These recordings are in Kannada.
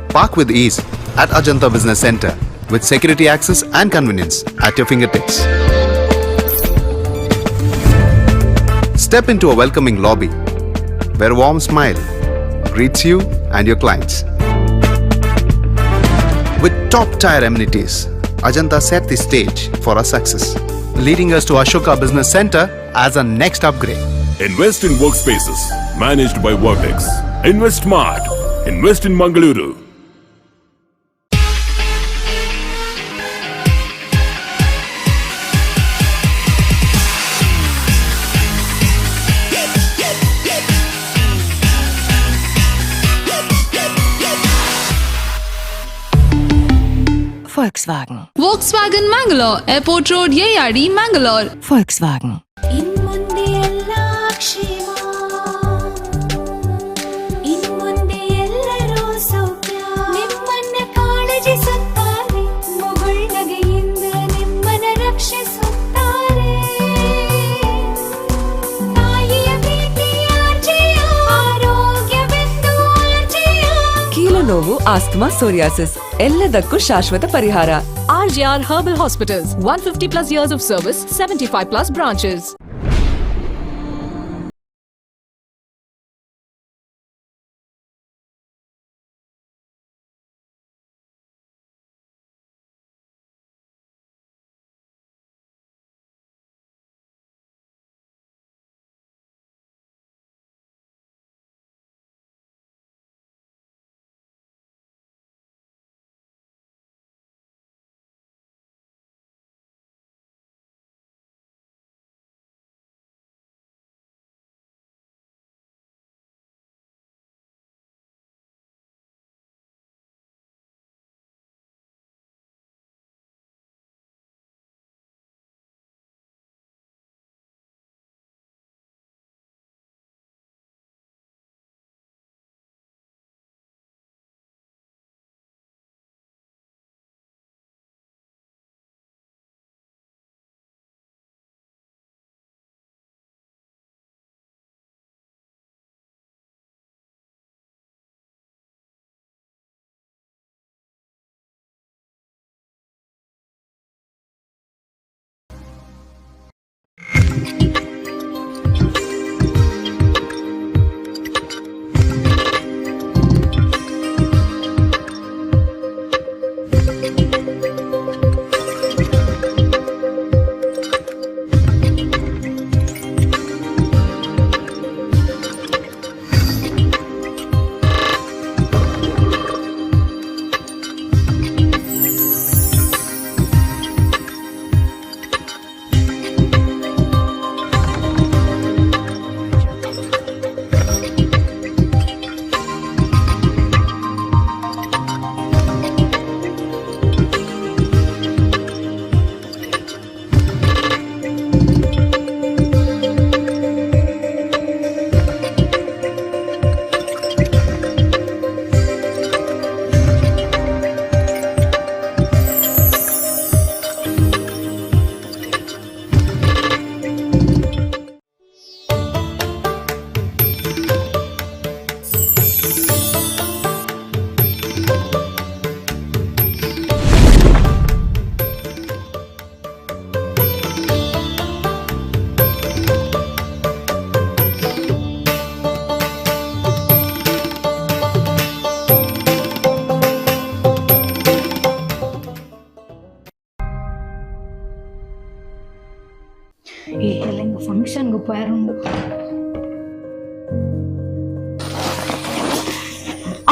Park with ease at Ajanta Business Center with security access and convenience at your fingertips. Step into a welcoming lobby where a warm smile greets you and your clients. With top-tier amenities, Ajanta set the stage for our success, leading us to Ashoka Business Center as a next upgrade. Invest in workspaces managed by Vertex. Invest Smart. Invest in Mangaluru. Volkswagen. Volkswagen Mangalore, Airport Road, Yeyadi, Mangalore. Volkswagen. ನೋವು ಆಸ್ತಮಾ ಸೋರಿಯಾಸಿಸ್ ಎಲ್ಲದಕ್ಕೂ ಶಾಶ್ವತ ಪರಿಹಾರ. RJR Herbal Hospitals, 150 plus years of service, 75 plus branches. ಫಂಕ್ಷನ್ಗೆ പോയാറുണ്ട്.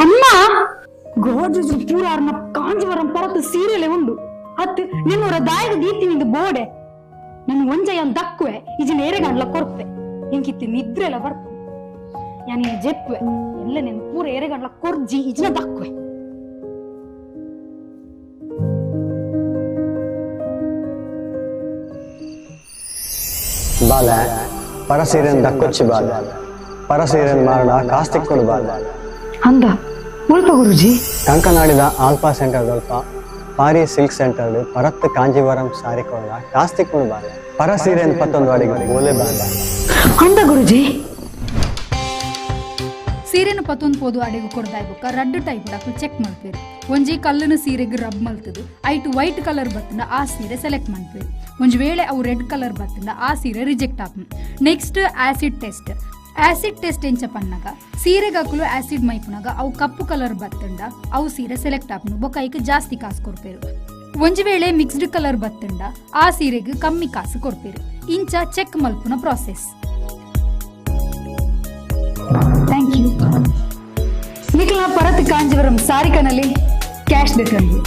ಅಮ್ಮ ಗೋಜು ಪೂರಾರ್ನ ಕಾಂಜೀವರಂ ಪರತ್ತು ಸೀರಿಯಲೆ ಉಂಡು ಅತ್ ನಿನ್ನೂರ ದಾಯಗ ದೀತಿನಿಂದ ಬೋಡೆ ನನ್ನ ಒಂಜಯ ದಕ್ಕುವೆ ಇಜಿನ ಎರೆಗಂಡ್ಲ ಕೊರ್ಪೆ ಎಂಕಿತ್ತು ನಿದ್ರೆಲ್ಲ ಬರ್ತು ಯಾನಿ ಜೆಪ್ಪೆ ಎಲ್ಲ ನೆನ್ ಪೂರ ಎರೆಗಂಡ್ಲ ಕೊರ್ಜಿ ಇಜಿನ ದಕ್ಕುವೆ ಬಾಲ ಪರಸೀರೆನ್ ದಕ್ಕೊಚ್ಚಿ ಬಾಲ ಪರಸೀರೆನ್ ಮಾರಣ ಕಾಸ್ತಿಕ್ಕೊಡು ಬಾಲ ಅಂದ ಉಲ್ಪ ಗುರುಜಿ ಕಂಕನಾಡಿದ ಆಲ್ಪಾ ಸೆಂಟರ್ ಸ್ವಲ್ಪ ಪಾರಿ ಸಿಲ್ಕ್ ಸೆಂಟರ್ ಪರತ್ ಕಾಂಜೀವರಂ ಸಾರಿ ಕೊಡ ಕಾಸ್ತಿಕ್ಕೊಡು ಬಾಲ ಪರಸೀರೆನ್ ಪತ್ತೊಂದು ಅಡಿಗೆ ಗೋಲೆ ಬಾಲ ಅಂದ ಗುರುಜಿ ಸೀರೆನ ಪತ್ತೊಂದು ಪೋದು ಅಡೆಗು ಕೊಡ್ದಾಯ್ಬೇಕ ರಡ್ಡು ಟೈಪ್ ಡಾಕ್ಲು ಚೆಕ್ ಮಾಡ್ಪೇರು. ಒಂಜಿ ಕಲ್ಲನ ಸೀರೆಗೆ ರಬ್ ಮಲ್ತದು ಐಟು ವೈಟ್ ಕಲರ್ ಬತ್ತಂಡ ಆ ಸೀರೆ ಸೆಲೆಕ್ಟ್ ಮಾಡ್ಪೇರು. ಒಂಜಿ ವೇಳೆ ಅವು ರೆಡ್ ಕಲರ್ ಬತ್ತಂಡ ಆ ಸೀರೆ reject app. Next acid test. Acid test ಎಂಚ ಪನ್ನಗ ಸೀರೆಗಾಕುಲು ಆಸಿಡ್ ಮೈಪುನಾಗ ಅವು ಕಪ್ಪು ಕಲರ್ ಬತ್ತಂಡ ಅವು ಸೀರೆ ಸೆಲೆಕ್ಟ್ ಆಪುನು ಬೊಕೈಕ್ ಜಾಸ್ತಿ ಕಾಸು ಕೊಡ್ಪೇರು. ಒಂಜಿ ವೇಳೆ ಮಿಕ್ಸ್ಡ್ ಕಲರ್ ಬತ್ತಂಡ ಆ ಸೀರೆಗೆ ಕಮ್ಮಿ ಕಾಸು ಕೊಡ್ಪೇರು. ಇಂಚ ಚೆಕ್ ಮಲ್ಪುನ ಪ್ರಾಸೆಸ್. Thank you. ನಿಖಿಲ ಪರತ್ ಕಾಂಜೀವರಂ ಸಾರಿಕನಲ್ಲಿ ಕ್ಯಾಶ್ ಬೇಕಂದ್ರೆ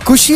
ಖುಷಿ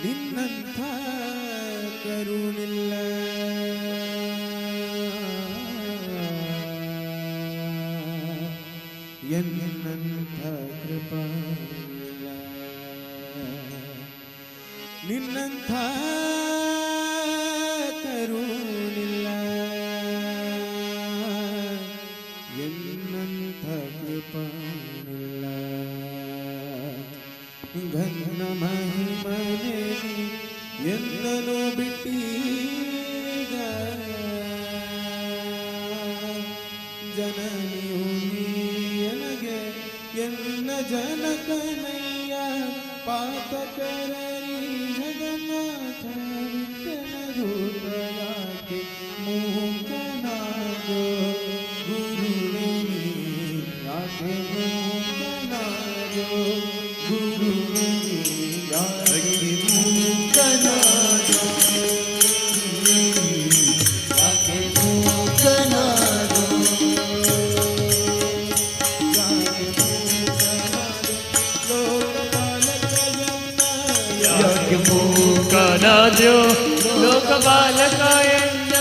ನಿನ್ನಂಥ ಕರುಣಿಲ್ಲ ಎನ್ನಂಥ ಕೃಪಾಯಿಲ್ಲ ನಿನ್ನಂಥ ಕರುಣಿಲ್ಲ ಎನ್ನಂಥ ಕೃಪಾಯಿಲ್ಲ ಘನ ಮಹಿಮನೆ ಎಂದನು ಬಿಟ್ಟೀಗ ಜನನಿಯು ನೀನಗೆ ಎನ್ನ ಜನಕನಯ್ಯ ಪಾತಕರರಿ ಜಗನ್ನಾಥ ವಿಠಲ ರೂಪಯಾಕೆ ಮೂಕನಾದೋ ಗುರುವೇ ಯಾಕೆ ಮೂಕನಾದೋ ಗುರುವೇ ಯಾಕೆ ಮೂಕನಾದೋ ಯಾಕೆ ಮೂಕನಾದೋ ಯಾಕೆ ಮೂಕನಾದ್ಯೋ ಲೋಕಪಾಲಕಾಯಣ್ಣ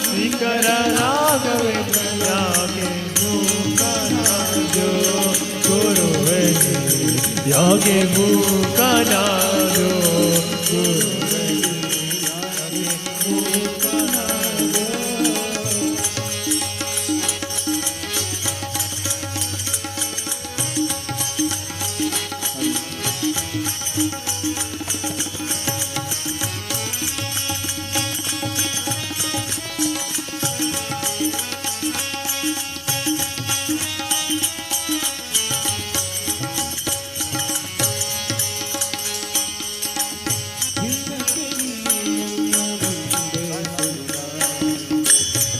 ಶ್ರೀಕರ ರಾಘವೇಂದ್ರ ಯಾಕೆ ಮೂಕನಾದ್ಯೋ ಗುರುವೇ ಯಾಕೆ ಮೂಕನಾದ್ಯೋ ಗುರುವೇ ಯಾಕೆ ಮೂಕನಾದ್ಯೋ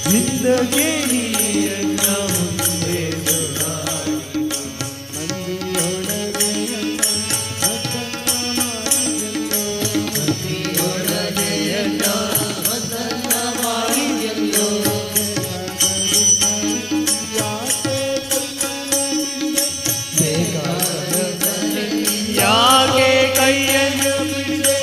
ಜಿಂದಗಿ ನೀಯನ್ನ ಮುಂದೆ ಸುಧಾರಿ ಮಂದಿಯೊಳಗೆಯನ್ನ ವಸನ್ನ ಮಾಡಿದೆಲ್ಲೋ ಮಂದಿಯೊಳಗೆಯನ್ನ ವಸನ್ನ ಮಾಡಿದೆಲ್ಲೋ ಯಾಕೆ ಕೈಯನ್ನು ಬಿಡಿದೆ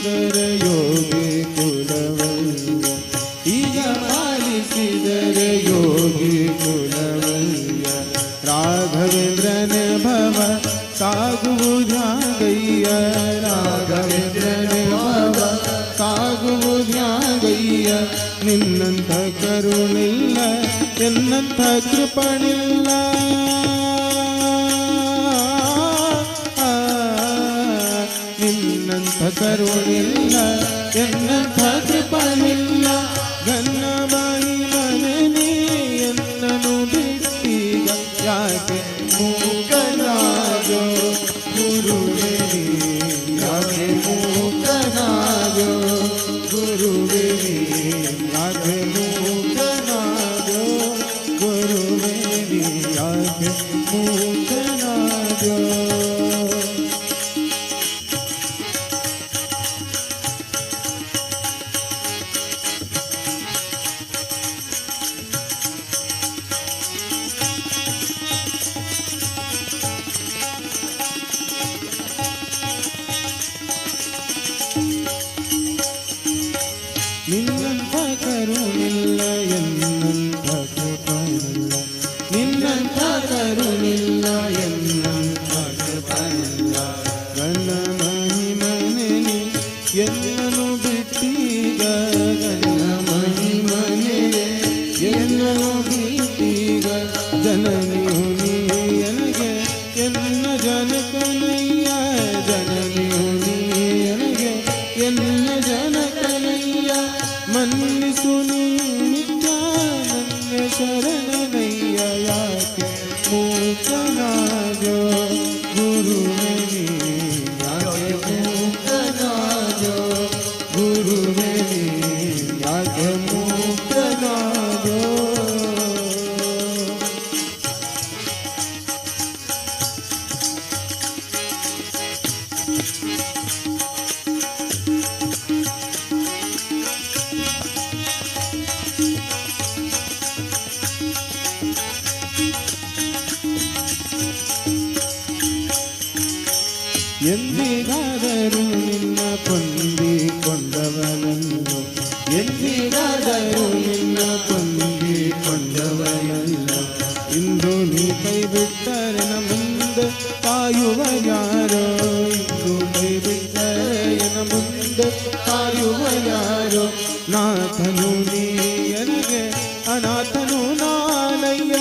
ಪಾಲಿಸಿದರ ಯೋಗಿ ಕುಲವಲ್ಲ ಈಗ ಪಾಲಿಸಿದರ ಯೋಗಿ ಕುಲವಲ್ಲ ರಾಘವೇಂದ್ರನ ಭವ ಸಾಗುವುದಾಗಯ್ಯ ರಾಘವೇಂದ್ರನ ಭವ ಸಾಗುವುದಾಗಯ್ಯ ನಿನ್ನಂಥ ಕರುಣಿಲ್ಲ ಎನ್ನಂಥ ಕೃಪಣಿಲ್ಲ ನಿನ್ನಂಥ ಕರುಣಿಲ್ಲ ಎನ್ನಂಥ ಕೃಪಣಿಲ್ಲ ಗನ್ನಬಾಯಿ ಮನನಿ ಎನ್ನನು ಬಿಟ್ಟೀಗ ಯಾಕೆ ಮೂಕನಾಗೋ ಗುರುವೇ ಯಾಕೆ ಮೂಕನಾಗೋ ಗುರುವೇ ಯಾಕೆ ಮೂಕನಾಗೋ ಗುರುವೇ ಯಾಕೆ ಮೂಕನಾಗೋ ನಿನ್ನಂಥ ಕರುಣಿಲ್ಲ ಎನ್ನಂಥ ಕೃಪಣಿಲ್ಲ ನಿನ್ನಂಥ ಕರುಣಿಲ್ಲ ಎನ್ನಂಥ ಕೃಪಣಿಲ್ಲ ಗಣ ಮಹಿಮನೆ ಎನ್ನನು ಬಿಟ್ಟೀಗ ಗಣ ಮಹಿಮನೆ ಎನ್ನನು ಬಿಟ್ಟೀಗ ಜನನಿಯು ನೀ ಎನಗೆ ಎನ್ನ ಜನಕನಯ್ಯ ಜನನಿಯು ನೀ ಎನಗೆ ಎನ್ನ ಜನಕನಯ್ಯ ಮನ್ನಿಸು ನೀ ನಿತ್ಯ ನನ್ನ ಶರಣನಯ್ಯ ಯಾಕೆ ಮೂಕನಾಗೋ ಗುರುವೇ ಯಾಕೆ ಮೂಕನಾಗೋ ಗುರುವೇ ಯಾಕೆ ಮೂಕನಾಗೋ ಎಂದಿಗಾದರೂ ನಿನ್ನ ಕೊಂದಿಕೊಂಡವನನ್ನು ಎಂದಿಗಾದರೂ ನಿನ್ನ ಕೊಂದಿಕೊಂಡವನಲ್ಲ ಇಂದು ನೀ ಕೈ ಬಿಟ್ಟರೆ ನ ಮುಂದೆ ಕಾಯುವ ಯಾರೋ ಇಂದು ಕೈ ಬಿಟ್ಟರೆ ನ ಮುಂದೆ ಕಾಯುವ ಯಾರೋ ನಾಥನು ನೀ ಎನಗೆ ಅನಾಥನು ನಾನಯ್ಯ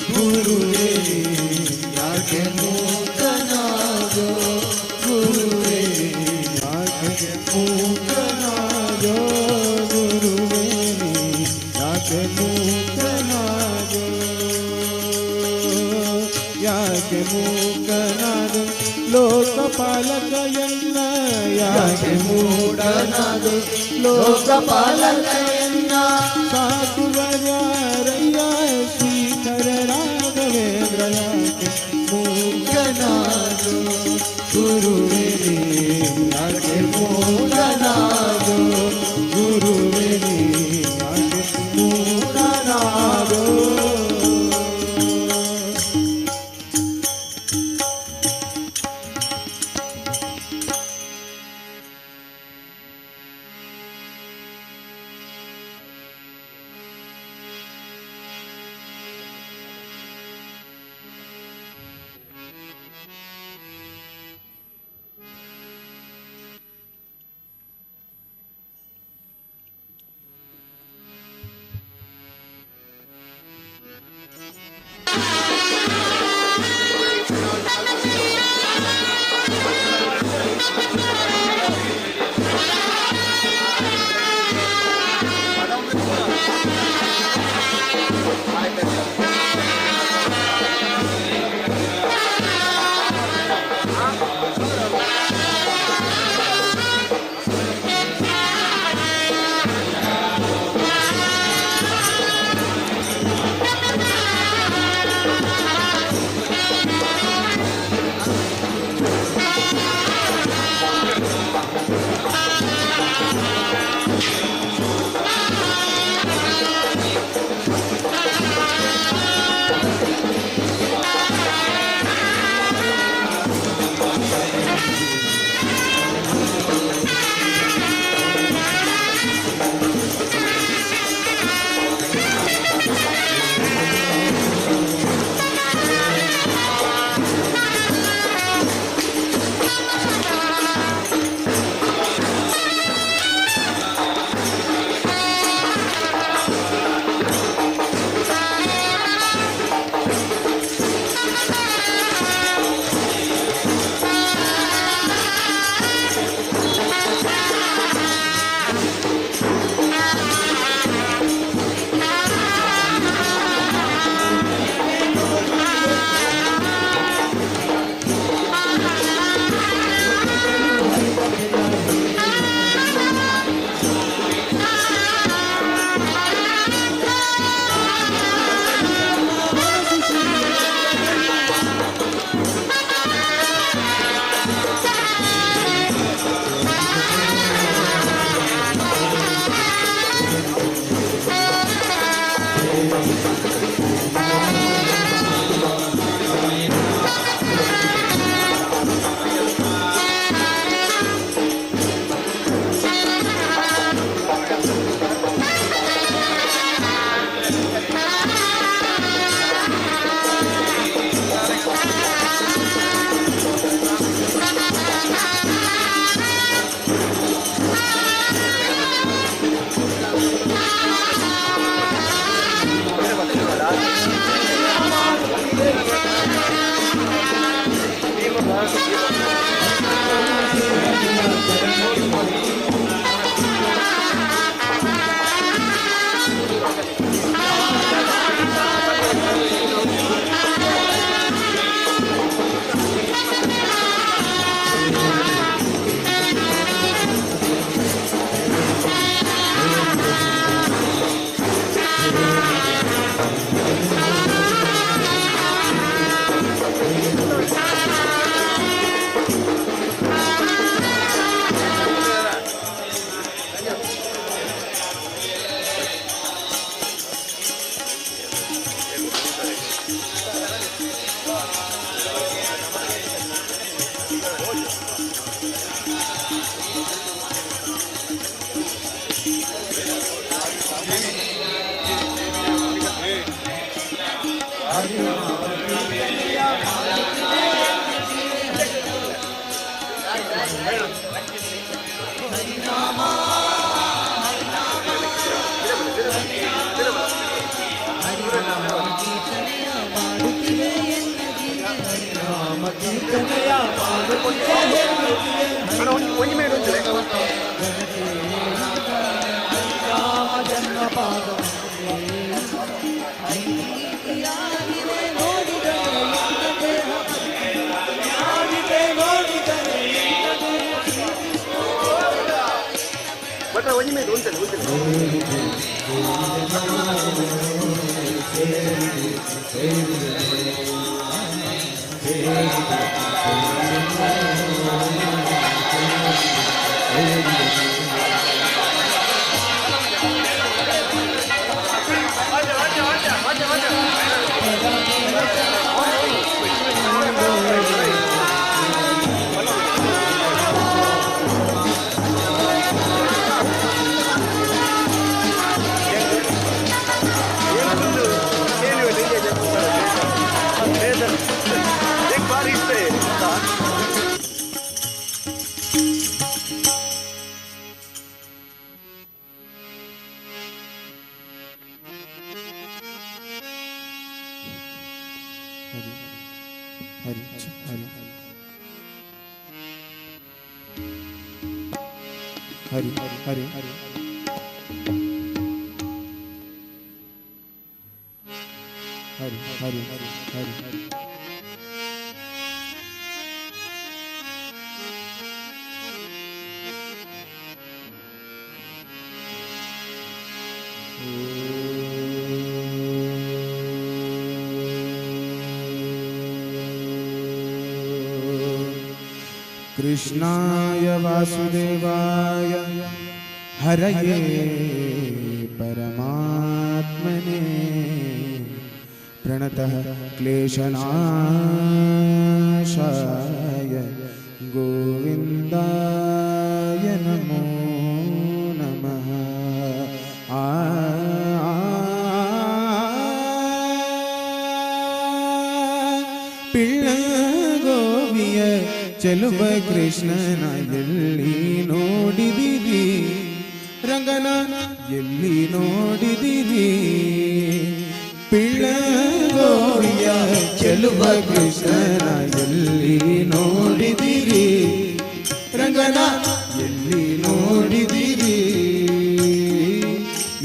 ಗುರುವೇ ಯಾಕೆ ಮೂಕನಾಗೋ ಗುರುವೇ ಯಾಕೆ ಮೂಕನಾಗೋ ಗುರುವೇ ಯಾಕೆ ಮೂಕನಾಗೋ ಯಾಕೆ ಮೂಕನಾಗೋ ಲೋಕಪಾಲಕ ಎನ್ನ ಯಾಕೆ ಮೂಡನಾಗೋ ಲೋಕಪಾಲಕ ಎನ್ನ ಸಾಕುವರ್ಯಾರಯ್ಯ ಶ್ರೀಧರ ರಾಘವೇಂದ್ರ ಯಾಕೆ ಮೂಕನಾಗೋ ಗುರುವೇ ಯಾಕೆ ಮೂಕನಾಗೋ ಗುರುವೇ ಯಾಕೆ ಮೂಕನಾಗೋ कृष्णाय वासुदेवाय हरये परमात्मने प्रणतः क्लेशनाशाय गोविन्दाय नमो नमः। ಪಿಳ್ಳಗೋವಿಯ ಚೆಲುವ ಕೃಷ್ಣನ ಎಲ್ಲಿ ನೋಡಿದಿರಿ ರಂಗನ ಎಲ್ಲಿ ನೋಡಿದಿರಿ ಪಿಳ್ಳಗೋವಿಯ ಚೆಲುವ ಕೃಷ್ಣನ ಎಲ್ಲಿ ನೋಡಿದಿರಿ ರಂಗನ ಎಲ್ಲಿ ನೋಡಿದಿರಿ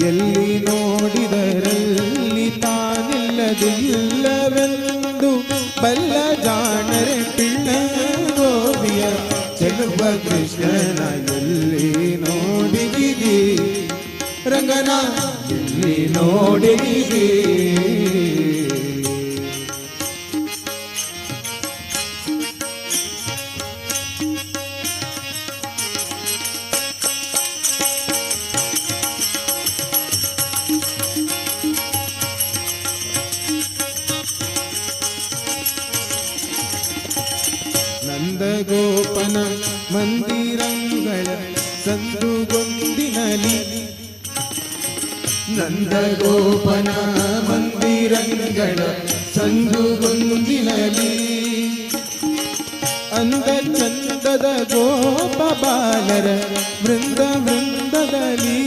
ಎಲ್ಲಿ ನೋಡಿದರಲ್ಲಿ ತಾನಿಲ್ಲದಿಲ್ಲವೆಂದು ಬಲ್ಲ ಜಾಣರೆ ಪಿಳ್ಳಗೋವಿಯ ಚೆಲುವ ಕೃಷ್ಣನ ಎಲ್ಲಿ ನೋಡಿದಿರಿ ರಂಗನ ಎಲ್ಲಿ ನೋಡಿದಿರಿ ಗೋಪನ ಮಂದಿರಂಗಳ ಸಂದುಗೊಂದಿನಲಿ ನಂದ ಗೋಪನ ಮಂದಿರಂಗಳ ಸಂದುಗೊಂದಿನಲಿ ಅಂದ ಚಂದದ ಗೋಪ ಬಾಲರ ವೃಂದ ವೃಂದದಲ್ಲಿ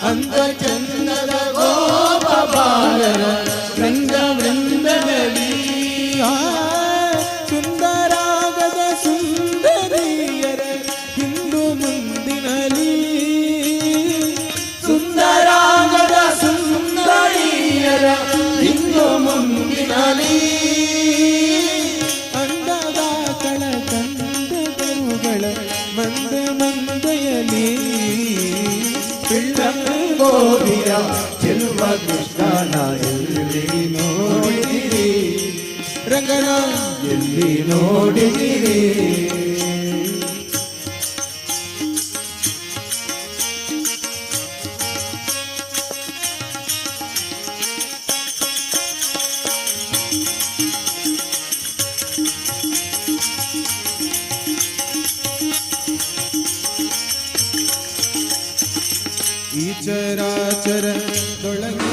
ಅಂದ ಚಂದದ ಗೋಪ ಬಾಲರ ವೃಂದ ವೃಂದದಲ್ಲಿ ಸುಂದರಾಗದ ಸುಂದರಿಯರ ಹಿಂದು ಮುಂದಿನಲಿ ಸುಂದರಾಗದ ಸುಂದರಿಯರ ಹಿಂದು ಮುಂದಿನಲಿ ಅಂದದ ಕಳ ಕಂದರುಗಳ ಮಂದ ಮಂದೆಯಲಿ ಗೋವಿಯ ಚೆಲುವ ಕೃಷ್ಣನ ಎಲ್ಲಿ ನೋಡಿದಿರಿ ರಂಗನ ಎಲ್ಲಿ ನೋಡಿದಿರಿ ಈ ಚರಾಚರದೊಳಗೆ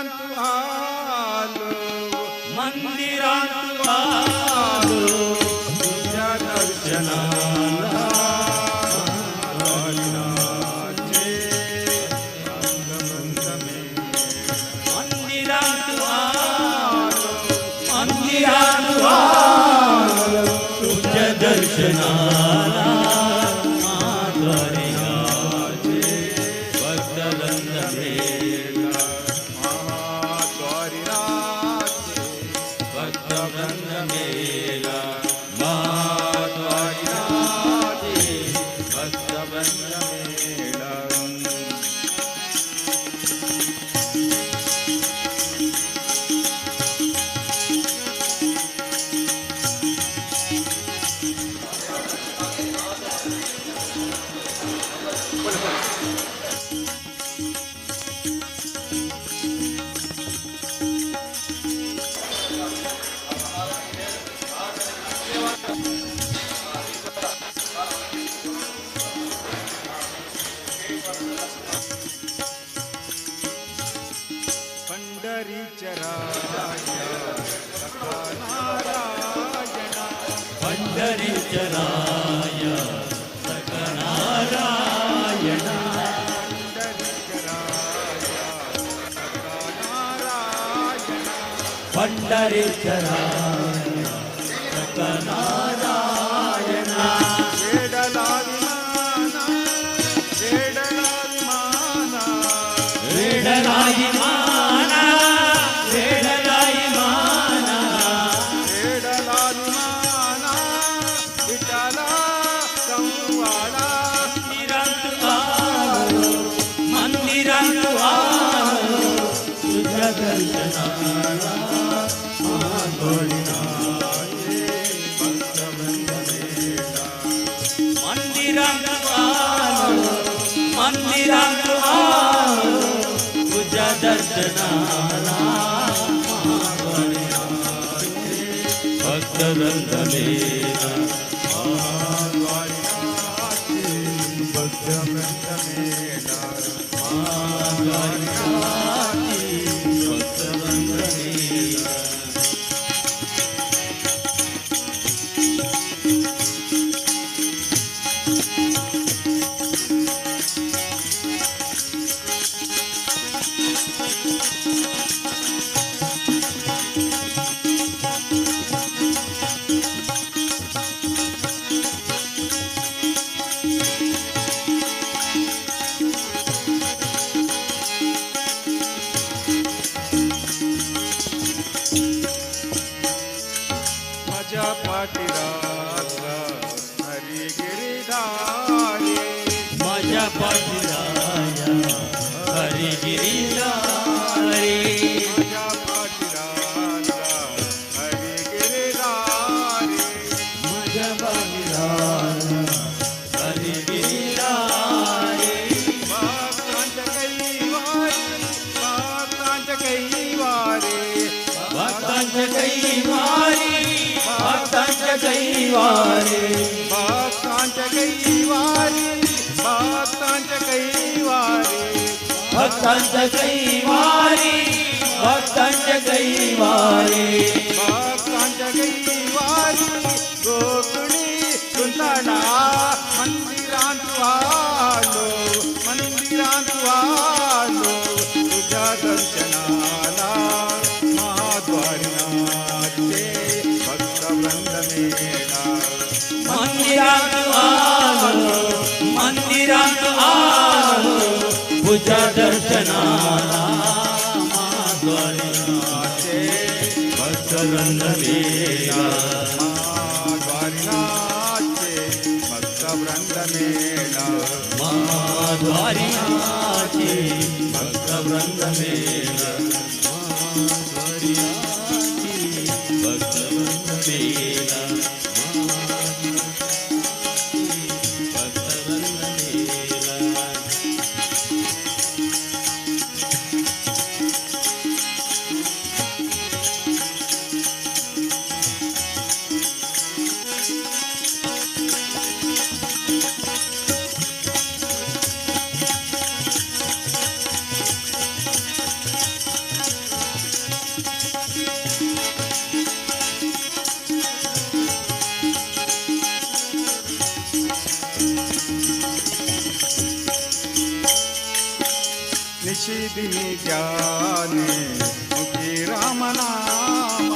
ಮಂದಿರಾಂತು ಹಾಲು ಮಂದಿರಾಂತು ಹಾಲು ನಿಜ ದರ್ಶನ ಮಂದಿರಾಂತು ಹಾಲು ಮಂದಿರಾಂತು ಹಾಲು ನಿಜ ದರ್ಶನ पंढरीचराय सकनारायण पंढरीचराय सकनारायण वेडलायि माना मंदिरांतु तुझ्या दर्शनाला भक्त वृंदमेला भक्त वृंदमेला भक्त वृंदमेला पाठीराजा हरी गिरिधारी माझ्या पाठीराजा हरी गिरिधारी माझ्या पाठीराजा हरी गिरिधारी माझ्या पाठीराजा हरी गिरिधारी भक्तांच्या कैवारी भक्तांच्या कैवारी भक्तांच्या कैवारी भक्तांच्या कैवारी भक्तांच्या कैवारी भक्तांच्या कैवारी भक्तांच्या कैवारी भक्तांच्या कैवारी भक्तांच्या कैवारी गोकुळी सुंदरा मंदिरांत आलो तुझ्या दर्शनाला महाद्वारी नाचे मंदिरात आलो तुझ्या दर्शनाला माद्वारीनाचे भक्त वृंदमेला माद्वारीनाचे भक्त वृंदमेला माद्वारीनाचे भक्त वृंदमेला माद्वारीनाचे भक्त वृंदमेला ನಿಶಿದಿನಿ ಜ್ಞಾನೆ ಮುಖಿ ರಾಮನಾಮ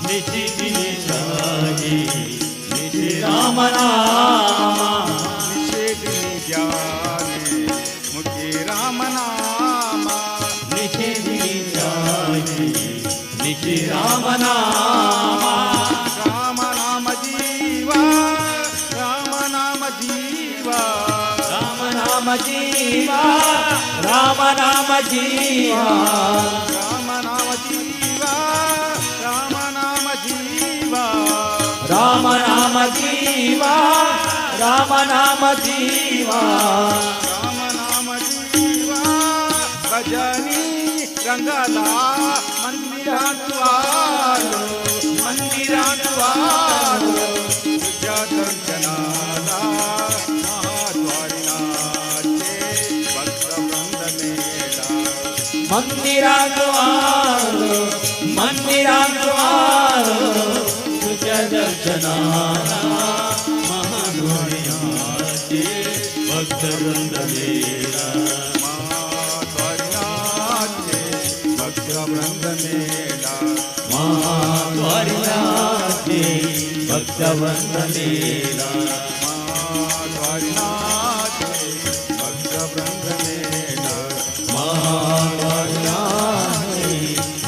ನಿಶಿದಿನಿ ಜಾಗಿ ನಿಶಿ ರಾಮನಾಮ ನಿಷೇದಿನಿ ಜ್ಞಾನೆ ಮುಖಿ ರಾಮನಾಮ ನಿಷೇದಿನಿ ಜಾಗಿ ನಿಶಿ ರಾಮನಾಮ ರಾಮ ನಾಮ ಜೀವ ರಾಮ ನಾಮ ಜೀವ ರಾಮ ನಾಮ ಜೀವ ರಾಮ ನಾಮ ಜೀವ ರಾಮ ನಾಮ ಜೀವ ರಾಮ ನಾಮ ಜೀವ ರಾಮ ನಾಮ ಜೀವ ರಾಮ ನಾಮ ಜೀವ ರಾಮ ನಾಮ ಜೀವ ಭಜನಿ ರಂಗಲ ಮಂದಿರಾಟುವಾರು ಮಂದಿರಾಟುವಾರು ದರ್ಶನಾದ ಮಹಾದ್ವಾರಿನಾಚೆ ಭಕ್ತವೃಂದ ಮೇಳ ಮಂದಿರಾಟುವಾರು ಮಂದಿರಾಟುವಾರು ದರ್ಶನಾದ ಮಹಾದ್ವಾರಿನಾಚೆ ಭಕ್ತವೃಂದ ಮೇಳ ಮಹಾದ್ವಾರಿನಾಚೆ ಭಕ್ತವೃಂದ ಮೇಳ ಮಹಾದ್ವಾರಿನಾಚೆ ಭಕ್ತವೃಂದ ಮೇಳ ಮಹಾದ್ವಾರಿನಾಚೆ ಭಕ್ತವೃಂದ ಮೇಳ ಮಹಾದ್ವಾರಿನಾಚೆ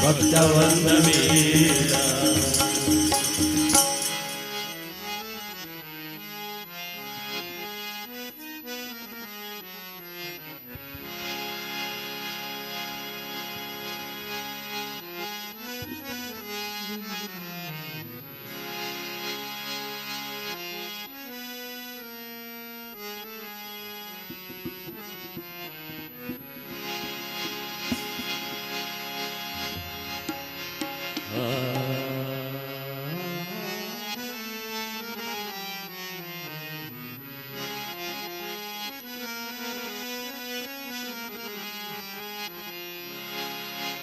ಭಕ್ತವೃಂದ ಮೇಳ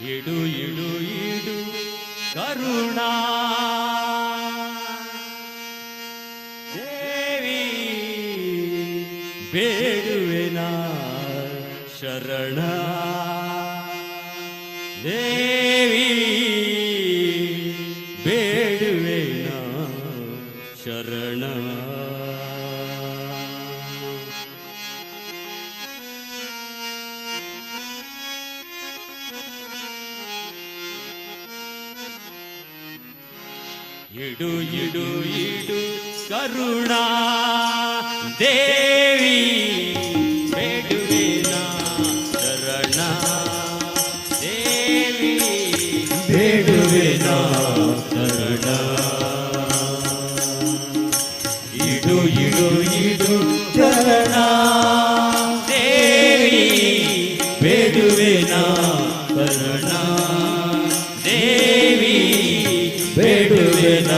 ಇಡು ಇಡು ಇಡು ಕರುಣಾ ದೇವಿ ಬೇಡುವೆನ ಶರಣ ದೇವಿ ಬೇಡುವೆನ ಶರಣ ಇಡು ಇಡು ಇಡು ಕರುಣಾ ದೇವಿ ಬೇಡುವೆನ ಶರಣ ದೇವಿ ಬೇಡುವೆನ ಶರಣ ಇಡು ಇಡು ಇಡು ಶರಣ ದೇವಿ ಬೇಡುವೆನ ಶರಣ ದೇವಿ ಬೇಡುವೆನ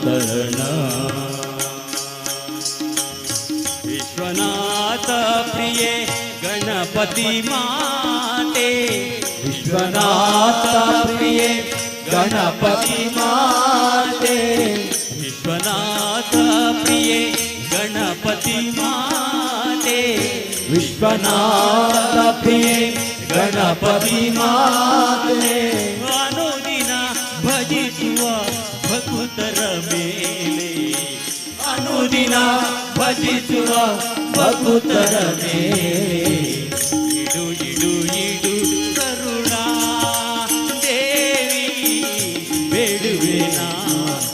ಶರಣ ವಿಶ್ವನಾಥ ಪ್ರಿಯೆ ಗಣಪತಿ ಮಾತೆ ವಿಶ್ವನಾಥ ಪ್ರಿಯೆ ಗಣಪತಿ ಮಾತೆ ವಿಶ್ವನಾಥ ಪ್ರಿಯೆ ಗಣಪತಿ ಮಾತೆ ವಿಶ್ವನಾಥ ಪ್ರಿಯೆ ಗಣಪತಿ ಮಾತೆ ಅನುದಿನ ಭಜಿಸುವ ಭಕ್ತರ ಮೇಲೆ ಅನುದಿನ ಭಜಿಸುವ ಭಕ್ತರ ಮೇಲೆ ಇಡು ಇಡು ಇಡು ಕರುಣಾ ದೇವಿ ಬೇಡುವೆನ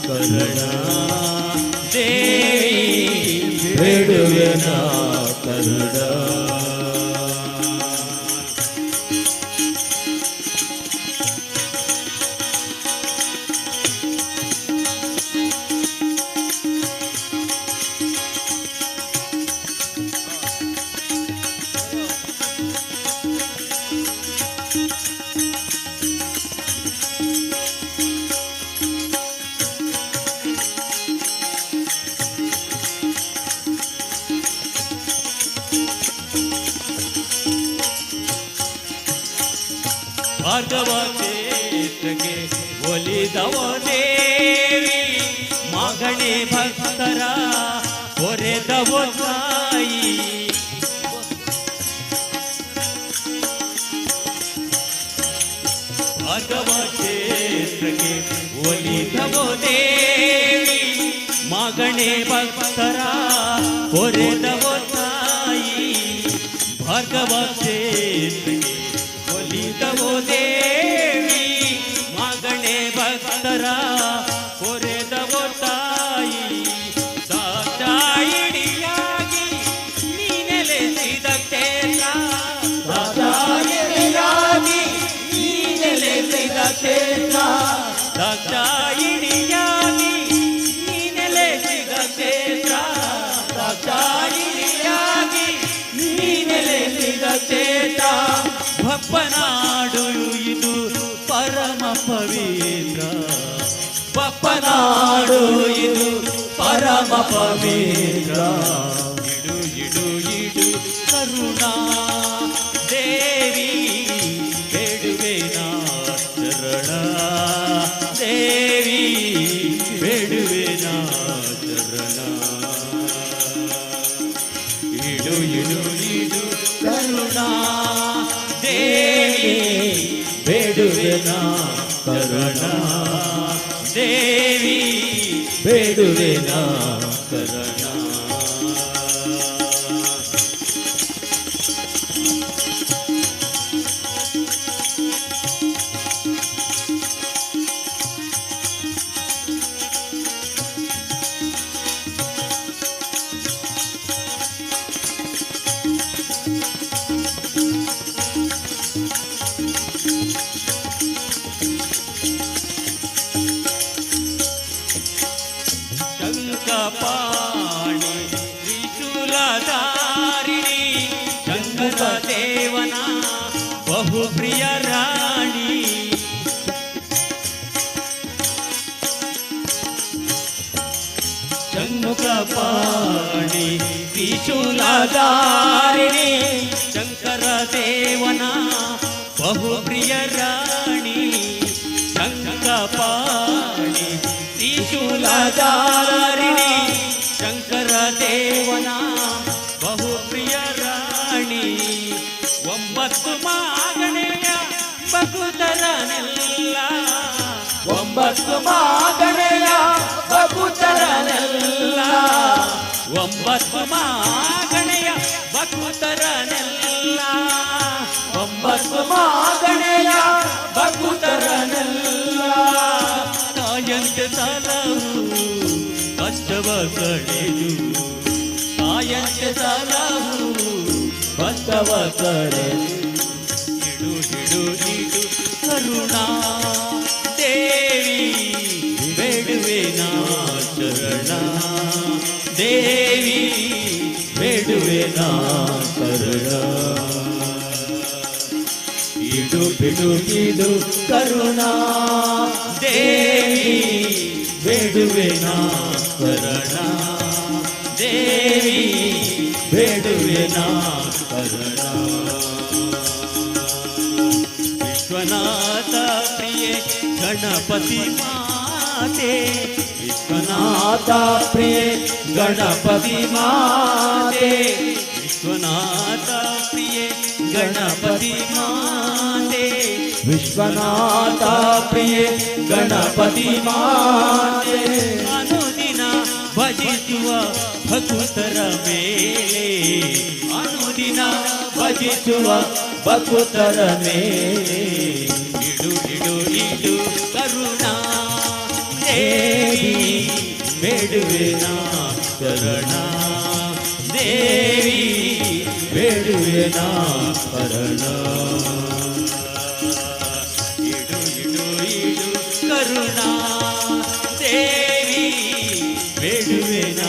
ಕರುಣ ದೇವಿ ಬೇಡುವೆನ ಕರುಣ ಭಾರ್ಗವ ಕ್ಷೇತ್ರಕ್ಕೆ ಒಲಿದವ ದೇವಿ ಮಗಣೆ ಭಕ್ತರ ಹೊರೆದವ ತಾಯಿ ಕ್ಷೇತ್ರಕ್ಕೆ ಒಲಿದವೋ ದೇವಿ ಮಗಣೆ ಭಕ್ತರ ಹೊರೆದವೋ ತಾಯಿ ಭಾರ್ಗವ ಕ್ಷೇತ್ರಕ್ಕೆ ಒಲಿದವೋ ದೇವಿ ಮಗಣೆ ಭಕ್ತರ ಹೊರೆದವೋ ತಾಯಿ ದಾಕ್ಷಾಯಿಣಿಯಾಗಿ ನೀನೆಲೆಸಿದ ಕ್ಷೇತ್ರ ದಾಕ್ಷಾಯಿಣಿಯಾಗಿ ನೀನೆಲೆಸಿದ ಕ್ಷೇತ್ರ ದಾಕ್ಷಾಯಿಣಿಯಾಗಿ ನೀನೆಲೆಸಿದ ಕ್ಷೇತ್ರ ದಾಕ್ಷಾಯಿಣಿಯಾಗಿ ನೀನೆಲೆಸಿದ ಕ್ಷೇತ್ರ ಬಪ್ಪನಾಡು ಇದು ಪರಮ ಪವಿತ್ರ ಬಪ್ಪನಾಡು ಇದು ಪರಮ ಪವಿತ್ರ ಇಡು ಇಡು ಇಡು ಕರುಣಾ ದೇವಿ ಬೇಡುವೆನ ಚರಣ ದೇವಿ ಬೇಡುವೆನ ಚರಣ ಇಡು ಇಡು ಇಡು ಕರುಣಾ ದೇವಿ ಬೇಡುವೆನ ಕರುಣ ದೇವಿ ಬೇಡುವೆನ ಕರುಣ ಶಂಕಪಾಣಿ ತ್ರಿಶೂಲಧಾರಿಣಿ ಶಂಕರ ದೇವನ ಬಹುಪ್ರಿಯ ರಾಣಿ ಶಂಕಪಾಣಿ ತ್ರಿಶೂಲಧಾರಿಣಿ ಶಂಕರ ದೇವನ ಬಹುಪ್ರಿಯ ರಾಣಿ ಶಂಕಪಾಣಿ ತ್ರಿಶೂಲಧಾರಿಣಿ ಶಂಕರ ದೇವನ ಬಹುಪ್ರಿಯ ರಾಣಿ ಒಂಬತ್ತು ಮಾಗಣೆಯ ಭಕ್ತರನೆಲ್ಲ ಒಂಬತ್ತು ಮಾಗಣೆಯ ಭಕ್ತರನೆಲ್ಲ ಒಂಬತ್ತು ಮಾಗಣೆಯ ಭಕ್ತರನೆಲ್ಲ ಒಂಬತ್ತು ಮಾಗಣೆಯ ಭಕ್ತರನೆಲ್ಲ ತಾಯಂತೆ ಸಲವು ಕಷ್ಟವ ಕಳೆದು ತಾಯಂತೆ ಸಲವು ಕಷ್ಟವ ಕಳೆದು ಹಿಡು ಹಿಡು ಹಿಡು ಕರುಣಾ ದೇವಿ ಬೇಡುವೆನ ಚರಣ ದೇವಿ ಬೇಡುವೆನ ಕರುಣ ಇಡು ಬಿಡು ಇಡು ಕರುಣಾ ದೇವಿ ಬೇಡುವೆನ ಕರುಣ ದೇವಿ ಬೇಡುವೆನ ಕರುಣ ವಿಶ್ವನಾಥ ಪ್ರಿಯೆ ಗಣಪತಿ ಮಾತೆ ವಿಶ್ವನಾಥ ಪ್ರಿಯೆ ಗಣಪತಿ ಮಾತೆ ವಿಶ್ವನಾಥ ಪ್ರಿಯೆ ಗಣಪತಿ ಮಾತೆ ವಿಶ್ವನಾಥ ಪ್ರಿಯೆ ಗಣಪತಿ ಮಾತೆ ಅನುದಿನ ಭಜಿಸುವ ಭಕ್ತರ ಮೇಲೆ ಅನುದಿನ ಭಜಿಸುವ ಭಕ್ತರ ಮೇಲೆ ಇಡು ಇಡು ಇಡು ಕರುಣಾ ದೇವಿ ಬೇಡುವೆನ ಶರಣ ದೇವಿ ಬೇಡುವೆನ ಶರಣ ಇಡು ಇಡು ಇಡು ಕರುಣಾ ದೇವಿ ಬೇಡುವೆನ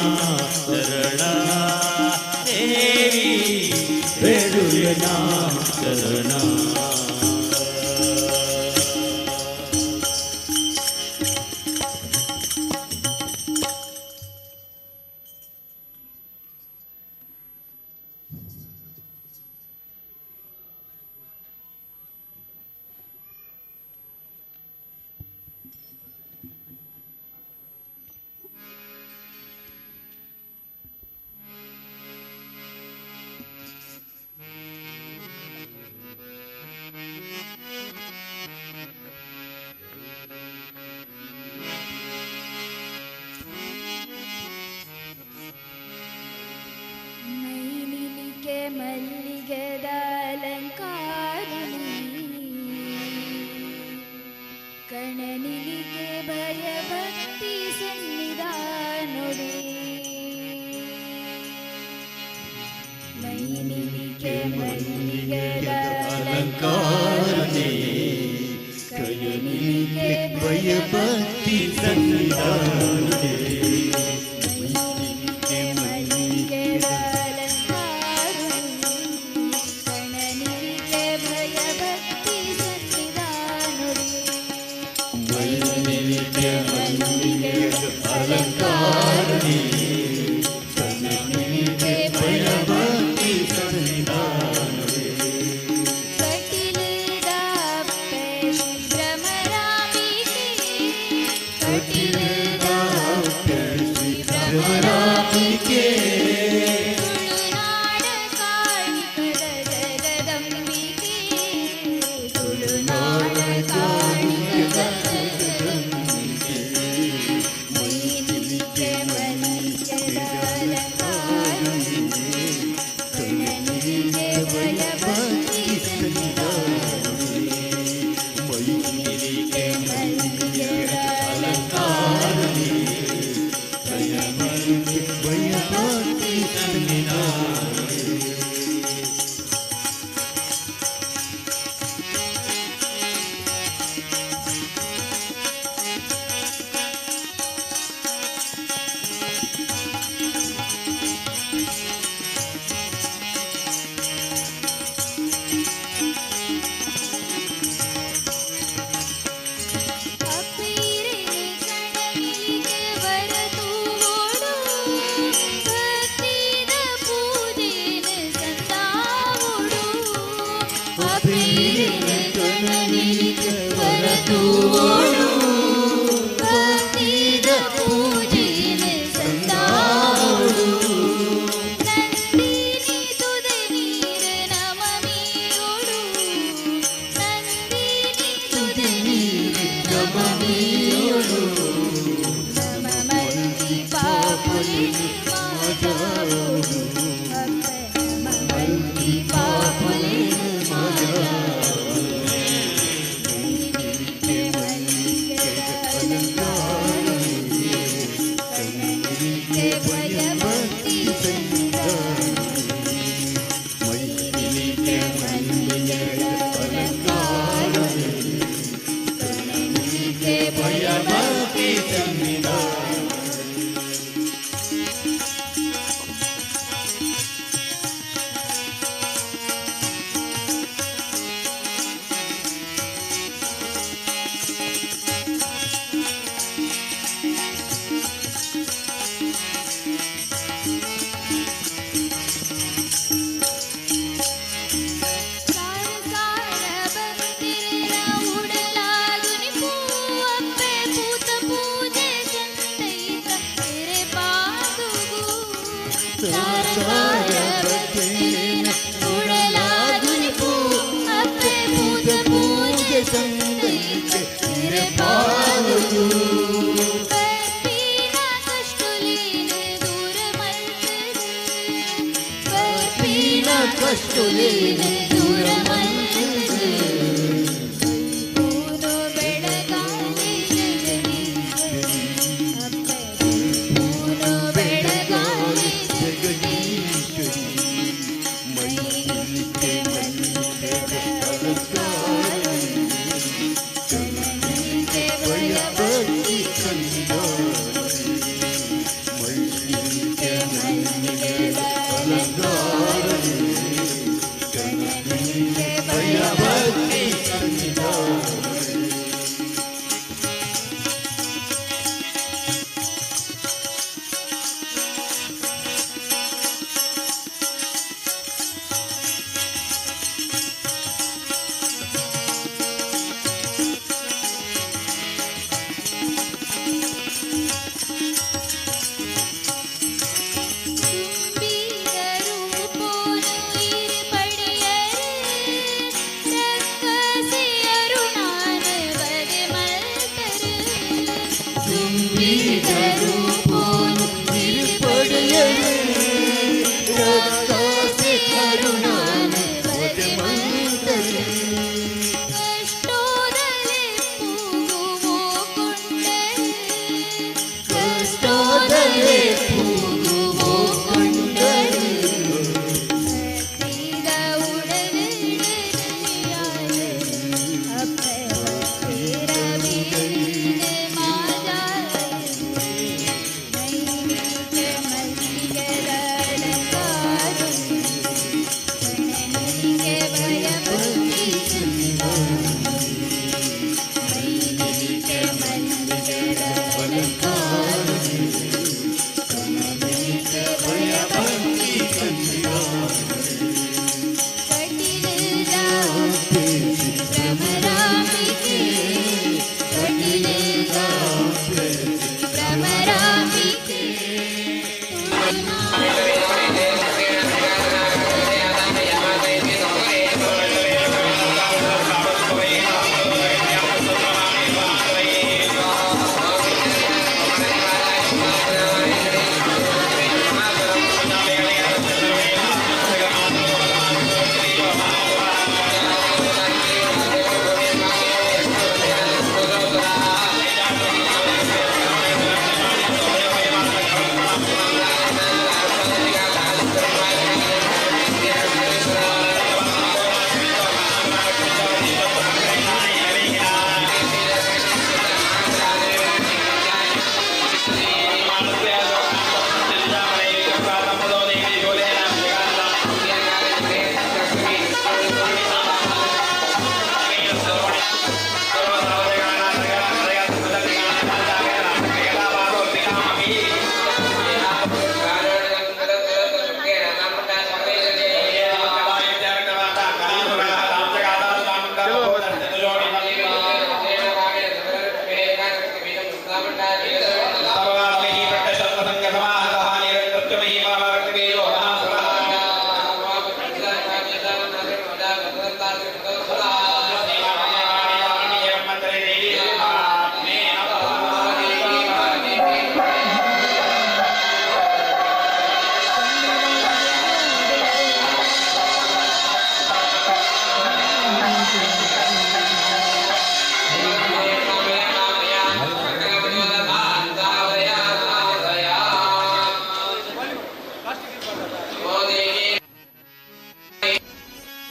ಶರಣ ದೇವಿ ಬೇಡುವೆನ ಶರಣ ಮಲ್ಲಿಗೆದ ಅಲಂಕಾರಿಣಿ ಕಣನಿಲಿಗೆ ಭಯ ಭಕ್ತಿ ಸನ್ನಿಧಾನೊಡೆ ಮೈನಿಲಿಗೆ ಮಲ್ಲಿಗೆದ ಅಲಂಕಾರಿಣಿ ಕಣನಿಲಿಗೆ ಭಯ ಭಕ್ತಿ ಸನ್ನಿಧಾನೊಡೆ ಭಯ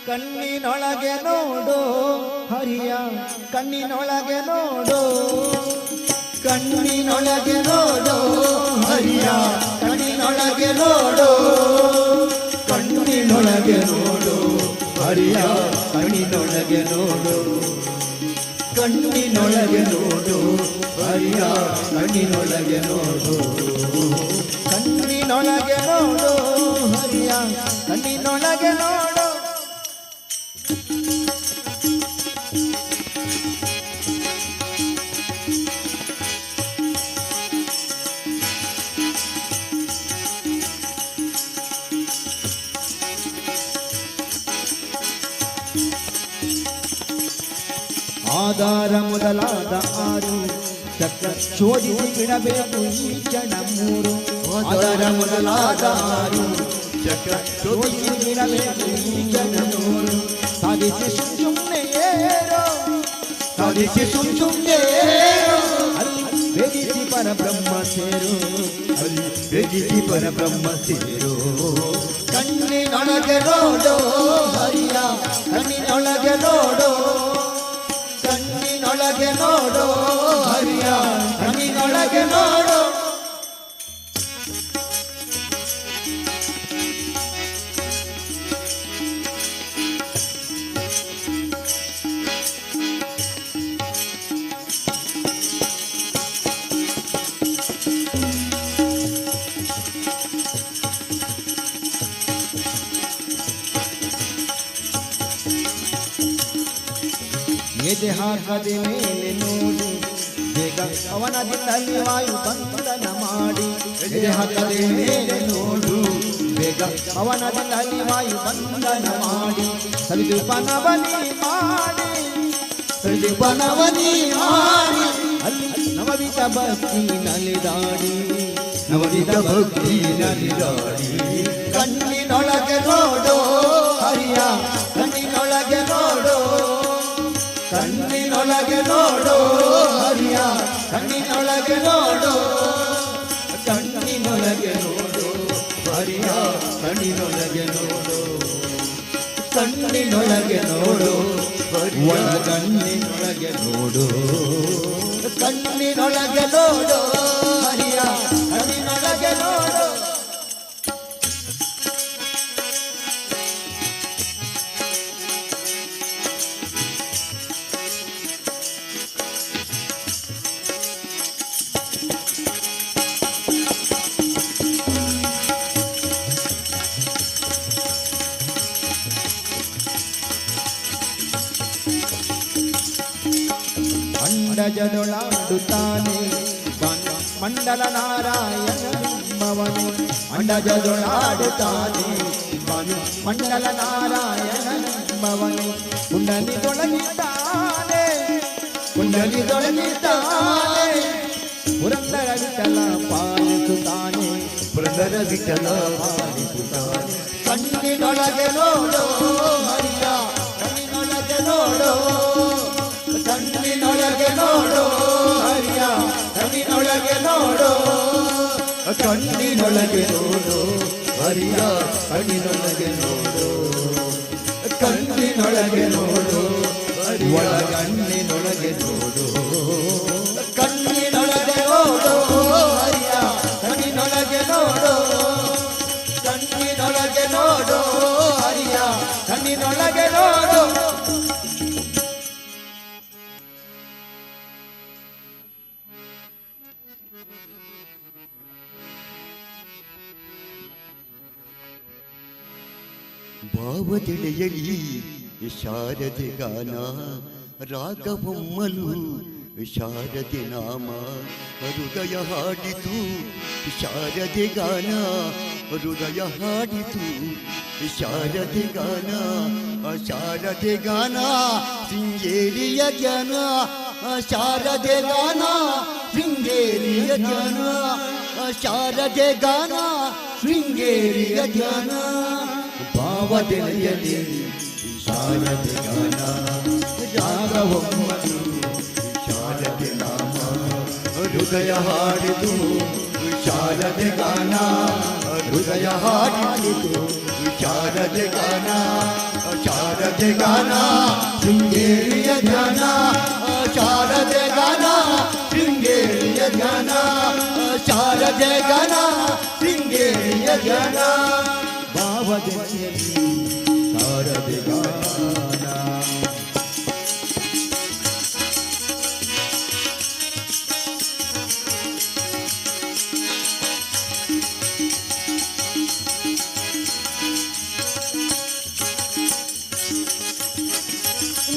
ಕಣ್ಣಿನೊಳಗೆ ನೋಡು ಹರಿಯ ಕಣ್ಣಿನೊಳಗೆ ನೋಡು ಕಣ್ಣಿನೊಳಗೆ ನೋಡು ಹರಿಯ ಕಣ್ಣಿನೊಳಗೆ ನೋಡು ಕಣ್ಣಿನೊಳಗೆ ನೋಡು ಹರಿಯ ಕಣ್ಣಿನೊಳಗೆ ನೋಡು ಕಣ್ಣಿನೊಳಗೆ ನೋಡು ಹರಿಯ ಕಣ್ಣಿನೊಳಗೆ ನೋಡು ಕಣ್ಣಿನೊಳಗೆ ನೋಡು ಹರಿಯ ಕಣ್ಣಿನೊಳಗೆ ನೋಡು ಆಧಾರ ಮೊದಲಾದ ಆರು ಚಕ್ರ ಶೋಧಿಸಿ ಬಿಡಬೇಕು ಈ ಜನ ಮೂರು ಆಧಾರ ಮೊದಲಾದ ಆರು ಚಕ್ರ ಶೋಧಿಸಿ ಬಿಡಬೇಕು ಈ ಜನ ಮೂರು ಸಾಧಿಸಿ ಸುಮ್ಮನೆ ಏರೋ ಸಾಧಿಸಿ ಸುಮ್ಮನೆ ಏರೋ ಅಲ್ಲಿ ಬೇಜಿಸಿ ಪರಬ್ರಹ್ಮ ಸೇರು ಅಲ್ಲಿ ಬೇಜಿಸಿ ಪರಬ್ರಹ್ಮ ಸೇರು ಕಣ್ಣಿನೊಳಗೆ ನೋಡು ಹರಿಯ ಕಣ್ಣಿನೊಳಗೆ ನೋಡು ಕಣ್ಣಿನೊಳಗೆ ನೋಡು ಹರಿಯ ಕಣ್ಣಿನೊಳಗೆ ನೋಡು ಎದೆ ಹಾಕದೆ ಮೇಲೆ ನೋಡಿ ಬೇಗ ಅವನದಿಂದಲೇ ವಾಯು ಬಂಧನ ಮಾಡಿ ಎದೆ ಹಾಕದೆ ಮೇಲೆ ನೋಡು ಬೇಗ ಅವನದಿಂದಲೇ ವಾಯು ಬಂಧನ ಮಾಡಿ ಸರಿದುಪನವನಿ ಮಾಡಿ ಸರಿದುಪನವನಿ ಮಾಡಿ ಅಲ್ಲಿ ನವವಿಧ ಭಕ್ತಿ ನಲಿದಾಡಿ ನವವಿಧ ಭಕ್ತಿ ನಲಿದಾಡಿ ಕಣ್ಣಿನೊಳಗೆ ನೋಡು ಹರಿಯ ಕಣ್ಣಿನೊಳಗೆ ನೋಡು ಕಣ್ಣಿನೊಳಗೆ ನೋಡು ಹರಿಯ ಕಣ್ಣಿನೊಳಗೆ ನೋಡು ಕಣ್ಣಿನೊಳಗೆ ನೋಡು ಹರಿಯ ಕಣ್ಣಿನೊಳಗೆ ನೋಡು ಕಣ್ಣಿನೊಳಗೆ ನೋಡು ಒಳ ಕಣ್ಣಿನೊಳಗೆ ನೋಡು ಕಣ್ಣಿನೊಳಗೆ ನೋಡು ಹರಿಯ ಕಣ್ಣಿನೊಳಗೆ ನೋಡು ಅಂಡಜದೊಳಾಡುತ್ತಾನೆ ಮಂಡಲ ನಾರಾಯಣನೆಂಬವನು ಅಂಡಜದೊಳಾಡುತ್ತಾನೆ ಮಂಡಲ ನಾರಾಯಣನೆಂಬವನು ಕುಂಡಲಿದೊಳಗಿದ್ದಾನೆ ಪುರಂದರ ವಿಠಲ ಪಾಲಿಸುತ್ತಾನೆ ಪುರಂದರ ವಿಠಲ ಪಾಲಿಸುತ್ತಾನೆ ಕಣ್ಣಿನೊಳಗೆ ನೋಡೋ ಹರಿಯ ಕಣ್ಣಿನೊಳಗೆ ನೋಡೋ ಕಣ್ಣಿನೊಳಗೆ ನೋಡೋ ಹರಿಯ ಕಣ್ಣಿನೊಳಗೆ ನೋಡೋ ಕಣ್ಣಿನೊಳಗೆ ನೋಡೋ ಹರಿಯ ಕಣ್ಣಿನೊಳಗೆ ನೋಡೋ ಕಣ್ಣಿನೊಳಗೆ ನೋಡೋ ಒಳಗಣ್ಣಿನೊಳಗೆ ನೋಡೋ ಕಣ್ಣಿನೊಳಗೆ ನೋಡೋ ಹರಿಯ ಕಣ್ಣಿನೊಳಗೆ ನೋಡೋ ಕಣ್ಣಿನೊಳಗೆ ನೋಡೋ ಹರಿಯ ಕಣ್ಣಿನೊಳಗೆ ನೋಡೋ ಭಾವದೆಳೆಯಲಿ ಶಾರದೆ ಗಾನ ರಾಗವೊಮ್ಮಲು ಶಾರದೆ ನಾಮ ಹೃದಯ ಹಾಡಿತು ಶಾರದೆ ಗಾನ ಹೃದಯ ಹಾಡಿತು ಶಾರದೆ ಗಾನ ಶಾರದೆ ಗಾನ ಶೃಂಗೇರಿಯ ಜ್ಞಾನ ಶಾರದೆ ಗಾನ ಶೃಂಗೇರಿಯ ಜ್ಞಾನ ಶಾರದೆ ಗಾನ ಶೃಂಗೇರಿಯ ಜ್ಞಾನ ಭಾವದೆಳೆಯಲಿ ಶಾರದೆ ಗಾನ ರಾಗವೊಮ್ಮಲು ಶಾರದೆ ನಾಮ ಹೃದಯ ಹಾಡಿತು ಶಾರದೆ ಗಾನ ಹೃದಯ ಹಾಡಿತು ಶಾರದೆ ಗಾನ ಶಾರದೆ ಗಾನ ಶೃಂಗೇರಿಯ ಧ್ಯಾನ ಶಾರದೆ ಗಾನ ಶೃಂಗೇರಿಯ ಧ್ಯಾನ ಶಾರದೆ ಗಾನ ಶೃಂಗೇರಿಯ ಧ್ಯಾನ ಭಾವದೆಳೆಯಲಿ ಶಾರದೆ ಗಾನ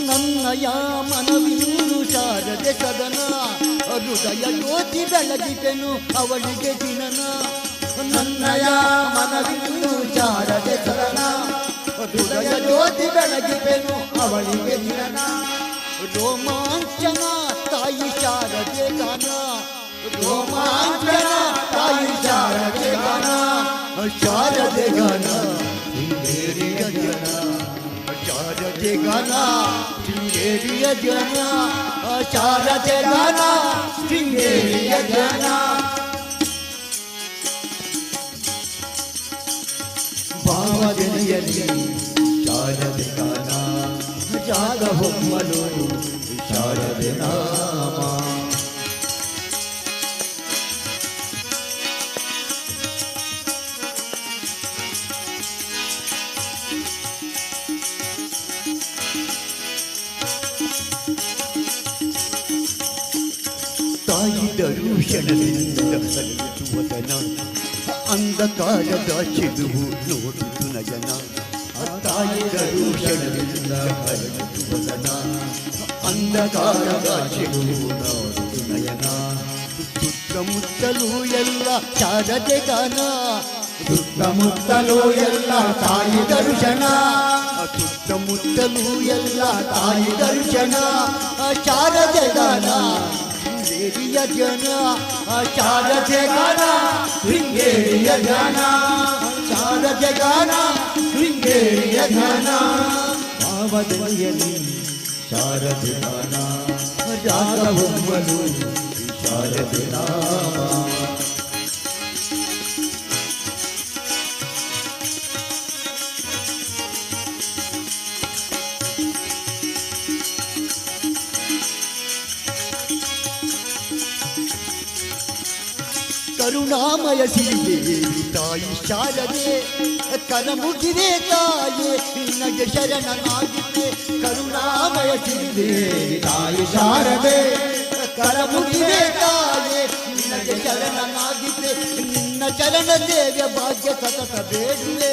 ನನ್ನಯ ಮನವಿಂದು ಶಾರದೆ ಸದನ ಹೃದಯ ಜ್ಯೋತಿ ಬೆಳಗಿದೆನು ಅವಳಿಗೆ ದಿನನ ನನ್ನಯ ಮನವಿಂದು ಶಾರದೆ ಸದನ ಹೃದಯ ಜ್ಯೋತಿ ಬೆಳಗಿದೆನು ಅವಳಿಗೆ ದಿನನ ರೋಮಾಂಚನ ತಾಯಿ ಶಾರದೆ ಗಾನ ರೋಮಾಂಚನ ತಾಯಿ ಶಾರದೆ ಗಾನ ಶಾರದೆ ಗಾನ ಶೃಂಗೇರಿಯ ಧ್ಯಾನ ಶಾರದೆ ಗಾನ ಶೃಂಗೇರಿಯ ಧ್ಯಾನ ಶಾರದೆ ಗಾನ ಶೃಂಗೇರಿಯ ಧ್ಯಾನ ಭಾವದೆಳೆಯಲಿ ಶಾರದೆ ಗಾನ ರಾಗವೊಮ್ಮಲು ಶಾರದೆ ನಾಮ ತಾಯಿ ದರುಶನದಿಂದ ಸಲ್ಲಿಸುವದನ ಅಂಧಕಾರದ ಚೆಲುವು ನೋಡಿತು ನಯನ ತಾಯಿ ದರುಶನದಿಂದ ಹರಿಸುವದನ ಅಂಧಕಾರದ ಚೆಲುವು ನೋಡಿತು ನಯನ ಸುತ್ತಮುತ್ತಲೂ ಎಲ್ಲ ಶಾರದೆ ಗಾನ ಸುತ್ತಮುತ್ತಲೂ ಎಲ್ಲ ತಾಯಿ ದರ್ಶನ ಸುತ್ತಮುತ್ತಲೂ ಎಲ್ಲ ತಾಯಿ ದರ್ಶನ ಶಾರದೆ ಗಾನ ಶೃಂಗೇರಿಯ ಧ್ಯಾನ ಶಾರದೆ ಗಾನ ಶೃಂಗೇರಿಯ ಧ್ಯಾನ ಶಾರದೆ ಗಾನ ಶೃಂಗೇರಿಯ ಧ್ಯಾನ ಭಾವದೆಳೆಯಲಿ ಶಾರದೆ ಗಾನ ರಾಗವೊಮ್ಮಲು ಶಾರದೆ ನಾಮ ಕರುಣಾಮಯ ಸಿರಿದೇವಿ ತಾಯಿ ಶಾರದೆ ಕರಮುಗಿವೆ ತಾಯೇ ನಿನಗೆ ಶರಣನಾಗಿದ್ದೆ ಕರುಣಾಮಯ ಸಿರಿದೇವಿ ತಾಯಿ ಶಾರದೆ ಕರಮುಗಿವೆ ತಾಯೇ ನಿನಗೆ ಶರಣನಾಗಿದ್ದೆ ನಿನ್ನ ಚರಣ ಸೇವೆ ಭಾಗ್ಯ ಸತತ ಬೇಡುವೆ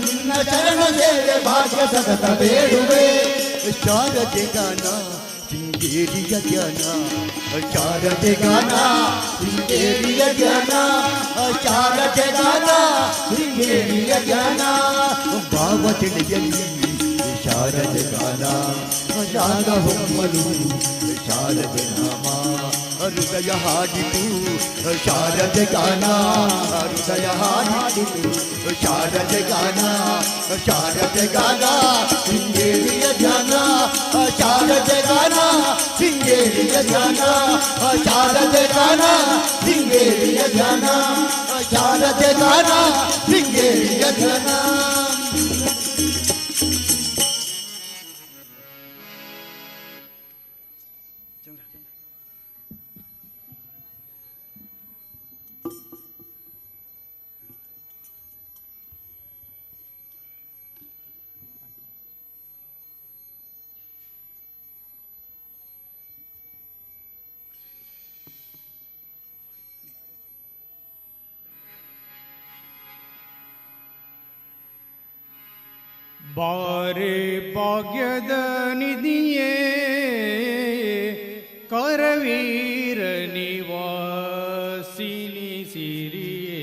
ನಿನ್ನ ಚರಣ ಸೇವೆ ಭಾಗ್ಯ ಸತತ ಬೇಡುವೆ ಶಾರದೆ ಗಾನ ಶೃಂಗೇರಿಯ ಧ್ಯಾನ ಶಾರದೆ ಗಾನ ಶೃಂಗೇರಿಯ ಧ್ಯಾನ ಶಾರದೆ ಗಾನ ಶೃಂಗೇರಿಯ ಧ್ಯಾನ ಭಾವ ತಿಳಿಯಲಿ ಶಾರದೆ ಗಾನ ರಾಗ ಹೊಮ್ಮಲು ಶಾರದೆ ನಾಮ ಹೃದಯ ಹಾಡಿತು ಶಾರದೆ ಗಾನ ಹೃದಯ ಹಾಡಿತು ಶಾರದೆ ಗಾನ ಶಾರದೆ ಗಾನ ಶೃಂಗೇರಿಯ ಧ್ಯಾನ ಶಾರದೆ ಗಾನ ಶೃಂಗೇರಿಯ ಧ್ಯಾನ ಶಾರದೆ ಗಾನ ಶೃಂಗೇರಿಯ ಧ್ಯಾನ ಶಾರದೆ ಗಾನ ಶೃಂಗೇರಿಯ ಧ್ಯಾನ ಬಾರೆ ಭಾಗ್ಯದ ನಿಧಿಯೇ ಕರವೀರ ನಿವಾಸಿನಿ ಸಿರಿಯೇ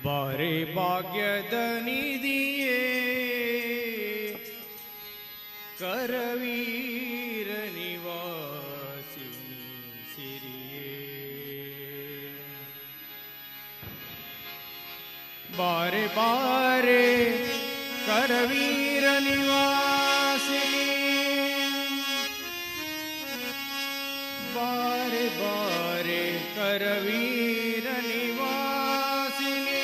ಬಾರೆ ಭಾಗ್ಯದ ನಿಧಿಯೇ ಕರವೀರ ನಿವಾಸಿನಿ ಸಿರಿಯೇ ಬಾರೆ ಬಾರೆ ಕರವೀರ ನಿವಾಸಿನಿ ಬಾರೆ ಬಾರೆ ಕರವೀರ ನಿವಾಸಿನಿ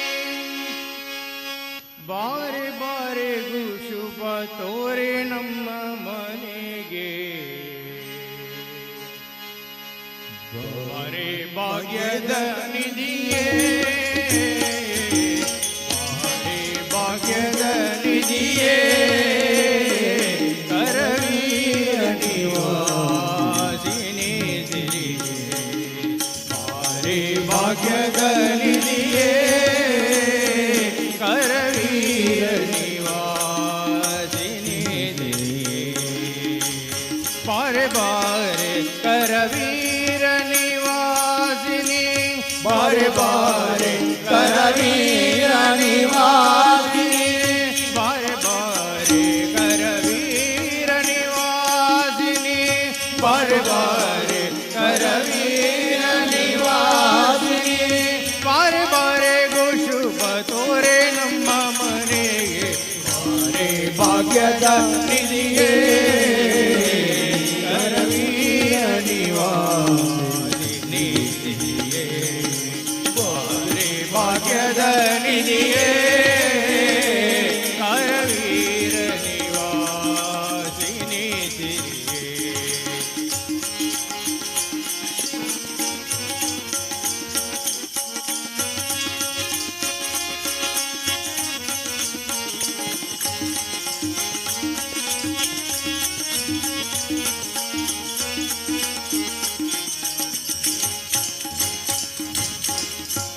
ಬಾರೆ ಬಾರೆಗೂ ಶುಭ ತೋರೆ ನಮ್ಮ ಮನೆಗೆ ಬಾರೆ ಭಾಗ್ಯದ ನಿಧಿಯೇ ಭಾಗ್ಯದ ನಿಧಿಯೇ ಕರವೀರ ನಿವಾಸಿನಿ ಸಿರಿಯೇ ಬಾರೆ ಭಾಗ್ಯದ ನಿಧಿಯೇ ಕರವೀರ ನಿವಾಸಿನಿ ಸಿರಿಯೇ ಬಾರೆ ಬಾರೆ ಕರವೀರ ನಿವಾಸಿನಿ ಬಾರೆ ಬಾರೆ ಕರವೀರ ನಿವಾಸಿನಿ ಬಾರೆ ಬಾರೆ ಕರವೀರ ನಿವಾಸಿನಿ ಬಾರೆ ಬಾರೆ ಕರವೀರ ನಿವಾಸಿನಿ ಬಾರೆ ಬಾರೆ ಶುಭ ತೋರೆ ನಮ್ಮ ಮನೆಗೆ ಬಾರೆ ಭಾಗ್ಯದ ನಿಧಿಯೇ ಕರವೀರ ನಿವಾಸಿನಿ ಸಿರಿಯೇ ಬಾರೆ ಭಾಗ್ಯದ ನಿಧಿಯೇ ಕರವೀರ ನಿವಾಸಿನಿ ಸಿರಿಯೇ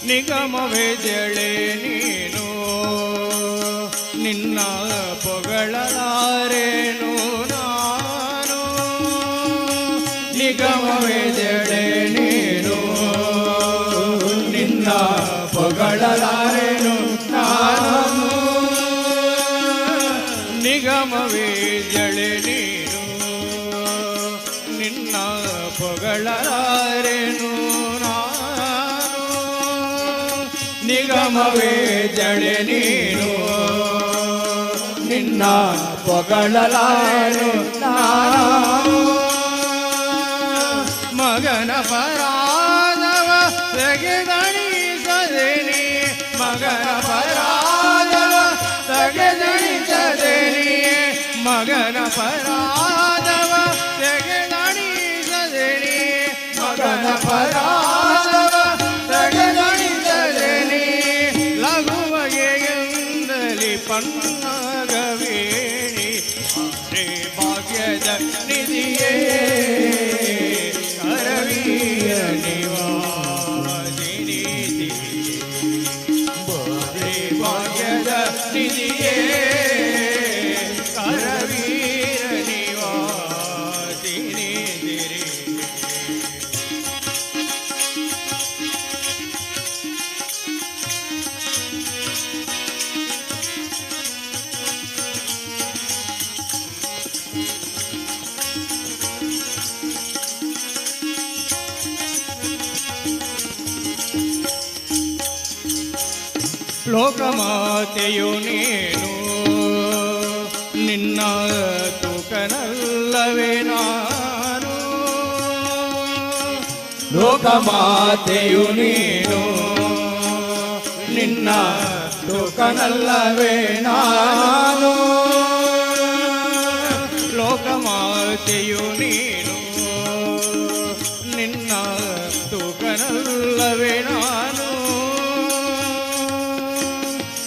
ನಿಗಮವೇ ಜಳೆ ನೀನು ನಿನ್ನ ಪೊಗಳಲಾರೇನು ನಾನು ನಿಗಮವೇ ಜಳೆ ನೀನು ನಿನ್ನ ಪೊಗಳಲಾರೇನು ನಾನು ನಿಗಮವೇ ಜಳೆ ನೀನು ನಿನ್ನ ಪೊಗಳಲಾರೇನು ನಿಗಮವೇ ಜಳೆ ನೀನು ನಿನ್ನ ಪೊಗಳಲಾರು ನಾನು ಮಗನ ಪರಾದವ ತೆಗೆದಣಿಸದೇನಿ ಮಗನ ಪರಾದವ ತೆಗೆದಣಿಸದೇನಿ ಮಗನ ಪರಾದವ ತೆಗೆದಣಿಸದೇನಿ ಮಗನ ಪರಾದವ ತೆಗೆದಣಿಸದೇನಿ ಲಘುವಗೆ ಎಂದಲಿ ಪನ್ನಗವೇಣಿ ರೇ ಭಾಗ್ಯದ ನಿಧಿಯೇ ಕರವೀರ ನಿವಾಸಿನಿ ಸಿರಿಯೇ ಲೋಕಮಾತೆಯು ನೀನು ನಿನ್ನ ತೂಕನಲ್ಲವೇ ನಾನು ಲೋಕಮಾತೆಯು ನೀನು ನಿನ್ನ ತೂಕನಲ್ಲವೇ ನಾನು ಲೋಕಮಾತೆಯು ನೀನು ನಿನ್ನ ತೂಕನಲ್ಲವೇ ನಾನು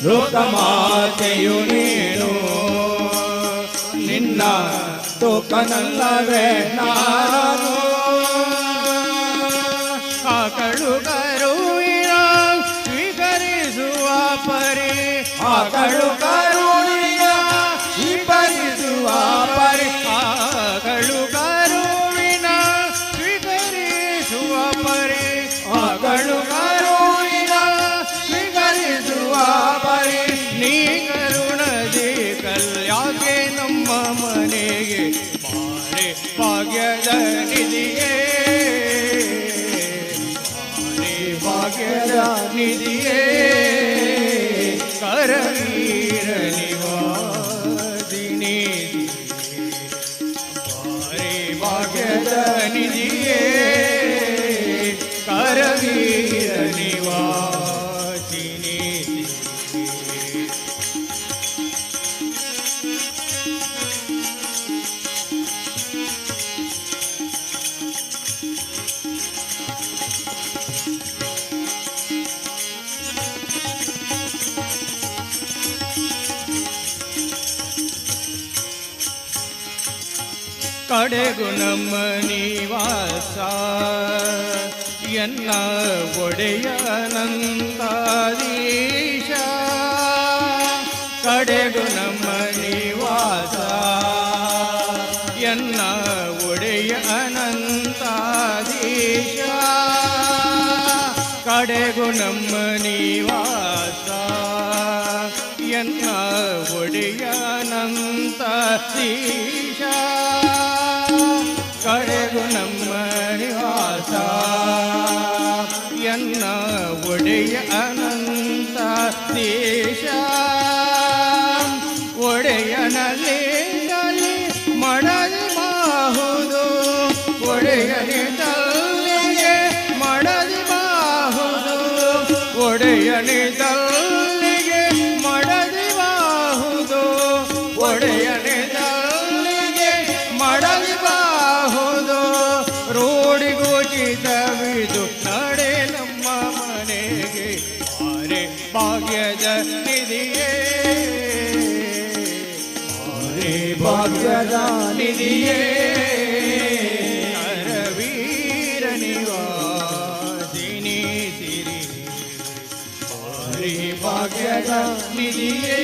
ಲೋಕಮಾತೆಯು ನೀನು ನಿನ್ನ ತೂಕನಲ್ಲವೇ ನಾನು ಆಕಳು ಕರುವಿನ ಸ್ವೀಕರಿಸುವ ಪರಿ ಆಕಳು ಕರುವಿನ ಸ್ವೀಕರಿಸುವ ಪರಿ ಆಕಳು ಕರುವಿನ ಸ್ವೀಕರಿಸುವ ಪರಿ ಆಕಳು ಕರುವಿನ ಸ್ವೀಕರಿಸುವ ಪರಿ ನೀ ಕರುಣದಿ ಕಲ್ಯಾಕೆ ನಮ್ಮ ಮನೆಗೆ ಮಾರೆ ಭಾಗ್ಯದ ನಿಧಿಯೇ ಭಾಗ್ಯದ ನಿಧಿಯೇ ಕರವೀರ ನಿವಾದಿನಿ ಭಾರಿ ಭಾಗ್ಯದ ನಿಧಿಯೇ ಕರವೀರ ನಿವಾದಿನಿ ಕಡೆಗೂ ನಮ್ಮ ನಿವಾಸ ಎನ್ನ ಒಡೆಯನಂತಾದೀಶ ಕಡೆಗೂ ನಮ್ಮ ನಿವಾಸ ಎನ್ನ ಒಡೆಯ ಅನಂತಾದೀಶ ಕಡೆಗೂ ನಮ್ಮ ನಿವಾಸ ಎನ್ನ ಒಡೆಯ ಅನಂತಾದೀಶ ಕಡೆಗೂ ನಮ್ಮ ನಿವಾಸ ಎನ್ನ ಒಡೆಯ ಅನಂತ ದೇಶ ಒಡೆಯನಲ್ಲಿ ಮಡದಿ ಬಾಹುದು ಒಡೆಯನಿದಲ್ಲಿಗೆ ಮಡದಿ ಬಾಹುದು ಒಡೆಯನಿದಲ್ಲಿಗೆ ಮಡದಿ ಬಾಹುದು ಒಡೆಯನಿದಲ್ಲಿಗೆ ಮಡದಿ ಬಾಹುದು ರೋಡಿಗೋಚಿತವಿದು ನಡೆ ನಮ್ಮ ಮನೆಗೆ ಮಾರೆ ಭಾಗ್ಯದ ನಿಧಿಯೇ ಮಾರೆ ಭಾಗ್ಯದ ನಿಧಿಯೇ ಕರವೀರ ನಿವಾಸಿನಿ ಸಿರಿ ಮಾರೆ ಭಾಗ್ಯದ ನಿಧಿಯೇ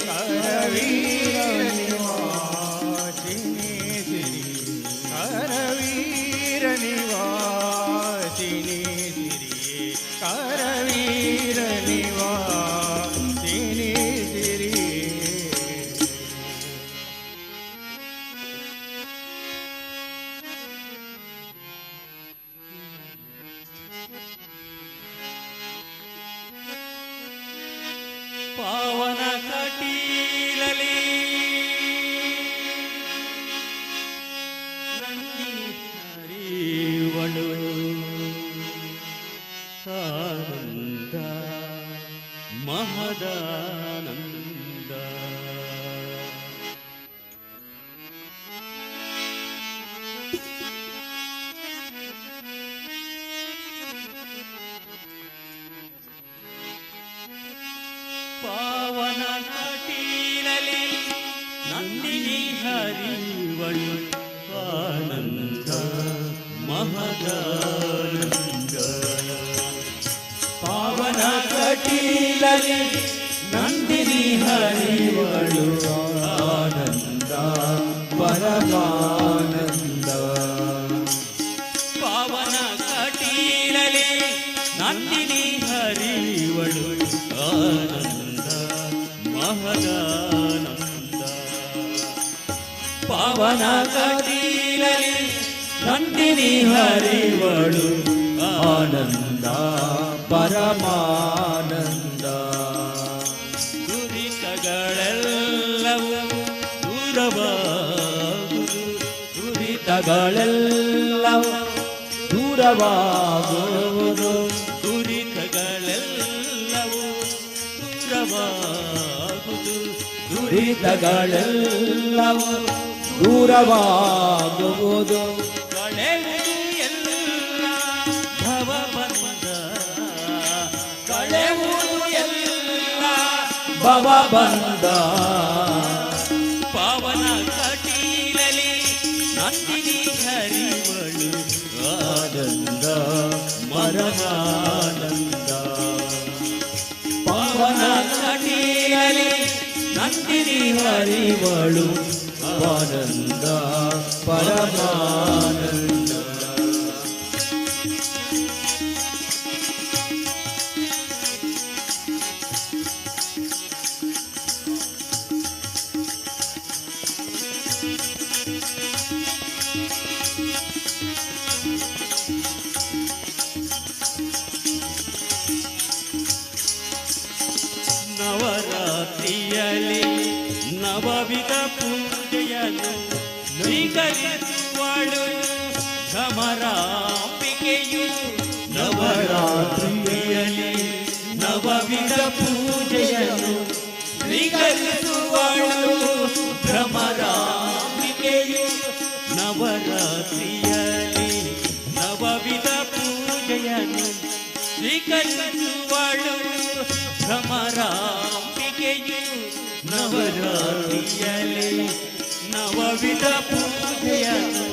ಕರವೀರ ನಿವಾಸಿನಿ ಸಿರಿ ಕರವೀರ ನಿವಾಸಿನಿ ಸಿರಿ ಕರವೀರ ನಿವಾಸಿನಿ ಸಿರಿ ಪಾವನ ಕಟೀಲಲಿ ನಂದಿನಿ ಹರಿವಳು ಆನಂದ ಮಹದಾನಂದ ಪಾವನ ಕಟೀಲಲಿ ನಂದಿನಿ ಹರಿವಳು ಆನಂದ ಮಹದಾನಂದ ಪಾವನ ಕಟೀಲಲಿ ನಂದಿನಿ ಹರಿವಳು ಆನಂದ ಪರಮಾನಂದ ಪಾವನ ಕಟೀಲಲಿ ನಂದಿನಿ ಹರಿವಳು ಆನಂದ ಮಹದಾನಂದ ಪಾವನ ಕಟೀಲಲಿ ನಂದಿನಿ ಹರಿವಳು ಆನಂದ ಪರಮಾನಂದ ದುರಿತಗಳೆಲ್ಲವೂ ದೂರವಾಗುವುದು ದುರಿತಗಳೆಲ್ಲವೂ ದೂರವಾಗುವುದು ದುರಿತಗಳೆಲ್ಲವೂ ದೂರವಾಗುವುದು ಕಳೆಯುವುದು ಎಲ್ಲ ಭವಬಂಧ ಕಳೆಯುವುದು ಎಲ್ಲ ಭವಬಂಧ ಪಾವನ ಕಟೀಲಲಿ ನಂದಿನಿ ಹರಿವಳು ಆನಂದ ಮರಮಾನಂದ ಪಾವನ ಕಟೀಲಲಿ ನಂದಿನಿ ಹರಿವಳು ಆನಂದ ಪರಮಾನಂದ ನವರಾತ್ರಿಯಲ್ಲಿ ನವವಿಧ ಪೂಜೆಯನ್ನು ಸ್ವೀಕರಿಸುವಳು ಭ್ರಮರಾಂಬಿಕೆಯು ನವರಾತ್ರಿಯಲ್ಲಿ ನವವಿಧ ಪೂಜೆಯನ್ನು ಸ್ವೀಕರಿಸುವಳು ಭ್ರಮರಾಂಬಿಕೆಯು ನವರಾತ್ರಿಯಲ್ಲಿ ನವವಿಧ ಪೂಜೆಯನ್ನು ಸ್ವೀಕರಿಸುವಳು ಭ್ರಮರಾಂಬಿಕೆಯು ನವರಾತ್ರಿಯಲ್ಲಿ ನವವಿಧ ಪೂಜೆಯನ್ನು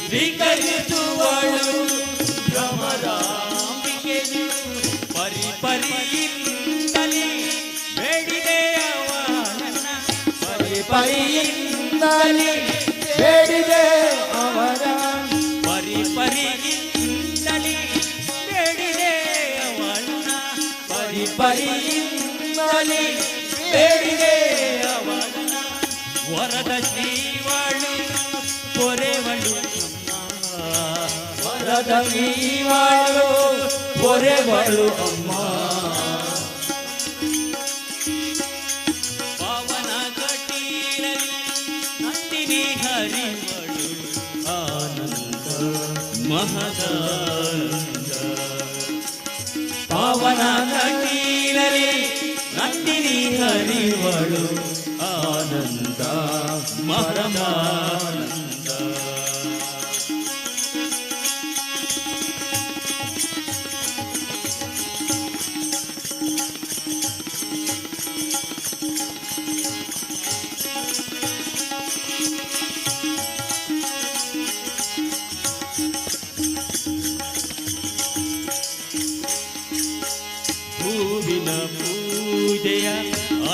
ಸ್ವೀಕರಿಸುವಳು ಭ್ರಮರಾಂಬಿಕೆಯು ಪರಿಪರಿಯಿಂದಲೇ ಬೇಡಿದೆ ಅವನನ್ನ ಪರಿಪರಿಯಿಂದಲೇ ಬೇಡಿದೆ ಅವರ ಪರಿಪರಿಯಿಂದಲೇ ಬೇಡಿದೆ ಅವನ ಪರಿಪರಿಯಿಂದಲೇ ಬೇಡಿದೆ ಅವನ ವರದ ಶ್ರೀವಾಳು ಪೊರೆವಳು ವರದ ಶ್ರೀವಾಳು ಪೊರೆವಳು ಅಮ್ಮ ಪಾವನ ಕಟೀಲಲ್ಲಿ ನಂದಿನಿ ಹರಿವಳು ಆನಂದ ಮಹದಾನಂದ ಪಾವನ ಕಟೀಲಲ್ಲಿ ನಂದಿನಿ ಹರಿವಳು ಆನಂದ ಮರಮಾನಂದ ಹೂವಿನ ಪೂಜೆಯ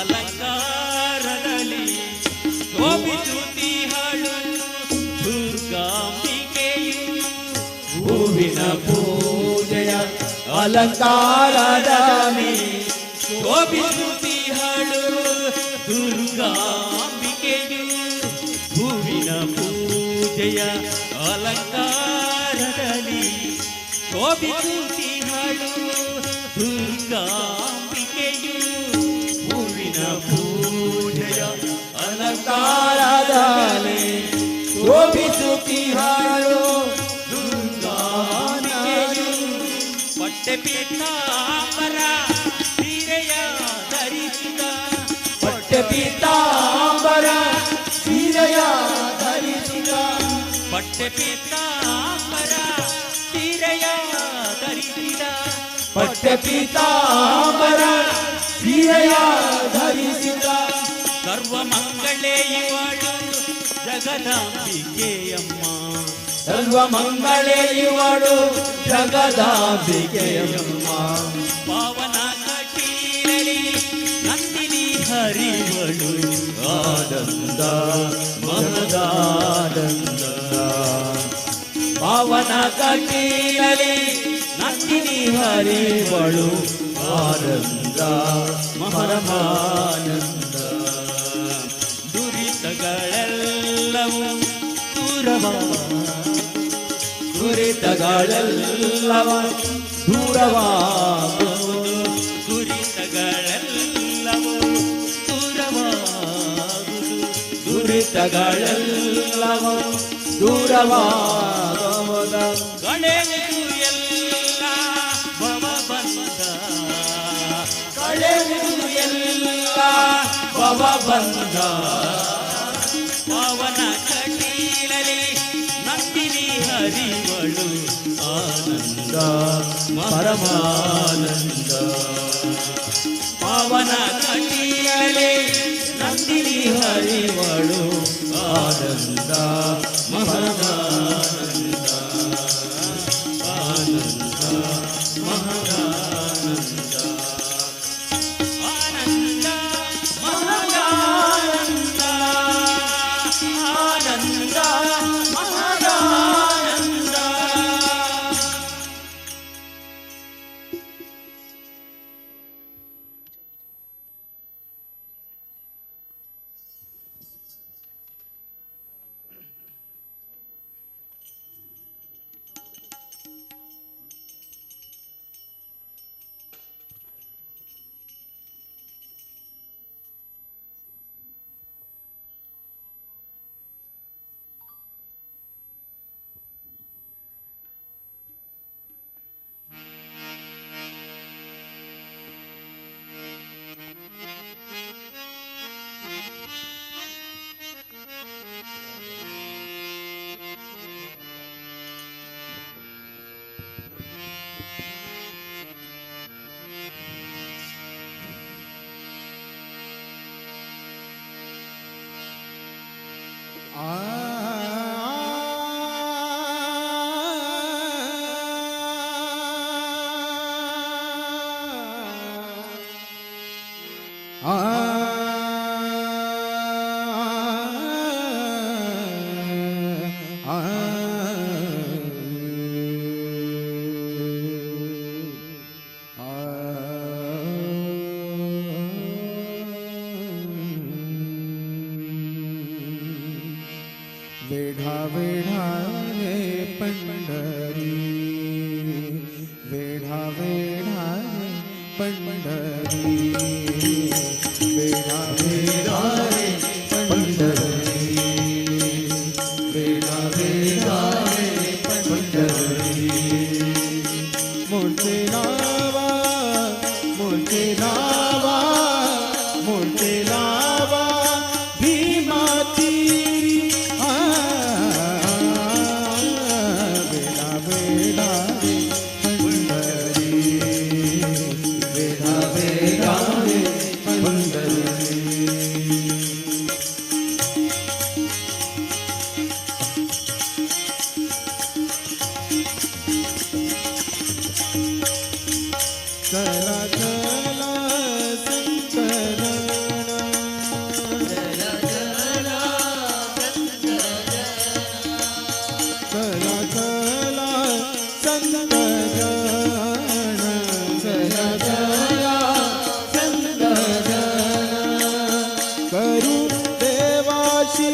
ಅಲಂಕಾರದಲ್ಲಿ ಶೋಭಿಸುತ್ತಿಹಳು ದುರ್ಗಾಂಬಿಕೆಯು ಹೂವಿನ ಪೂಜೆಯ ಅಲಂಕಾರದಲ್ಲಿ ಶೋಭಿಸುತ್ತಿಹಳು ದುರ್ಗಾಂಬಿಕೆಯು ಹೂವಿನ ಪೂಜೆಯ ಅಲಂಕಾರದಲ್ಲಿ ಶೋಭಿಸುತ್ತಿಹಳು ದುರ್ಗಾಂಬಿಕೆಯು ಹೂವಿನ ಪೂಜೆಯ ಅಲಂಕಾರದಲ್ಲಿ ಶೋಭಿಸುತ್ತಿಹಳು ದುರ್ಗಾಂಬಿಕೆಯು ಪಟ್ಟೆ ಪೀತಾಂಬರ ಸೀರೆಯ ಧರಿಸಿದ ಪಟ್ಟೆ ಪೀತಾಂಬರ ಸೀರೆಯ ಧರಿಸಿದ ಪಟ್ಟೆ ಪೀತಾಂಬರ ಸೀರೆಯ ಧರಿಸಿದ ಪಟ್ಟೆ ಪೀತಾಂಬರ ಸೀರೆಯ ಧರಿಸಿದ ಸರ್ವಮಂಗಳೇ ಇವಳು ಜಗದಾಂಬಿಕೆಯಮ್ಮ ಸರ್ವಮಂಗಳೇ ಇವಳು ಜಗದಾಂಬಿಕೆಯಮ್ಮ ಪಾವನ ಕಟೀಲಲಿ ನಂದಿನಿ ಹರಿವಳು ಆನಂದ ಮಹದಾನಂದ ಪಾವನ ಕಟೀಲಲಿ ನಂದಿನಿ ಹರಿವಳು ಆನಂದ ಪರಮಾನಂದ ದುರಿತಗಳೆಲ್ಲವೂ ದುರಿತಗಳೆಲ್ಲವ ದೂರವಾಗುವುದು ದುರಿತಗಳೆಲ್ಲವೂ ದೂರವಾಗುವುದು ದುರಿತಗಳೆಲ್ಲವ ದೂರವಾಗದ ಕಳೆವುದು ಎಲ್ಲ ಭವಬಂಧ ಕಳೆವುದು ಎಲ್ಲ ಭವಬಂಧ ಪಾವನ ಕಟೀಲಲಿ ನಂದಿನಿ ಹರಿವಳು ಆನಂದ ಪರಮಾನಂದ ಪಾವನ ಕಟೀಲಲಿ ನಂದಿನಿ ಹರಿವಳು ಆನಂದ ಮಹದಾನಂದ ಆನಂದ ಮಹದಾನಂದ ಆನಂದ ಮಹದಾನಂದ ಆನಂದ ಮಹದಾನಂದ वेढा वेढा रे पंढरी वेढा वेढा रे पंढरी वेढा वेढा रे पंढरी वेढा वेढा रे पंढरी मोठे लावा मोठे लावा मोठे लावा भीमा तीरी चला चला संकरण चला चला संकरण चला चला संकरण करू देवाशी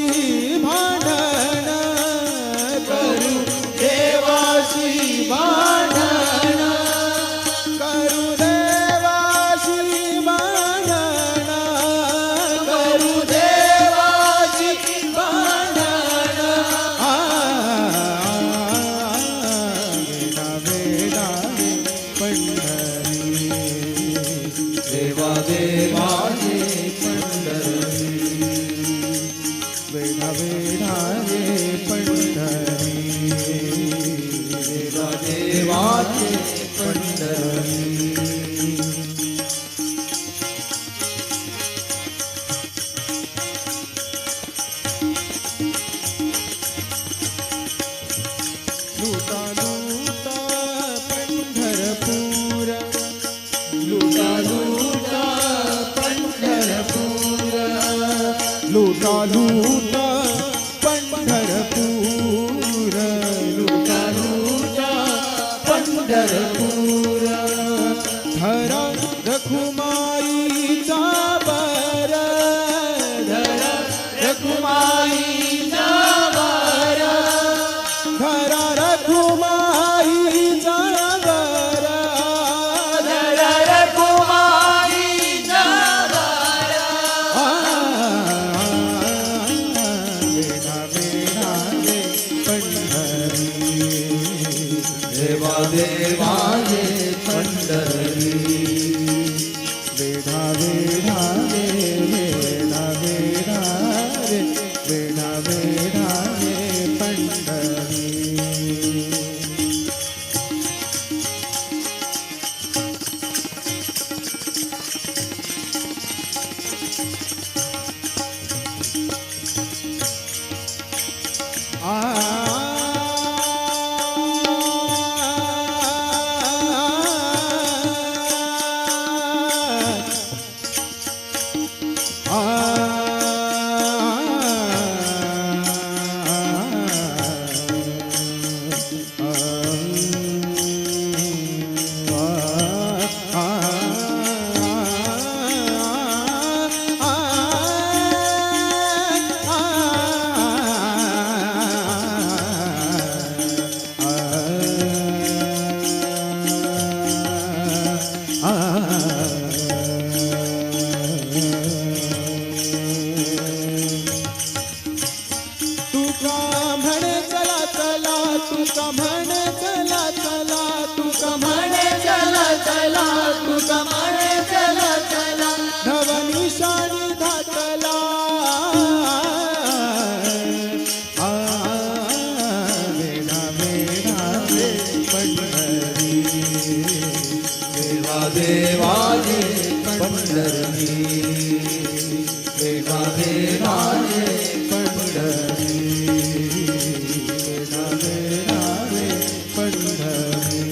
भांडण करू देवाशी भांडण करू देवाशी भांडण करू देवाशी भांडण वेडा वेडा पंढरी देवा देवाचे पंढरी वेडा वेडा रे पंढरी देवा देवाचे पंढरी लुटा लुटा पंढरपूर लुटा लुटा पंढरपूर लुटा लुटा पंढरपूर लुटा लुटा पंढरपूर धरा रखुमाईचा बर धरा रखुमाईचा बर धरा रखुमाईचा बर धरा रखुमाईचा बर वेढा वेढा रे वाजे पंढरी वेढा वेढा रे वेढा वेढा रे वेढा वेढा रे पंढरी देवाजे पंढरी वेढा वेढाजे पंढरी वेढा वेढाजे पंढरी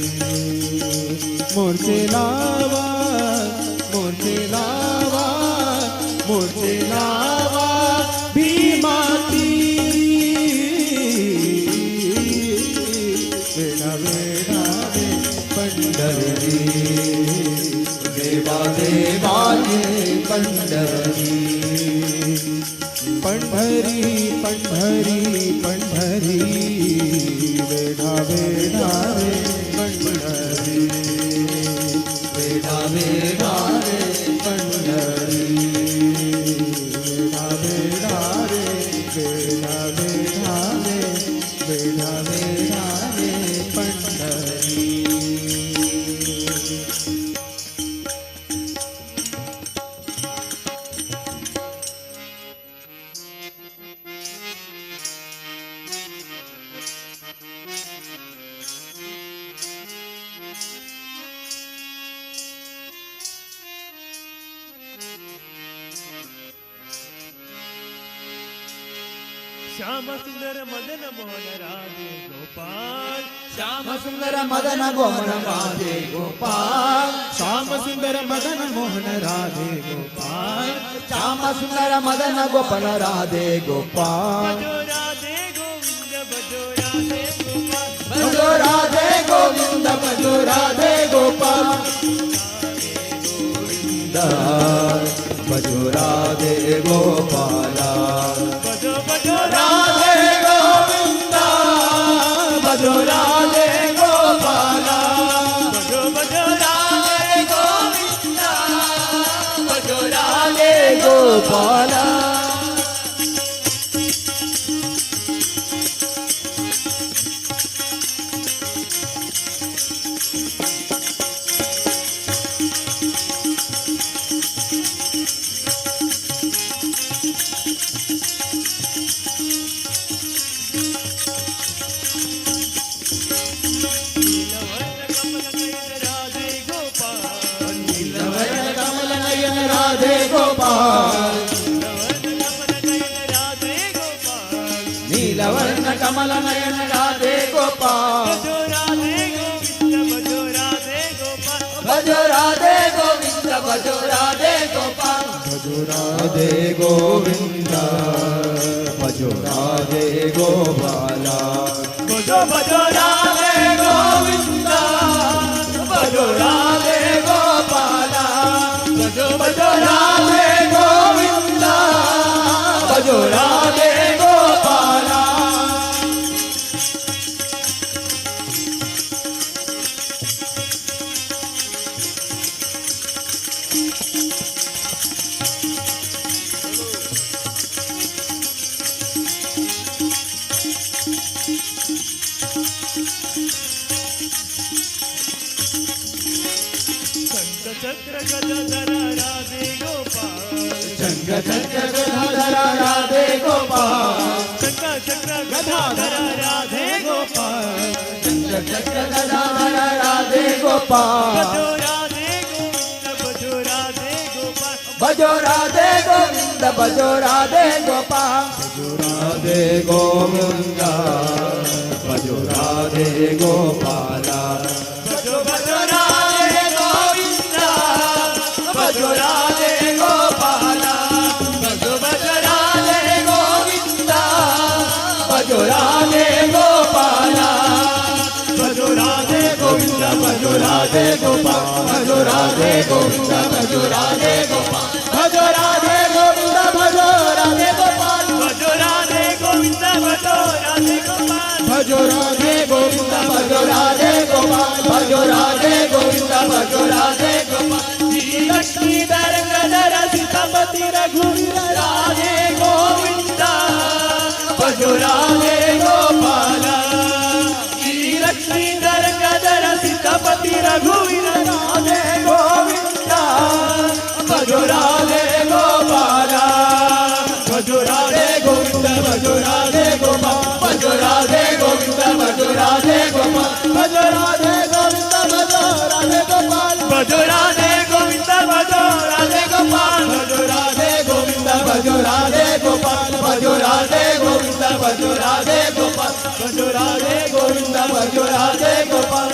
मोर्चे लावा मोर्चे लावा मोर्चे लावा भीमाती वेढा वेढा रे पंढरी देवा देवाजे पंढरी पंढरी पंढरी पंढरी वेढा वेढा रे पंढरी वेढा वेढा रे पंढरी वेढा वेढा रे वेढा वेढा रे वेढा वेढा रे पंढरी श्याम सुंदर मदन मोहन राधे गोपाल श्याम सुंदर मदन मोहन राधे गोपाल श्याम सुंदर मदन मोहन राधे गोपाल श्याम सुंदर मदन गोपाल राधे गोपाल भजो राधे गोविंद भजो राधे गोपाल भजो राधे गोपाल भजो भजो राधे गोविंद भजो राधे गोपाल भजो भजो राधे गोविंद भजो राधे गोपाल राधे गोपाल नीलवर्ण कमल नयन राधे गोपाल भजो राधे गोविंद भजो राधे गोपाल भजो राधे गोविंद भजो राधे गोपाल भजो भजो राधे गोविंद भजो राधे गोपाल भजो भजो राधे गोविंद भजो राधे गोपाल चक्र गदाधर राधे गोपाल शंख चक्र गदाधर राधे गोपाल शंख चक्र गदाधर राधे गोपाल शंख चक्र गदाधर राधे गोपाल भजो राधे गोविंद भजो राधे गोपाल भजो राधे गोविंद भजो राधे गोपाल भजो राधे गोविंद भजो राधे गोपाल भजो भजो राधे गोविंद भजो राधे गोपाल भजो भजो राधे गोविंद भजो राधे गोपाल भजो राधे गोविंद भजो राधे गोपाल भजो राधे गोविंद भजो राधे गोपाल भजो राधे गोविंद भजो राधे गोपाल भजो राधे गोविंद भजो राधे गोपाल भजो राधे गोविंद भजो राधे गोपाल भजो राधे गोविंद भजो राधे गोपाल लक्ष्मी दरगदर सीतापति रघुवीर राधे गोविंद भजो राधे गोपाल लक्ष्मी दरगदर सीतापति रघुवीर राधे गोविंद भजो राधे गोपाल भजो राधे गोविंद भजो राधे गोपाल भजो राधे गोविंद भजो राधे गोपाल भजो राधे गोविंद भजो राधे गोपाल भजो राधे गोविंद भजो राधे गोपाल भजो राधे गोविंद भजो राधे गोपाल भजो राधे गोविंद भजो राधे गोपाल भजो राधे गोविंद भजो राधे गोपाल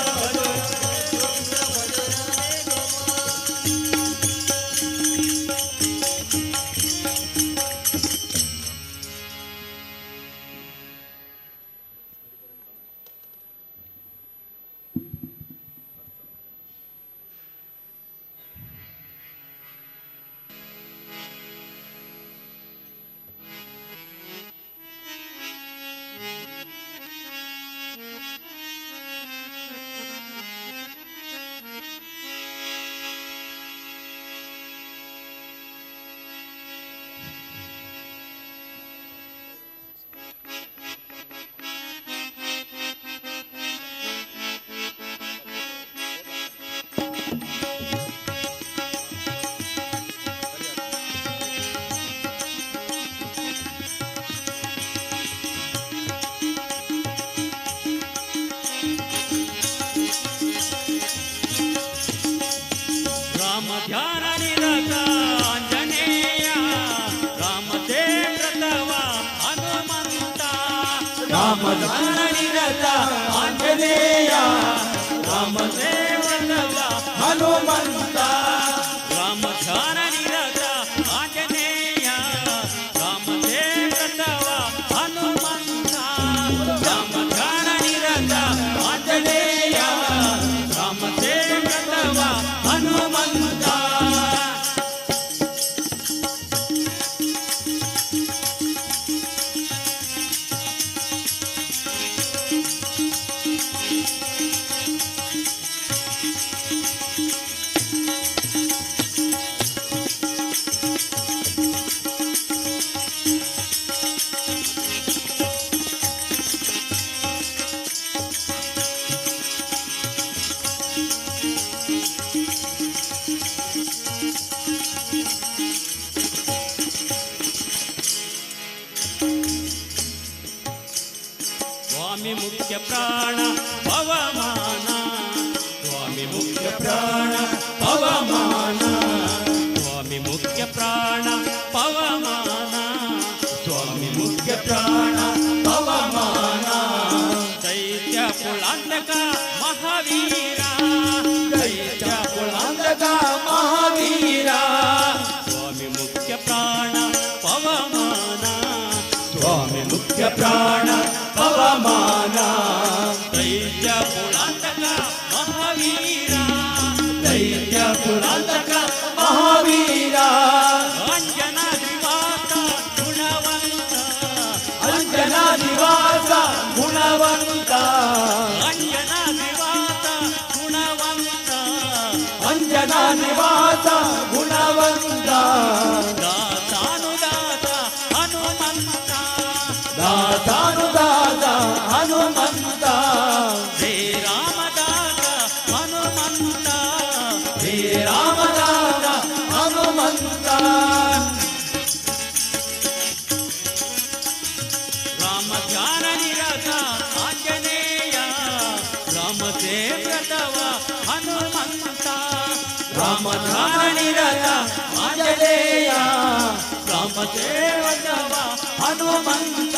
ध्यान निरत आंजनेय राम ते प्रतवा हनुमंता राम ध्यान निरत आंजनेय राम ते प्रतवा हनुमंता राम ध्यान निरत आंजनेय राम ते प्रतवा हनुमंता राम ध्यान निरत आंजनेय राम ते प्रतवा हनुमंता स्वामी मुख्य प्राण पवमान स्वामी मुख्य प्राण पवमान स्वामी मुख्य प्राण पवमान स्वामी मुख्य प्राण पवमान दैत्य पुलांतक महावीरा दैत्य पुलांतक महावीरा स्वामी मुख्य प्राण पवमान स्वामी मुख्य प्राण पवमान दैत्य पुलांतक महावीरा दैत्य पुलांतक महावीरा अंजना निवास गुणवंत अंजना निवास गुणवंत अंजना निवास गुणवंत अंजना निवास गुणवंत दातानुदात हनुमंत दातानुदात हनुमंत श्री रामदास हनुमंत ಶ್ರೀರಾಮದಾಸ ಹನುಮಂತ ರಾಮ ಧ್ಯಾನ ನಿರತ ಆಂಜನೇಯ ರಾಮ ಸೇವ್ರತವ ಹನುಮಂತ ರಾಮ ಧ್ಯಾನ ನಿರತ ಆಂಜನೇಯ ರಾಮ ಸೇವ್ರತವ ಹನುಮಂತ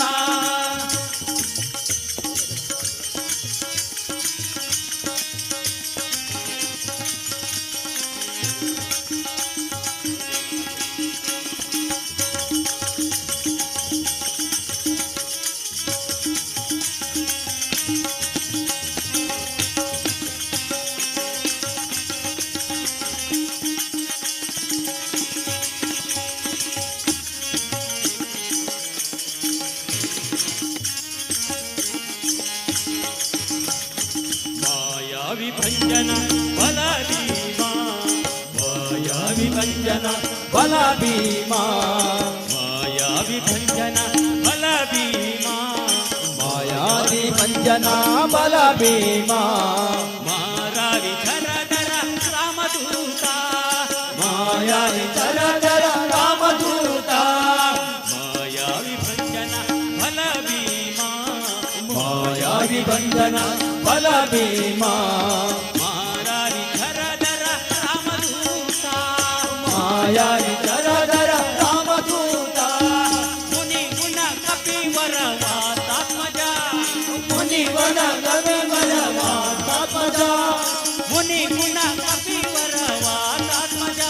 ವಿಭಂಜನ ಬಲ ಭೀಮಾ ಮಾಯಾ ವಿಭಂಜನ ಬಲ ಭೀಮಾ ಮಾಯಾ ವಿಭಂಜನ ಬಲ ಭೀಮಾ ಮಾಯಾ ವಿಭಂಜನ ಬಲ ಭೀಮಾ ಮಾರಾವಿ ಧರ ರಾಮದೂತ ಮಾಯಾ ಧರ ರಾಮದೂತ ಮಾಯಾ ವಿಭಂಜನ ಬಲ ಭೀಮಾ ಮಾಯಾ ವಿಭಂಜನ ಬಲ ಭೀಮಾ ಮಾರಾರಿ ಧರ ರಾಮದೂತ ಮಾಯಾರಿ ಧರ ರಾಮದೂತ ಮುನಿ ಗುಣ ಕಪಿವರ ವಾತಾತ್ಮಜ ಮುನಿ ಗುಣ ಕಪಿವರ ವಾತಾತ್ಮಜ ಮುನಿ ಗುಣ ಕಪಿವರ ವಾತಾತ್ಮಜ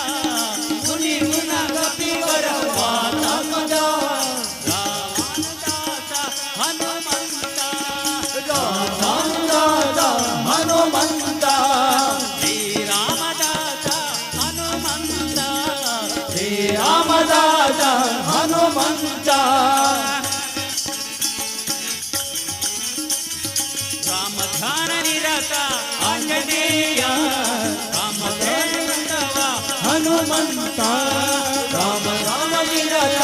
ಮುನಿ ಗುಣ ಕಪಿವರ ವಾತಾತ್ಮಜ ರಾಮದಾಸ ಹನುಮಂತ ಹನುಮಂತ ಶ್ರೀರಾಮದಾಸ ಹನುಮಂತ ಶ್ರೀರಾಮದಾಸ ಹನುಮಂತ ರಾಮ ಧ್ಯಾನ ನಿರತ ಆಂಜನೇಯ ರಾಮ ಸೇವ್ರತವ ಹನುಮಂತ ರಾಮ ರಾಮ ನಿರತ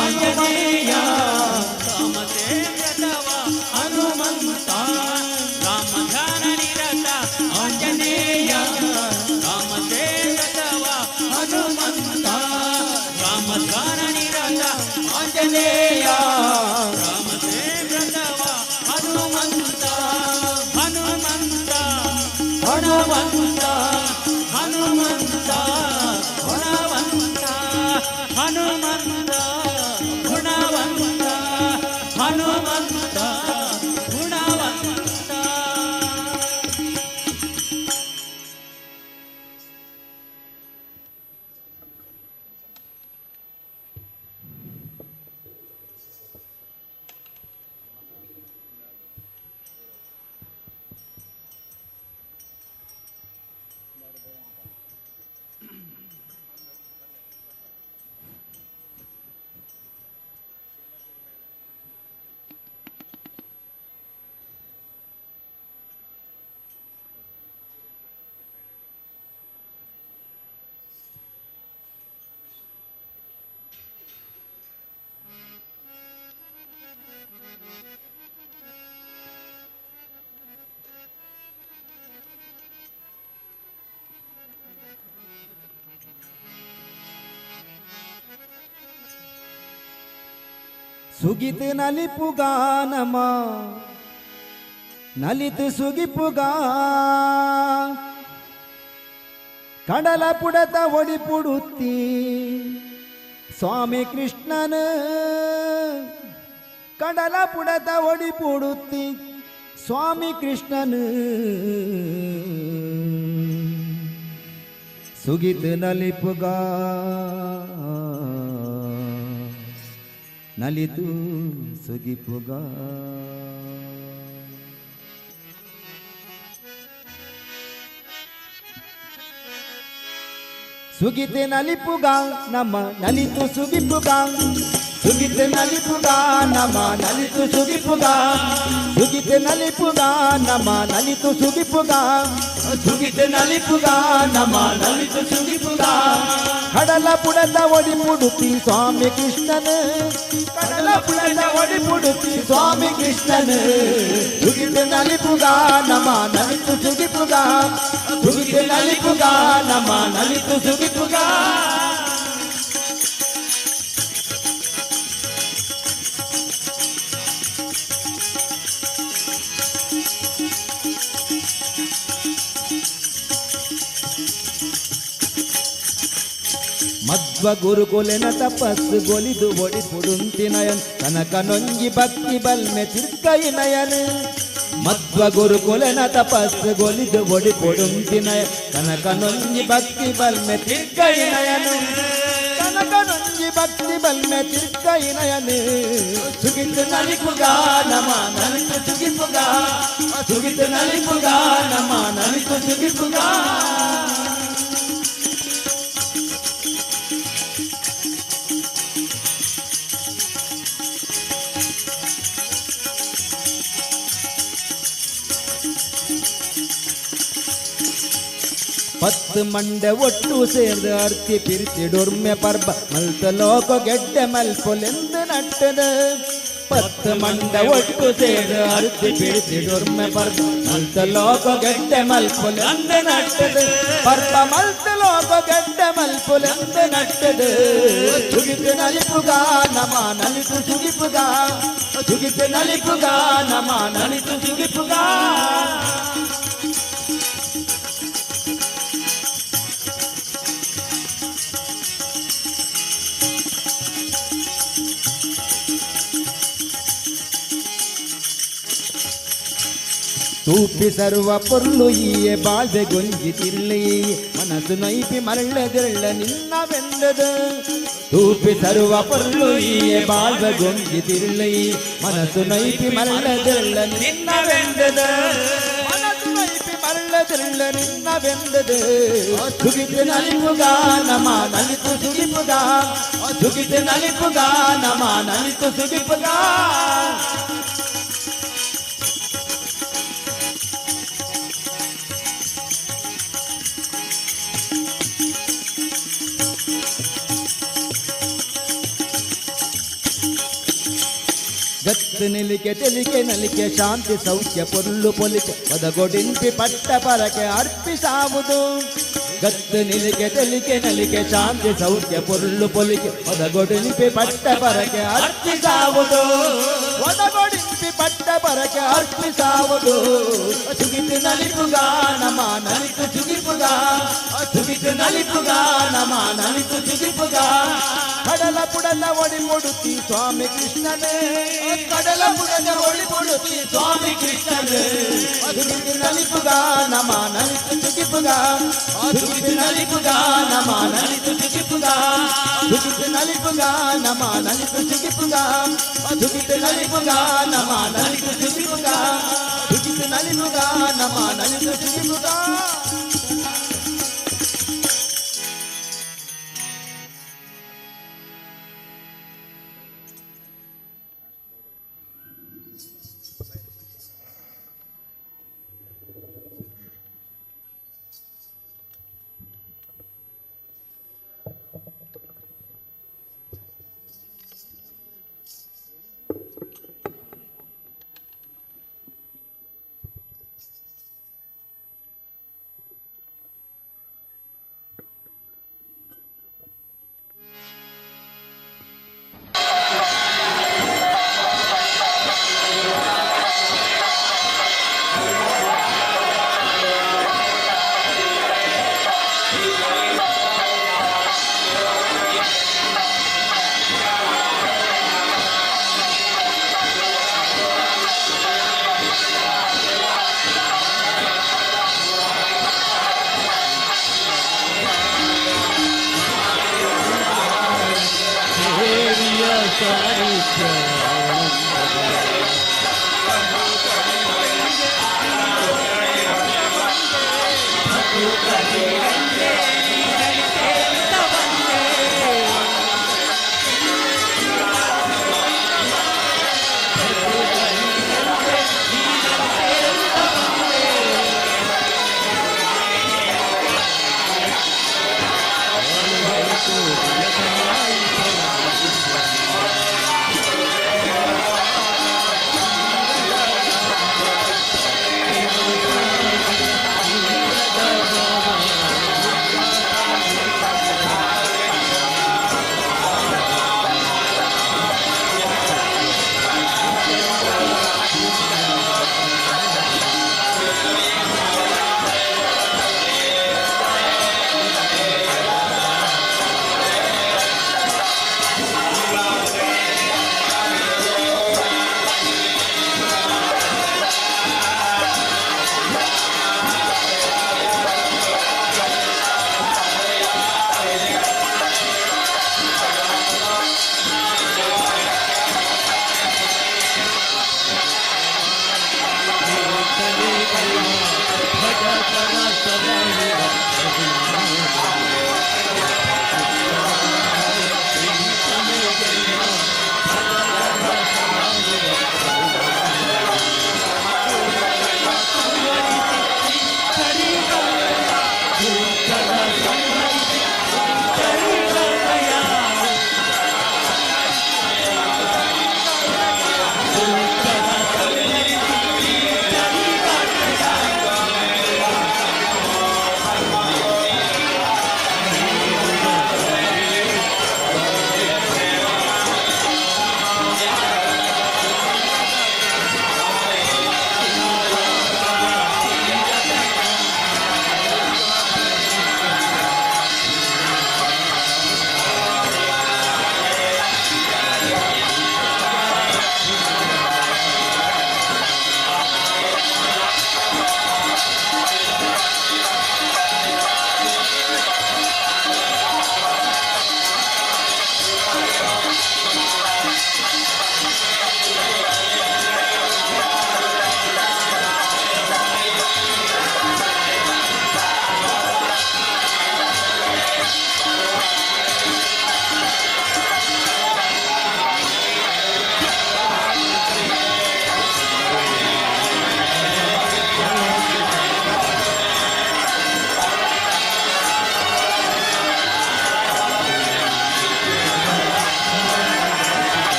ಆಂಜನೇಯ ರಾಮ ಸೇವ್ರತವ ಹನುಮಂತ ರಾಮ ಧ್ಯಾನ ನಿರತ ಆಂಜನೇಯ ರಾಮ ಸೇವ್ರತವ ಹನುಮಂತ ರಾಮ ಧ್ಯಾನ ನಿರತ ಆಂಜನೇಯ ರಾಮ ಸೇವ್ರತವ ಹನುಮಂತ ಹನುಮಂತ ಹನುಮಂತ ಹನುಮಂತ ಗುಣವಂತ ಹನುಮಂತ ಗುಣವಂತ ಹನುಮಂತ ಗುಣವಂತ ಸುಗಿತ್ ನಲಿಪುಗಾನಮ ನಲಿತು ಸುಗಿಪುಗಾ ಕಡಲ ಪುಡತ ಒಡಿಪುಡುತ್ತಿ ಸ್ವಾಮಿ ಕೃಷ್ಣನ ಕಡಲ ಪುಡತ ಒಡಿಪುಡುತ್ತಿ ಸ್ವಾಮಿ ಕೃಷ್ಣನ ಸುಗಿತ್ ನಲಿಪುಗಾ ನಲಿತು ಸುಗಿಪುಗಾ ಸುಗಿತೆ ನಲಿಪುಗಾ ನಮ್ಮ ನಲಿತು ಸುಗಿಪುಗಾ ಸುಗಿತೆ ನಲಿಪುಗಾ ನಮ್ಮ ನಲಿತು ಸುಗಿಪುಗಾ ಸುಗಿತೆ ನಲಿಪುಗಾ ನಮ್ಮ ನಲಿತು ಸುಗಿಪುಗಾ ಸುಗಿತೆ ನಲಿಪುಗಾ ನಮ್ಮ ನಲಿತು ಸುಗಿಪುಗಾ ಕಡಲ ಪುಡದ ಒಡಿಪುಡುತ್ತಿ ಸ್ವಾಮಿ ಕೃಷ್ಣನ ಕಡಲ ಪುಡದ ಒಡಿಪುಡುತ್ತಿ ಸ್ವಾಮಿ ಕೃಷ್ಣನ ಸುಗಿತೆ ನಲಿಪುಗಾ ನಮ್ಮ ನಲಿತು ಸುಗಿಪುಗಾ ಸುಗಿತೆ ನಲಿಪುಗಾ ನಮ ನಲಿತು ಸುಗಿಪುಗ ಮಧ್ವ ಗುರುಕುಲೆನ ತಪಸ್ಸು ಗೊಲಿದು ಒಡಿ ಪುಡುಂತಿನಯನ್ ಕನಕ ನೊಂಜಿ ಭಕ್ತಿ ಬಲ್ಮೆ ತಿರ್ಕೈನಯನ್ ಮಧ್ವ ಗುರುಕುಲೆನ ತಪಸ್ಸು ಗೊಲಿದು ಒಡಿ ಪುಡುಂತಿನಯ ಕನಕ ನೊಂಜಿ ಭಕ್ತಿ ಬಲ್ಮೆ ತಿರ್ಕೈನಯನ್ ಕನಕ ನೊಂಜಿ ಭಕ್ತಿ ಬಲ್ಮೆ ತಿರ್ಕೈನಯನ್ ಸುಗಿತು ನಲಿಪುಗ ನಮ ನಲಿತು ಸುಗಿಪುಗ ಸುಗಿತು ನಲಿಪುಗ ನಮ ನಲಿತು ಸುಗಿಪುಗ ಪತ್ತು ಮಂಡೆ ಒಟ್ಟು ಸೇರ್ದ ಅರ್ತಿ ಪಿರಿತಿ ಡೊರ್ಮೆ ಪರ್ಬ ಮಲ್ತ ಲೋಕ ಗೆಡ್ಡೆ ಮಲ್ಪೊಲೆಂದು ನಟ್ಟದ ಪತ್ತು ಮಂಡೆ ಒಟ್ಟು ಸೇರ್ದ ಅರ್ತಿ ಪಿರಿತಿ ಡೊರ್ಮೆ ಪರ್ಬ ಮಲ್ತ ಲೋಕ ಗೆಡ್ಡೆ ಮಲ್ಪೊಲೆಂದು ನಟ್ಟದ ಪರ್ಬ ಮಲ್ತ ಲೋಕ ಗೆಡ್ಡೆ ಮಲ್ಪೊಲೆಂದು ನಟ್ಟದ ಸುಗಿತು ನಲಿಪುಗ ನಮ ನಲಿತು ಸುಗಿಪುಗ ಸುಗಿತು ನಲಿಪುಗ ನಮ ನಲಿತು ಸುಗಿಪುಗ ತೂಪಿ ಸರ್ವ ಪೊರ್ಲು ಈಯೆ ಬಾಳ್ವೆ ಗೊಂಜಿ ತಿರ್ಲಿ ಮನಸ್ಸು ನೈಪಿ ಮರಳೆದಿರಳ ನಿನ್ನವೆಂದದ ತೂಪಿ ಸರ್ವ ಪೊರ್ಲು ಈಯೆ ಬಾಳ್ವೆ ಗೊಂಜಿ ತಿರ್ಲಿ ಮನಸ್ಸು ನೈಪಿ ಮರಳೆದಿರಳ ನಿನ್ನವೆಂದದ ಮನಸ್ಸು ನೈಪಿ ಮರಳೆದಿರಳ ನಿನ್ನವೆಂದದ ಸುಗಿತು ನಲಿಪುಗ ನಮ ನಲಿತು ಸುಗಿಪುಗ ಸುಗಿತು ನಲಿಪುಗ ನಮ ನಲಿತು ಸುಗಿಪುಗ ಗತ್ತು ನಿಲಿಕೆ ತೆಲಿಕೆ ನಲಿಕೆ ಶಾಂತಿ ಸೌಖ್ಯ ಪೊರ್ಲು ಪೊಲಿಕೆ ಒದಗೊಡಿಂಪಿ ಪಟ್ಟ ಪರಕೆ ಅರ್ಪಿಸಾವುದು ಗತ್ತು ನಿಲಿಕೆ ತೆಲಿಕೆ ನಲಿಕೆ ಶಾಂತಿ ಸೌಖ್ಯ ಪೊರ್ಲು ಪೊಲಿಕೆ ಒದಗೊಡಿಂಪಿ ಪಟ್ಟ ಪರಕೆ ಅರ್ಪಿಸಾವುದು ಒದಗೊಡಿಂಪಿ ಪಟ್ಟ ಪರಕೆ ಅರ್ಪಿಸಾವುದು ಸುಗಿತು ನಲಿಪುಗ ನಮ ನಲಿತು ಸುಗಿಪುಗ ಸುಗಿತು ನಲಿಪುಗ ನಮ ನಲಿತು ಸುಗಿಪುಗ ಕಡಲ ಪುಡಲ ಒಡಿ ಮುಡುತ್ತಿ ಸ್ವಾಮಿ ಕೃಷ್ಣನೇ ಕಡಲ ಪುಡಲ ಒಡಿ ಮುಡುತ್ತಿ ಸ್ವಾಮಿ ಕೃಷ್ಣನೇ ಸುಗಿತು ನಲಿಪುಗ ನಮ ನಲಿತು ಸುಗಿಪುಗ ಸುಗಿತು ನಲಿಪುಗ ನಮ ನಲಿತು ಸುಗಿಪುಗ ಸುಗಿತು ನಲಿಪುಗ ನಮ ನಲಿತು ಸುಗಿಪುಗ ಸುಗಿತು ನಲಿಪುಗ ನಮ ನಲಿತು ಸುಗಿಪುಗ ಸುಗಿತು ನಲಿಪುಗ ನಮ ನಲಿತು ಸುಗಿಪುಗ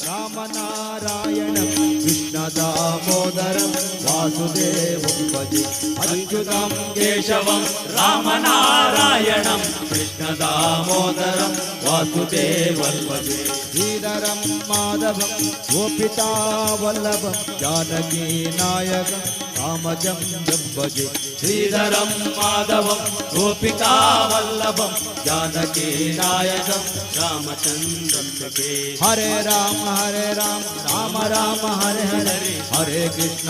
रामनारायणं कृष्णदामोदरं वासुदेवं भजे अच्युतं केशवं रामनारायणं कृष्णदामोदरं वासुदेवं भजे श्रीधरं माधवं गोपिकावल्लभं जानकीनायकं रामजं भजे श्रीधरं माधवं गोपिकावल्लभं जानकीनायकं रामचन्द्रं भजे हरे राम राम राम हरे हरे हरे कृष्ण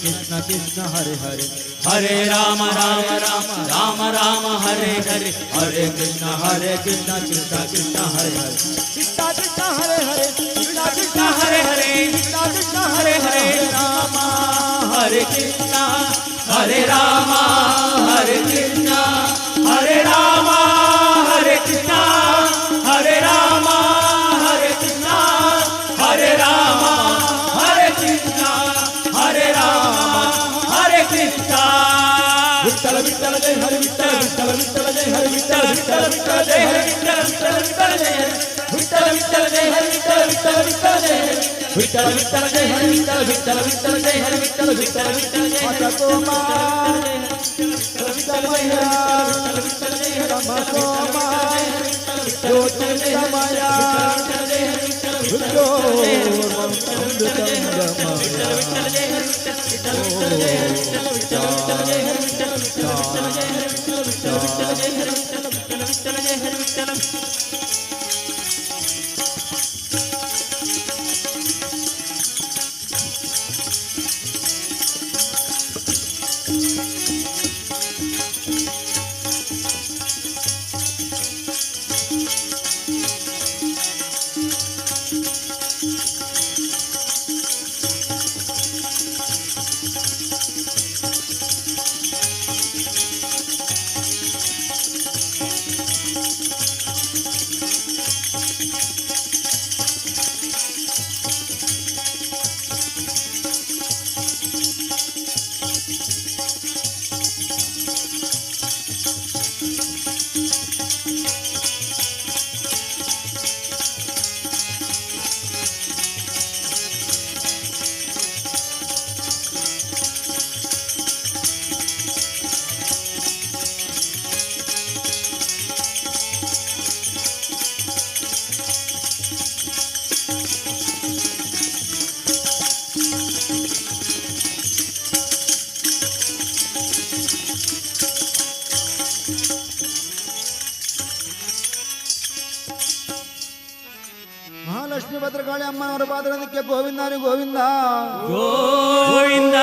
कृष्ण कृष्ण हरे हरे हरे राम राम राम हरे हरे हरे कृष्ण कृष्ण कृष्ण हरे हरे कृष्ण कृष्ण हरे हरे कृष्ण कृष्ण हरे हरे कृष्ण कृष्ण हरे हरे राम हरे कृष्ण हरे राम हरे कृष्ण हरे राम हरे कृष्ण हरे राम हरे कृष्ण हरे राम हरे कृष्ण हरे राम हरे कृष्ण विठ्ठल विठ्ठल जय हरे विठ्ठल विठ्ठल विठ्ठल जय हरे विठ्ठल विठ्ठल विठ्ठल जय हरे विठ्ठल विठ्ठल विठ्ठल जय हरे विठ्ठल विठ्ठल जय हरे विठ्ठल विठ्ठल विठ्ठल जय हरे विठ्ठल विठ्ठल जय हरे विठ्ठल विठ्ठल विठ्ठल जय हरे विठ्ठल विठ्ठल विठ्ठल जय हरे ಮಹಾಲಕ್ಷ್ಮಿ ಭದ್ರಕಾಳಿ ಅಮ್ಮನವರ ಪಾದಕ್ಕೆ ಗೋವಿಂದಾನಿ ಗೋವಿಂದ ಗೋವಿಂದ.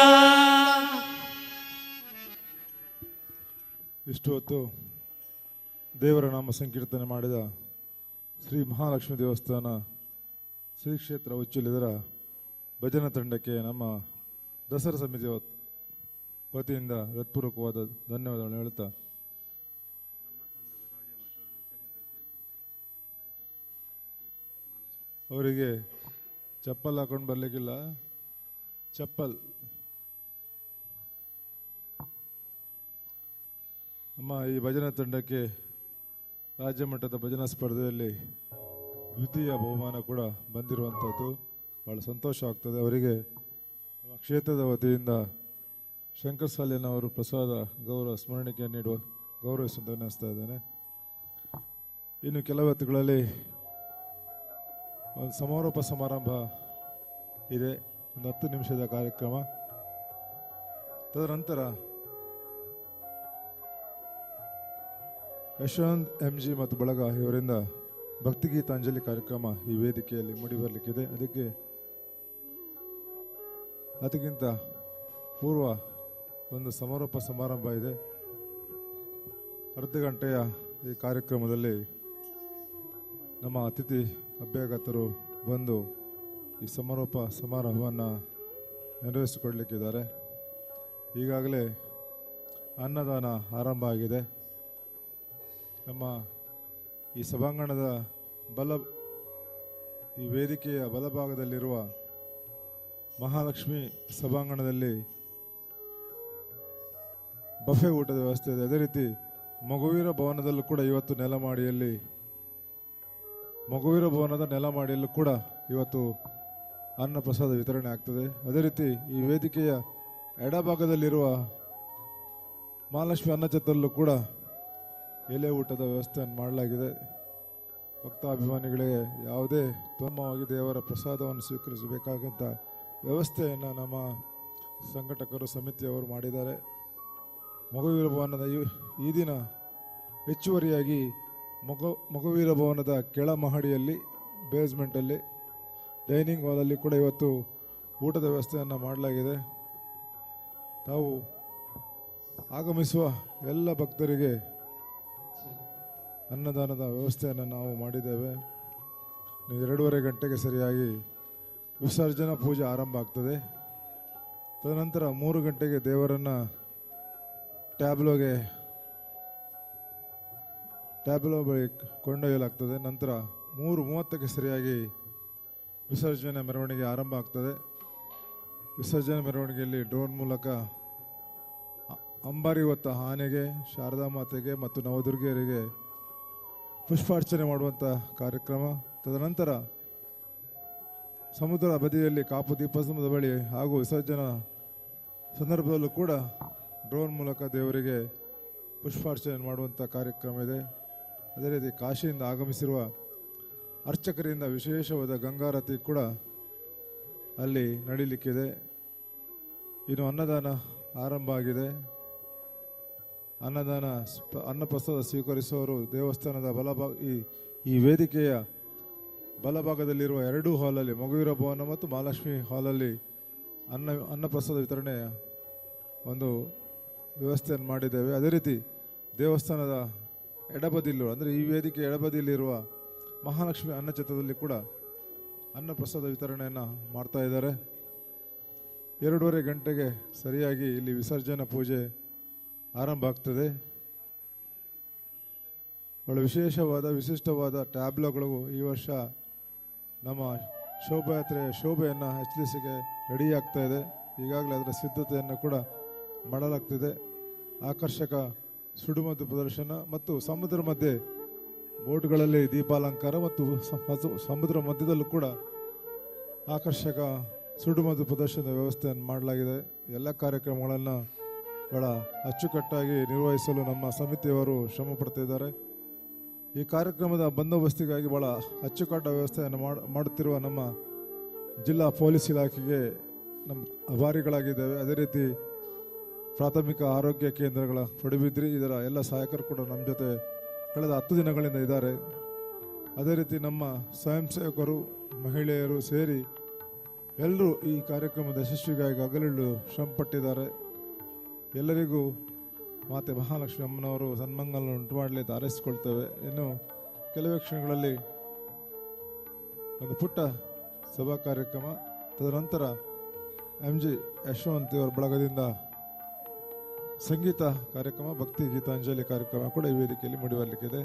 ಇಷ್ಟು ಹೊತ್ತು ದೇವರ ನಾಮ ಸಂಕೀರ್ತನೆ ಮಾಡಿದ ಶ್ರೀ ಮಹಾಲಕ್ಷ್ಮಿ ದೇವಸ್ಥಾನ ಶ್ರೀ ಕ್ಷೇತ್ರ ಉಚ್ಚುಲಿದರ ಭಜನಾ ತಂಡಕ್ಕೆ ನಮ್ಮ ದಸರಾ ಸಮಿತಿಯ ವತಿಯಿಂದ ಹೃತ್ಪೂರ್ವಕವಾದ ಧನ್ಯವಾದಗಳನ್ನು ಹೇಳುತ್ತಾ ಅವರಿಗೆ ಚಪ್ಪಲ್ ಹಾಕೊಂಡು ಬರಲಿಕ್ಕಿಲ್ಲ, ಚಪ್ಪಲ್ ನಮ್ಮ ಈ ಭಜನಾ ತಂಡಕ್ಕೆ ರಾಜ್ಯ ಮಟ್ಟದ ಭಜನಾ ಸ್ಪರ್ಧೆಯಲ್ಲಿ ದ್ವಿತೀಯ ಬಹುಮಾನ ಕೂಡ ಬಂದಿರುವಂಥದ್ದು ಭಾಳ ಸಂತೋಷ ಆಗ್ತದೆ. ಅವರಿಗೆ ನಮ್ಮ ಕ್ಷೇತ್ರದ ವತಿಯಿಂದ ಶಂಕರ್ ಸಾಲಿನವರು ಪ್ರಸಾದ ಗೌರವ ಸ್ಮರಣಿಕೆ ನೀಡುವ ಗೌರವಿಸುವಂತ ವಿನಿಸ್ತಾ ಇದ್ದೇನೆ. ಇನ್ನು ಕೆಲವು ಹೊತ್ತುಗಳಲ್ಲಿ ಒಂದು ಸಮಾರೋಪ ಸಮಾರಂಭ ಇದೆ, ಒಂದು 10 ನಿಮಿಷದ ಕಾರ್ಯಕ್ರಮ. ತದನಂತರ ಯಶವಂತ್ MG ಮತ್ತು ಬಳಗ ಇವರಿಂದ ಭಕ್ತಿಗೀತಾಂಜಲಿ ಕಾರ್ಯಕ್ರಮ ಈ ವೇದಿಕೆಯಲ್ಲಿ ಮೂಡಿಬರಲಿಕ್ಕಿದೆ. ಅದಕ್ಕಿಂತ ಪೂರ್ವ ಒಂದು ಸಮಾರೋಪ ಸಮಾರಂಭ ಇದೆ. ಅರ್ಧ ಗಂಟೆಯ ಈ ಕಾರ್ಯಕ್ರಮದಲ್ಲಿ ನಮ್ಮ ಅತಿಥಿ ಅಭ್ಯಾಗತರು ಬಂದು ಈ ಸಮಾರೋಪ ಸಮಾರಂಭವನ್ನು ನೆರವೇರಿಸಿಕೊಡ್ಲಿಕ್ಕಿದ್ದಾರೆ. ಈಗಾಗಲೇ ಅನ್ನದಾನ ಆರಂಭ ಆಗಿದೆ. ನಮ್ಮ ಈ ಸಭಾಂಗಣದ ಈ ವೇದಿಕೆಯ ಬಲಭಾಗದಲ್ಲಿರುವ ಮಹಾಲಕ್ಷ್ಮಿ ಸಭಾಂಗಣದಲ್ಲಿ ಬಫೆ ಊಟದ ವ್ಯವಸ್ಥೆ ಇದೆ. ಅದೇ ರೀತಿ ಮಗುವೀರ ಭವನದಲ್ಲೂ ಕೂಡ ಇವತ್ತು ಮಗುವೀರ ಭವನದ ನೆಲಮಾಡಿಯಲ್ಲೂ ಕೂಡ ಇವತ್ತು ಅನ್ನ ಪ್ರಸಾದ ವಿತರಣೆ ಆಗ್ತದೆ. ಅದೇ ರೀತಿ ಈ ವೇದಿಕೆಯ ಎಡಭಾಗದಲ್ಲಿರುವ ಮಹಾಲಕ್ಷ್ಮಿ ಅನ್ನಛತ್ರದಲ್ಲೂ ಕೂಡ ಎಲೆ ಊಟದ ವ್ಯವಸ್ಥೆಯನ್ನು ಮಾಡಲಾಗಿದೆ. ಭಕ್ತಾಭಿಮಾನಿಗಳಿಗೆ ಯಾವುದೇ ಉತ್ತಮವಾಗಿ ದೇವರ ಪ್ರಸಾದವನ್ನು ಸ್ವೀಕರಿಸಬೇಕಾದಂಥ ವ್ಯವಸ್ಥೆಯನ್ನು ನಮ್ಮ ಸಂಘಟಕರು ಸಮಿತಿಯವರು ಮಾಡಿದ್ದಾರೆ. ಮಗುವೀರ ಭವನದ ಈ ದಿನ ಹೆಚ್ಚುವರಿಯಾಗಿ ಮಗುವೀರ ಭವನದ ಕೆಳ ಮಹಡಿಯಲ್ಲಿ ಬೇಸ್ಮೆಂಟಲ್ಲಿ ಡೈನಿಂಗ್ ಹಾಲಲ್ಲಿ ಕೂಡ ಇವತ್ತು ಊಟದ ವ್ಯವಸ್ಥೆಯನ್ನು ಮಾಡಲಾಗಿದೆ. ತಾವು ಆಗಮಿಸುವ ಎಲ್ಲ ಭಕ್ತರಿಗೆ ಅನ್ನದಾನದ ವ್ಯವಸ್ಥೆಯನ್ನು ನಾವು ಮಾಡಿದ್ದೇವೆ. 2:30 ಗಂಟೆಗೆ ಸರಿಯಾಗಿ ವಿಸರ್ಜನಾ ಪೂಜೆ ಆರಂಭ ಆಗ್ತದೆ. ತದನಂತರ 3 ಗಂಟೆಗೆ ದೇವರನ್ನು ಟ್ಯಾಬ್ಲೋ ಬಳಿ ಕೊಂಡೊಯ್ಯಲಾಗ್ತದೆ. ನಂತರ 3:30ಕ್ಕೆ ಸರಿಯಾಗಿ ವಿಸರ್ಜನೆ ಮೆರವಣಿಗೆ ಆರಂಭ ಆಗ್ತದೆ. ವಿಸರ್ಜನೆ ಮೆರವಣಿಗೆಯಲ್ಲಿ ಡ್ರೋನ್ ಮೂಲಕ ಅಂಬಾರಿ ಹೊತ್ತ ಆನೆಗೆ, ಶಾರದಾ ಮಾತೆಗೆ ಮತ್ತು ನವದುರ್ಗಿಯರಿಗೆ ಪುಷ್ಪಾರ್ಚನೆ ಮಾಡುವಂಥ ಕಾರ್ಯಕ್ರಮ. ತದನಂತರ ಸಮುದ್ರ ಬದಿಯಲ್ಲಿ ಕಾಪು ದೀಪಸ್ತಂಭದ ಬಳಿ ಹಾಗೂ ವಿಸರ್ಜನಾ ಸಂದರ್ಭದಲ್ಲೂ ಕೂಡ ಡ್ರೋನ್ ಮೂಲಕ ದೇವರಿಗೆ ಪುಷ್ಪಾರ್ಚನೆ ಮಾಡುವಂಥ ಕಾರ್ಯಕ್ರಮ ಇದೆ. ಅದೇ ರೀತಿ ಕಾಶಿಯಿಂದ ಆಗಮಿಸಿರುವ ಅರ್ಚಕರಿಂದ ವಿಶೇಷವಾದ ಗಂಗಾರತಿ ಕೂಡ ಅಲ್ಲಿ ನಡೀಲಿಕ್ಕಿದೆ. ಇನ್ನು ಅನ್ನದಾನ ಆರಂಭ ಆಗಿದೆ. ಅನ್ನಪ್ರಸಾದ ಸ್ವೀಕರಿಸುವವರು ದೇವಸ್ಥಾನದ ಈ ವೇದಿಕೆಯ ಬಲಭಾಗದಲ್ಲಿರುವ 2 ಹಾಲಲ್ಲಿ ಮಗುವೀರ ಭವನ ಮತ್ತು ಮಹಾಲಕ್ಷ್ಮಿ ಹಾಲಲ್ಲಿ ಅನ್ನಪ್ರಸಾದ ವಿತರಣೆಯ ಒಂದು ವ್ಯವಸ್ಥೆಯನ್ನು ಮಾಡಿದ್ದೇವೆ. ಅದೇ ರೀತಿ ದೇವಸ್ಥಾನದ ಎಡಬದಿಯಲ್ಲಿರುವ ಅಂದರೆ ಈ ವೇದಿಕೆ ಎಡಬದಿಯಲ್ಲಿರುವ ಮಹಾಲಕ್ಷ್ಮಿ ಅನ್ನಛತ್ರದಲ್ಲಿ ಕೂಡ ಅನ್ನಪ್ರಸಾದ ವಿತರಣೆಯನ್ನು ಮಾಡ್ತಾ ಇದ್ದಾರೆ. 2:30 ಗಂಟೆಗೆ ಸರಿಯಾಗಿ ಇಲ್ಲಿ ವಿಸರ್ಜನಾ ಪೂಜೆ ಆರಂಭ ಆಗ್ತದೆ. ಬಹಳ ವಿಶಿಷ್ಟವಾದ ಟ್ಯಾಬ್ಲೋಗಳು ಈ ವರ್ಷ ನಮ್ಮ ಶೋಭಾಯಾತ್ರೆಯ ಶೋಭೆಯನ್ನು ಹೆಚ್ಚಿಸಲಿಕ್ಕೆ ರೆಡಿ ಆಗ್ತಾ ಇದೆ. ಈಗಾಗಲೇ ಅದರ ಸಿದ್ಧತೆಯನ್ನು ಕೂಡ ಮಾಡಲಾಗ್ತಿದೆ. ಆಕರ್ಷಕ ಸುಡುಮದ್ದು ಪ್ರದರ್ಶನ ಮತ್ತು ಸಮುದ್ರ ಮಧ್ಯೆ ಬೋಟ್ಗಳಲ್ಲಿ ದೀಪಾಲಂಕಾರ ಮತ್ತು ಸಮುದ್ರ ಮಧ್ಯದಲ್ಲೂ ಕೂಡ ಆಕರ್ಷಕ ಸುಡುಮದ್ದು ಪ್ರದರ್ಶನದ ವ್ಯವಸ್ಥೆಯನ್ನು ಮಾಡಲಾಗಿದೆ. ಎಲ್ಲ ಕಾರ್ಯಕ್ರಮಗಳನ್ನು ಬಹಳ ಅಚ್ಚುಕಟ್ಟಾಗಿ ನಿರ್ವಹಿಸಲು ನಮ್ಮ ಸಮಿತಿಯವರು ಶ್ರಮ ಪಡ್ತಿದ್ದಾರೆ. ಈ ಕಾರ್ಯಕ್ರಮದ ಬಂದೋಬಸ್ತಿಗಾಗಿ ಬಹಳ ಅಚ್ಚುಕಟ್ಟ ವ್ಯವಸ್ಥೆಯನ್ನು ಮಾಡುತ್ತಿರುವ ನಮ್ಮ ಜಿಲ್ಲಾ ಪೊಲೀಸ್ ಇಲಾಖೆಗೆ ನಮ್ಮ ಆಭಾರಿಗಳಾಗಿದ್ದೇವೆ. ಅದೇ ರೀತಿ ಪ್ರಾಥಮಿಕ ಆರೋಗ್ಯ ಕೇಂದ್ರಗಳ ಪಡುಬಿದ್ರಿ ಇದರ ಎಲ್ಲ ಸಹಾಯಕರು ಕೂಡ ನಮ್ಮ ಜೊತೆ ಕಳೆದ 10 ದಿನಗಳಿಂದ ಇದ್ದಾರೆ. ಅದೇ ರೀತಿ ನಮ್ಮ ಸ್ವಯಂ ಸೇವಕರು, ಮಹಿಳೆಯರು ಸೇರಿ ಎಲ್ಲರೂ ಈ ಕಾರ್ಯಕ್ರಮದ ಯಶಸ್ವಿಗಾಗಿ ಹಗಲಿರುಳು ಶ್ರಮಪಟ್ಟಿದ್ದಾರೆ. ಎಲ್ಲರಿಗೂ ಮಾತೆ ಮಹಾಲಕ್ಷ್ಮಿ ಅಮ್ಮನವರು ಸನ್ಮಂಗಲವನ್ನು ಉಂಟು ಮಾಡಲಿ ಅಂತ ಹಾರೈಸಿಕೊಳ್ತೇವೆ. ಇನ್ನು ಕೆಲವೇ ಕ್ಷಣಗಳಲ್ಲಿ ಒಂದು ಪುಟ್ಟ ಸಭಾ ಕಾರ್ಯಕ್ರಮ, ತದನಂತರ MG ಯಶವಂತ್ ಅವರ ಬಳಗದಿಂದ ಸಂಗೀತ ಕಾರ್ಯಕ್ರಮ, ಭಕ್ತಿ ಗೀತಾಂಜಲಿ ಕಾರ್ಯಕ್ರಮ ಕೂಡ ಈ ವೇದಿಕೆಯಲ್ಲಿ ಮೂಡಿಬರಲಿಕ್ಕಿದೆ.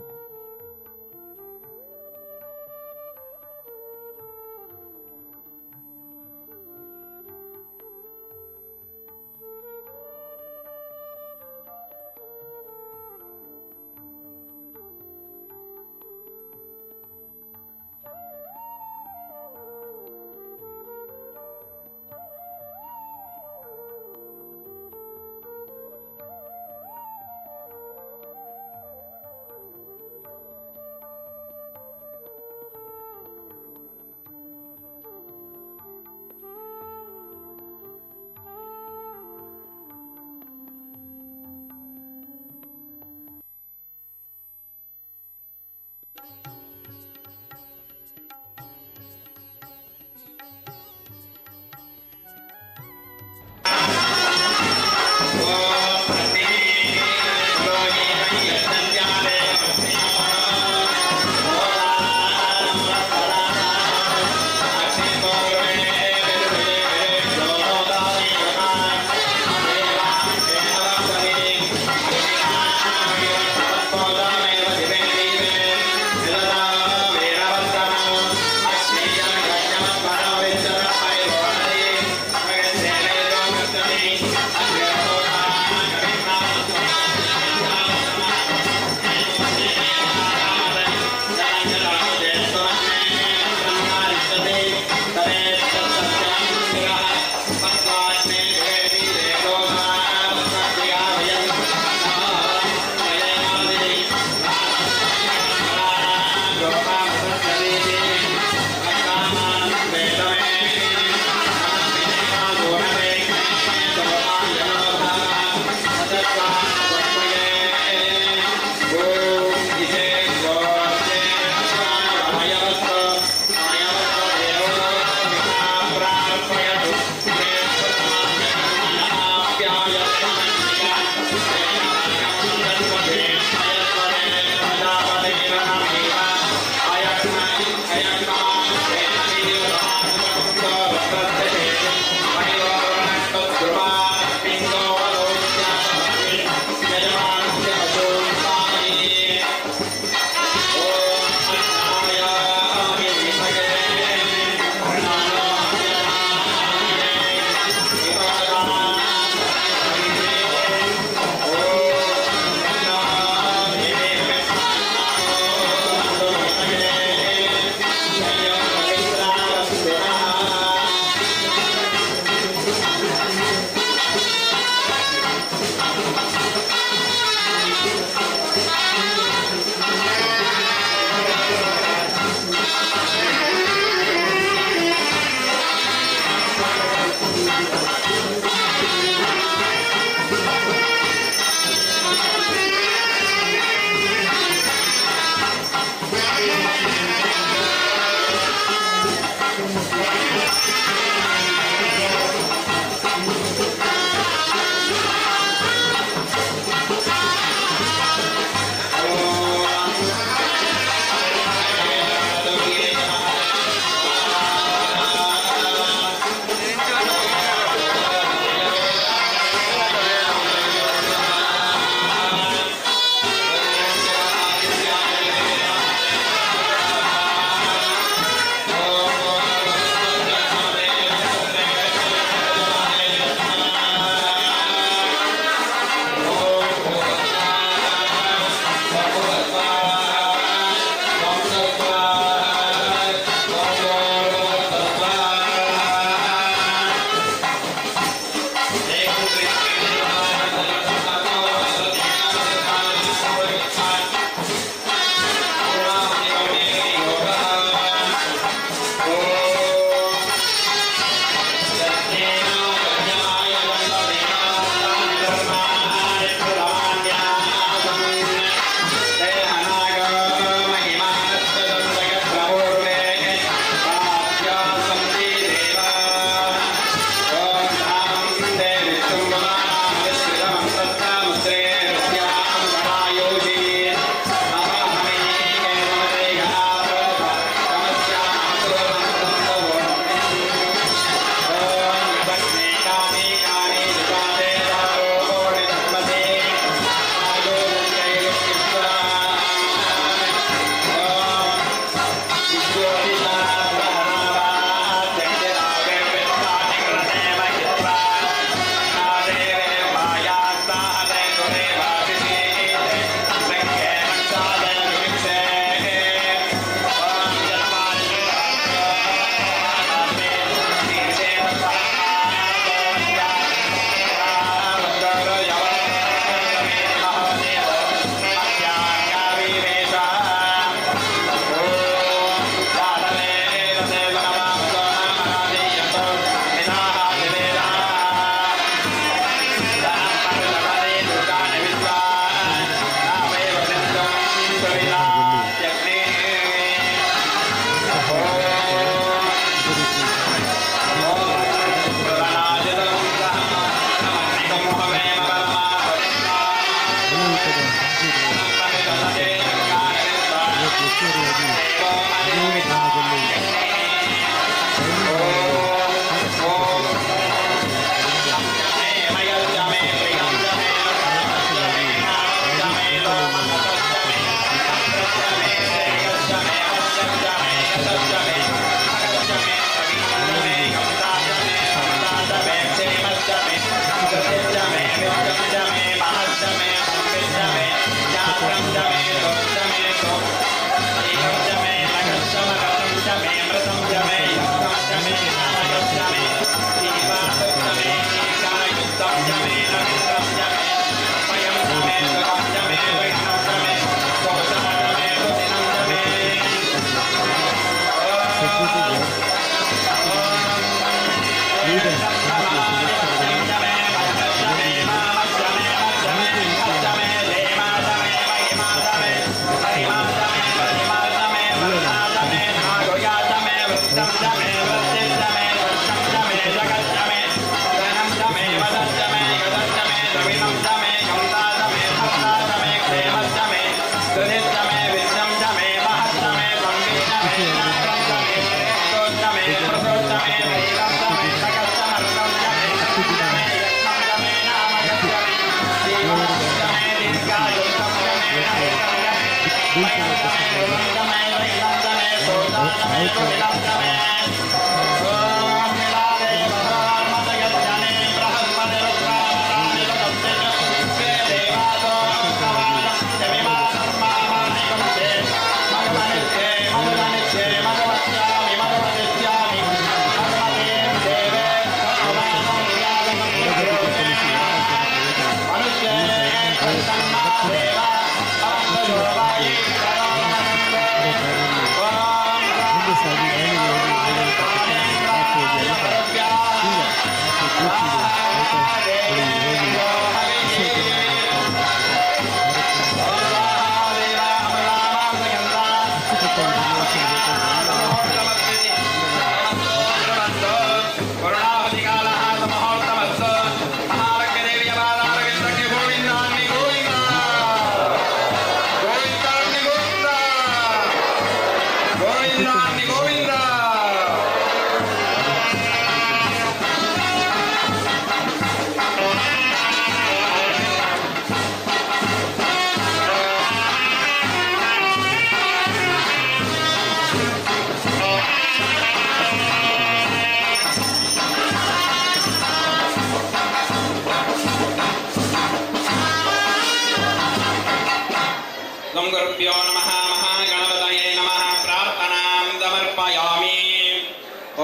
गुरुभ्यो नमः महागणपतये नमः प्रार्थनां समर्पयामि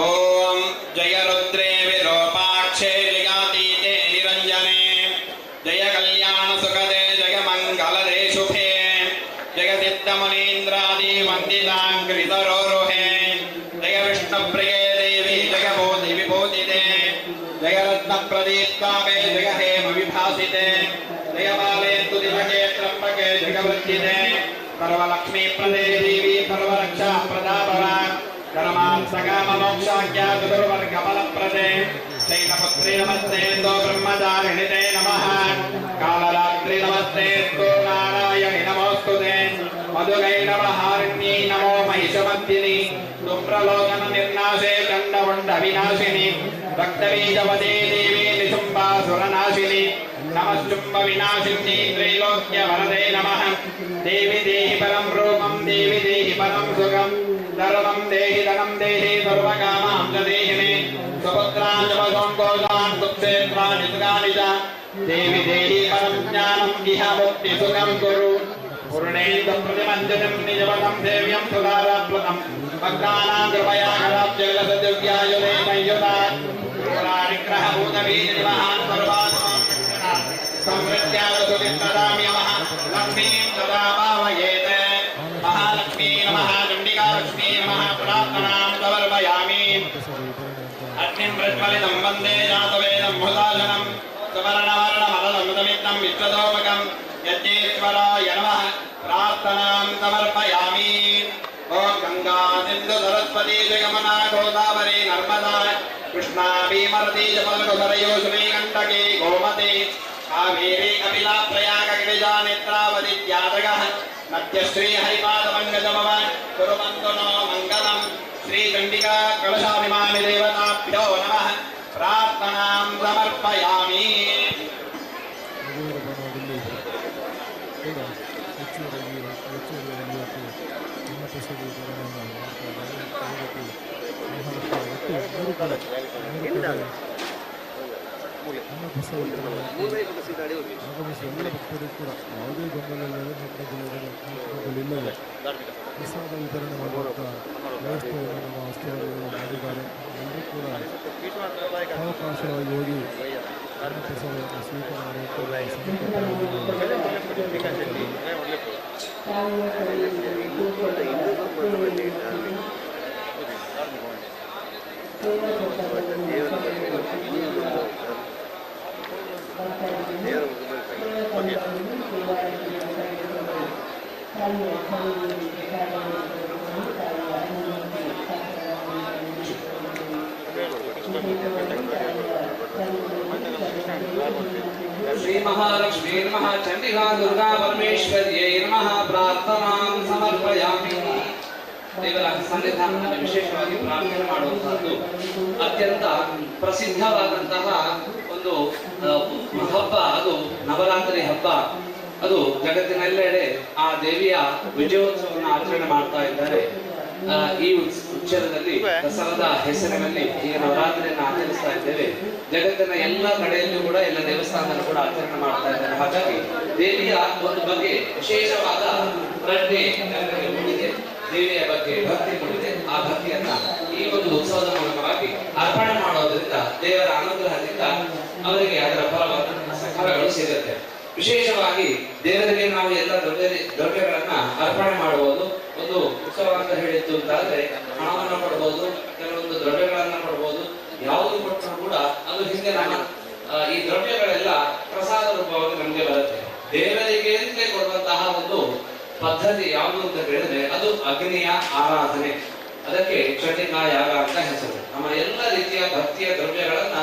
ओम जय रुद्रे विरूपाक्षे जयातीते निरंजने जय कल्याण सुखदे जय मंगलदे शुभे जय सिद्धमुनीन्द्रादि वन्दिताङ्घ्रितरोरुहे जय विष्णुप्रिये देवी जय बोधि विभूतिते जय रत्नप्रदीप्ताभे जय हेम विभासिते जय बालेन्दु दिवके त्र्यम्बके जगवृद्धिते सर्वलक्ष्मी प्रदे देवी सर्वरक्षा प्रदापरा कर्मान् सकाममोक्षाख्या चतुर्वर्गफलप्रदे शैलपुत्रे नमस्ते तो ब्रह्मचारिणिते नमः कालरात्रि नमस्ते तो नारायणि नमोस्तुते मधुगैरवहारिण्यै नमो महिषमर्दिनि दुःप्रलोचन निर्नाशे चण्डमुण्ड विनाशिनि रक्तबीजवदे देवी निशुम्बासुरनाशिनि नमश्चुम्ब विनाशिन्यै त्रैलोक्यवरदे नमः देवी देहि परं रूपं देवी देहि परं सुखं सर्वं देहि धनं देहि सर्वकामां च देहिने सुपुत्रान् च वशं गोदान् सुक्षेत्राणि सुखानि च देवी देहि परं ज्ञानं इह मुक्तिसुखं कुरु पूर्णेन्दं प्रतिमञ्जनं निजवनं देव्यं सुधाराप्लुतं भक्तानां कृपया कदाब्जगलसदिव्यायुधे संयुता पुराणिग्रहभूतबीजनिवहान् सर्वात्मा संवृत्यादसुतिप्रदाम्यमः लक्ष्मीं तदा भावयेत महालक्ष्मी नमः चण्डिकालक्ष्मी नमः प्रार्थनां समर्पयामि अग्निं प्रज्वलितं वन्दे जातवेदं हुताशनं सुवर्णवर्णमलसमुदमितं विश्वतोमुखं यज्ञेश्वराय नमः प्रार्थनां समर्पयामि ॐ गङ्गा सिन्धु सरस्वती जगमना गोदावरी नर्मदा कृष्णा भीमरती जपलकुसरयो श्रीकण्टकी गोमती कावेरी कपिला प्रयाग गिरिजा नेत्रावती त्यागः मध्यश्री हरिपादमङ्गजमव कुर्वन्तु नो मङ्गलं श्रीचण्डिका कलशाभिमानि देवताभ्यो नमः प्रार्थनां समर्पयामि ಆಗಮಿಸಿ ಎಲ್ಲ ಭಕ್ತರಿಗೂ ಕೂಡ ಯಾವುದೇ ಗೊಂದಲವಿಲ್ಲದೆ ಪ್ರಸಾದ ವಿತರಣೆ ಮಾಡುವಂಥ ವ್ಯವಸ್ಥೆಯನ್ನು ನಮ್ಮ ಉಸ್ತುವಾರಿಗಳು ಮಾಡಿದ್ದಾರೆ. ಎಲ್ಲರೂ ಕೂಡ ಅವಕಾಶವಾಗಿ ಹೋಗಿ ಪ್ರಸಾದವನ್ನು ಸ್ವೀಕಾರ ಶ್ರೀ ಮಹಾಲಕ್ಷ್ಮೀ ನಮಃ ಚಂಡಿಕಾ ದುರ್ಗಾ ಪರಮೇಶ್ವರ್ಯೈ ನಮಃ ಪ್ರಾರ್ಥನಾಂ ಸಮರ್ಪಯಾಮಿ. ದೇವರ ಸನ್ನಿಧಾನದಲ್ಲಿ ವಿಶೇಷವಾಗಿ ಪ್ರಾರ್ಥನೆ ಮಾಡುವಂತಹದ್ದು ಅತ್ಯಂತ ಪ್ರಸಿದ್ಧವಾದಂತಹ ಒಂದು ಹಬ್ಬ. ಅದು ನವರಾತ್ರಿ ಹಬ್ಬ. ಅದು ಜಗತ್ತಿನೆಲ್ಲೆಡೆ ಆ ದೇವಿಯ ವಿಜಯೋತ್ಸವವನ್ನು ಆಚರಣೆ ಮಾಡ್ತಾ ಇದ್ದಾರೆ. ಈ ಉತ್ಸವದಲ್ಲಿ ದಸರಾದ ಹೆಸರಿನಲ್ಲಿ ಈಗ ನವರಾತ್ರಿಯನ್ನು ಆಚರಿಸ್ತಾ ಇದ್ದೇವೆ. ಜಗತ್ತಿನ ಎಲ್ಲ ಕಡೆಯಲ್ಲೂ ಕೂಡ ಎಲ್ಲ ದೇವಸ್ಥಾನದಲ್ಲೂ ಕೂಡ ಆಚರಣೆ ಮಾಡ್ತಾ ಇದ್ದಾರೆ. ಹಾಗಾಗಿ ದೇವಿಯ ಒಂದು ಬಗ್ಗೆ ವಿಶೇಷವಾದ ಪ್ರಜ್ಞೆ ಮೂಡಿದೆ, ದೇವಿಯ ಬಗ್ಗೆ ಭಕ್ತಿ ಮೂಡಿದೆ. ಆ ಭಕ್ತಿಯನ್ನ ಈ ಒಂದು ಉತ್ಸವದ ಮೂಲಕವಾಗಿ ಅರ್ಪಣೆ ಮಾಡೋದ್ರಿಂದ ದೇವರ ಅನುಗ್ರಹದಿಂದ ಅವರಿಗೆ ಅದರ ಫಲಗಳು ಸಿಗುತ್ತೆ. ವಿಶೇಷವಾಗಿ ದೇವರಿಗೆ ನಾವು ಎಲ್ಲ ದ್ರವ್ಯಗಳನ್ನ ಅರ್ಪಣೆ ಮಾಡುವುದು ಒಂದು ಉತ್ಸವ ಅಂತ ಹೇಳಿತ್ತು ಅಂತಾದ್ರೆ ಹಣವನ್ನ ಕೊಡ್ಬೋದು, ಕೆಲವೊಂದು ದ್ರವ್ಯಗಳನ್ನ ಕೊಡ್ಬೋದು. ಯಾವುದು ಕೊಟ್ಟರು ಕೂಡ ಅದು ಹಿಂದೆ ನಮ್ಮ ಈ ದ್ರವ್ಯಗಳೆಲ್ಲ ಪ್ರಸಾದ ರೂಪವಾಗಿ ನಮಗೆ ಬರುತ್ತೆ. ದೇವರಿಗೆ ಅಂತಲೇ ಕೊಡುವಂತಹ ಒಂದು ಪದ್ಧತಿ ಯಾವುದು ಅಂತ ಹೇಳಿದ್ರೆ ಅದು ಅಗ್ನಿಯ ಆರಾಧನೆ. ಅದಕ್ಕೆ ಚಂಡಿಕಾ ಯಾಗ ಅಂತ ಹೆಸರು. ನಮ್ಮ ಎಲ್ಲ ರೀತಿಯ ಭಕ್ತಿಯ ದ್ರವ್ಯಗಳನ್ನ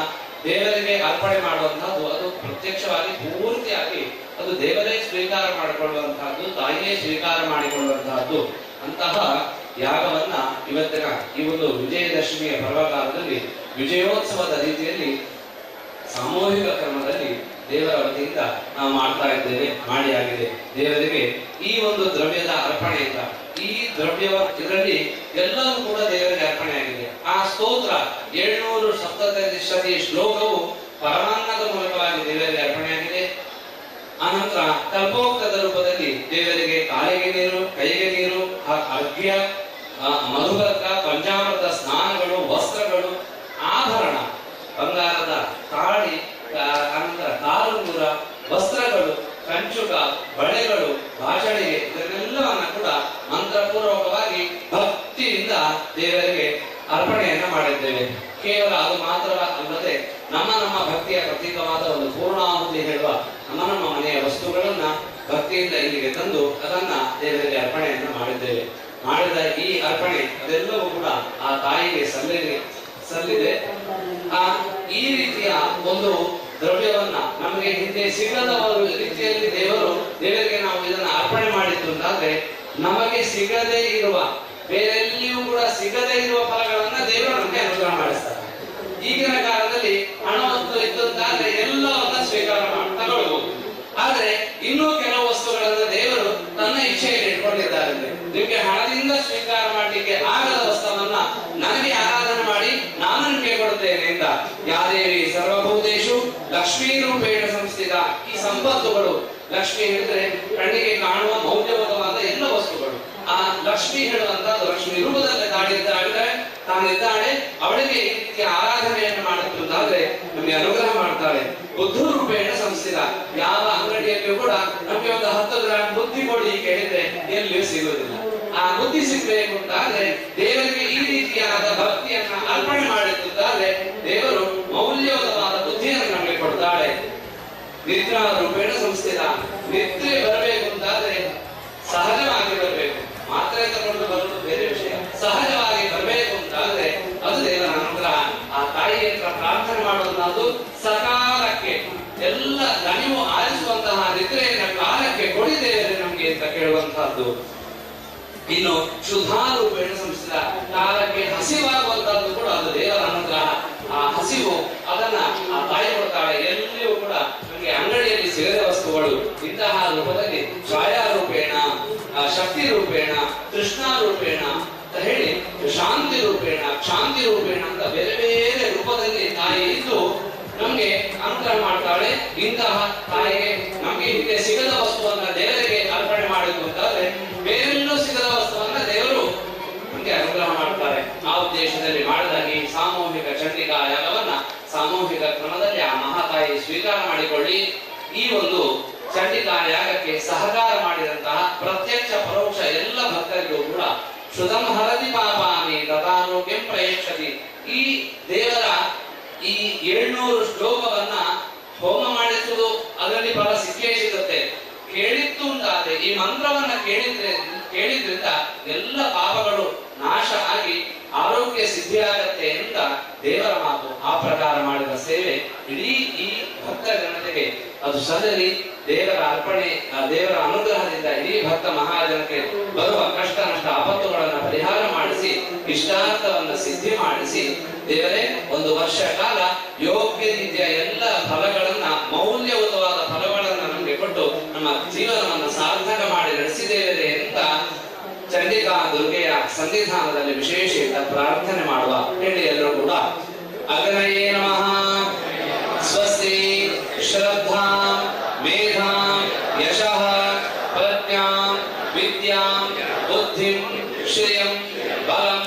ದೇವರಿಗೆ ಅರ್ಪಣೆ ಮಾಡುವಂತಹದ್ದು ಅದು ಪ್ರತ್ಯಕ್ಷವಾಗಿ ಪೂರ್ತಿಯಾಗಿ ಅದು ದೇವರೇ ಸ್ವೀಕಾರ ಮಾಡಿಕೊಳ್ಳುವಂತಹದ್ದು, ತಾಯಿಯೇ ಸ್ವೀಕಾರ ಮಾಡಿಕೊಳ್ಳುವಂತಹದ್ದು. ಅಂತಹ ಯಾಗವನ್ನ ಇವತ್ತಿನ ಈ ಒಂದು ವಿಜಯದಶಮಿಯ ಪರ್ವಕಾಲದಲ್ಲಿ ವಿಜಯೋತ್ಸವದ ರೀತಿಯಲ್ಲಿ ಸಾಮೂಹಿಕ ಕ್ರಮದಲ್ಲಿ ದೇವರ ವತಿಯಿಂದ ನಾವು ಮಾಡ್ತಾ ಇದ್ದೇವೆ, ಮಾಡಿಯಾಗಿದೆ. ದೇವರಿಗೆ ಈ ಒಂದು ದ್ರವ್ಯದ ಅರ್ಪಣೆಯಿಂದ ಈ ದ್ರವ್ಯ ಇದರಲ್ಲಿ ಎಲ್ಲವೂ ಕೂಡ ದೇವರಿಗೆ ಅರ್ಪಣೆಯಾಗಿದೆ. ಆ ಸ್ತೋತ್ರ 777 ಶ್ಲೋಕವು ಪರಮಾನ್ನದ ಮೂಲಕವಾಗಿ ದೇವರಿಗೆ ಅರ್ಪಣೆಯಾಗಿದೆ. ಆನಂತರ ಕಲ್ಪೋಕ್ತದ ರೂಪದಲ್ಲಿ ದೇವರಿಗೆ ಕಾಲಿಗೆ ನೀರು, ಕೈಗೆ ನೀರು, ಅರ್ಘ್ಯ, ಮಧುಗರ್ಕ, ಪಂಚಾಮೃತ ಸ್ನಾನಗಳು, ವಸ್ತ್ರಗಳು, ಆಭರಣ, ಬಂಗಾರದ ತಾಳಿ, ಅನಂತರ ಕಾಲುಂಗುರ, ವಸ್ತ್ರಗಳು, ಕಂಚುಕ, ಬಳೆಗಳು, ಭಾಷಣಿಗೆ ಇದನ್ನೆಲ್ಲವನ್ನ ಕೂಡ ಮಂತ್ರಪೂರ್ವಕವಾಗಿ ಭಕ್ತಿಯಿಂದ ದೇವರಿಗೆ ಅರ್ಪಣೆಯನ್ನ ಮಾಡಿದ್ದೇವೆ. ಕೇವಲ ಅದು ಮಾತ್ರ ಅಲ್ಲದೆ ನಮ್ಮ ಭಕ್ತಿಯ ಪ್ರತೀಕವಾದ ಒಂದು ಪೂರ್ಣಾಹುತಿ ಹೇಳುವ ನಮ್ಮ ಮನೆಯ ವಸ್ತುಗಳನ್ನ ಭಕ್ತಿಯಿಂದ ಇಲ್ಲಿಗೆ ತಂದು ಅದನ್ನ ದೇವರಿಗೆ ಅರ್ಪಣೆಯನ್ನ ಮಾಡಿದ್ದೇವೆ. ಮಾಡಿದ ಈ ಅರ್ಪಣೆ ಅದೆಲ್ಲವೂ ಕೂಡ ಆ ತಾಯಿಗೆ ಸಲ್ಲಿದೆ. ಈ ರೀತಿಯ ಒಂದು ದ್ರವ್ಯವನ್ನ ನಮಗೆ ಹಿಂದೆ ಸಿಗದ ರೀತಿಯಲ್ಲಿ ದೇವರಿಗೆ ನಾವು ಇದನ್ನ ಅರ್ಪಣೆ ಮಾಡಿದ್ದು ಅಂತಾದ್ರೆ ನಮಗೆ ಸಿಗದೇ ಇರುವ, ಬೇರೆಲ್ಲಿಯೂ ಕೂಡ ಸಿಗದೇ ಇರುವ ಫಲಗಳನ್ನ ದೇವರು ನಮಗೆ ಅನುಗ್ರಹ ಮಾಡಿಸ್ತಾರೆ. ಈಗಿನ ಕಾಲದಲ್ಲಿ ಹಣವನ್ನು ಇದ್ದಂತಾದ್ರೆ ಎಲ್ಲವನ್ನ ಸ್ವೀಕಾರ ತಗೊಳ್ಬಹುದು. ಆದ್ರೆ ಇನ್ನೂ ಕೆಲವು ವಸ್ತುಗಳನ್ನ ದೇವರು ತನ್ನ ಇಚ್ಛೆಯಲ್ಲಿ ಇಟ್ಕೊಂಡಿದ್ದಾರೆ. ನಿಮ್ಗೆ ಹಣದಿಂದ ಸ್ವೀಕಾರ ಮಾಡಲಿಕ್ಕೆ ಆಗದ ವಸ್ತುವನ್ನ ನನಗೆ ಆರಾಧನೆ ಮಾಡಿ ನಾನು ನಿಮ್ಗೆ ಕೊಡುತ್ತೇನೆ ಅಂತ. ಯಾದೇವಿ ಸರ್ವಭೂತೇಶು ಲಕ್ಷ್ಮೀ ರೂಪೇಣ ಸಂಸ್ಥಿತ. ಈ ಸಂಪತ್ತುಗಳು, ಲಕ್ಷ್ಮಿ ಹೇಳಿದ್ರೆ ಕಣ್ಣಿಗೆ ಕಾಣುವ ಮೌಲ್ಯವಾದ ಎಲ್ಲ ವಸ್ತುಗಳು. ಆ ಲಕ್ಷ್ಮಿ ಹೇಳುವಂತದ್ದು ಲಕ್ಷ್ಮಿ ರೂಪದಲ್ಲಿ ತಾನಿದ್ದಾಳೆ, ಅವಳಿಗೆ ಈ ರೀತಿಯ ಆರಾಧನೆಯನ್ನು ಮಾಡುತ್ತಿದ್ದಾದ್ರೆ ನಮಗೆ ಅನುಗ್ರಹ ಮಾಡ್ತಾಳೆ. ಬುದ್ಧ ರೂಪೇಣ ಸಂಸ್ಥಿತ. ಯಾವ ಅಂಗಡಿಯಲ್ಲಿಯೂ ಕೂಡ ನಮಗೆ ಒಂದು 10 ಗ್ರಾಮ್ ಬುದ್ಧಿ ಕೊಡಿ ಕೇಳಿದ್ರೆ ಎಲ್ಲಿಯೂ ಸಿಗುವುದಿಲ್ಲ. ಆ ಬುದ್ಧಿ ಸಿಗ್ಬೇಕು ಅಂತಾದ್ರೆ ದೇವರಿಗೆ ಈ ರೀತಿಯಾದ ಭಕ್ತಿಯನ್ನ ಅರ್ಪಣೆ ಮಾಡಿದ್ದಾದ್ರೆ ದೇವರು ಮೌಲ್ಯವಾದ ಬುದ್ಧಿಯನ್ನು ನಮಗೆ ಕೊಡ್ತಾಳೆ. ನಿದ್ರಾ ರೂಪೇಣ ಸಂಸ್ಥಿತ. ನಿದ್ರೆ ಬರಬೇಕು ಅಂತಾದ್ರೆ ಸಹಜವಾಗಿ ಬರಬೇಕು, ಮಾತ್ರೆ ತಗೊಂಡು ಬರೋದು ಬೇರೆ ವಿಷಯ. ಸಹಜವಾಗಿ ಬರಬೇಕು ಅಂತಾದ್ರೆ ಅದು ದೇವರ ಅನುಗ್ರಹ. ಆ ತಾಯಿಯ ಪ್ರಾರ್ಥನೆ ಮಾಡುವಂತಹದ್ದು ಸಕಾಲಕ್ಕೆ ಎಲ್ಲ ದಣಿವು ಆರಿಸುವಂತಹ ನಿದ್ರೆಯನ್ನ ಕಾಲಕ್ಕೆ ಕೊಡಿದೇವೆ ನಮ್ಗೆ ಅಂತ ಕೇಳುವಂತಹದ್ದು. ಇನ್ನು ಶುದ್ಧಾರೂಪೇಣ ಸಂಸ್ಥಿತ. ಕಾಲಕ್ಕೆ ಹಸಿವಾಗುವಂತಹದ್ದು ಕೂಡ ಅದು ದೇವರ ಅನುಗ್ರಹ. ಆ ಹಸಿವು ಅದನ್ನ ಆ ತಾಯಿ ಕೊಡ್ತಾಳೆ. ಎಲ್ಲಿಯೂ ಕೂಡ ನಮಗೆ ಅಂಗಡಿಯಲ್ಲಿ ಸಿಗದ ವಸ್ತುಗಳು ಇಂತಹ ರೂಪದಲ್ಲಿ ಛಾಯಾರೂಪೇಣ, ಶಕ್ತಿ ರೂಪೇಣ, ತೃಷ್ಣಾರೂಪೇಣ ಅಂತ ಹೇಳಿ ಶಾಂತಿ ರೂಪೇಣ, ಕ್ಷಾಂತಿ ರೂಪೇಣ ಅಂತ ಬೇರೆ ಬೇರೆ ರೂಪದಲ್ಲಿ ತಾಯಿ ಇದ್ದು ನಮ್ಗೆ ಅನುಗ್ರಹ ಮಾಡ್ತಾಳೆ. ಇಂತಹ ತಾಯಿಗೆ ನಮ್ಗೆ ಹಿಂದೆ ಸಿಗದ ವಸ್ತುವನ್ನ ದೇವರಿಗೆ ಅರ್ಪಣೆ ಮಾಡಿದ್ದು ಅಂತಾದ್ರೆ ಬೇರೆಲ್ಲೂ ಸಿಗದ ವಸ್ತುವನ್ನ ದೇವರು ನಮ್ಗೆ ಅನುಗ್ರಹ ಮಾಡ್ತಾರೆ. ಆ ಉದ್ದೇಶದಲ್ಲಿ ಮಾಡಿದ ಈ ಸಾಮೂಹಿಕ ಚಂಡಿಕಾ ಯಾಗವನ್ನ ಸಾಮೂಹಿಕ ಕ್ರಮದಲ್ಲಿ ಆ ಮಹಾತಾಯಿ ಸ್ವೀಕಾರ ಮಾಡಿಕೊಳ್ಳಿ. ಈ ಒಂದು ಚಂಡಿಕಾ ಯಾಗಕ್ಕೆ ಸಹಕಾರ ಮಾಡಿದಂತಹ ಪ್ರತ್ಯಕ್ಷ ಪರೋಕ್ಷ ಎಲ್ಲ ಭಕ್ತರಿಗೂ ಕೂಡ ಶ್ರುತಂ ಹರತಿ ಪಾಪಾನಿ ತಥಾರೋಗ್ಯಂ ಪ್ರಯಚ್ಛತಿ. ಈ ದೇವರ ಈ 700 ಶ್ಲೋಕವನ್ನ ಹೋಮ ಮಾಡಿಸುವುದು ಅದರಲ್ಲಿ ಫಲ ಸಿಕ್ಕೇ ಸಿಗುತ್ತೆ. ಕೇಳಿತ್ತು ಅಂತಾದ್ರೆ ಈ ಮಂತ್ರವನ್ನ ಕೇಳಿದ್ರಿಂದ ಎಲ್ಲ ಪಾಪಗಳು ನಾಶ ಆಗಿ ಆರೋಗ್ಯ ಸಿದ್ಧಿಯಾಗತ್ತೆ ಅಂತ ದೇವರ ಮಾತು. ಆ ಪ್ರಕಾರ ಮಾಡಿದ ಸೇವೆ ಇಡೀ ಈ ಭಕ್ತ ಜನತೆಗೆ ಅದು ಸದರಿ ದೇವರ ಅರ್ಪಣೆ, ದೇವರ ಅನುಗ್ರಹದಿಂದ ಇಡೀ ಭಕ್ತ ಮಹಾಜನಕ್ಕೆ ಬರುವ ಕಷ್ಟ ನಷ್ಟ ಆಪತ್ತುಗಳನ್ನು ಪರಿಹಾರ ಮಾಡಿಸಿ ಇಷ್ಟಾರ್ಥವನ್ನು ಸಿದ್ಧಿ ಮಾಡಿಸಿ ದೇವರೇ ಒಂದು ವರ್ಷ ಕಾಲ ಯೋಗ್ಯ ರೀತಿಯ ಎಲ್ಲ ಫಲಗಳನ್ನ, ಮೌಲ್ಯಯುತವಾದ ಫಲಗಳನ್ನ ನಮಗೆ ಕೊಟ್ಟು ನಮ್ಮ ಜೀವನವನ್ನು ಸಾರ್ಥಕ ಮಾಡಿ ನಡೆಸಿದ್ದೇವೆ ಅಂತ ಚಂಡಿಕಾ ದುರ್ಗೆಯ ಸನ್ನಿಧಾನದಲ್ಲಿ ವಿಶೇಷ ಪ್ರಾರ್ಥನೆ ಮಾಡುವ. ಹೇಳಿ ಎಲ್ಲರೂ ಕೂಡ. ಅಗ್ನಯೇ ನಮಃ. ಸ್ವಸ್ತಿ ಶ್ರದ್ಧಾಂ ಮೇಧಾಂ ಯಶಃ ಪ್ರಜ್ಞಾಂ ವಿದ್ಯಾಂ ಬುದ್ಧಿಂ ಶ್ರಿಯಂ ಬಲಂ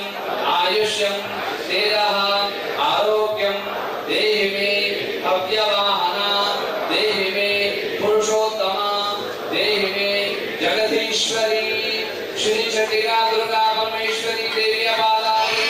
ಆಯುಷ್ಯಂ ತೇಜಃ ಆರೋಗ್ಯಂ ದೇಹಿ ಮೇ ಹವ್ಯವಾಹನ ದೇಹಿ ಮೇ ಪುರುಷೋತ್ತಮ ದೇಹಿ ಮೇ ಜಗದೀಶ್ವರಿ ಶ್ರೀ ಚಂಡಿಕಾ ದುರ್ಗಾ ಪರಮೇಶ್ವರಿ ದೇವಿಯ ಪಾದಾಲಯ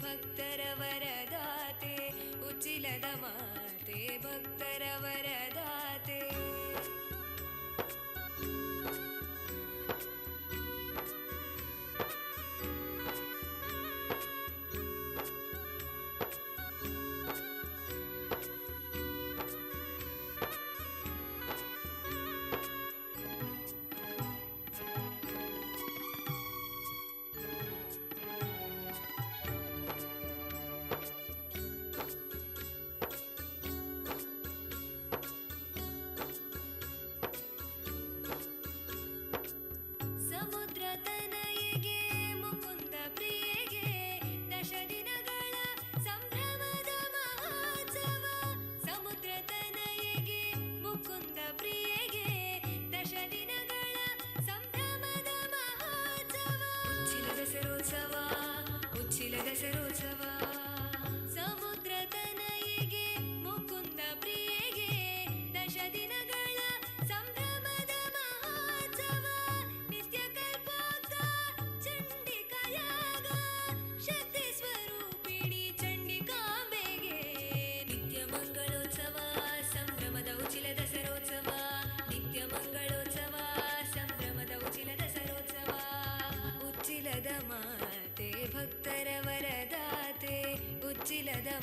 ಭಕ್ತರ ವರದಾತೆ, ಉಚ್ಚಿಲದ ಮಾತೆ ಭಕ್ತರ ವರದಾತೆ.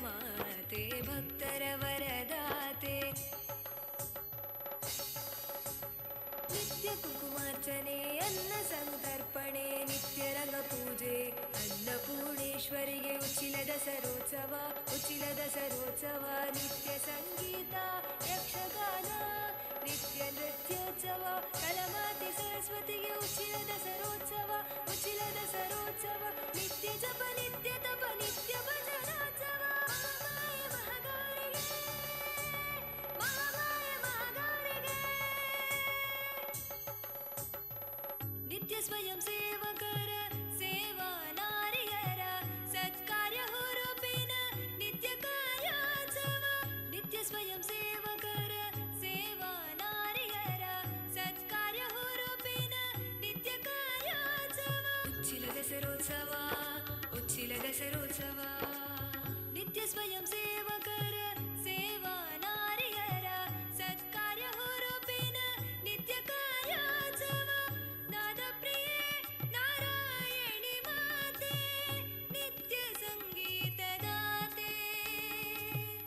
ಮಾತೆ ಭಕ್ತರ ವರದಾತೆ. ನಿತ್ಯ ಕುಂಕುಮಾರ್ಚನೆ, ಅನ್ನ ಸಂತರ್ಪಣೆ, ನಿತ್ಯ ರಂಗ ಪೂಜೆ, ಅನ್ನಪೂರ್ಣೇಶ್ವರಿಗೆ ಉಚ್ಚಿಲದ ಸರೋತ್ಸವ, ಉಚ್ಚಿಲದ ಸರೋತ್ಸವ, ನಿತ್ಯ ಸಂಗೀತ ಯಕ್ಷಗಾನ, ನಿತ್ಯ ನೃತ್ಯೋತ್ಸವ, ಕಲಮಾತೆ ಸರಸ್ವತಿಗೆ ಉಚ್ಚಿಲದ ಸರೋತ್ಸವ, ಉಚ್ಚಿಲದ ಸರೋತ್ಸವ, ನಿತ್ಯ ಜಪ, ನಿತ್ಯ ತಪ, ನಿತ್ಯ ಭಜನೋತ್ಸವ. ನಿತ್ಯ ಸ್ವಯಂ ಸೇವಕರ ಸೇವಾ ನಾರಿಯರ ಸತ್ಕಾರ್ಯ ಹುರುಪಿನ ನಿತ್ಯ ಕಾರ್ಯೋತ್ಸವ, ನಿತ್ಯ ಸ್ವಯಂ ಸೇವಕರ ಸೇವಾ ನಾರಿಯರ ಸತ್ಕಾರ್ಯ ಹುರುಪಿನ ನಿತ್ಯ ಕಾರ್ಯೋತ್ಸವ, ಉಚ್ಚಿಲದ ಸರೋತ್ಸವ, ಉಚ್ಚಿಲದ ಸರೋತ್ಸವ, ನಿತ್ಯ ಸ್ವಯಂ ಸೇವಕರ ಸೇವಾ ನಾರಿಯರ ಸತ್ಕಾರ್ಯ ಹುರುಪಿನ ನಿತ್ಯ ಕಾರ್ಯೋತ್ಸವ. ನಾದ ಪ್ರಿಯೆ ನಾರಾಯಣಿ ಮಾತೆ, ನಿತ್ಯ ಸಂಗೀತದಾತೆ,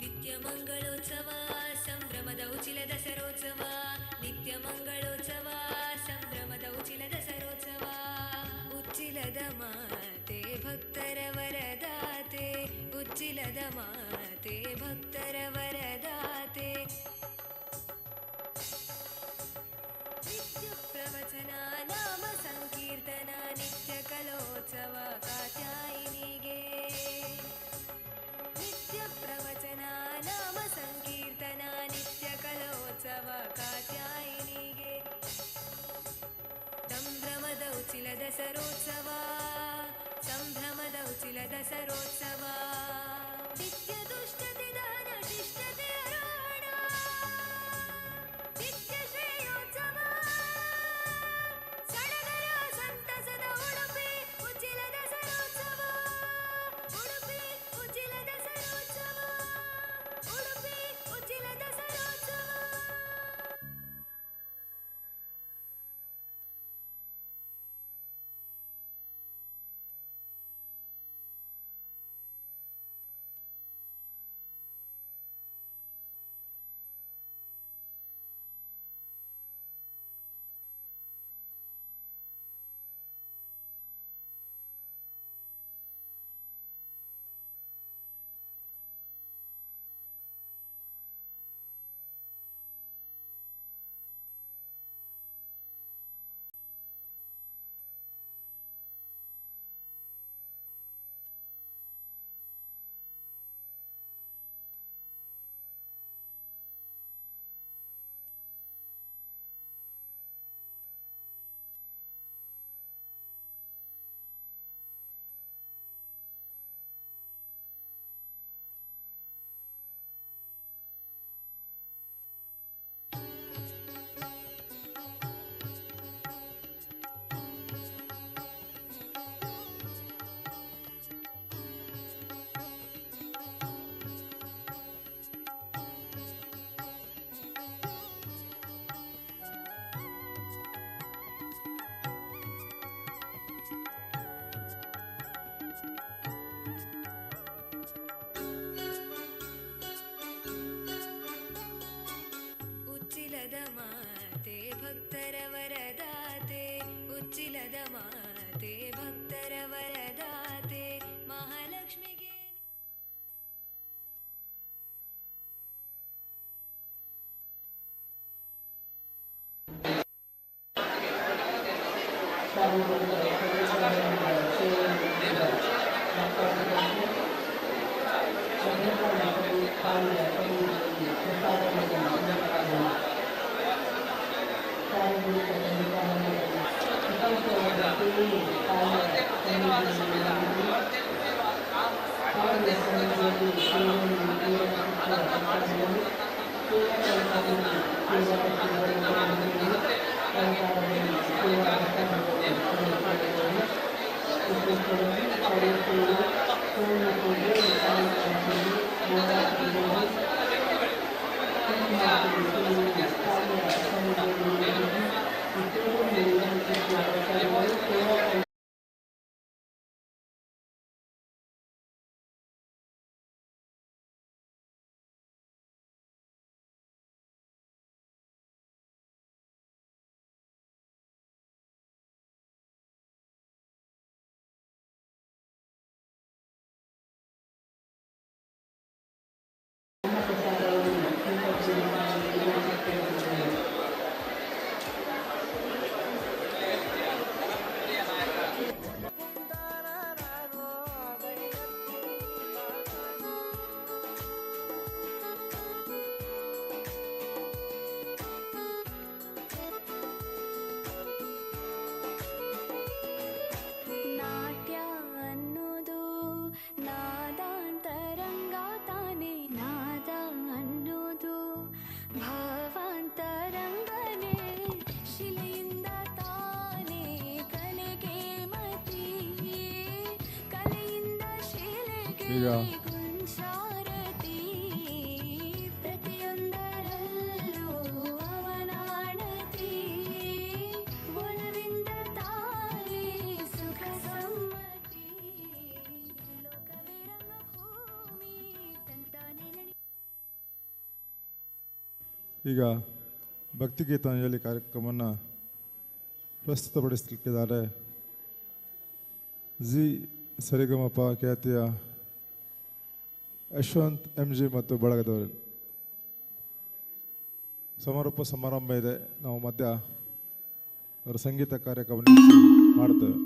ನಿತ್ಯ ಮಂಗಳೋತ್ಸವ, ಸಂಭ್ರಮದ ಉಚಿಲದ ಸರೋತ್ಸವ, ನಿತ್ಯ ಮಂಗಳೋತ್ಸವ, ಸಂಭ್ರಮದ ಉಚಿಲದ ಸರೋತ್ಸವ. ಉಚ್ಚಿಲದ ಮಾತೆ ಭಕ್ತರ ವರದಾತೆ, ಉಚ್ಚಿಲದ ಮಾತೆ ಭಕ್ತರ ವರದಾತೆ. ನಿತ್ಯ ಪ್ರವಚನ, ನಾಮ ಸಂಕೀರ್ತನ, ನಿತ್ಯ ಕಲೋತ್ಸವ ಕಾತ್ಯಾಯಿನಿಗೆ. ನಿತ್ಯ ಪ್ರವಚನ, ನಾಮ ಸಂಕೀರ್ತನ, ನಿತ್ಯ ಕಲೋತ್ಸವ ಕಾತ್ಯಾಯಿನಿಗೆ. ಸಂಭ್ರಮದ ಉಚಿಲದ ಸರೋತ್ಸವ, ಸಂಭ್ರಮದ ಉಚಿಲದ ದಸರೋತ್ಸವ ನಿತ್ಯ ದುಷ್ಟತೆ ದಹನ ಶಿಷ್ಟತೆ ಆರೋಹಣ ನಿತ್ಯ ಶ್ರೇಯೋತ್ಸವ ಸಡಗರ ಸಂತಸದ ಉಡುಪಿ ಉಚ್ಚಿಲ ದಸರೋತ್ಸವ ಉಡುಪಿ ಉಚ್ಚಿಲ ದಸರೋತ್ಸವ ಉಡುಪಿ ಉಚ್ಚಿಲ ದಸರೋತ್ಸವ. ಉಚ್ಚಿಲದ ಮಾತೆ ಭಕ್ತರ ವರದಾತೆ ಉಚ್ಚಿಲದ ಮಾತೆ ಭಕ್ತರ ವರದಾತೆ ಮಹಾಲಕ್ಷ್ಮಿಗೆ ಈಗ ಈಗ ಭಕ್ತಿಗೀತಾಂಜಲಿ ಕಾರ್ಯಕ್ರಮವನ್ನು ಪ್ರಸ್ತುತಪಡಿಸಲಿಕ್ಕಿದ್ದಾರೆ ಜಿ ಸರಿಗಮಪ ಖ್ಯಾತಿಯ ಯಶವಂತ್ MG ಮತ್ತು ಬಳಗದವರು. ಸಮಾರೋಪ ಸಮಾರಂಭ ಇದೆ, ನಾವು ಮಧ್ಯ ಅವರ ಸಂಗೀತ ಕಾರ್ಯಕ್ರಮ ಮಾಡ್ತೇವೆ.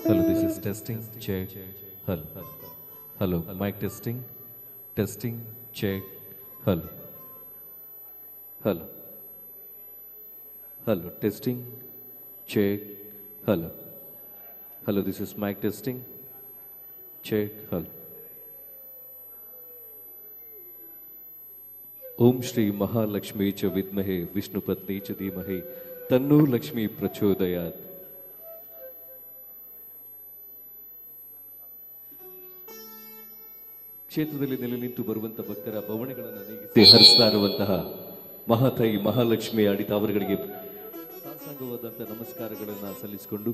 Hello, this is testing, check. Hello, mic testing, check. Hello, testing, check. Hello, this is mic testing, check. Om Shri Mahalakshmi cha vidmahe Vishnupatni cha dhimahe Tanno Lakshmi prachodayat. ಕ್ಷೇತ್ರದಲ್ಲಿ ನೆಲೆ ನಿಂತು ಬರುವಂತಹ ಭಕ್ತರ ಭವನಗಳನ್ನು ನೀಗಿಸಿ ಹರಿಸ್ತಾ ಇರುವಂತಹ ಮಹಾತಾಯಿ ಮಹಾಲಕ್ಷ್ಮಿ ಆಡಿತ ಅವರುಗಳಿಗೆ ಸಾಂಗವಾದಂತಹ ನಮಸ್ಕಾರಗಳನ್ನು ಸಲ್ಲಿಸಿಕೊಂಡು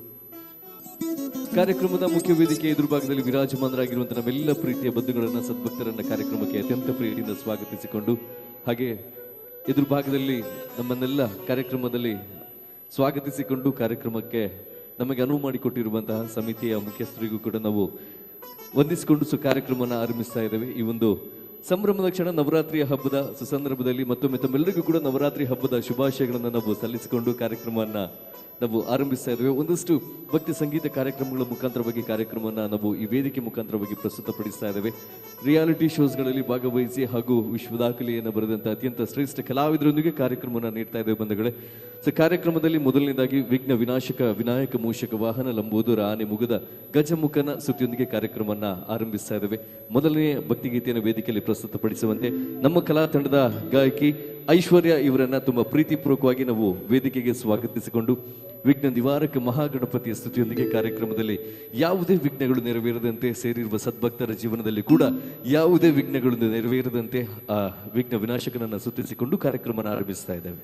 ಕಾರ್ಯಕ್ರಮದ ಮುಖ್ಯ ವೇದಿಕೆ ಎದುರುಭಾಗದಲ್ಲಿ ವಿರಾಜಮಾನರಾಗಿರುವಂತಹ ನಮ್ಮೆಲ್ಲ ಪ್ರೀತಿಯ ಬಂಧುಗಳನ್ನ ಸದ್ಭಕ್ತರನ್ನ ಕಾರ್ಯಕ್ರಮಕ್ಕೆ ಅತ್ಯಂತ ಪ್ರೀತಿಯಿಂದ ಸ್ವಾಗತಿಸಿಕೊಂಡು ಹಾಗೆ ಎದುರುಭಾಗದಲ್ಲಿ ನಮ್ಮನ್ನೆಲ್ಲ ಕಾರ್ಯಕ್ರಮದಲ್ಲಿ ಸ್ವಾಗತಿಸಿಕೊಂಡು ಕಾರ್ಯಕ್ರಮಕ್ಕೆ ನಮಗೆ ಅನುವು ಮಾಡಿಕೊಟ್ಟಿರುವಂತಹ ಸಮಿತಿಯ ಮುಖ್ಯಸ್ಥರಿಗೂ ಕೂಡ ನಾವು ವಂದಿಸಿಕೊಂಡು ಕಾರ್ಯಕ್ರಮವನ್ನು ಆರಂಭಿಸ್ತಾ ಇದ್ದೇವೆ. ಈ ಒಂದು ಸಂಭ್ರಮದ ಕ್ಷಣ ನವರಾತ್ರಿಯ ಹಬ್ಬದ ಸುಸಂದರ್ಭದಲ್ಲಿ ಮತ್ತೊಮ್ಮೆ ತಮ್ಮೆಲ್ಲರಿಗೂ ಕೂಡ ನವರಾತ್ರಿ ಹಬ್ಬದ ಶುಭಾಶಯಗಳನ್ನು ನಾವು ಸಲ್ಲಿಸಿಕೊಂಡು ಕಾರ್ಯಕ್ರಮವನ್ನು ನಾವು ಆರಂಭಿಸ್ತಾ ಇದ್ದೇವೆ. ಒಂದಷ್ಟು ಭಕ್ತಿ ಸಂಗೀತ ಕಾರ್ಯಕ್ರಮಗಳ ಮುಖಾಂತರವಾಗಿ ಕಾರ್ಯಕ್ರಮವನ್ನು ನಾವು ಈ ವೇದಿಕೆ ಮುಖಾಂತರವಾಗಿ ಪ್ರಸ್ತುತಪಡಿಸ್ತಾ ಇದ್ದೇವೆ. ರಿಯಾಲಿಟಿ ಶೋಸ್ಗಳಲ್ಲಿ ಭಾಗವಹಿಸಿ ಹಾಗೂ ವಿಶ್ವ ದಾಖಲೆಯನ್ನು ಬರೆದಂಥ ಅತ್ಯಂತ ಶ್ರೇಷ್ಠ ಕಲಾವಿದರೊಂದಿಗೆ ಕಾರ್ಯಕ್ರಮವನ್ನು ನೀಡ್ತಾ ಇದ್ದೇವೆ ಬಂಧುಗಳೇ. ಕಾರ್ಯಕ್ರಮದಲ್ಲಿ ಮೊದಲನೇದಾಗಿ ವಿಘ್ನ ವಿನಾಶಕ ವಿನಾಯಕ ಮೂಷಕ ವಾಹನ ಲಂಬೋದರ ಆನೆ ಮುಗದ ಗಜಮುಖನ ಸ್ತುತಿಯೊಂದಿಗೆ ಕಾರ್ಯಕ್ರಮವನ್ನು ಆರಂಭಿಸ್ತಾ ಇದ್ದೇವೆ. ಮೊದಲನೇ ಭಕ್ತಿಗೀತೆಯನ್ನು ವೇದಿಕೆಯಲ್ಲಿ ಪ್ರಸ್ತುತಪಡಿಸುವಂತೆ ನಮ್ಮ ಕಲಾ ತಂಡದ ಗಾಯಕಿ ಐಶ್ವರ್ಯ ಇವರನ್ನ ತುಂಬಾ ಪ್ರೀತಿಪೂರ್ವಕವಾಗಿ ನಾವು ವೇದಿಕೆಗೆ ಸ್ವಾಗತಿಸಿಕೊಂಡು ವಿಘ್ನ ನಿವಾರಕ ಮಹಾಗಣಪತಿಯ ಸ್ತುತಿಯೊಂದಿಗೆ ಕಾರ್ಯಕ್ರಮದಲ್ಲಿ ಯಾವುದೇ ವಿಘ್ನಗಳು ನೆರವೇರದಂತೆ ಸೇರಿರುವ ಸದ್ಭಕ್ತರ ಜೀವನದಲ್ಲಿ ಕೂಡ ಯಾವುದೇ ವಿಘ್ನಗಳು ನೆರವೇರದಂತೆ ಆ ವಿಘ್ನ ವಿನಾಶಕನನ್ನು ಸ್ತುತಿಸಿಕೊಂಡು ಕಾರ್ಯಕ್ರಮವನ್ನು ಆರಂಭಿಸ್ತಾ ಇದ್ದೇವೆ.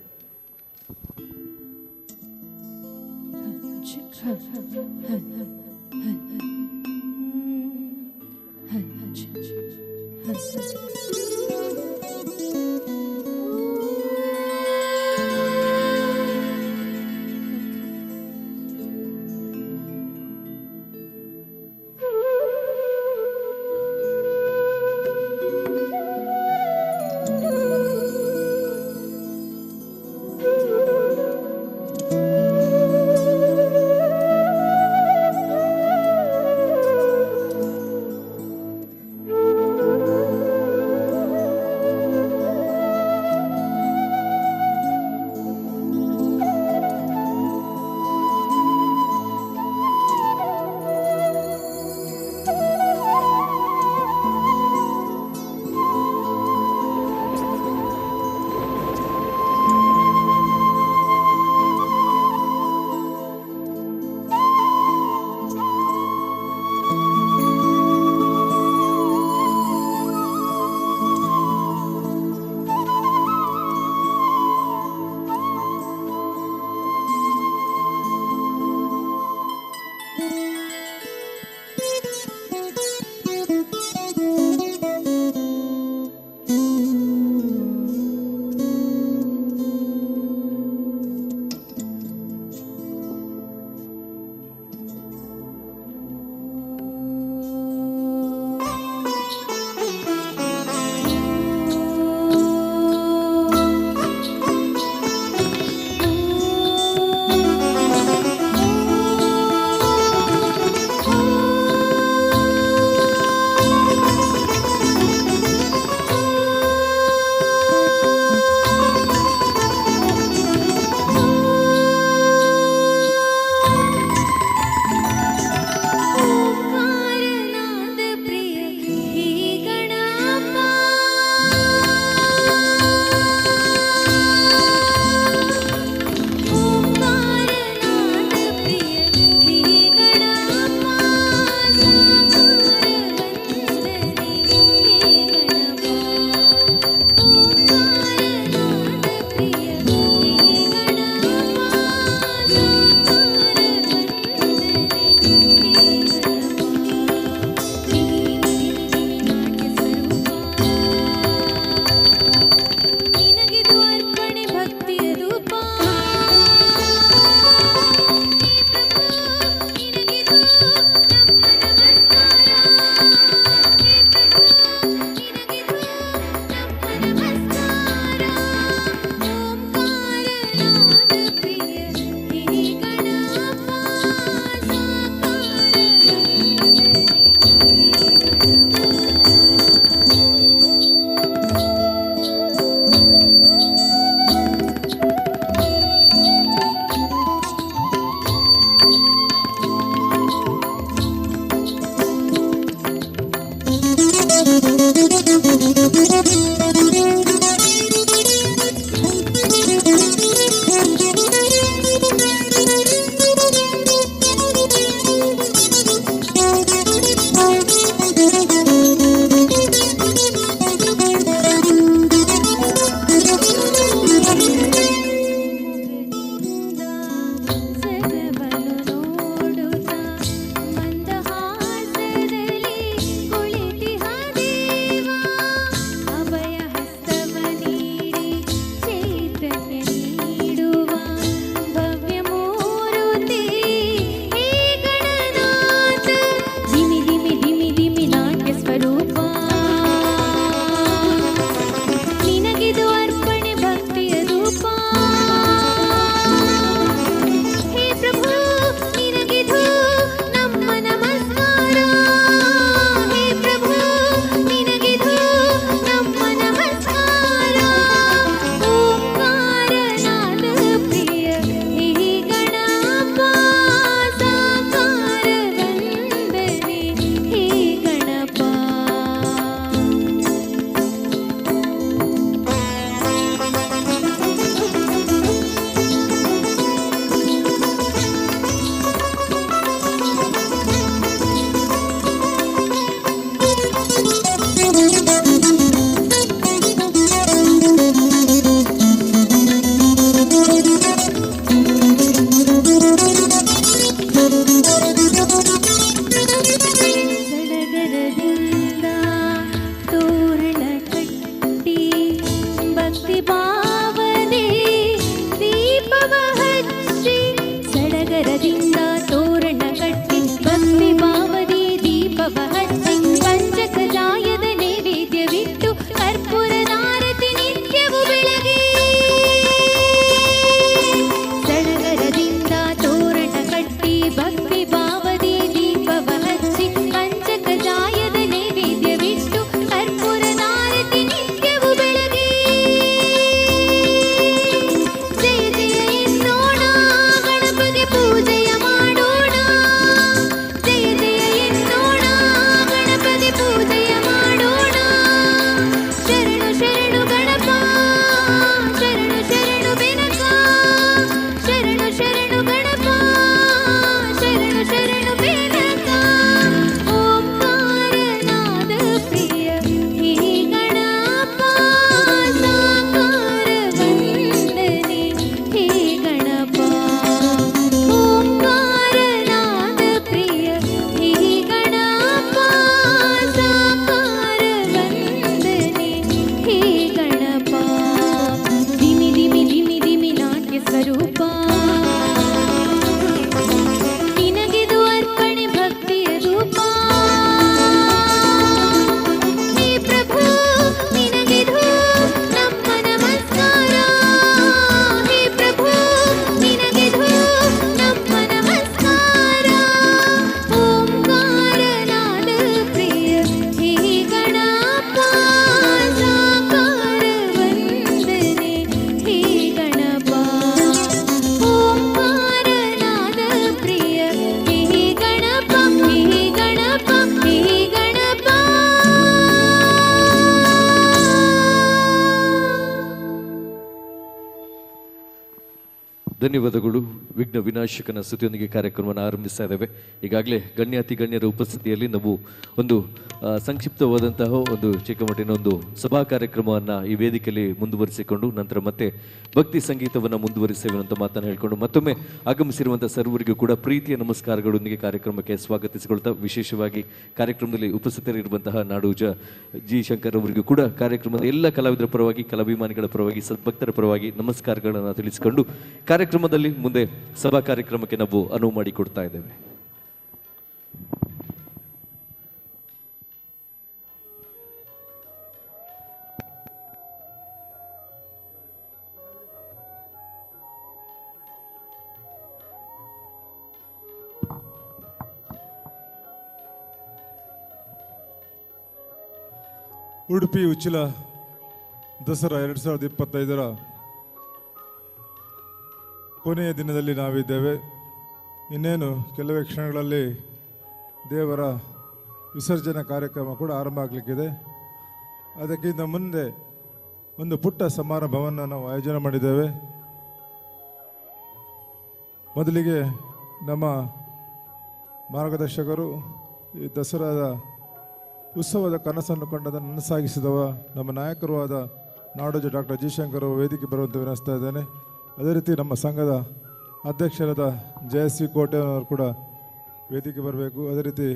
ಧನ್ಯವಾದಗಳು. ವಿಘ್ನ ವಿನಾಶಕನ ಸ್ತುತಿಯೊಂದಿಗೆ ಕಾರ್ಯಕ್ರಮವನ್ನು ಆರಂಭಿಸ್ತಾ ಇದ್ದೇವೆ. ಈಗಾಗಲೇ ಗಣ್ಯಾತಿ ಗಣ್ಯರ ಉಪಸ್ಥಿತಿಯಲ್ಲಿ ನಾವು ಒಂದು ಸಂಕ್ಷಿಪ್ತವಾದಂತಹ ಒಂದು ಚಿಕ್ಕ ಮಟ್ಟಿನ ಒಂದು ಸಭಾ ಕಾರ್ಯಕ್ರಮವನ್ನು ಈ ವೇದಿಕೆಯಲ್ಲಿ ಮುಂದುವರಿಸಿಕೊಂಡು ನಂತರ ಮತ್ತೆ ಭಕ್ತಿ ಸಂಗೀತವನ್ನು ಮುಂದುವರಿಸ್ತೇವೆ ಅಂತ ಮಾತನ್ನು ಹೇಳ್ಕೊಂಡು ಮತ್ತೊಮ್ಮೆ ಆಗಮಿಸಿರುವಂಥ ಸರ್ವರಿಗೂ ಕೂಡ ಪ್ರೀತಿಯ ನಮಸ್ಕಾರಗಳೊಂದಿಗೆ ಕಾರ್ಯಕ್ರಮಕ್ಕೆ ಸ್ವಾಗತಿಸಿಕೊಳ್ತಾ ವಿಶೇಷವಾಗಿ ಕಾರ್ಯಕ್ರಮದಲ್ಲಿ ಉಪಸ್ಥಿತರಿರುವಂತಹ ನಾಡೋಜ ಜಿ ಶಂಕರ್ ಅವರಿಗೂ ಕೂಡ ಕಾರ್ಯಕ್ರಮದ ಎಲ್ಲ ಕಲಾವಿದರ ಪರವಾಗಿ ಕಲಾಭಿಮಾನಿಗಳ ಪರವಾಗಿ ಸದ್ಭಕ್ತರ ಪರವಾಗಿ ನಮಸ್ಕಾರಗಳನ್ನು ತಿಳಿಸಿಕೊಂಡು ಕಾರ್ಯಕ್ರಮದಲ್ಲಿ ಮುಂದೆ ಸಭಾ ಕಾರ್ಯಕ್ರಮಕ್ಕೆ ನಾವು ಅನುವು ಮಾಡಿಕೊಡ್ತಾ ಇದ್ದೇವೆ. ಉಡುಪಿ ಉಚ್ಚಿಲ ದಸರಾ 2025 ಕೊನೆಯ ದಿನದಲ್ಲಿ ನಾವಿದ್ದೇವೆ. ಇನ್ನೇನು ಕೆಲವೇ ಕ್ಷಣಗಳಲ್ಲಿ ದೇವರ ವಿಸರ್ಜನಾ ಕಾರ್ಯಕ್ರಮ ಕೂಡ ಆರಂಭ ಆಗಲಿಕ್ಕಿದೆ. ಅದಕ್ಕಿಂತ ಮುಂದೆ ಒಂದು ಪುಟ್ಟ ಸಮಾರಂಭವನ್ನು ನಾವು ಆಯೋಜನೆ ಮಾಡಿದ್ದೇವೆ. ಮೊದಲಿಗೆ ನಮ್ಮ ಮಾರ್ಗದರ್ಶಕರು ಈ ದಸರಾದ ಉತ್ಸವದ ಕನಸನ್ನು ಕಂಡದನ್ನು ನನಸಾಗಿಸಿದವ ನಮ್ಮ ನಾಯಕರು ಆದ ನಾಡೋಜ ಡಾಕ್ಟರ್ ಜಿ ಶಂಕರ್ ವೇದಿಕೆ ಬರುವಂತೆ ವಿನಿಸ್ತಾ ಇದ್ದೇನೆ. ಅದೇ ರೀತಿ ನಮ್ಮ ಸಂಘದ ಅಧ್ಯಕ್ಷರಾದ ಜಯಶ್ರೀ ಕೋಟೆಯವರು ಕೂಡ ವೇದಿಕೆ ಬರಬೇಕು. ಅದೇ ರೀತಿ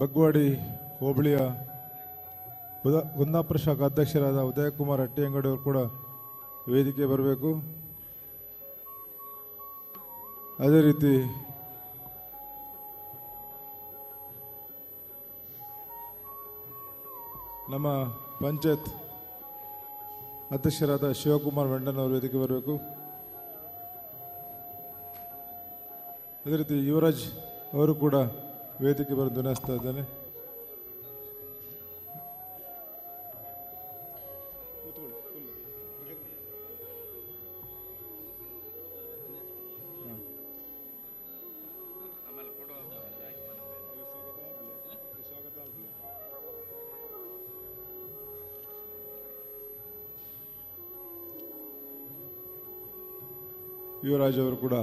ಬಗ್ವಾಡಿ ಹೋಬಳಿಯ ಕುಂದಾಪುರ ಶಾಖಾ ಅಧ್ಯಕ್ಷರಾದ ಉದಯಕುಮಾರ್ ಹಟ್ಟಿಯಂಗಡಿಯವರು ಕೂಡ ವೇದಿಕೆ ಬರಬೇಕು. ಅದೇ ರೀತಿ ನಮ್ಮ ಪಂಚಾಯತ್ ಅಧ್ಯಕ್ಷರಾದ ಶಿವಕುಮಾರ್ ವೆಂಡನ್ ಅವರು ವೇದಿಕೆ ಬರಬೇಕು. ಅದೇ ರೀತಿ ಯುವರಾಜ್ ಅವರು ಕೂಡ ವೇದಿಕೆ ಬರೆದು ವಿನಿಸ್ತಾ ಇದ್ದೇನೆ. ಯುವರಾಜ್ ಅವರು ಕೂಡ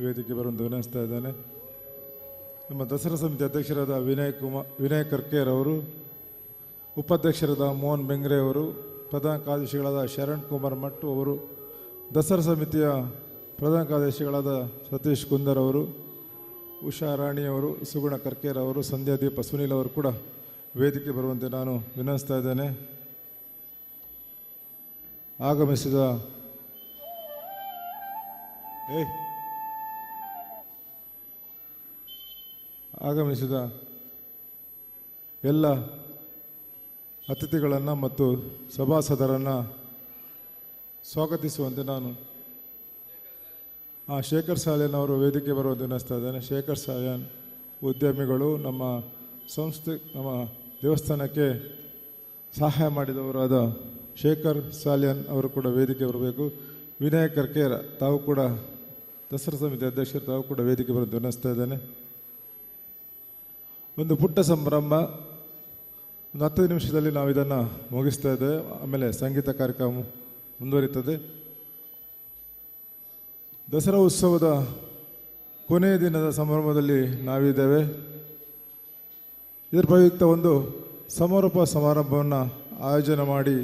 ವೇದಿಕೆ ಬರುವಂತೆ ವಿನಿಸ್ತಾ ಇದ್ದಾನೆ. ನಮ್ಮ ದಸರಾ ಸಮಿತಿ ಅಧ್ಯಕ್ಷರಾದ ವಿನಯ್ ಕರ್ಕೇರ್ ಅವರು, ಉಪಾಧ್ಯಕ್ಷರಾದ ಮೋಹನ್ ಬೆಂಗ್ರೆ ಅವರು, ಪ್ರಧಾನ ಕಾರ್ಯದರ್ಶಿಗಳಾದ ಶರಣ್ ಕುಮಾರ್ ಮಟ್ಟು ಅವರು, ದಸರಾ ಸಮಿತಿಯ ಪ್ರಧಾನ ಕಾರ್ಯದರ್ಶಿಗಳಾದ ಸತೀಶ್ ಕುಂದರ್ ಅವರು, ಉಷಾ ರಾಣಿಯವರು, ಸುಗುಣ ಕರ್ಕೇರ್ ಅವರು, ಸಂಧ್ಯಾದೀಪ ಸುನೀಲ್ ಅವರು ಕೂಡ ವೇದಿಕೆ ಬರುವಂತೆ ನಾನು ವಿನಿಸ್ತಾ ಇದ್ದೇನೆ. ಆಗಮಿಸಿದ ಎಲ್ಲ ಅತಿಥಿಗಳನ್ನು ಮತ್ತು ಸಭಾಸದರನ್ನು ಸ್ವಾಗತಿಸುವಂತೆ ನಾನು ಶೇಖರ್ ಸಾಲ್ಯನ್ ಅವರು ವೇದಿಕೆ ಬರುವಂತೆ ವಿನಿಸ್ತಾ ಇದ್ದೇನೆ. ಶೇಖರ್ ಸಾಲ್ಯನ್ ಉದ್ಯಮಿಗಳು, ನಮ್ಮ ಸಂಸ್ಥೆ, ನಮ್ಮ ದೇವಸ್ಥಾನಕ್ಕೆ ಸಹಾಯ ಮಾಡಿದವರಾದ ಶೇಖರ್ ಸಾಲ್ಯನ್ ಅವರು ಕೂಡ ವೇದಿಕೆ ಬರಬೇಕು. ವಿನಯ್ ಕರ್ಕೇರ ತಾವು ಕೂಡ ದಸರಾ ಸಮಿತಿ ಅಧ್ಯಕ್ಷರು, ತಾವು ಕೂಡ ವೇದಿಕೆ ಬರುವಂತೆ ವಿನಿಸ್ತಾ ಇದ್ದೇನೆ. ಒಂದು ಪುಟ್ಟ ಸಂಭ್ರಮ, ಒಂದು 10 ನಿಮಿಷದಲ್ಲಿ ನಾವು ಇದನ್ನು ಮುಗಿಸ್ತಾ ಇದ್ದೇವೆ. ಆಮೇಲೆ ಸಂಗೀತ ಕಾರ್ಯಕ್ರಮ ಮುಂದುವರಿತದೆ. ದಸರಾ ಉತ್ಸವದ ಕೊನೆಯ ದಿನದ ಸಂಭ್ರಮದಲ್ಲಿ ನಾವಿದ್ದೇವೆ. ಇದರ ಪ್ರಯುಕ್ತ ಒಂದು ಸಮಾರೋಪ ಸಮಾರಂಭವನ್ನು ಆಯೋಜನೆ ಮಾಡಿ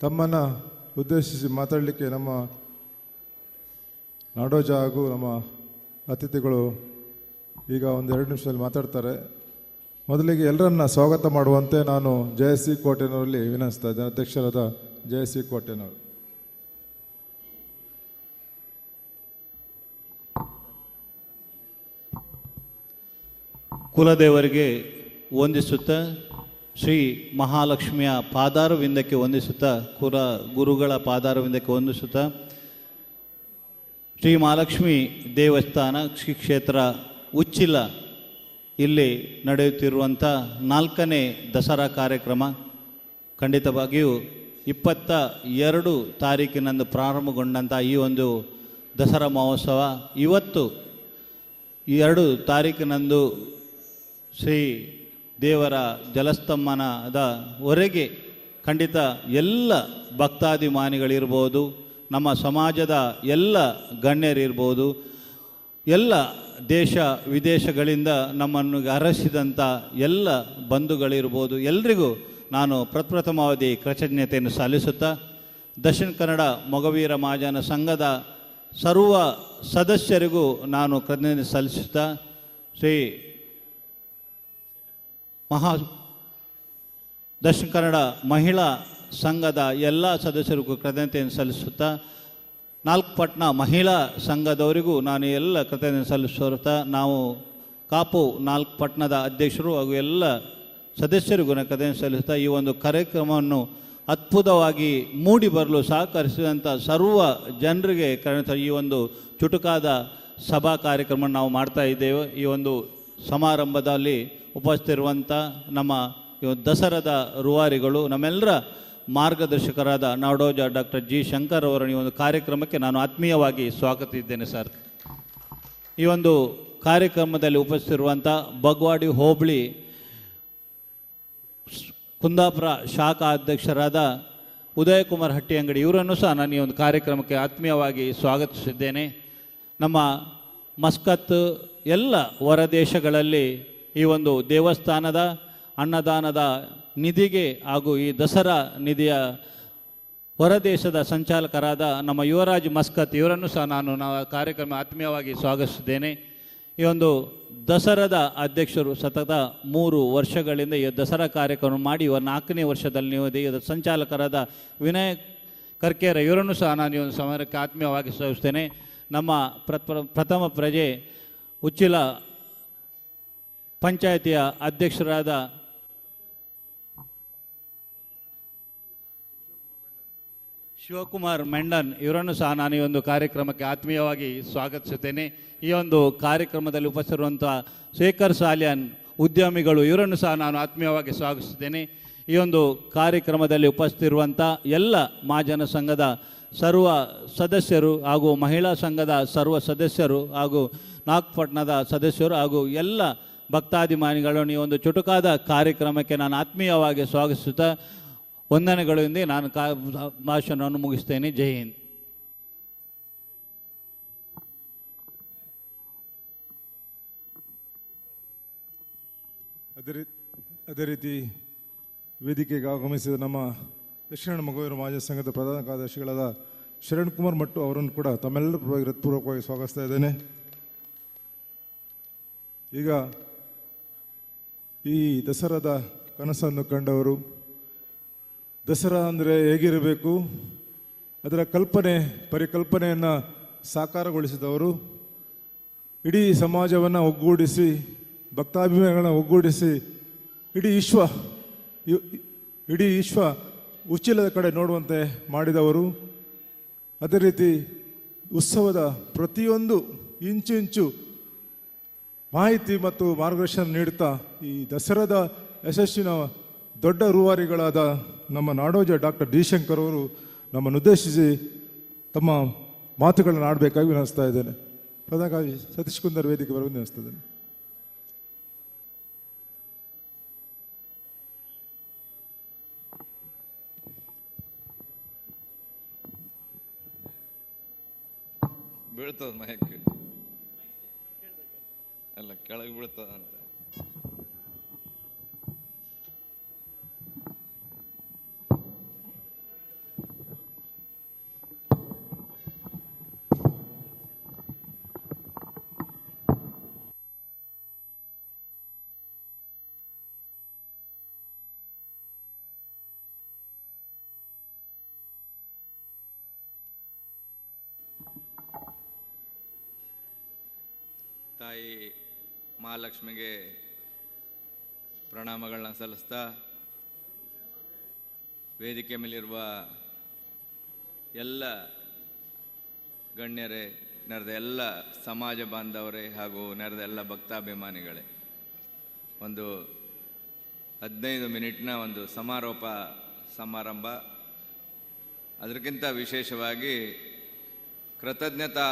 ತಮ್ಮನ್ನು ಉದ್ದೇಶಿಸಿ ಮಾತಾಡಲಿಕ್ಕೆ ನಮ್ಮ ನಾಡೋಜ ಹಾಗೂ ನಮ್ಮ ಅತಿಥಿಗಳು ಈಗ ಒಂದು 2 ನಿಮಿಷದಲ್ಲಿ ಮಾತಾಡ್ತಾರೆ. ಮೊದಲಿಗೆ ಎಲ್ಲರನ್ನ ಸ್ವಾಗತ ಮಾಡುವಂತೆ ನಾನು ಜಯಶ್ರೀ ಕೋಟೆನವರಲ್ಲಿ ವಿನಿಸ್ತಾ ಇದ್ದೇನೆ. ಅಧ್ಯಕ್ಷರಾದ ಜಯಶ್ರೀ ಕೋಟೆನವರು. ಕುಲದೇವರಿಗೆ ವಂದಿಸುತ್ತಾ, ಶ್ರೀ ಮಹಾಲಕ್ಷ್ಮಿಯ ಪಾದಾರವಿಂದಕ್ಕೆ ವಂದಿಸುತ್ತಾ, ಗುರುಗಳ ಪಾದಾರವಿಂದಕ್ಕೆ ವಂದಿಸುತ್ತಾ, ಶ್ರೀ ಮಹಾಲಕ್ಷ್ಮಿ ದೇವಸ್ಥಾನ ಶ್ರೀ ಕ್ಷೇತ್ರ ಉಚ್ಚಿಲ ಇಲ್ಲಿ ನಡೆಯುತ್ತಿರುವಂಥ 4ನೇ ದಸರಾ ಕಾರ್ಯಕ್ರಮ ಖಂಡಿತವಾಗಿಯೂ 22 ತಾರೀಕಿನಂದು ಪ್ರಾರಂಭಗೊಂಡಂಥ ಈ ಒಂದು ದಸರಾ ಮಹೋತ್ಸವ ಇವತ್ತು 2 ತಾರೀಕಿನಂದು ಶ್ರೀ ದೇವರ ಜಲಸ್ತಂಭನದ ಹೊರಗೆ ಖಂಡಿತ ಎಲ್ಲ ಭಕ್ತಾಭಿಮಾನಿಗಳಿರ್ಬೋದು, ನಮ್ಮ ಸಮಾಜದ ಎಲ್ಲ ಗಣ್ಯರಿರ್ಬೋದು, ಎಲ್ಲ ದೇಶ ವಿದೇಶಗಳಿಂದ ನಮ್ಮನ್ನು ಹರಸಿದಂಥ ಎಲ್ಲ ಬಂಧುಗಳಿರ್ಬೋದು, ಎಲ್ರಿಗೂ ನಾನು ಪ್ರಪ್ರಥಮಾವಧಿ ಕೃತಜ್ಞತೆಯನ್ನು ಸಲ್ಲಿಸುತ್ತಾ, ದಕ್ಷಿಣ ಕನ್ನಡ ಮೊಗವೀರ ಮಹಾಜನ ಸಂಘದ ಸರ್ವ ಸದಸ್ಯರಿಗೂ ನಾನು ಕೃತಜ್ಞತೆ ಸಲ್ಲಿಸುತ್ತಾ, ಶ್ರೀ ದಕ್ಷಿಣ ಕನ್ನಡ ಮಹಿಳಾ ಸಂಘದ ಎಲ್ಲ ಸದಸ್ಯರಿಗೂ ಕೃತಜ್ಞತೆಯನ್ನು ಸಲ್ಲಿಸುತ್ತಾ, ನಾಲ್ಕಪಟ್ಟಣ ಮಹಿಳಾ ಸಂಘದವರಿಗೂ ನಾನು ಎಲ್ಲ ಕೃತಜ್ಞತೆ ಸಲ್ಲಿಸುತ್ತಾ, ನಾವು ಕಾಪು ನಾಲ್ಕಪಟ್ಟಣದ ಅಧ್ಯಕ್ಷರು ಹಾಗೂ ಎಲ್ಲ ಸದಸ್ಯರಿಗೂ ನಾನು ಕೃತಜ್ಞತೆ ಸಲ್ಲಿಸುತ್ತಾ, ಈ ಒಂದು ಕಾರ್ಯಕ್ರಮವನ್ನು ಅದ್ಭುತವಾಗಿ ಮೂಡಿ ಬರಲು ಸಹಕರಿಸಿದಂಥ ಸರ್ವ ಜನರಿಗೆ ಈ ಒಂದು ಚುಟುಕಾದ ಸಭಾ ಕಾರ್ಯಕ್ರಮ ನಾವು ಮಾಡ್ತಾ ಇದ್ದೇವೆ. ಈ ಒಂದು ಸಮಾರಂಭದಲ್ಲಿ ಉಪಸ್ಥಿತಿರುವಂಥ ನಮ್ಮ ದಸರಾದ ರೂವಾರಿಗಳು, ನಮ್ಮೆಲ್ಲರ ಮಾರ್ಗದರ್ಶಕರಾದ ನಾಡೋಜ ಡಾಕ್ಟರ್ ಜಿ ಶಂಕರ್ ಅವರ ಈ ಒಂದು ಕಾರ್ಯಕ್ರಮಕ್ಕೆ ನಾನು ಆತ್ಮೀಯವಾಗಿ ಸ್ವಾಗತಿಸಿದ್ದೇನೆ ಸರ್. ಈ ಒಂದು ಕಾರ್ಯಕ್ರಮದಲ್ಲಿ ಉಪಸ್ಥಿತಿರುವಂಥ ಬಗ್ವಾಡಿ ಹೋಬಳಿ ಕುಂದಾಪುರ ಶಾಖಾ ಅಧ್ಯಕ್ಷರಾದ ಉದಯ್ ಕುಮಾರ್ ಹಟ್ಟಿಯಂಗಡಿ ಇವರನ್ನು ಸಹ ನಾನು ಈ ಒಂದು ಕಾರ್ಯಕ್ರಮಕ್ಕೆ ಆತ್ಮೀಯವಾಗಿ ಸ್ವಾಗತಿಸಿದ್ದೇನೆ. ನಮ್ಮ ಮಸ್ಕತ್ ಎಲ್ಲ ಹೊರ ದೇಶಗಳಲ್ಲಿ ಈ ಒಂದು ದೇವಸ್ಥಾನದ ಅನ್ನದಾನದ ನಿಧಿಗೆ ಹಾಗೂ ಈ ದಸರಾ ನಿಧಿಯ ಹೊರದೇಶದ ಸಂಚಾಲಕರಾದ ನಮ್ಮ ಯುವರಾಜ್ ಮಸ್ಕತ್ ಇವರನ್ನು ಸಹ ನಾನು ಕಾರ್ಯಕ್ರಮ ಆತ್ಮೀಯವಾಗಿ ಸ್ವಾಗತಿಸಿದ್ದೇನೆ. ಈ ಒಂದು ದಸರಾದ ಅಧ್ಯಕ್ಷರು ಸತತ 3 ವರ್ಷಗಳಿಂದ ಈ ದಸರಾ ಕಾರ್ಯಕ್ರಮ ಮಾಡಿ ಇವ 4ನೇ ವರ್ಷದಲ್ಲಿ ನೀವು ಇದರ ಸಂಚಾಲಕರಾದ ವಿನಯ್ ಕರ್ಕೇರ ಇವರನ್ನು ಸಹ ನಾನು ಈ ಒಂದು ಸಮರಕ್ಕೆ ಆತ್ಮೀಯವಾಗಿ ಸ್ವಾಗತಿಸ್ತೇನೆ. ನಮ್ಮ ಪ್ರಥಮ ಪ್ರಜೆ ಉಚ್ಚಿಲ ಪಂಚಾಯಿತಿಯ ಅಧ್ಯಕ್ಷರಾದ ಶಿವಕುಮಾರ್ ಮೆಂಡನ್ ಇವರನ್ನು ಸಹ ನಾನು ಈ ಒಂದು ಕಾರ್ಯಕ್ರಮಕ್ಕೆ ಆತ್ಮೀಯವಾಗಿ ಸ್ವಾಗತಿಸುತ್ತೇನೆ. ಈ ಒಂದು ಕಾರ್ಯಕ್ರಮದಲ್ಲಿ ಉಪಸ್ಥಿತಿರುವಂಥ ಶೇಖರ್ ಸಾಲ್ಯಾನ್ ಉದ್ಯಮಿಗಳು ಇವರನ್ನು ಸಹ ನಾನು ಆತ್ಮೀಯವಾಗಿ ಸ್ವಾಗತಿಸುತ್ತೇನೆ. ಈ ಒಂದು ಕಾರ್ಯಕ್ರಮದಲ್ಲಿ ಉಪಸ್ಥಿತಿರುವಂಥ ಎಲ್ಲ ಮಹಾಜನ ಸಂಘದ ಸರ್ವ ಸದಸ್ಯರು ಹಾಗೂ ಮಹಿಳಾ ಸಂಘದ ಸರ್ವ ಸದಸ್ಯರು ಹಾಗೂ ನಾಗಪಟ್ಟಣದ ಸದಸ್ಯರು ಹಾಗೂ ಎಲ್ಲ ಭಕ್ತಾಭಿಮಾನಿಗಳನ್ನು ಈ ಒಂದು ಚುಟುಕಾದ ಕಾರ್ಯಕ್ರಮಕ್ಕೆ ನಾನು ಆತ್ಮೀಯವಾಗಿ ಸ್ವಾಗತಿಸುತ್ತಾ ವಂದನೆಗಳಿಂದ ನಾನು ಭಾಷಣವನ್ನು ಮುಗಿಸ್ತೇನೆ. ಜೈ ಹಿಂದ್. ಅದೇ ರೀತಿ ವೇದಿಕೆಗೆ ಆಗಮಿಸಿದ ನಮ್ಮ ದಕ್ಷಿಣ ಮಗುವಿನ ಮಹಾಜನ ಸಂಘದ ಪ್ರಧಾನ ಕಾರ್ಯದರ್ಶಿಗಳಾದ ಶರಣ್ ಕುಮಾರ್ ಮಟ್ಟು ಅವರನ್ನು ಕೂಡ ತಮ್ಮೆಲ್ಲರ ಪರವಾಗಿ ಹೃತ್ಪೂರ್ವಕವಾಗಿ ಸ್ವಾಗತಿಸ್ತಾ ಇದ್ದೇನೆ. ಈಗ ಈ ದಸರಾದ ಕನಸನ್ನು ಕಂಡವರು, ದಸರಾ ಅಂದರೆ ಹೇಗಿರಬೇಕು ಅದರ ಪರಿಕಲ್ಪನೆಯನ್ನು ಸಾಕಾರಗೊಳಿಸಿದವರು, ಇಡೀ ಸಮಾಜವನ್ನು ಒಗ್ಗೂಡಿಸಿ ಭಕ್ತಾಭಿಮಾನಿಗಳನ್ನು ಒಗ್ಗೂಡಿಸಿ ಇಡೀ ವಿಶ್ವ ಉಚ್ಚಿಲದ ಕಡೆ ನೋಡುವಂತೆ ಮಾಡಿದವರು. ಅದೇ ರೀತಿ ಉತ್ಸವದ ಪ್ರತಿಯೊಂದು ಇಂಚು ಮಾಹಿತಿ ಮತ್ತು ಮಾರ್ಗದರ್ಶನ ನೀಡುತ್ತಾ ಈ ದಸರಾದ ಯಶಸ್ಸಿನ ದೊಡ್ಡ ರೂವಾರಿಗಳಾದ ನಮ್ಮ ನಾಡೋಜ ಡಾಕ್ಟರ್ ಡಿ ಶಂಕರ್ ಅವರು ನಮ್ಮನ್ನು ಉದ್ದೇಶಿಸಿ ತಮ್ಮ ಮಾತುಗಳನ್ನು ಆಡಬೇಕಾಗಿ ವಿನಂತಿಸ್ತಾ ಇದ್ದೇನೆ. ಪ್ರಧಾನ ಸತೀಶ್ ಕುಂದರ್ ವೇದಿಕೆ ಬರಲು ವಿನಂತಿಸ್ತಾ ಇದ್ದೇನೆ. ಬೀಳ್ತದ ಮಯಕ್ ಅಲ್ಲ ಕೆಳಗೆ ಬೀಳ್ತದ ಅಂತ. ತಾಯಿ ಮಹಾಲಕ್ಷ್ಮಿಗೆ ಪ್ರಣಾಮಗಳನ್ನ ಸಲ್ಲಿಸ್ತಾ, ವೇದಿಕೆ ಮೇಲಿರುವ ಎಲ್ಲ ಗಣ್ಯರೇ, ನೆರೆದ ಎಲ್ಲ ಸಮಾಜ ಬಾಂಧವರೇ ಹಾಗೂ ನೆರೆದ ಎಲ್ಲ ಭಕ್ತಾಭಿಮಾನಿಗಳೇ, ಒಂದು 15 ಮಿನಿಟ್ನ ಒಂದು ಸಮಾರೋಪ ಸಮಾರಂಭ. ಅದಕ್ಕಿಂತ ವಿಶೇಷವಾಗಿ ಕೃತಜ್ಞತಾ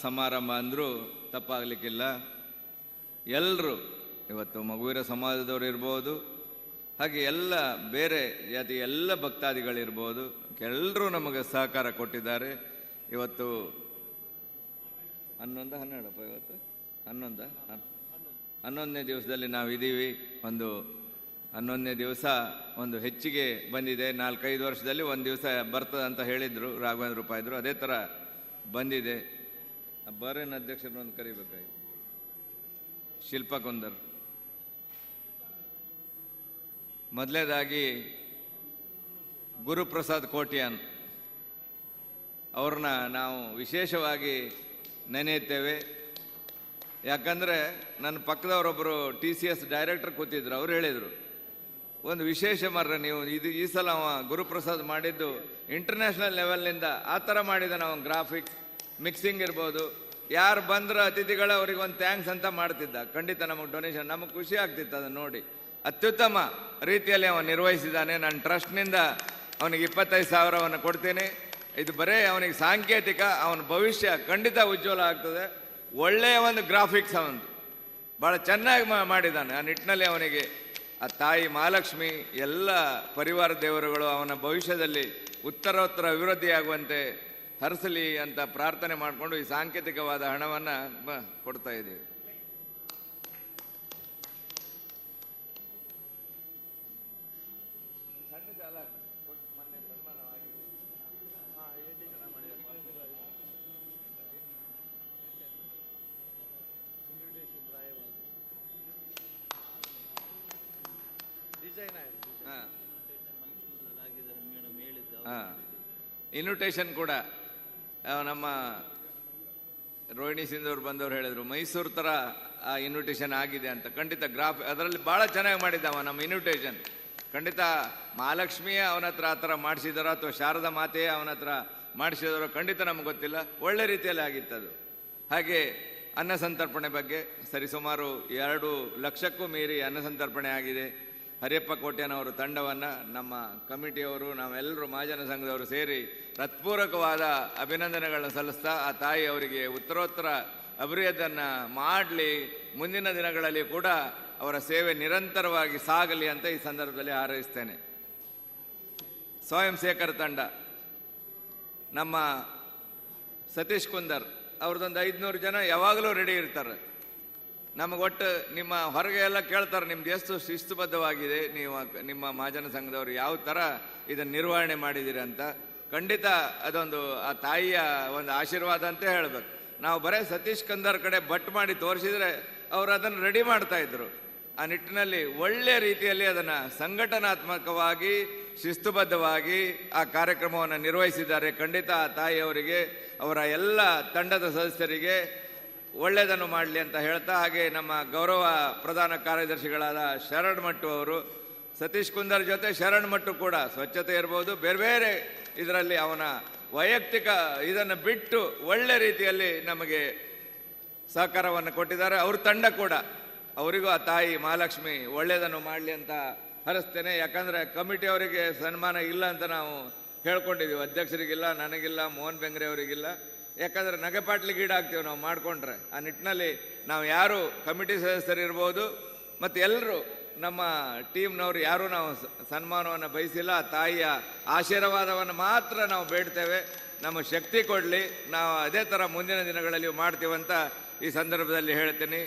ಸಮಾರಂಭ ಅಂದರೂ ತಪ್ಪಾಗಲಿಕ್ಕಿಲ್ಲ. ಎಲ್ಲರೂ ಇವತ್ತು ಮಗುವಿನ ಸಮಾಜದವರು ಇರ್ಬೋದು, ಹಾಗೆ ಎಲ್ಲ ಬೇರೆ ಜಾತಿ ಎಲ್ಲ ಭಕ್ತಾದಿಗಳಿರ್ಬೋದು, ಎಲ್ಲರೂ ನಮಗೆ ಸಹಕಾರ ಕೊಟ್ಟಿದ್ದಾರೆ. ಇವತ್ತು 11ನೇ ದಿವಸದಲ್ಲಿ ನಾವು ಇದ್ದೀವಿ. ಒಂದು 11ನೇ ದಿವಸ ಒಂದು ಹೆಚ್ಚಿಗೆ ಬಂದಿದೆ. 4-5 ವರ್ಷದಲ್ಲಿ ಒಂದು ದಿವಸ ಬರ್ತದೆ ಅಂತ ಹೇಳಿದರು ರಾಘವೇಂದ್ರ ಉಪಾಧ್ಯಾಯರು, ಅದೇ ಥರ ಬಂದಿದೆ. ಬರೇನ್ ಅಧ್ಯಕ್ಷರನ್ನೊಂದು ಕರಿಬೇಕಾಗಿ ಶಿಲ್ಪಾ ಕುಂದರ್. ಮೊದಲನೇದಾಗಿ ಗುರುಪ್ರಸಾದ್ ಕೋಟ್ಯಾನ್ ಅವ್ರನ್ನ ನಾವು ವಿಶೇಷವಾಗಿ ನೆನೆಯುತ್ತೇವೆ. ಯಾಕಂದರೆ ನನ್ನ ಪಕ್ಕದವರೊಬ್ಬರು TCS ಡೈರೆಕ್ಟರ್ ಕೂತಿದ್ರು. ಅವ್ರು ಹೇಳಿದರು, ಒಂದು ವಿಶೇಷ ಮರ್ರೆ ನೀವು ಈ ಸಲ ಅವ ಗುರುಪ್ರಸಾದ್ ಮಾಡಿದ್ದು ಇಂಟರ್ನ್ಯಾಷನಲ್ ಲೆವೆಲ್ನಿಂದ ಆ ಥರ ಮಾಡಿದ ನಾವು ಗ್ರಾಫಿಕ್ಸ್ ಮಿಕ್ಸಿಂಗ್ ಇರ್ಬೋದು, ಯಾರು ಬಂದ್ರೆ ಅತಿಥಿಗಳ ಅವ್ರಿಗೆ ಒಂದು ಥ್ಯಾಂಕ್ಸ್ ಅಂತ ಮಾಡ್ತಿದ್ದ. ಖಂಡಿತ ನಮಗೆ ಡೊನೇಷನ್, ನಮಗೆ ಖುಷಿ ಆಗ್ತಿತ್ತು ಅದನ್ನು ನೋಡಿ. ಅತ್ಯುತ್ತಮ ರೀತಿಯಲ್ಲಿ ಅವನು ನಿರ್ವಹಿಸಿದ್ದಾನೆ. ನನ್ನ ಟ್ರಸ್ಟ್ನಿಂದ ಅವನಿಗೆ 25,000ವನ್ನು ಕೊಡ್ತೀನಿ. ಇದು ಬರೇ ಅವನಿಗೆ ಸಾಂಕೇತಿಕ, ಅವನ ಭವಿಷ್ಯ ಖಂಡಿತ ಉಜ್ವಲ ಆಗ್ತದೆ. ಒಳ್ಳೆಯ ಒಂದು ಗ್ರಾಫಿಕ್ಸ್ ಅವನು ಭಾಳ ಚೆನ್ನಾಗಿ ಮಾಡಿದ್ದಾನೆ. ಆ ನಿಟ್ಟಿನಲ್ಲಿ ಅವನಿಗೆ ಆ ತಾಯಿ ಮಹಾಲಕ್ಷ್ಮಿ ಎಲ್ಲ ಪರಿವಾರ ದೇವರುಗಳು ಅವನ ಭವಿಷ್ಯದಲ್ಲಿ ಉತ್ತರೋತ್ತರ ಅಭಿವೃದ್ಧಿಯಾಗುವಂತೆ ಹರಿಸಲಿ ಅಂತ ಪ್ರಾರ್ಥನೆ ಮಾಡಿಕೊಂಡು ಈ ಸಾಂಕೇತಿಕವಾದ ಹಣವನ್ನು ಕೊಡ್ತಾ ಇದ್ದೀವಿ. ಇನ್ವಿಟೇಷನ್ ಕೂಡ ನಮ್ಮ ರೋಹಿಣಿ ಸಿಂಧೂರು ಬಂದವರು ಹೇಳಿದರು ಮೈಸೂರು ಥರ ಆ ಇನ್ವಿಟೇಷನ್ ಆಗಿದೆ ಅಂತ. ಖಂಡಿತ ಅದರಲ್ಲಿ ಭಾಳ ಚೆನ್ನಾಗಿ ಮಾಡಿದ್ದಾವ ನಮ್ಮ ಇನ್ವಿಟೇಷನ್. ಖಂಡಿತ ಮಹಾಲಕ್ಷ್ಮಿಯೇ ಅವನ ಹತ್ರ ಆ ಥರ ಮಾಡಿಸಿದಾರೋ ಅಥವಾ ಶಾರದಾ ಮಾತೆಯೇ ಅವನ ಹತ್ರ ಮಾಡಿಸಿದಾರೋ ಖಂಡಿತ ನಮ್ಗೆ ಗೊತ್ತಿಲ್ಲ. ಒಳ್ಳೆ ರೀತಿಯಲ್ಲಿ ಆಗಿತ್ತದು. ಹಾಗೆ ಅನ್ನ ಸಂತರ್ಪಣೆ ಬಗ್ಗೆ ಸರಿಸುಮಾರು 2 ಲಕ್ಷಕ್ಕೂ ಮೀರಿ ಅನ್ನ ಸಂತರ್ಪಣೆ ಆಗಿದೆ. ಹರಿಯಪ್ಪ ಕೋಟ್ಯನವರು ತಂಡವನ್ನು ನಮ್ಮ ಕಮಿಟಿಯವರು ನಾವೆಲ್ಲರೂ ಮಹಾಜನ ಸಂಘದವರು ಸೇರಿ ಹೃತ್ಪೂರ್ವಕವಾದ ಅಭಿನಂದನೆಗಳನ್ನ ಸಲ್ಲಿಸ್ತಾ ಆ ತಾಯಿ ಅವರಿಗೆ ಉತ್ತರೋತ್ತರ ಅಭಿವೃದ್ಧಿಯನ್ನು ಮಾಡಲಿ, ಮುಂದಿನ ದಿನಗಳಲ್ಲಿ ಕೂಡ ಅವರ ಸೇವೆ ನಿರಂತರವಾಗಿ ಸಾಗಲಿ ಅಂತ ಈ ಸಂದರ್ಭದಲ್ಲಿ ಹಾರೈಸ್ತೇನೆ. ಸ್ವಯಂ ಸೇವಕರ ತಂಡ ನಮ್ಮ ಸತೀಶ್ ಕುಂದರ್ ಅವ್ರದ್ದೊಂದು 500 ಜನ ಯಾವಾಗಲೂ ರೆಡಿ ಇರ್ತಾರೆ. ನಮಗೊಟ್ಟು ನಿಮ್ಮ ಹೊರಗೆ ಎಲ್ಲ ಕೇಳ್ತಾರೆ ನಿಮ್ದು ಎಷ್ಟು ಶಿಸ್ತುಬದ್ಧವಾಗಿದೆ, ನೀವು ನಿಮ್ಮ ಮಹಾಜನ ಸಂಘದವರು ಯಾವ ಥರ ಇದನ್ನು ನಿರ್ವಹಣೆ ಮಾಡಿದ್ದೀರಿ ಅಂತ. ಖಂಡಿತ ಅದೊಂದು ಆ ತಾಯಿಯ ಒಂದು ಆಶೀರ್ವಾದ ಅಂತ ಹೇಳಬೇಕು. ನಾವು ಬರೀ ಸತೀಶ್ ಕಂದರ್ ಕಡೆ ಬಟ್ ಮಾಡಿ ತೋರಿಸಿದರೆ ಅವರು ಅದನ್ನು ರೆಡಿ ಮಾಡ್ತಾಯಿದ್ರು. ಆ ನಿಟ್ಟಿನಲ್ಲಿ ಒಳ್ಳೆಯ ರೀತಿಯಲ್ಲಿ ಅದನ್ನು ಸಂಘಟನಾತ್ಮಕವಾಗಿ ಶಿಸ್ತುಬದ್ಧವಾಗಿ ಆ ಕಾರ್ಯಕ್ರಮವನ್ನು ನಿರ್ವಹಿಸಿದ್ದಾರೆ. ಖಂಡಿತ ಆ ತಾಯಿಯವರಿಗೆ ಅವರ ಎಲ್ಲ ತಂಡದ ಸದಸ್ಯರಿಗೆ ಒಳ್ಳೆಯದನ್ನು ಮಾಡಲಿ ಅಂತ ಹೇಳ್ತಾ, ಹಾಗೆ ನಮ್ಮ ಗೌರವ ಪ್ರಧಾನ ಕಾರ್ಯದರ್ಶಿಗಳಾದ ಶರಣ್ ಮಟ್ಟು ಅವರು, ಸತೀಶ್ ಕುಂದರ್ ಜೊತೆ ಶರಣ್ ಮಟ್ಟು ಕೂಡ ಸ್ವಚ್ಛತೆ ಇರ್ಬೋದು, ಬೇರೆ ಬೇರೆ ಇದರಲ್ಲಿ ಅವನ ವೈಯಕ್ತಿಕ ಇದನ್ನು ಬಿಟ್ಟು ಒಳ್ಳೆ ರೀತಿಯಲ್ಲಿ ನಮಗೆ ಸಹಕಾರವನ್ನು ಕೊಟ್ಟಿದ್ದಾರೆ. ಅವ್ರ ತಂಡ ಕೂಡ ಅವರಿಗೂ ಆ ತಾಯಿ ಮಹಾಲಕ್ಷ್ಮಿ ಒಳ್ಳೆಯದನ್ನು ಮಾಡಲಿ ಅಂತ ಹರಿಸ್ತೇನೆ. ಯಾಕಂದರೆ ಕಮಿಟಿಯವರಿಗೆ ಸನ್ಮಾನ ಇಲ್ಲ ಅಂತ ನಾವು ಹೇಳ್ಕೊಂಡಿದ್ದೀವಿ, ಅಧ್ಯಕ್ಷರಿಗಿಲ್ಲ, ನನಗಿಲ್ಲ, ಮೋಹನ್ ಬೆಂಗ್ರೆ ಅವರಿಗಿಲ್ಲ. ಯಾಕಂದರೆ ನಗೆಪಾಟ್ಲಿಗೀಡಾಗ್ತೀವಿ ನಾವು ಮಾಡಿಕೊಂಡ್ರೆ. ಆ ನಿಟ್ಟಿನಲ್ಲಿ ನಾವು ಯಾರು ಕಮಿಟಿ ಸದಸ್ಯರಿರ್ಬೋದು ಮತ್ತು ಎಲ್ಲರೂ ನಮ್ಮ ಟೀಮ್ನವರು ಯಾರೂ ನಾವು ಸನ್ಮಾನವನ್ನು ಬಯಸಿಲ್ಲ. ಆ ತಾಯಿಯ ಆಶೀರ್ವಾದವನ್ನು ಮಾತ್ರ ನಾವು ಬೇಡ್ತೇವೆ. ನಮ್ಮ ಶಕ್ತಿ ಕೊಡಲಿ, ನಾವು ಅದೇ ಥರ ಮುಂದಿನ ದಿನಗಳಲ್ಲಿ ಮಾಡ್ತೀವಂತ ಈ ಸಂದರ್ಭದಲ್ಲಿ ಹೇಳ್ತೀನಿ.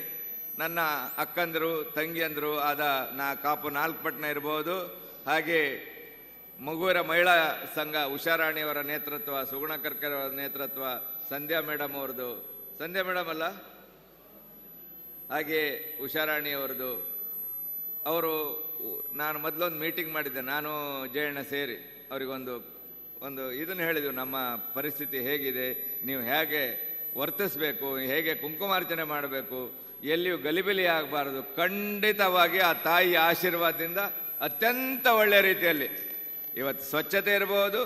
ನನ್ನ ಅಕ್ಕಂದರು ತಂಗಿಯಂದರು ಆದ ಕಾಪು 4 ಪಟ್ಟಣ ಇರ್ಬೋದು, ಹಾಗೆ ಮಗುವರ ಮಹಿಳಾ ಸಂಘ ಉಷಾರಾಣಿಯವರ ನೇತೃತ್ವ, ಸುಗುಣ ಕರ್ಕರ್ ಅವರ ನೇತೃತ್ವ, ಸಂಧ್ಯಾ ಮೇಡಮ್ ಅವ್ರದ್ದು, ಸಂಧ್ಯಾ ಮೇಡಮ್ ಅಲ್ಲ, ಹಾಗೆ ಉಷಾರಾಣಿಯವರದು. ಅವರು ನಾನು ಮೊದಲೊಂದು ಮೀಟಿಂಗ್ ಮಾಡಿದ್ದೆ, ನಾನು ಜಯಣ್ಣ ಸೇರಿ ಅವರಿಗೊಂದು ಇದನ್ನು ಹೇಳಿದ್ವಿ, ನಮ್ಮ ಪರಿಸ್ಥಿತಿ ಹೇಗಿದೆ, ನೀವು ಹೇಗೆ ವರ್ತಿಸಬೇಕು, ಹೇಗೆ ಕುಂಕುಮಾರ್ಚನೆ ಮಾಡಬೇಕು, ಎಲ್ಲಿಯೂ ಗಲಿಬಿಲಿ ಆಗಬಾರ್ದು. ಖಂಡಿತವಾಗಿ ಆ ತಾಯಿಯ ಆಶೀರ್ವಾದದಿಂದ ಅತ್ಯಂತ ಒಳ್ಳೆಯ ರೀತಿಯಲ್ಲಿ ಇವತ್ತು ಸ್ವಚ್ಛತೆ ಇರ್ಬೋದು,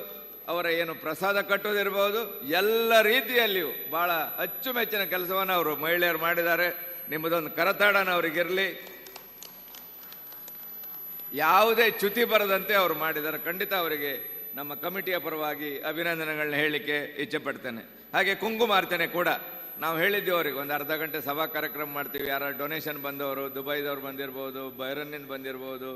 ಅವರ ಏನು ಪ್ರಸಾದ ಕಟ್ಟೋದಿರ್ಬೋದು, ಎಲ್ಲ ರೀತಿಯಲ್ಲಿಯೂ ಭಾಳ ಅಚ್ಚುಮೆಚ್ಚಿನ ಕೆಲಸವನ್ನು ಅವರು ಮಹಿಳೆಯರು ಮಾಡಿದ್ದಾರೆ. ನಿಮ್ಮದೊಂದು ಕರತಾಡನ ಅವರಿಗಿರಲಿ, ಯಾವುದೇ ಚ್ಯುತಿ ಬರದಂತೆ ಅವರು ಮಾಡಿದ್ದಾರೆ. ಖಂಡಿತ ಅವರಿಗೆ ನಮ್ಮ ಕಮಿಟಿಯ ಪರವಾಗಿ ಅಭಿನಂದನೆಗಳನ್ನ ಹೇಳಲಿಕ್ಕೆ ಇಚ್ಛೆ ಪಡ್ತೇನೆ. ಹಾಗೆ ಕುಂಕುಮಾರ್ಚನೆ ಕೂಡ ನಾವು ಹೇಳಿದ್ದೀವಿ ಅವರಿಗೆ, ಒಂದು ಅರ್ಧ ಗಂಟೆ ಸಭಾ ಕಾರ್ಯಕ್ರಮ ಮಾಡ್ತೀವಿ. ಯಾರ ಡೊನೇಷನ್ ಬಂದವರು, ದುಬೈದವ್ರು ಬಂದಿರ್ಬೋದು, ಬೈರನ್ನಿಂದ ಬಂದಿರ್ಬೋದು,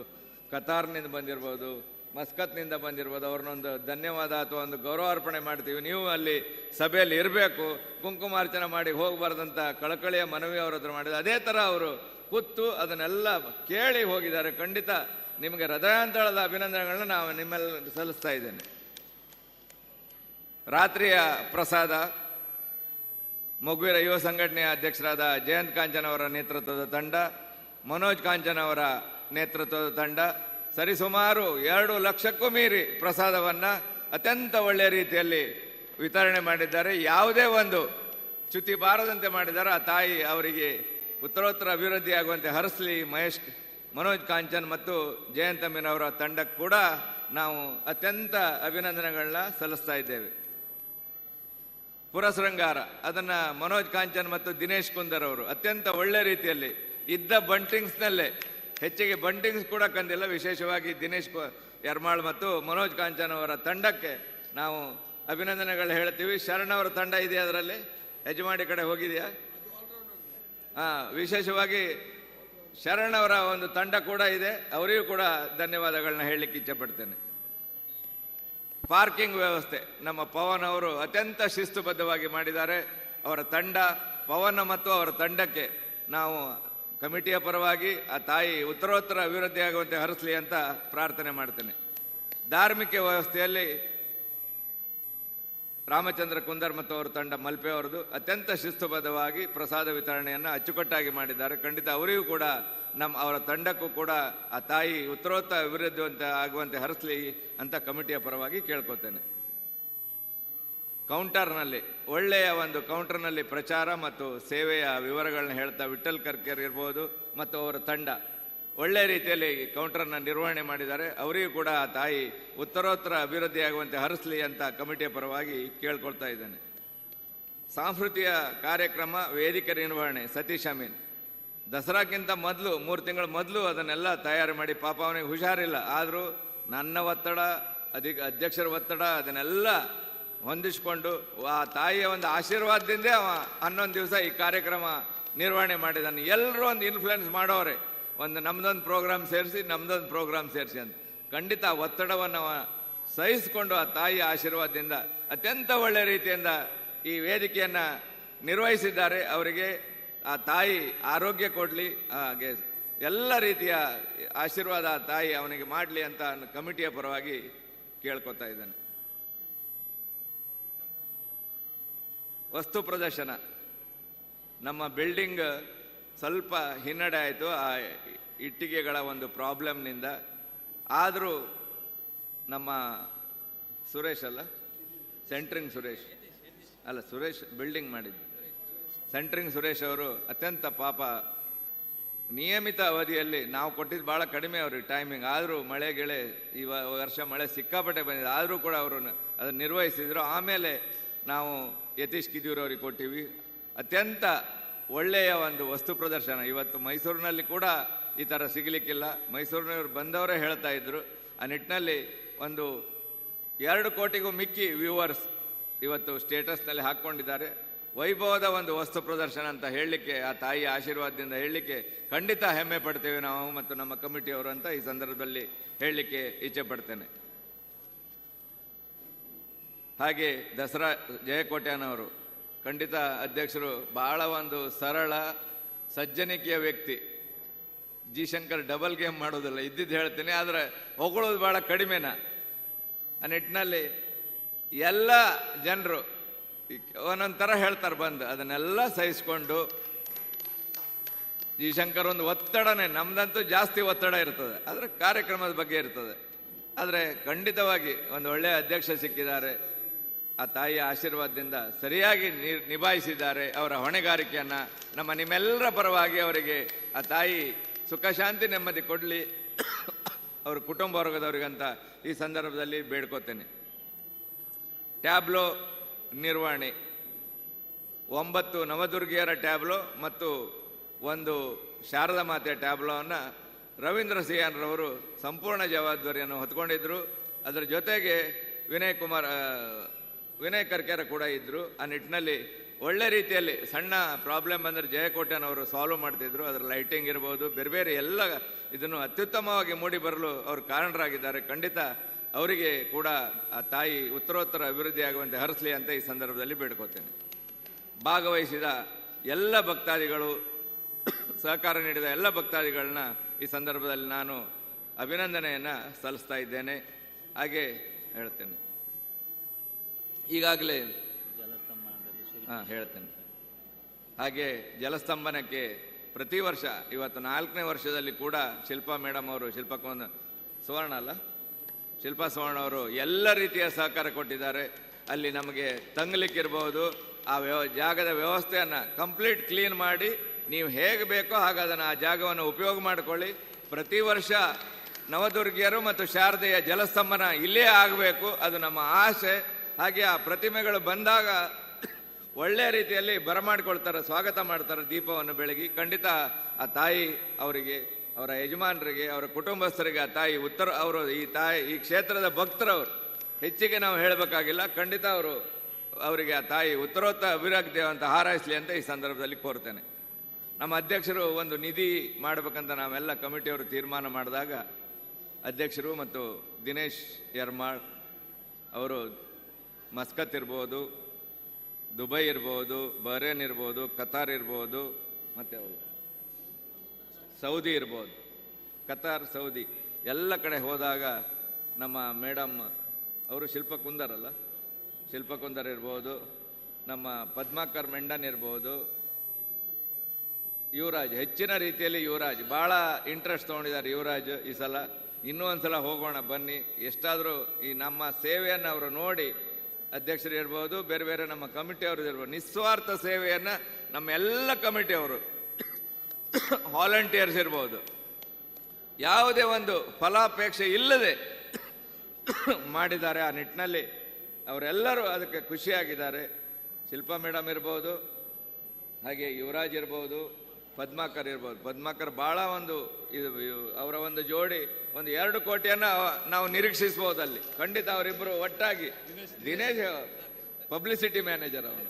ಕತಾರ್ನಿಂದ ಬಂದಿರ್ಬೋದು, ಮಸ್ಕತ್ನಿಂದ ಬಂದಿರ್ಬೋದು, ಅವ್ರನ್ನೊಂದು ಧನ್ಯವಾದ ಅಥವಾ ಒಂದು ಗೌರವಾರ್ಪಣೆ ಮಾಡ್ತೀವಿ. ನೀವು ಅಲ್ಲಿ ಸಭೆಯಲ್ಲಿ ಇರಬೇಕು, ಕುಂಕುಮಾರ್ಚನೆ ಮಾಡಿ ಹೋಗಬಾರ್ದಂತ ಕಳಕಳಿಯ ಮನವಿ ಅವ್ರ ಹತ್ರ ಮಾಡಿದ್ರು. ಅದೇ ಥರ ಅವರು ಕೂತು ಅದನ್ನೆಲ್ಲ ಕೇಳಿ ಹೋಗಿದ್ದಾರೆ. ಖಂಡಿತ ನಿಮಗೆ ಹೃದಯಾಂತಳದ ಅಭಿನಂದನೆಗಳನ್ನ ನಾವು ನಿಮ್ಮೆಲ್ಲ ಸಲ್ಲಿಸ್ತಾ ಇದ್ದೇನೆ. ರಾತ್ರಿಯ ಪ್ರಸಾದ ಮಗುವಿನ ಯುವ ಸಂಘಟನೆಯ ಅಧ್ಯಕ್ಷರಾದ ಜಯಂತ್ ಕಾಂಚನ್ ಅವರ ನೇತೃತ್ವದ ತಂಡ, ಮನೋಜ್ ಕಾಂಚನ್ ಅವರ ನೇತೃತ್ವದ ತಂಡ ಸರಿಸುಮಾರು 2 ಲಕ್ಷಕ್ಕೂ ಮೀರಿ ಪ್ರಸಾದವನ್ನು ಅತ್ಯಂತ ಒಳ್ಳೆಯ ರೀತಿಯಲ್ಲಿ ವಿತರಣೆ ಮಾಡಿದ್ದಾರೆ. ಯಾವುದೇ ಒಂದು ಚ್ಯುತಿ ಬಾರದಂತೆ ಮಾಡಿದ್ದಾರೆ. ಆ ತಾಯಿ ಅವರಿಗೆ ಉತ್ತರೋತ್ತರ ಅಭಿವೃದ್ಧಿ ಆಗುವಂತೆ ಹರಸಲಿ. ಮನೋಜ್ ಕಾಂಚನ್ ಮತ್ತು ಜಯಂತ್ ಅಮೀನವರ ತಂಡಕ್ಕೆ ಕೂಡ ನಾವು ಅತ್ಯಂತ ಅಭಿನಂದನೆಗಳನ್ನ ಸಲ್ಲಿಸ್ತಾ ಇದ್ದೇವೆ. ಪುರಶೃಂಗಾರ ಅದನ್ನು ಮನೋಜ್ ಕಾಂಚನ್ ಮತ್ತು ದಿನೇಶ್ ಕುಂದರ್ ಅವರು ಅತ್ಯಂತ ಒಳ್ಳೆ ರೀತಿಯಲ್ಲಿ ಇದ್ದ ಬಂಟಿಂಗ್ಸ್ನಲ್ಲೇ ಹೆಚ್ಚಿಗೆ ಬಂಟಿಂಗ್ಸ್ ಕೂಡ ಕಂದಿಲ್ಲ. ವಿಶೇಷವಾಗಿ ದಿನೇಶ್ ಯರ್ಮಾಳ್ ಮತ್ತು ಮನೋಜ್ ಕಾಂಚನ್ ಅವರ ತಂಡಕ್ಕೆ ನಾವು ಅಭಿನಂದನೆಗಳು ಹೇಳ್ತೀವಿ. ಶರಣ್ ಅವರ ತಂಡ ಇದೆಯಾ ಅದರಲ್ಲಿ? ಯಜಮಾಡಿ ಕಡೆ ಹೋಗಿದೆಯಾ? ವಿಶೇಷವಾಗಿ ಶರಣ್ ಅವರ ಒಂದು ತಂಡ ಕೂಡ ಇದೆ, ಅವರಿಗೂ ಕೂಡ ಧನ್ಯವಾದಗಳನ್ನ ಹೇಳಲಿಕ್ಕೆ ಇಚ್ಛೆಪಡ್ತೇನೆ. ಪಾರ್ಕಿಂಗ್ ವ್ಯವಸ್ಥೆ ನಮ್ಮ ಪವನ್ ಅವರು ಅತ್ಯಂತ ಶಿಸ್ತುಬದ್ಧವಾಗಿ ಮಾಡಿದ್ದಾರೆ. ಅವರ ತಂಡ, ಪವನ್ ಮತ್ತು ಅವರ ತಂಡಕ್ಕೆ ನಾವು ಕಮಿಟಿಯ ಪರವಾಗಿ ಆ ತಾಯಿ ಉತ್ತರೋತ್ತರ ಅಭಿವೃದ್ಧಿ ಆಗುವಂತೆ ಹರಿಸಲಿ ಅಂತ ಪ್ರಾರ್ಥನೆ ಮಾಡ್ತೇನೆ. ಧಾರ್ಮಿಕ ವ್ಯವಸ್ಥೆಯಲ್ಲಿ ರಾಮಚಂದ್ರ ಕುಂದರ್ ಮತ್ತು ಅವರ ತಂಡ ಮಲ್ಪೆ ಅವರದು ಅತ್ಯಂತ ಶಿಸ್ತುಬದ್ಧವಾಗಿ ಪ್ರಸಾದ ವಿತರಣೆಯನ್ನು ಅಚ್ಚುಕಟ್ಟಾಗಿ ಮಾಡಿದ್ದಾರೆ. ಖಂಡಿತ ಅವರಿಗೂ ಕೂಡ ಅವರ ತಂಡಕ್ಕೂ ಕೂಡ ಆ ತಾಯಿ ಉತ್ತರೋತ್ತರ ಅಭಿವೃದ್ಧಿ ಆಗುವಂತೆ ಹರಿಸಲಿ ಅಂತ ಕಮಿಟಿಯ ಪರವಾಗಿ ಕೇಳ್ಕೊತೇನೆ. ಕೌಂಟರ್ನಲ್ಲಿ ಒಳ್ಳೆಯ ಒಂದು ಕೌಂಟರ್ನಲ್ಲಿ ಪ್ರಚಾರ ಮತ್ತು ಸೇವೆಯ ವಿವರಗಳನ್ನ ಹೇಳ್ತಾ ವಿಠಲ್ ಕರ್ಕೇರ್ ಇರ್ಬೋದು ಮತ್ತು ಅವರ ತಂಡ ಒಳ್ಳೆ ರೀತಿಯಲ್ಲಿ ಕೌಂಟರ್ನ ನಿರ್ವಹಣೆ ಮಾಡಿದ್ದಾರೆ. ಅವರಿಗೂ ಕೂಡ ಆ ತಾಯಿ ಉತ್ತರೋತ್ತರ ಅಭಿವೃದ್ಧಿ ಆಗುವಂತೆ ಹರಿಸಲಿ ಅಂತ ಕಮಿಟಿಯ ಪರವಾಗಿ ಕೇಳ್ಕೊಳ್ತಾ ಇದ್ದೇನೆ. ಸಾಂಸ್ಕೃತಿಕ ಕಾರ್ಯಕ್ರಮ ವೇದಿಕೆ ನಿರ್ವಹಣೆ ಸತೀಶ್ ಅಮೀನ್ ದಸರಾಕ್ಕಿಂತ ಮೊದಲು 3 ತಿಂಗಳ ಮೊದಲು ಅದನ್ನೆಲ್ಲ ತಯಾರು ಮಾಡಿ, ಪಾಪ ಅವನಿಗೆ ಹುಷಾರಿಲ್ಲ, ಆದರೂ ನನ್ನ ಒತ್ತಡ ಅಧ್ಯಕ್ಷರ ಒತ್ತಡ ಅದನ್ನೆಲ್ಲ ಹೊಂದಿಸ್ಕೊಂಡು ಆ ತಾಯಿಯ ಒಂದು ಆಶೀರ್ವಾದದಿಂದ ಅವ 11 ದಿವಸ ಈ ಕಾರ್ಯಕ್ರಮ ನಿರ್ವಹಣೆ ಮಾಡಿದ್ದಾನೆ. ಎಲ್ಲರೂ ಒಂದು ಇನ್ಫ್ಲುಯೆನ್ಸ್ ಮಾಡೋರೆ, ಒಂದು ನಮ್ದೊಂದು ಪ್ರೋಗ್ರಾಮ್ ಸೇರಿಸಿ ನಮ್ದೊಂದು ಪ್ರೋಗ್ರಾಮ್ ಸೇರಿಸಿ ಅಂತ. ಖಂಡಿತ ಆ ಒತ್ತಡವನ್ನು ಸಹಿಸಿಕೊಂಡು ಆ ತಾಯಿಯ ಆಶೀರ್ವಾದದಿಂದ ಅತ್ಯಂತ ಒಳ್ಳೆಯ ರೀತಿಯಿಂದ ಈ ವೇದಿಕೆಯನ್ನು ನಿರ್ವಹಿಸಿದ್ದಾರೆ. ಅವರಿಗೆ ಆ ತಾಯಿ ಆರೋಗ್ಯ ಕೊಡಲಿ, ಹಾಗೆ ಎಲ್ಲ ರೀತಿಯ ಆಶೀರ್ವಾದ ಆ ತಾಯಿ ಅವನಿಗೆ ಮಾಡಲಿ ಅಂತ ಕಮಿಟಿಯ ಪರವಾಗಿ ಕೇಳ್ಕೊತಾ ಇದ್ದೇನೆ. ವಸ್ತು ಪ್ರದರ್ಶನ ನಮ್ಮ ಬಿಲ್ಡಿಂಗ್ ಸ್ವಲ್ಪ ಹಿನ್ನಡೆ ಆಯಿತು ಆ ಇಟ್ಟಿಗೆಗಳ ಒಂದು ಪ್ರಾಬ್ಲಮ್ನಿಂದ. ಆದರೂ ನಮ್ಮ ಸುರೇಶ್ ಅಲ್ಲ, ಸೆಂಟ್ರಿಂಗ್ ಸುರೇಶ್ ಅಲ್ಲ, ಸುರೇಶ್ ಬಿಲ್ಡಿಂಗ್ ಮಾಡಿದ್ದು ಸೆಂಟ್ರಿಂಗ್ ಸುರೇಶ್ ಅವರು ಅತ್ಯಂತ ಪಾಪ ನಿಯಮಿತ ಅವಧಿಯಲ್ಲಿ ನಾವು ಕೊಟ್ಟಿದ್ದು ಭಾಳ ಕಡಿಮೆ ಅವ್ರಿಗೆ ಟೈಮಿಂಗ್, ಆದರೂ ಮಳೆ ಗಿಳೆ ಈ ವರ್ಷ ಮಳೆ ಸಿಕ್ಕಾಪಟ್ಟೆ ಬಂದಿದೆ, ಆದರೂ ಕೂಡ ಅವರು ಅದನ್ನು ನಿರ್ವಹಿಸಿದರು. ಆಮೇಲೆ ನಾವು ಯತೀಶ್ ಕಿದಿಯೂರವ್ರಿಗೆ ಕೊಟ್ಟಿವಿ. ಅತ್ಯಂತ ಒಳ್ಳೆಯ ಒಂದು ವಸ್ತು ಪ್ರದರ್ಶನ. ಇವತ್ತು ಮೈಸೂರಿನಲ್ಲಿ ಕೂಡ ಈ ಥರ ಸಿಗಲಿಕ್ಕಿಲ್ಲ. ಮೈಸೂರಿನವ್ರು ಬಂದವರೇ ಹೇಳ್ತಾ ಇದ್ರು. ಆ ನಿಟ್ಟಿನಲ್ಲಿ ಒಂದು 2 ಕೋಟಿಗೂ ಮಿಕ್ಕಿ ವ್ಯೂವರ್ಸ್ ಇವತ್ತು ಸ್ಟೇಟಸ್ನಲ್ಲಿ ಹಾಕ್ಕೊಂಡಿದ್ದಾರೆ. ವೈಭವದ ಒಂದು ವಸ್ತು ಪ್ರದರ್ಶನ ಅಂತ ಹೇಳಲಿಕ್ಕೆ, ಆ ತಾಯಿಯ ಆಶೀರ್ವಾದದಿಂದ ಹೇಳಲಿಕ್ಕೆ ಖಂಡಿತ ಹೆಮ್ಮೆ ಪಡ್ತೇವೆ ನಾವು ಮತ್ತು ನಮ್ಮ ಕಮಿಟಿಯವರು ಅಂತ ಈ ಸಂದರ್ಭದಲ್ಲಿ ಹೇಳಲಿಕ್ಕೆ ಇಚ್ಛೆ ಪಡ್ತೇನೆ. ಹಾಗೆ ದಸರಾ ಜಯಕೋಟ್ಯಾನವರು ಖಂಡಿತ ಅಧ್ಯಕ್ಷರು ಭಾಳ ಒಂದು ಸರಳ ಸಜ್ಜನಿಕೆಯ ವ್ಯಕ್ತಿ. ಜಿ ಶಂಕರ್ ಡಬಲ್ ಗೇಮ್ ಮಾಡೋದಿಲ್ಲ, ಇದ್ದಿದ್ದು ಹೇಳ್ತೀನಿ, ಆದರೆ ಹೊಗಳೋದು ಭಾಳ ಕಡಿಮೆನ. ಆ ನಿಟ್ಟಿನಲ್ಲಿ ಎಲ್ಲ ಜನರು ಒಂದೊಂದು ಥರ ಹೇಳ್ತಾರೆ ಬಂದು, ಅದನ್ನೆಲ್ಲ ಸಹಿಸ್ಕೊಂಡು ಜಿ ಶಂಕರ್ ಒಂದು ಒತ್ತಡನೇ, ನಮ್ದಂತೂ ಜಾಸ್ತಿ ಒತ್ತಡ ಇರ್ತದೆ, ಆದರೆ ಕಾರ್ಯಕ್ರಮದ ಬಗ್ಗೆ ಇರ್ತದೆ. ಆದರೆ ಖಂಡಿತವಾಗಿ ಒಂದು ಒಳ್ಳೆಯ ಅಧ್ಯಕ್ಷ ಸಿಕ್ಕಿದ್ದಾರೆ. ಆ ತಾಯಿಯ ಆಶೀರ್ವಾದದಿಂದ ಸರಿಯಾಗಿ ನಿಭಾಯಿಸಿದ್ದಾರೆ ಅವರ ಹೊಣೆಗಾರಿಕೆಯನ್ನು. ನಿಮ್ಮೆಲ್ಲರ ಪರವಾಗಿ ಅವರಿಗೆ ಆ ತಾಯಿ ಸುಖ ಶಾಂತಿ ನೆಮ್ಮದಿ ಕೊಡಲಿ, ಅವ್ರ ಕುಟುಂಬ ವರ್ಗದವ್ರಿಗಂತ ಈ ಸಂದರ್ಭದಲ್ಲಿ ಬೇಡ್ಕೋತೇನೆ. ಟ್ಯಾಬ್ಲೋ ನಿರ್ವಹಣೆ 9 ನವದುರ್ಗಿಯರ ಟ್ಯಾಬ್ಲೋ ಮತ್ತು 1 ಶಾರದಾ ಮಾತೆಯ ಟ್ಯಾಬ್ಲೋವನ್ನು ರವೀಂದ್ರ ಸಿಯಾನ್ರವರು ಸಂಪೂರ್ಣ ಜವಾಬ್ದಾರಿಯನ್ನು ಹೊತ್ಕೊಂಡಿದ್ದರು. ಅದರ ಜೊತೆಗೆ ವಿನಯ್ ಕರ್ಕೇರ ಕೂಡ ಇದ್ದರು. ಆ ನಿಟ್ಟಿನಲ್ಲಿ ಒಳ್ಳೆ ರೀತಿಯಲ್ಲಿ ಸಣ್ಣ ಪ್ರಾಬ್ಲಮ್ ಅಂದರೆ ಜಯಕೋಟೆನವರು ಸಾಲ್ವ್ ಮಾಡ್ತಿದ್ರು. ಅದರ ಲೈಟಿಂಗ್ ಇರ್ಬೋದು, ಬೇರೆ ಬೇರೆ ಎಲ್ಲ ಇದನ್ನು ಅತ್ಯುತ್ತಮವಾಗಿ ಮೂಡಿ ಬರಲು ಅವರು ಕಾರಣರಾಗಿದ್ದಾರೆ. ಖಂಡಿತ ಅವರಿಗೆ ಕೂಡ ಆ ತಾಯಿ ಉತ್ತರೋತ್ತರ ಅಭಿವೃದ್ಧಿ ಆಗುವಂತೆ ಹರಿಸಲಿ ಅಂತ ಈ ಸಂದರ್ಭದಲ್ಲಿ ಬೇಡ್ಕೋತೇನೆ. ಭಾಗವಹಿಸಿದ ಎಲ್ಲ ಭಕ್ತಾದಿಗಳು, ಸಹಕಾರ ನೀಡಿದ ಎಲ್ಲ ಭಕ್ತಾದಿಗಳನ್ನ ಈ ಸಂದರ್ಭದಲ್ಲಿ ನಾನು ಅಭಿನಂದನೆಯನ್ನು ಸಲ್ಲಿಸ್ತಾ ಇದ್ದೇನೆ. ಹಾಗೆ ಹೇಳ್ತೇನೆ, ಈಗಾಗಲೇ ಹೇಳ್ತೇನೆ. ಹಾಗೆ ಜಲಸ್ತಂಭನಕ್ಕೆ ಪ್ರತಿ ವರ್ಷ ಇವತ್ತು 4ನೇ ವರ್ಷದಲ್ಲಿ ಕೂಡ ಶಿಲ್ಪಾ ಮೇಡಮ್ ಅವರು, ಶಿಲ್ಪಾ ಸುವರ್ಣ ಅವರು ಎಲ್ಲ ರೀತಿಯ ಸಹಕಾರ ಕೊಟ್ಟಿದ್ದಾರೆ. ಅಲ್ಲಿ ನಮಗೆ ತಂಗಲಿಕ್ಕಿರ್ಬೋದು, ಆ ಜಾಗದ ವ್ಯವಸ್ಥೆಯನ್ನು ಕಂಪ್ಲೀಟ್ ಕ್ಲೀನ್ ಮಾಡಿ ನೀವು ಹೇಗೆ ಬೇಕೋ ಹಾಗೆ ಅದನ್ನು ಆ ಜಾಗವನ್ನು ಉಪಯೋಗ ಮಾಡಿಕೊಳ್ಳಿ. ಪ್ರತಿ ವರ್ಷ ನವದುರ್ಗಿಯರು ಮತ್ತು ಶಾರದೆಯ ಜಲಸ್ತಂಭನ ಇಲ್ಲೇ ಆಗಬೇಕು, ಅದು ನಮ್ಮ ಆಸೆ. ಹಾಗೆ ಆ ಪ್ರತಿಮೆಗಳು ಬಂದಾಗ ಒಳ್ಳೆಯ ರೀತಿಯಲ್ಲಿ ಬರಮಾಡಿಕೊಳ್ತಾರೆ, ಸ್ವಾಗತ ಮಾಡ್ತಾರೆ ದೀಪವನ್ನು ಬೆಳಗಿ. ಖಂಡಿತ ಆ ತಾಯಿ ಅವರಿಗೆ ಅವರ ಯಜಮಾನರಿಗೆ, ಅವರ ಕುಟುಂಬಸ್ಥರಿಗೆ ಆ ತಾಯಿ ಅವರು ಈ ಕ್ಷೇತ್ರದ ಭಕ್ತರವರು, ಹೆಚ್ಚಿಗೆ ನಾವು ಹೇಳಬೇಕಾಗಿಲ್ಲ. ಖಂಡಿತ ಅವರಿಗೆ ಆ ತಾಯಿ ಉತ್ತರೋತ್ತರ ಅಭಿವೃದ್ಧಿ ಅಂತ ಹಾರೈಸಲಿ ಅಂತ ಈ ಸಂದರ್ಭದಲ್ಲಿ ಕೋರ್ತೇನೆ. ನಮ್ಮ ಅಧ್ಯಕ್ಷರು ಒಂದು ನಿಧಿ ಮಾಡಬೇಕಂತ ನಾವೆಲ್ಲ ಕಮಿಟಿಯವರು ತೀರ್ಮಾನ ಮಾಡಿದಾಗ ಅಧ್ಯಕ್ಷರು ಮತ್ತು ದಿನೇಶ್ ಯರ್ಮಾಳ್ ಅವರು ಮಸ್ಕತ್ ಇರ್ಬೋದು, ದುಬೈ ಇರ್ಬೋದು, ಬಹರೇನ್ ಇರ್ಬೋದು, ಕತಾರ್ ಇರ್ಬೋದು, ಮತ್ತು ಸೌದಿ ಇರ್ಬೋದು, ಕತಾರ್ ಸೌದಿ ಎಲ್ಲ ಕಡೆ ಹೋದಾಗ ನಮ್ಮ ಮೇಡಮ್ ಅವರು ಶಿಲ್ಪ ಕುಂದರ್ ಇರ್ಬೋದು, ನಮ್ಮ ಪದ್ಮಾಕರ್ ಮೆಂಡನ್ ಇರ್ಬೋದು, ಯುವರಾಜ್ ಹೆಚ್ಚಿನ ರೀತಿಯಲ್ಲಿ ಭಾಳ ಇಂಟ್ರೆಸ್ಟ್ ತೊಗೊಂಡಿದ್ದಾರೆ. ಯುವರಾಜ್ ಈ ಸಲ ಇನ್ನೂ ಒಂದು ಸಲ ಹೋಗೋಣ ಬನ್ನಿ, ಎಷ್ಟಾದರೂ ಈ ನಮ್ಮ ಸೇವೆಯನ್ನು ಅವರು ನೋಡಿ, ಅಧ್ಯಕ್ಷರು ಇರ್ಬೋದು, ಬೇರೆ ಬೇರೆ ನಮ್ಮ ಕಮಿಟಿಯವರು ಇರ್ಬೋದು, ನಿಸ್ವಾರ್ಥ ಸೇವೆಯನ್ನು ನಮ್ಮ ಎಲ್ಲ ಕಮಿಟಿಯವರು ವಾಲಂಟಿಯರ್ಸ್ ಇರ್ಬೋದು, ಯಾವುದೇ ಒಂದು ಫಲಾಪೇಕ್ಷೆ ಇಲ್ಲದೆ ಮಾಡಿದ್ದಾರೆ. ಆ ನಿಟ್ಟಿನಲ್ಲಿ ಅವರೆಲ್ಲರೂ ಅದಕ್ಕೆ ಖುಷಿಯಾಗಿದ್ದಾರೆ. ಶಿಲ್ಪಾ ಮೇಡಮ್ ಇರ್ಬೋದು, ಹಾಗೆ ಯುವರಾಜ್ ಇರ್ಬೋದು, ಪದ್ಮಾಕರ್ ಇರ್ಬೋದು. ಪದ್ಮಾಕರ್ ಭಾಳ ಅವರ ಒಂದು ಜೋಡಿ 2 ಕೋಟಿಯನ್ನು ನಾವು ನಿರೀಕ್ಷಿಸ್ಬೋದು ಅಲ್ಲಿ. ಖಂಡಿತ ಅವರಿಬ್ಬರು ಒಟ್ಟಾಗಿ, ದಿನೇಶ್ ಪಬ್ಲಿಸಿಟಿ ಮ್ಯಾನೇಜರ್ ಅವನು,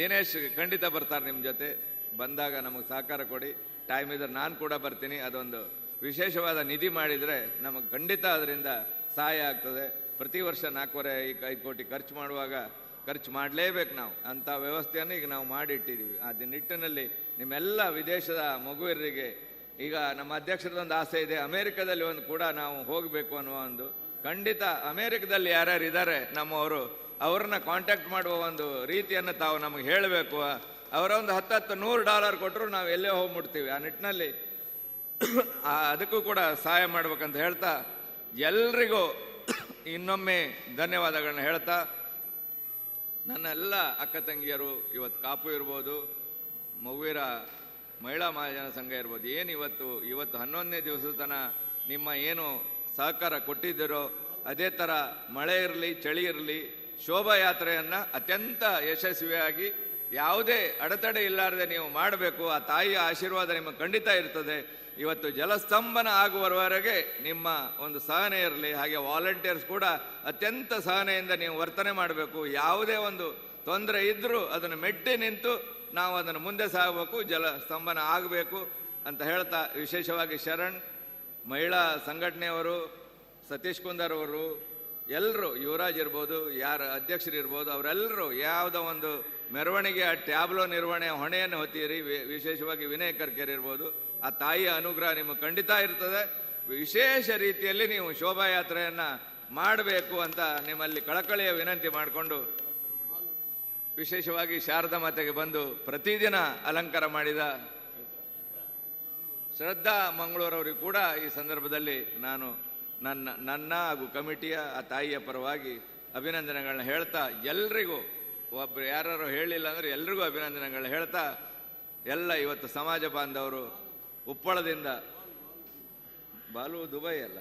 ದಿನೇಶ್ ಖಂಡಿತ ಬರ್ತಾರೆ ನಿಮ್ಮ ಜೊತೆ. ಬಂದಾಗ ನಮಗೆ ಸಹಕಾರ ಕೊಡಿ, ಟೈಮ್ ಇದ್ರೆ ನಾನು ಕೂಡ ಬರ್ತೀನಿ. ಅದೊಂದು ವಿಶೇಷವಾದ ನಿಧಿ ಮಾಡಿದರೆ ನಮಗೆ ಖಂಡಿತ ಅದರಿಂದ ಸಹಾಯ ಆಗ್ತದೆ. ಪ್ರತಿ ವರ್ಷ 4.5 ಕೋಟಿ ಖರ್ಚು ಮಾಡುವಾಗ ಖರ್ಚು ಮಾಡಲೇಬೇಕು ನಾವು, ಅಂಥ ವ್ಯವಸ್ಥೆಯನ್ನು ಈಗ ನಾವು ಮಾಡಿಟ್ಟಿದ್ದೀವಿ. ಆ ನಿಟ್ಟಿನಲ್ಲಿ ನಿಮ್ಮೆಲ್ಲ ವಿದೇಶದ ಮಗುವರಿಗೆ, ಈಗ ನಮ್ಮ ಅಧ್ಯಕ್ಷರದೊಂದು ಆಸೆ ಇದೆ, ಅಮೇರಿಕದಲ್ಲಿ ಕೂಡ ನಾವು ಹೋಗಬೇಕು ಅನ್ನುವ ಒಂದು. ಖಂಡಿತ ಅಮೇರಿಕದಲ್ಲಿ ಯಾರ್ಯಾರು ಇದ್ದಾರೆ ನಮ್ಮವರು, ಅವ್ರನ್ನ ಕಾಂಟ್ಯಾಕ್ಟ್ ಮಾಡುವ ಒಂದು ರೀತಿಯನ್ನು ತಾವು ನಮಗೆ ಹೇಳಬೇಕು. ಅವರ ಒಂದು $100 ಕೊಟ್ಟರು ನಾವು ಎಲ್ಲೇ ಹೋಗಿ ಮುಟ್ತೀವಿ. ಆ ನಿಟ್ಟಿನಲ್ಲಿ ಅದಕ್ಕೂ ಕೂಡ ಸಹಾಯ ಮಾಡ್ಬೇಕಂತ ಹೇಳ್ತಾ ಎಲ್ರಿಗೂ ಇನ್ನೊಮ್ಮೆ ಧನ್ಯವಾದಗಳನ್ನ ಹೇಳ್ತಾ, ನನ್ನ ಎಲ್ಲ ಅಕ್ಕ ತಂಗಿಯರು, ಇವತ್ತು ಕಾಪು ಇರ್ಬೋದು, ಮಗುವಿರ ಮಹಿಳಾ ಮಹಾಜನ ಸಂಘ ಇರ್ಬೋದು, ಏನು ಇವತ್ತು 11ನೇ ದಿವಸದ ತನಕ ನಿಮ್ಮ ಏನು ಸಹಕಾರ ಕೊಟ್ಟಿದ್ದೀರೋ, ಅದೇ ಥರ ಮಳೆ ಇರಲಿ ಚಳಿ ಇರಲಿ ಶೋಭಾಯಾತ್ರೆಯನ್ನು ಅತ್ಯಂತ ಯಶಸ್ವಿಯಾಗಿ ಯಾವುದೇ ಅಡೆತಡೆ ಇಲ್ಲಾರದೆ ನೀವು ಮಾಡಬೇಕು. ಆ ತಾಯಿಯ ಆಶೀರ್ವಾದ ನಿಮಗೆ ಖಂಡಿತ ಇರ್ತದೆ. ಇವತ್ತು ಜಲಸ್ತಂಭನ ಆಗುವವರೆಗೆ ನಿಮ್ಮ ಒಂದು ಸಹನೆ ಇರಲಿ. ಹಾಗೆ ವಾಲಂಟಿಯರ್ಸ್ ಕೂಡ ಅತ್ಯಂತ ಸಹನೆಯಿಂದ ನೀವು ವರ್ತನೆ ಮಾಡಬೇಕು. ಯಾವುದೇ ಒಂದು ತೊಂದರೆ ಇದ್ದರೂ ಅದನ್ನು ಮೆಟ್ಟಿ ನಿಂತು ನಾವು ಅದನ್ನು ಮುಂದೆ ಸಾಗಬೇಕು, ಜಲಸ್ತಂಭನ ಆಗಬೇಕು ಅಂತ ಹೇಳ್ತಾ, ವಿಶೇಷವಾಗಿ ಶರಣ್ ಮಹಿಳಾ ಸಂಘಟನೆಯವರು, ಸತೀಶ್ ಕುಂದರ್ ಅವರು, ಎಲ್ಲರೂ, ಯುವರಾಜ್ ಇರ್ಬೋದು, ಯಾರು ಅಧ್ಯಕ್ಷರಿರ್ಬೋದು, ಅವರೆಲ್ಲರೂ ಯಾವುದೋ ಒಂದು ಮೆರವಣಿಗೆ ಆ ಟ್ಯಾಬ್ಲೋ ನಿರ್ವಹಣೆ ಹೊಣೆಯನ್ನು ಹೊತ್ತೀರಿ. ವಿಶೇಷವಾಗಿ ವಿನಯ್ ಕರ್ಕೇರ್ ಇರ್ಬೋದು. ಆ ತಾಯಿಯ ಅನುಗ್ರಹ ನಿಮಗೆ ಖಂಡಿತ ಇರ್ತದೆ. ವಿಶೇಷ ರೀತಿಯಲ್ಲಿ ನೀವು ಶೋಭಾಯಾತ್ರೆಯನ್ನು ಮಾಡಬೇಕು ಅಂತ ನಿಮ್ಮಲ್ಲಿ ಕಳಕಳಿಯ ವಿನಂತಿ ಮಾಡಿಕೊಂಡು, ವಿಶೇಷವಾಗಿ ಶಾರದಾ ಮಾತೆಗೆ ಬಂದು ಪ್ರತಿದಿನ ಅಲಂಕಾರ ಮಾಡಿದ ಶ್ರದ್ಧಾ ಮಂಗಳೂರವರಿಗೂ ಕೂಡ ಈ ಸಂದರ್ಭದಲ್ಲಿ ನಾನು ನನ್ನ ಹಾಗೂ ಕಮಿಟಿಯ ಆ ತಾಯಿಯ ಪರವಾಗಿ ಅಭಿನಂದನೆಗಳನ್ನ ಹೇಳ್ತಾ, ಎಲ್ರಿಗೂ ಒಬ್ಬರು ಯಾರು ಹೇಳಿಲ್ಲ ಅಂದರೆ ಎಲ್ರಿಗೂ ಅಭಿನಂದನೆಗಳನ್ನ ಹೇಳ್ತಾ, ಎಲ್ಲ ಇವತ್ತು ಸಮಾಜ ಬಾಂಧವರು ಉಪ್ಪಳದಿಂದ, ಬಾಲು ದುಬೈ ಅಲ್ಲ,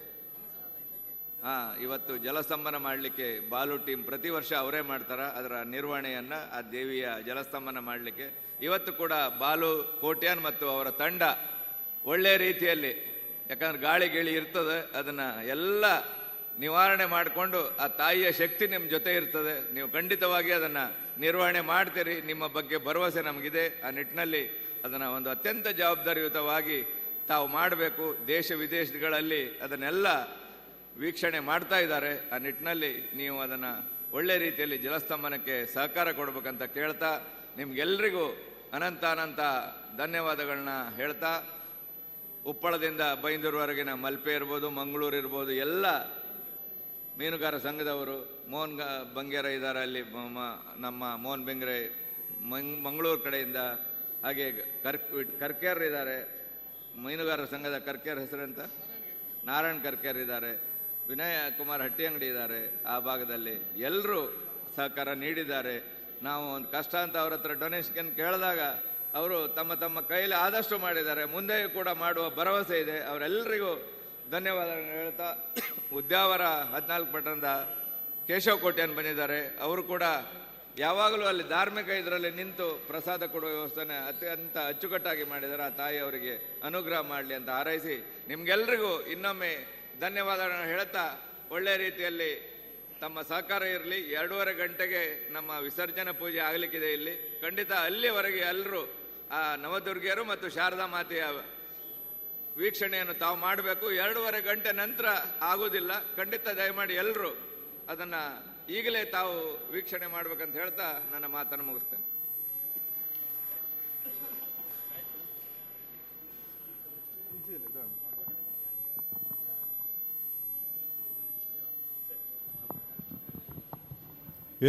ಇವತ್ತು ಜಲಸ್ತಂಭನ ಮಾಡಲಿಕ್ಕೆ ಬಾಲು ಟೀಮ್ ಪ್ರತಿ ವರ್ಷ ಅವರೇ ಮಾಡ್ತಾರೆ ಅದರ ನಿರ್ವಹಣೆಯನ್ನು, ಆ ದೇವಿಯ ಜಲಸ್ತಂಭನ ಮಾಡಲಿಕ್ಕೆ. ಇವತ್ತು ಕೂಡ ಬಾಲು ಕೋಟ್ಯಾನ್ ಮತ್ತು ಅವರ ತಂಡ ಒಳ್ಳೆಯ ರೀತಿಯಲ್ಲಿ, ಯಾಕಂದ್ರೆ ಗಾಳಿ ಗಿಳಿ ಇರ್ತದೆ, ಅದನ್ನು ಎಲ್ಲ ನಿವಾರಣೆ ಮಾಡಿಕೊಂಡು ಆ ತಾಯಿಯ ಶಕ್ತಿ ನಿಮ್ಮ ಜೊತೆ ಇರ್ತದೆ. ನೀವು ಖಂಡಿತವಾಗಿ ಅದನ್ನು ನಿರ್ವಹಣೆ ಮಾಡ್ತೀರಿ. ನಿಮ್ಮ ಬಗ್ಗೆ ಭರವಸೆ ನಮಗಿದೆ. ಆ ನಿಟ್ಟಿನಲ್ಲಿ ಅದನ್ನು ಒಂದು ಅತ್ಯಂತ ಜವಾಬ್ದಾರಿಯುತವಾಗಿ ತಾವು ಮಾಡಬೇಕು. ದೇಶ ವಿದೇಶಗಳಲ್ಲಿ ಅದನ್ನೆಲ್ಲ ವೀಕ್ಷಣೆ ಮಾಡ್ತಾ ಇದ್ದಾರೆ. ಆ ನಿಟ್ಟಿನಲ್ಲಿ ನೀವು ಅದನ್ನು ಒಳ್ಳೆ ರೀತಿಯಲ್ಲಿ ಜಲಸ್ತಂಭನಕ್ಕೆ ಸಹಕಾರ ಕೊಡಬೇಕಂತ ಕೇಳ್ತಾ, ನಿಮ್ಗೆಲ್ರಿಗೂ ಅನಂತ ಧನ್ಯವಾದಗಳನ್ನ ಹೇಳ್ತಾ, ಉಪ್ಪಳದಿಂದ ಬೈಂದೂರುವರೆಗಿನ ಮಲ್ಪೆ ಇರ್ಬೋದು, ಮಂಗಳೂರು ಇರ್ಬೋದು, ಎಲ್ಲ ಮೀನುಗಾರ ಸಂಘದವರು, ಮೋಹನ್ ಬಂಗೇರ ಇದ್ದಾರೆ ಅಲ್ಲಿ, ನಮ್ಮ ಮೋಹನ್ ಬೆಂಗ್ರೆ ಮಂಗಳೂರು ಕಡೆಯಿಂದ, ಹಾಗೆ ಕರ್ಕೇರ್ ಇದ್ದಾರೆ, ಮೀನುಗಾರ ಸಂಘದ ಕರ್ಕೇರ್ ಹೆಸರಂತ ನಾರಾಯಣ್ ಕರ್ಕೇರ್ ಇದ್ದಾರೆ, ವಿನಯ ಕುಮಾರ್ ಹಟ್ಟಿಯಂಗಡಿ ಇದ್ದಾರೆ. ಆ ಭಾಗದಲ್ಲಿ ಎಲ್ಲರೂ ಸಹಕಾರ ನೀಡಿದ್ದಾರೆ. ನಾವು ಒಂದು ಕಷ್ಟ ಅಂತ ಅವ್ರ ಹತ್ರ ಡೊನೇಷನ್ ಕೇಳಿದಾಗ ಅವರು ತಮ್ಮ ಕೈಯಲ್ಲಿ ಆದಷ್ಟು ಮಾಡಿದ್ದಾರೆ. ಮುಂದೆಯೂ ಕೂಡ ಮಾಡುವ ಭರವಸೆ ಇದೆ. ಅವರೆಲ್ಲರಿಗೂ ಧನ್ಯವಾದಗಳನ್ನು ಹೇಳ್ತಾ, ಉದ್ಯಾವರ 14 ಪಟ್ಟಣದ ಕೇಶವ್ ಕೋಟ್ಯಾನ್ ಬಂದಿದ್ದಾರೆ. ಅವರು ಕೂಡ ಯಾವಾಗಲೂ ಅಲ್ಲಿ ಧಾರ್ಮಿಕ ಇದರಲ್ಲಿ ನಿಂತು ಪ್ರಸಾದ ಕೊಡುವ ವ್ಯವಸ್ಥೆನ ಅತ್ಯಂತ ಅಚ್ಚುಕಟ್ಟಾಗಿ ಮಾಡಿದ್ದಾರೆ. ಆ ತಾಯಿ ಅವರಿಗೆ ಅನುಗ್ರಹ ಮಾಡಲಿ ಅಂತ ಹಾರೈಸಿ ನಿಮ್ಗೆಲ್ರಿಗೂ ಇನ್ನೊಮ್ಮೆ ಧನ್ಯವಾದಗಳನ್ನು ಹೇಳ್ತಾ ಒಳ್ಳೆಯ ರೀತಿಯಲ್ಲಿ ತಮ್ಮ ಸಹಕಾರ ಇರಲಿ. 2:30 ಗಂಟೆಗೆ ನಮ್ಮ ವಿಸರ್ಜನಾ ಪೂಜೆ ಆಗಲಿಕ್ಕಿದೆ ಇಲ್ಲಿ. ಖಂಡಿತ ಅಲ್ಲಿವರೆಗೆ ಎಲ್ಲರೂ ಆ ನವದುರ್ಗಿಯರು ಮತ್ತು ಶಾರದಾ ಮಾತೆಯ ವೀಕ್ಷಣೆಯನ್ನು ತಾವು ಮಾಡಬೇಕು. 2:30 ಗಂಟೆ ನಂತರ ಆಗೋದಿಲ್ಲ. ಖಂಡಿತ ದಯಮಾಡಿ ಎಲ್ಲರೂ ಅದನ್ನು ಈಗಲೇ ತಾವು ವೀಕ್ಷಣೆ ಮಾಡ್ಬೇಕಂತ ಹೇಳ್ತಾ ನನ್ನ ಮಾತನ್ನು ಮುಗಿಸ್ತೇನೆ.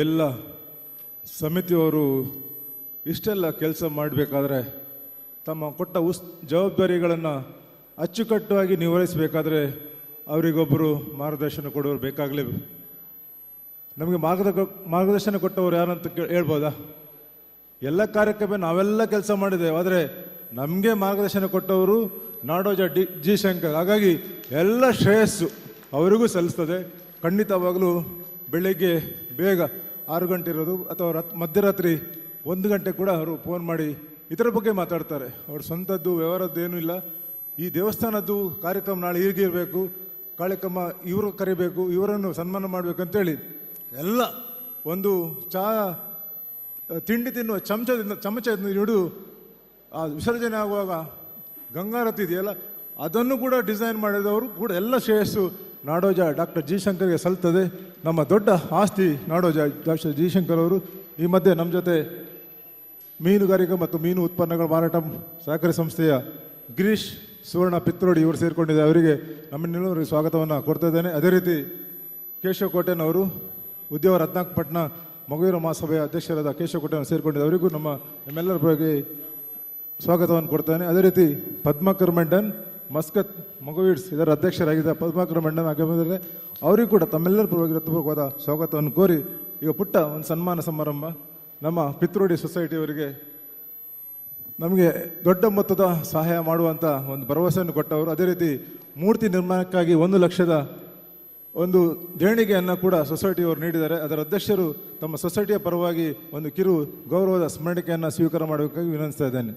ಎಲ್ಲ ಸಮಿತಿಯವರು ಇಷ್ಟೆಲ್ಲ ಕೆಲಸ ಮಾಡಬೇಕಾದ್ರೆ ತಮ್ಮ ಕೊಟ್ಟ ಜವಾಬ್ದಾರಿಗಳನ್ನು ಅಚ್ಚುಕಟ್ಟಾಗಿ ನಿರ್ವಹಿಸಬೇಕಾದ್ರೆ ಅವರಿಗೊಬ್ಬರು ಮಾರ್ಗದರ್ಶನ ಕೊಡೋರು ಬೇಕಾಗಲೇಬೇಕು. ನಮಗೆ ಮಾರ್ಗದರ್ಶನ ಕೊಟ್ಟವರು ಯಾರಂತ ಹೇಳ್ಬೋದಾ? ಎಲ್ಲ ಕಾರ್ಯಕ್ರಮ ನಾವೆಲ್ಲ ಕೆಲಸ ಮಾಡಿದ್ದೇವೆ, ಆದರೆ ನಮಗೆ ಮಾರ್ಗದರ್ಶನ ಕೊಟ್ಟವರು ನಾಡೋಜ ಜಿ ಶಂಕರ್. ಹಾಗಾಗಿ ಎಲ್ಲ ಶ್ರೇಯಸ್ಸು ಅವರಿಗೂ ಸಲ್ಲಿಸ್ತದೆ. ಖಂಡಿತವಾಗಲೂ ಬೆಳಗ್ಗೆ ಬೇಗ 6 ಗಂಟೆ ಇರೋದು ಅಥವಾ ಮಧ್ಯರಾತ್ರಿ 1 ಗಂಟೆ ಕೂಡ ಅವರು ಫೋನ್ ಮಾಡಿ ಇದರ ಬಗ್ಗೆ ಮಾತಾಡ್ತಾರೆ. ಅವ್ರ ಸ್ವಂತದ್ದು ವ್ಯವಹಾರದ್ದು ಏನೂ ಇಲ್ಲ. ಈ ದೇವಸ್ಥಾನದ್ದು ಕಾರ್ಯಕ್ರಮ ನಾಳೆ ಹೀಗಿರಬೇಕು, ಕಾರ್ಯಕ್ರಮ ಇವರು ಕರಿಬೇಕು, ಇವರನ್ನು ಸನ್ಮಾನ ಮಾಡಬೇಕು ಅಂತೇಳಿ ಎಲ್ಲ ಒಂದು ತಿಂಡಿ ತಿನ್ನುವ ಚಮಚ ಹಿಡಿದು ಆ ವಿಸರ್ಜನೆ ಆಗುವಾಗ ಗಂಗಾರತಿ ಇದೆಯಲ್ಲ ಅದನ್ನು ಕೂಡ ಡಿಸೈನ್ ಮಾಡಿದವರು ಕೂಡ ಎಲ್ಲ ಶ್ರೇಯಸ್ಸು ನಾಡೋಜ ಡಾಕ್ಟರ್ ಜಿ ಶಂಕರ್ಗೆ ಸಲ್ತದೆ. ನಮ್ಮ ದೊಡ್ಡ ಆಸ್ತಿ ನಾಡೋಜ ಡಾಕ್ಟರ್ ಜಿ ಶಂಕರ್ ಅವರು. ಈ ಮಧ್ಯೆ ನಮ್ಮ ಜೊತೆ ಮೀನುಗಾರಿಕೆ ಮತ್ತು ಮೀನು ಉತ್ಪನ್ನಗಳ ಮಾರಾಟ ಸಹಕಾರಿ ಸಂಸ್ಥೆಯ ಗಿರೀಶ್ ಸುವರ್ಣ ಪಿತ್ರೋಡಿ ಇವರು ಸೇರಿಕೊಂಡಿದ್ದಾರೆ. ಅವರಿಗೆ ನಮ್ಮನ್ನೆಲ್ಲರಿಗೆ ಸ್ವಾಗತವನ್ನು ಕೊಡ್ತಾ ಇದ್ದೇನೆ. ಅದೇ ರೀತಿ ಕೇಶವ ಕೋಟೆನವರು ಉದ್ಯೋಗ ರತ್ನಾಪಟ್ಟಣ ಮಗುವೀರ ಮಹಾಸಭೆಯ ಅಧ್ಯಕ್ಷರಾದ ಕೇಶವ ಕೋಟೆಯನ್ನು ಸೇರಿಕೊಂಡಿದ್ದಾರೆ. ಅವರಿಗೂ ನಮ್ಮೆಲ್ಲರ ಬಗ್ಗೆ ಸ್ವಾಗತವನ್ನು ಕೊಡ್ತಾನೆ. ಅದೇ ರೀತಿ ಪದ್ಮಾಕರ್ ಮಂಡನ್ ಮಸ್ಕತ್ ಮಗುವೀಡ್ಸ್ ಇದರ ಅಧ್ಯಕ್ಷರಾಗಿದ್ದ ಪದ್ಮಾಕರ್ ಮಂಡನ್ ಆಗಿದ್ದಾರೆ. ಅವರಿಗೂ ಕೂಡ ತಮ್ಮೆಲ್ಲರ ಪರವಾಗಿ ಹೃತ್ಪೂರ್ವಕವಾದ ಸ್ವಾಗತವನ್ನು ಕೋರಿ ಈಗ ಪುಟ್ಟ ಒಂದು ಸನ್ಮಾನ ಸಮಾರಂಭ ನಮ್ಮ ಪಿತ್ರೋಡಿ ಸೊಸೈಟಿಯವರಿಗೆ ನಮಗೆ ದೊಡ್ಡ ಮೊತ್ತದ ಸಹಾಯ ಮಾಡುವಂಥ ಒಂದು ಭರವಸೆಯನ್ನು ಕೊಟ್ಟವರು. ಅದೇ ರೀತಿ ಮೂರ್ತಿ ನಿರ್ಮಾಣಕ್ಕಾಗಿ 1 ಲಕ್ಷದ ಒಂದು ದೇಣಿಗೆಯನ್ನು ಕೂಡ ಸೊಸೈಟಿಯವರು ನೀಡಿದ್ದಾರೆ. ಅದರ ಅಧ್ಯಕ್ಷರು ತಮ್ಮ ಸೊಸೈಟಿಯ ಪರವಾಗಿ ಒಂದು ಕಿರು ಗೌರವದ ಸ್ಮರಣಿಕೆಯನ್ನು ಸ್ವೀಕಾರ ಮಾಡಬೇಕಾಗಿ ವಿನಂತಿಸ್ತಾ ಇದ್ದೇನೆ.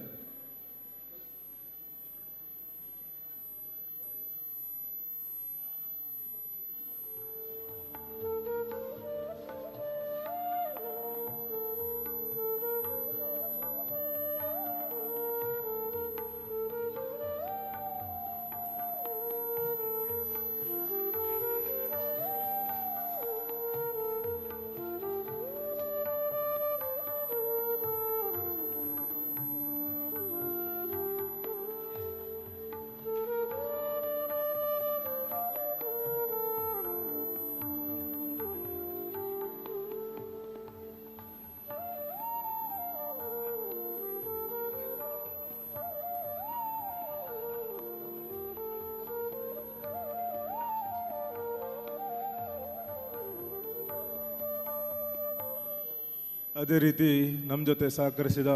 ಅದೇ ರೀತಿ ನಮ್ಮ ಜೊತೆ ಸಹಕರಿಸಿದ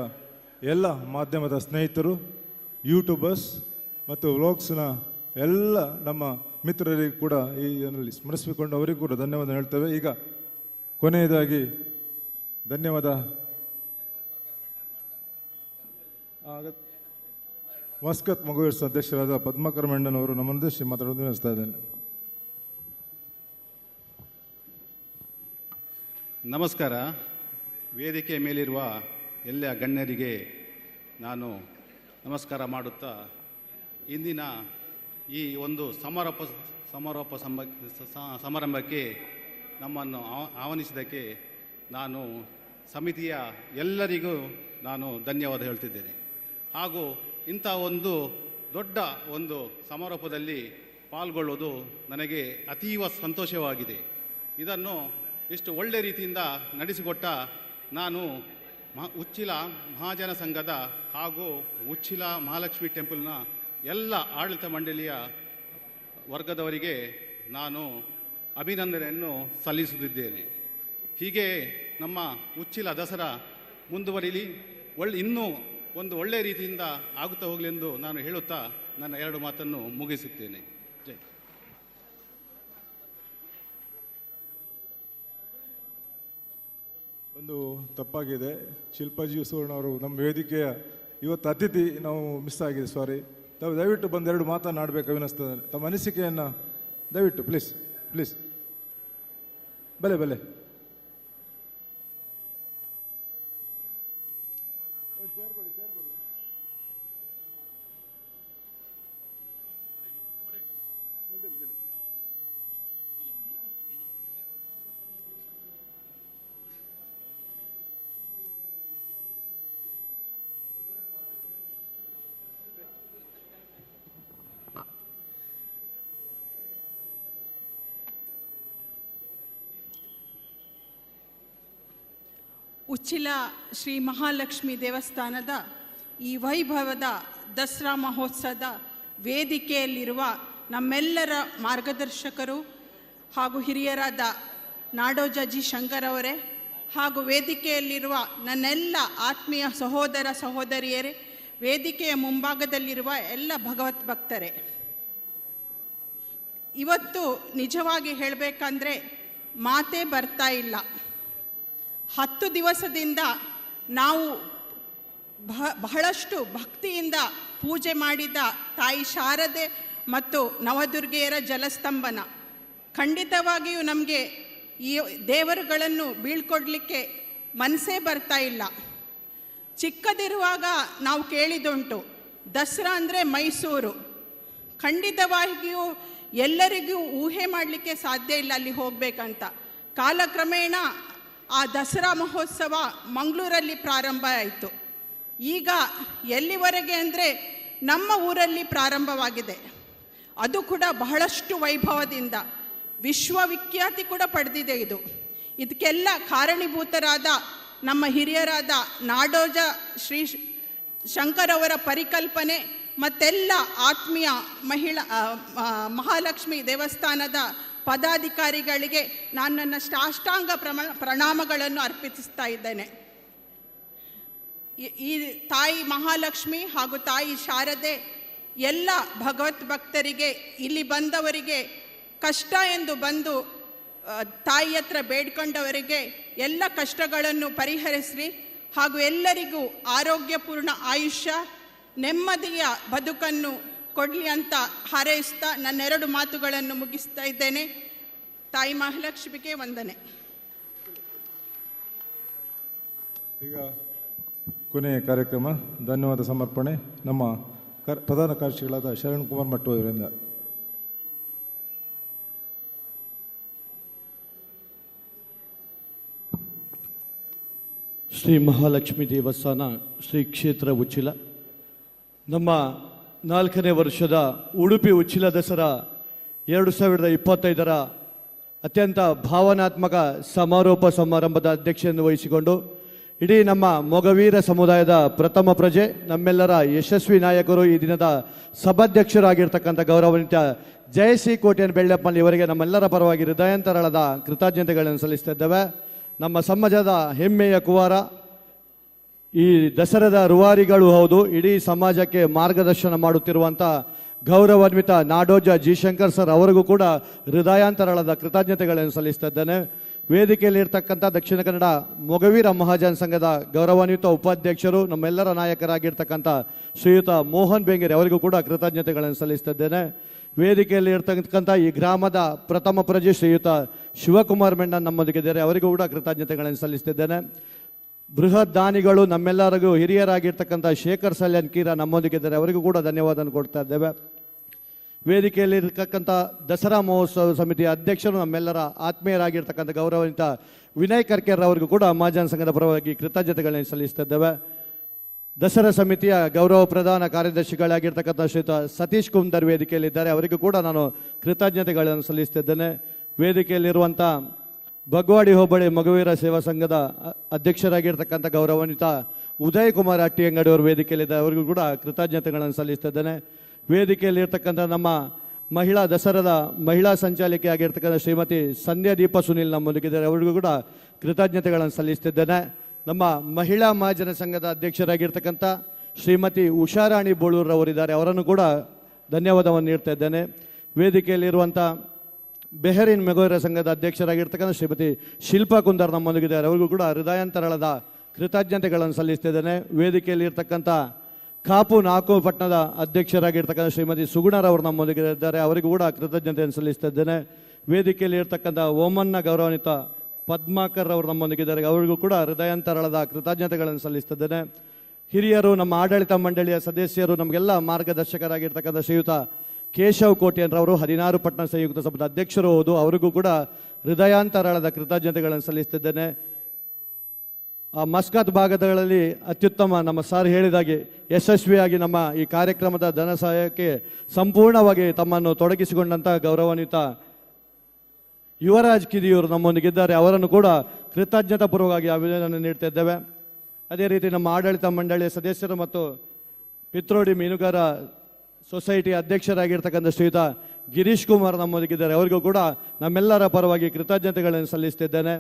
ಎಲ್ಲ ಮಾಧ್ಯಮದ ಸ್ನೇಹಿತರು, ಯೂಟ್ಯೂಬರ್ಸ್ ಮತ್ತು ವ್ಲಾಗ್ಸ್ನ ಎಲ್ಲ ನಮ್ಮ ಮಿತ್ರರಿಗೆ ಕೂಡ ಈ ಇದರಲ್ಲಿ ಸ್ಮರಿಸಿಕೊಂಡು ಅವರಿಗೂ ಕೂಡ ಧನ್ಯವಾದ ಹೇಳ್ತೇವೆ. ಈಗ ಕೊನೆಯದಾಗಿ ಧನ್ಯವಾದ ಮಸ್ಕತ್ ಮಗುವೀರ್ಸ್ ಅಧ್ಯಕ್ಷರಾದ ಪದ್ಮಾಕರ್ ಮಂಡನ್ ಅವರು ನಮ್ಮನ್ನುದ್ದೇಶಿಸಿ ಮಾತಾಡೋದು ನಡೆಸ್ತಾ ಇದ್ದೇನೆ. ನಮಸ್ಕಾರ. ವೇದಿಕೆ ಮೇಲಿರುವ ಎಲ್ಲ ಗಣ್ಯರಿಗೆ ನಾನು ನಮಸ್ಕಾರ ಮಾಡುತ್ತಾ ಇಂದಿನ ಈ ಒಂದು ಸಮಾರಂಭಕ್ಕೆ ನಮ್ಮನ್ನು ಆಹ್ವಾನಿಸಿದ್ದಕ್ಕೆ ನಾನು ಸಮಿತಿಯ ಎಲ್ಲರಿಗೂ ನಾನು ಧನ್ಯವಾದ ಹೇಳ್ತಿದ್ದೇನೆ. ಹಾಗೂ ಇಂಥ ಒಂದು ದೊಡ್ಡ ಒಂದು ಸಮಾರೋಪದಲ್ಲಿ ಪಾಲ್ಗೊಳ್ಳುವುದು ನನಗೆ ಅತೀವ ಸಂತೋಷವಾಗಿದೆ. ಇದನ್ನು ಇಷ್ಟು ಒಳ್ಳೆ ರೀತಿಯಿಂದ ನಡೆಸಿಕೊಟ್ಟ ನಾನು ಉಚ್ಚಿಲ ಮಹಾಜನ ಸಂಘದ ಹಾಗೂ ಉಚ್ಚಿಲ ಮಹಾಲಕ್ಷ್ಮಿ ಟೆಂಪಲ್ನ ಎಲ್ಲ ಆಡಳಿತ ಮಂಡಳಿಯ ವರ್ಗದವರಿಗೆ ನಾನು ಅಭಿನಂದನೆಯನ್ನು ಸಲ್ಲಿಸುತ್ತಿದ್ದೇನೆ. ಹೀಗೆ ನಮ್ಮ ಉಚ್ಚಿಲ ದಸರಾ ಮುಂದುವರಿಲಿ ಇನ್ನೂ ಒಂದು ಒಳ್ಳೆಯ ರೀತಿಯಿಂದ ಆಗುತ್ತಾ ಹೋಗಲಿ ಎಂದು ನಾನು ಹೇಳುತ್ತಾ ನನ್ನ 2 ಮಾತನ್ನು ಮುಗಿಸುತ್ತೇನೆ. ಜೈ. ಒಂದು ತಪ್ಪಾಗಿದೆ. ಶಿಲ್ಪಾಜಿ ಸುವರ್ಣ ಅವರು ನಮ್ಮ ವೇದಿಕೆಯ ಇವತ್ತು ಅತಿಥಿ, ನಾವು ಮಿಸ್ ಆಗಿದೆ, ಸಾರಿ. ತಾವು ದಯವಿಟ್ಟು ಬಂದು 2 ಮಾತನಾಡಬೇಕು ಅನಿಸ್ತದೆ. ತಮ್ಮ ಅನಿಸಿಕೆಯನ್ನು ದಯವಿಟ್ಟು ಪ್ಲೀಸ್ ಪ್ಲೀಸ್. ಬಲೆ ಉಚ್ಚಿಲ ಶ್ರೀ ಮಹಾಲಕ್ಷ್ಮಿ ದೇವಸ್ಥಾನದ ಈ ವೈಭವದ ದಸರಾ ಮಹೋತ್ಸವದ ವೇದಿಕೆಯಲ್ಲಿರುವ ನಮ್ಮೆಲ್ಲರ ಮಾರ್ಗದರ್ಶಕರು ಹಾಗೂ ಹಿರಿಯರಾದ ನಾಡೋಜ ಜಿ ಶಂಕರ್ ಅವರೇ, ಹಾಗೂ ವೇದಿಕೆಯಲ್ಲಿರುವ ನನ್ನೆಲ್ಲ ಆತ್ಮೀಯ ಸಹೋದರ ಸಹೋದರಿಯರೇ, ವೇದಿಕೆಯ ಮುಂಭಾಗದಲ್ಲಿರುವ ಎಲ್ಲ ಭಗವತ್ ಭಕ್ತರೇ, ಇವತ್ತು ನಿಜವಾಗಿ ಹೇಳಬೇಕಂದ್ರೆ ಮಾತೇ ಬರ್ತಾ ಇಲ್ಲ. 10 ದಿವಸದಿಂದ ನಾವು ಬಹಳಷ್ಟು ಭಕ್ತಿಯಿಂದ ಪೂಜೆ ಮಾಡಿದ ತಾಯಿ ಶಾರದೆ ಮತ್ತು ನವದುರ್ಗೆಯರ ಜಲಸ್ತಂಭನ ಖಂಡಿತವಾಗಿಯೂ ನಮಗೆ ಈ ದೇವರುಗಳನ್ನು ಬೀಳ್ಕೊಡ್ಲಿಕ್ಕೆ ಮನಸ್ಸೇ ಬರ್ತಾ ಇಲ್ಲ. ಚಿಕ್ಕದಿರುವಾಗ ನಾವು ಕೇಳಿದುಂಟು, ದಸರಾ ಅಂದರೆ ಮೈಸೂರು. ಖಂಡಿತವಾಗಿಯೂ ಎಲ್ಲರಿಗೂ ಊಹೆ ಮಾಡಲಿಕ್ಕೆ ಸಾಧ್ಯ ಇಲ್ಲ ಅಲ್ಲಿ ಹೋಗಬೇಕಂತ. ಕಾಲಕ್ರಮೇಣ ಆ ದಸರಾ ಮಹೋತ್ಸವ ಮಂಗಳೂರಲ್ಲಿ ಪ್ರಾರಂಭ ಆಯಿತು. ಈಗ ಎಲ್ಲಿವರೆಗೆ ಅಂದರೆ ನಮ್ಮ ಊರಲ್ಲಿ ಪ್ರಾರಂಭವಾಗಿದೆ. ಅದು ಕೂಡ ಬಹಳಷ್ಟು ವೈಭವದಿಂದ ವಿಶ್ವವಿಖ್ಯಾತಿ ಕೂಡ ಪಡೆದಿದೆ. ಇದಕ್ಕೆಲ್ಲ ಕಾರಣೀಭೂತರಾದ ನಮ್ಮ ಹಿರಿಯರಾದ ನಾಡೋಜ ಶ್ರೀ ಶಂಕರ್ ಅವರ ಪರಿಕಲ್ಪನೆ ಮತ್ತೆಲ್ಲ ಆತ್ಮೀಯ ಮಹಾಲಕ್ಷ್ಮಿ ದೇವಸ್ಥಾನದ ಪದಾಧಿಕಾರಿಗಳಿಗೆ ನಾನು ನನ್ನ ಸಾಷ್ಟಾಂಗ ಪ್ರಣಾಮಗಳನ್ನು ಅರ್ಪಿಸ್ತಾ ಇದ್ದೇನೆ. ಈ ತಾಯಿ ಮಹಾಲಕ್ಷ್ಮಿ ಹಾಗೂ ತಾಯಿ ಶಾರದೆ ಎಲ್ಲ ಭಗವತ್ ಭಕ್ತರಿಗೆ, ಇಲ್ಲಿ ಬಂದವರಿಗೆ, ಕಷ್ಟ ಎಂದು ಬಂದು ತಾಯಿ ಹತ್ರ ಬೇಡ್ಕೊಂಡವರಿಗೆ ಎಲ್ಲ ಕಷ್ಟಗಳನ್ನು ಪರಿಹರಿಸ್ರಿ, ಹಾಗೂ ಎಲ್ಲರಿಗೂ ಆರೋಗ್ಯಪೂರ್ಣ ಆಯುಷ್ಯ, ನೆಮ್ಮದಿಯ ಬದುಕನ್ನು ಕೊಡಲಿ ಅಂತ ಹಾರೈಸ್ತಾ ನನ್ನ 2 ಮಾತುಗಳನ್ನು ಮುಗಿಸ್ತಾ ಇದ್ದೇನೆ. ತಾಯಿ ಮಹಾಲಕ್ಷ್ಮಿಗೆ ವಂದನೆ. ಈಗ ಕೊನೆಯ ಕಾರ್ಯಕ್ರಮ ಧನ್ಯವಾದ ಸಮರ್ಪಣೆ ನಮ್ಮ ಪ್ರಧಾನ ಕಾರ್ಯದರ್ಶಿಗಳಾದ ಶರಣ್ ಕುಮಾರ್ ಮಟ್ಟು ಅವರಿಂದ. ಶ್ರೀ ಮಹಾಲಕ್ಷ್ಮಿ ದೇವಸ್ಥಾನ ಶ್ರೀ ಕ್ಷೇತ್ರ ಉಚ್ಚಿಲ ನಮ್ಮ 4ನೇ ವರ್ಷದ ಉಡುಪಿ ಉಚ್ಚಿಲ ದಸರಾ 2025ರ ಅತ್ಯಂತ ಭಾವನಾತ್ಮಕ ಸಮಾರೋಪ ಸಮಾರಂಭದ ಅಧ್ಯಕ್ಷತೆಯನ್ನು ವಹಿಸಿಕೊಂಡು ಇಡೀ ನಮ್ಮ ಮೊಗವೀರ ಸಮುದಾಯದ ಪ್ರಥಮ ಪ್ರಜೆ, ನಮ್ಮೆಲ್ಲರ ಯಶಸ್ವಿ ನಾಯಕರು, ಈ ದಿನದ ಸಭಾಧ್ಯಕ್ಷರಾಗಿರ್ತಕ್ಕಂಥ ಗೌರವಾನ್ವಿತ ಜಯಶ್ರೀ ಕೋಟೆಯನ್ ಬೆಳ್ಳಪ್ಪಲ್ಲಿ ಇವರಿಗೆ ನಮ್ಮೆಲ್ಲರ ಪರವಾಗಿ ಹೃದಯಾಂತರಾಳದ ಕೃತಜ್ಞತೆಗಳನ್ನು ಸಲ್ಲಿಸ್ತಾ ಇದ್ದೇವೆ. ನಮ್ಮ ಸಮಾಜದ ಹೆಮ್ಮೆಯ ಕುವಾರ, ಈ ದಸರಾದ ರೂವಾರಿಗಳು ಹೌದು, ಇಡೀ ಸಮಾಜಕ್ಕೆ ಮಾರ್ಗದರ್ಶನ ಮಾಡುತ್ತಿರುವಂಥ ಗೌರವಾನ್ವಿತ ನಾಡೋಜ ಜಿ ಶಂಕರ್ ಸರ್ ಅವರಿಗೂ ಕೂಡ ಹೃದಯಾಂತರಾಳದ ಕೃತಜ್ಞತೆಗಳನ್ನು ಸಲ್ಲಿಸ್ತಾ ಇದ್ದೇನೆ. ವೇದಿಕೆಯಲ್ಲಿರ್ತಕ್ಕಂಥ ದಕ್ಷಿಣ ಕನ್ನಡ ಮೊಗವೀರ ಮಹಾಜನ ಸಂಘದ ಗೌರವಾನ್ವಿತ ಉಪಾಧ್ಯಕ್ಷರು, ನಮ್ಮೆಲ್ಲರ ನಾಯಕರಾಗಿರ್ತಕ್ಕಂಥ ಶ್ರೀಯುತ ಮೋಹನ್ ಬೆಂಗೇರಿ ಅವರಿಗೂ ಕೂಡ ಕೃತಜ್ಞತೆಗಳನ್ನು ಸಲ್ಲಿಸ್ತಾ ಇದ್ದೇನೆ. ವೇದಿಕೆಯಲ್ಲಿ ಇರ್ತಕ್ಕಂಥ ಈ ಗ್ರಾಮದ ಪ್ರಥಮ ಪ್ರಜೆ ಶ್ರೀಯುತ ಶಿವಕುಮಾರ್ ಮೆಂಡನ್ ನಮ್ಮೊಂದಿಗಿದ್ದಾರೆ, ಅವರಿಗೂ ಕೂಡ ಕೃತಜ್ಞತೆಗಳನ್ನು ಸಲ್ಲಿಸ್ತಿದ್ದೇನೆ. ಬೃಹತ್ ದಾನಿಗಳು, ನಮ್ಮೆಲ್ಲರಿಗೂ ಹಿರಿಯರಾಗಿರ್ತಕ್ಕಂಥ ಶೇಖರ್ ಸಲ್ಯಾನ್ ಕೀರ ನಮ್ಮೊಂದಿಗಿದ್ದಾರೆ, ಅವರಿಗೂ ಕೂಡ ಧನ್ಯವಾದವನ್ನು ಕೊಡ್ತಾ ಇದ್ದೇವೆ. ವೇದಿಕೆಯಲ್ಲಿ ಇರ್ತಕ್ಕಂಥ ದಸರಾ ಮಹೋತ್ಸವ ಸಮಿತಿಯ ಅಧ್ಯಕ್ಷರು, ನಮ್ಮೆಲ್ಲರ ಆತ್ಮೀಯರಾಗಿರ್ತಕ್ಕಂಥ ಗೌರವಾನ್ವಿತ ವಿನಯ್ ಕರ್ಕೇರ್ ಅವರಿಗೂ ಕೂಡ ಮಹಾಜನ ಸಂಘದ ಪರವಾಗಿ ಕೃತಜ್ಞತೆಗಳನ್ನು ಸಲ್ಲಿಸ್ತಾ ಇದ್ದೇವೆ. ದಸರಾ ಸಮಿತಿಯ ಗೌರವ ಪ್ರಧಾನ ಕಾರ್ಯದರ್ಶಿಗಳಾಗಿರ್ತಕ್ಕಂಥ ಶ್ರೀಯುತ ಸತೀಶ್ ಕುಂದರ್ ವೇದಿಕೆಯಲ್ಲಿದ್ದಾರೆ, ಅವರಿಗೂ ಕೂಡ ನಾನು ಕೃತಜ್ಞತೆಗಳನ್ನು ಸಲ್ಲಿಸ್ತಿದ್ದೇನೆ. ವೇದಿಕೆಯಲ್ಲಿರುವಂಥ ಬಗ್ವಾಡಿ ಹೋಬಳಿ ಮಗುವೀರ ಸೇವಾ ಸಂಘದ ಅಧ್ಯಕ್ಷರಾಗಿರ್ತಕ್ಕಂಥ ಗೌರವಾನ್ವಿತ ಉದಯ್ ಕುಮಾರ್ ಅಟ್ಟಿಯಂಗಡಿ ಅವರು ವೇದಿಕೆಯಲ್ಲಿದ್ದಾರೆ, ಅವರಿಗೂ ಕೂಡ ಕೃತಜ್ಞತೆಗಳನ್ನು ಸಲ್ಲಿಸ್ತಿದ್ದೇನೆ. ವೇದಿಕೆಯಲ್ಲಿರ್ತಕ್ಕಂಥ ನಮ್ಮ ದಸರಾದ ಮಹಿಳಾ ಸಂಚಾಲಕಿ ಆಗಿರ್ತಕ್ಕಂಥ ಶ್ರೀಮತಿ ಸಂಧ್ಯಾ ದೀಪ ಸುನೀಲ್ ನಮ್ಮೊಂದಿಗಿದ್ದಾರೆ, ಅವರಿಗೂ ಕೂಡ ಕೃತಜ್ಞತೆಗಳನ್ನು ಸಲ್ಲಿಸ್ತಿದ್ದೇನೆ. ನಮ್ಮ ಮಹಿಳಾ ಮಹಾಜನ ಸಂಘದ ಅಧ್ಯಕ್ಷರಾಗಿರ್ತಕ್ಕಂಥ ಶ್ರೀಮತಿ ಉಷಾರಾಣಿ ಬೋಳೂರವರಿದ್ದಾರೆ, ಅವರನ್ನು ಕೂಡ ಧನ್ಯವಾದವನ್ನು ನೀಡ್ತಾ ಇದ್ದೇನೆ. ವೇದಿಕೆಯಲ್ಲಿರುವಂಥ ಬೆಹರಿನ್ ಮೆಗೋರ ಸಂಘದ ಅಧ್ಯಕ್ಷರಾಗಿರ್ತಕ್ಕಂಥ ಶ್ರೀಮತಿ ಶಿಲ್ಪಾ ಕುಂದರ್ ನಮ್ಮೊಂದಿಗಿದ್ದಾರೆ. ಅವರಿಗೂ ಕೂಡ ಹೃದಯಾಂತರಾಳದ ಕೃತಜ್ಞತೆಗಳನ್ನು ಸಲ್ಲಿಸ್ತಿದ್ದೇನೆ. ವೇದಿಕೆಯಲ್ಲಿ ಇರ್ತಕ್ಕಂಥ ಕಾಪು ನಾಲ್ಕು ಪಟ್ಟಣದ ಅಧ್ಯಕ್ಷರಾಗಿರ್ತಕ್ಕಂಥ ಶ್ರೀಮತಿ ಸುಗುಣರವರು ನಮ್ಮೊಂದಿಗಿದ್ದಾರೆ. ಅವರಿಗೂ ಕೂಡ ಕೃತಜ್ಞತೆಯನ್ನು ಸಲ್ಲಿಸ್ತಿದ್ದೇನೆ. ವೇದಿಕೆಯಲ್ಲಿ ಇರ್ತಕ್ಕಂಥ ಓಮನ್ನ ಗೌರವಾನ್ವಿತ ಪದ್ಮಾಕರ್ ಅವರು ನಮ್ಮೊಂದಿಗಿದ್ದಾರೆ. ಅವರಿಗೂ ಕೂಡ ಹೃದಯಾಂತರಾಳದ ಕೃತಜ್ಞತೆಗಳನ್ನು ಸಲ್ಲಿಸ್ತಿದ್ದೇನೆ. ಹಿರಿಯರು, ನಮ್ಮ ಆಡಳಿತ ಮಂಡಳಿಯ ಸದಸ್ಯರು, ನಮಗೆಲ್ಲ ಮಾರ್ಗದರ್ಶಕರಾಗಿರ್ತಕ್ಕಂಥ ಶ್ರೀಯುತ ಕೇಶವ್ ಕೋಟ್ಯನ್ರವರು 16 ಪಟ್ಟಣ ಸಂಯುಕ್ತ ಸಭಾದ ಅಧ್ಯಕ್ಷರು ಹೌದು. ಅವರಿಗೂ ಕೂಡ ಹೃದಯಾಂತರಾಳದ ಕೃತಜ್ಞತೆಗಳನ್ನು ಸಲ್ಲಿಸ್ತಿದ್ದೇನೆ. ಮಸ್ಕತ್ ಭಾಗಗಳಲ್ಲಿ ಅತ್ಯುತ್ತಮ ನಮ್ಮ ಸಾರ್ ಹೇಳಿದಾಗೆ ಯಶಸ್ವಿಯಾಗಿ ನಮ್ಮ ಈ ಕಾರ್ಯಕ್ರಮದ ಧನ ಸಹಾಯಕ್ಕೆ ಸಂಪೂರ್ಣವಾಗಿ ತಮ್ಮನ್ನು ತೊಡಗಿಸಿಕೊಂಡಂಥ ಗೌರವಾನ್ವಿತ ಯುವರಾಜ್ ಕಿದಿಯೂರು ನಮ್ಮೊಂದಿಗಿದ್ದಾರೆ. ಅವರನ್ನು ಕೂಡ ಕೃತಜ್ಞತಾಪೂರ್ವಕವಾಗಿ ಅಭಿನಂದನೆ ನೀಡ್ತಾ ಇದ್ದೇವೆ. ಅದೇ ರೀತಿ ನಮ್ಮ ಆಡಳಿತ ಮಂಡಳಿಯ ಸದಸ್ಯರು ಮತ್ತು ಪಿತ್ರೋಡಿ ಮೀನುಗಾರ ಸೊಸೈಟಿ ಅಧ್ಯಕ್ಷರಾಗಿರ್ತಕ್ಕಂಥ ಶ್ರೀಯುತ ಗಿರೀಶ್ ಕುಮಾರ್ ನಮ್ಮೊಂದಿಗಿದ್ದಾರೆ. ಅವರಿಗೂ ಕೂಡ ನಮ್ಮೆಲ್ಲರ ಪರವಾಗಿ ಕೃತಜ್ಞತೆಗಳನ್ನು ಸಲ್ಲಿಸ್ತಿದ್ದೇನೆ.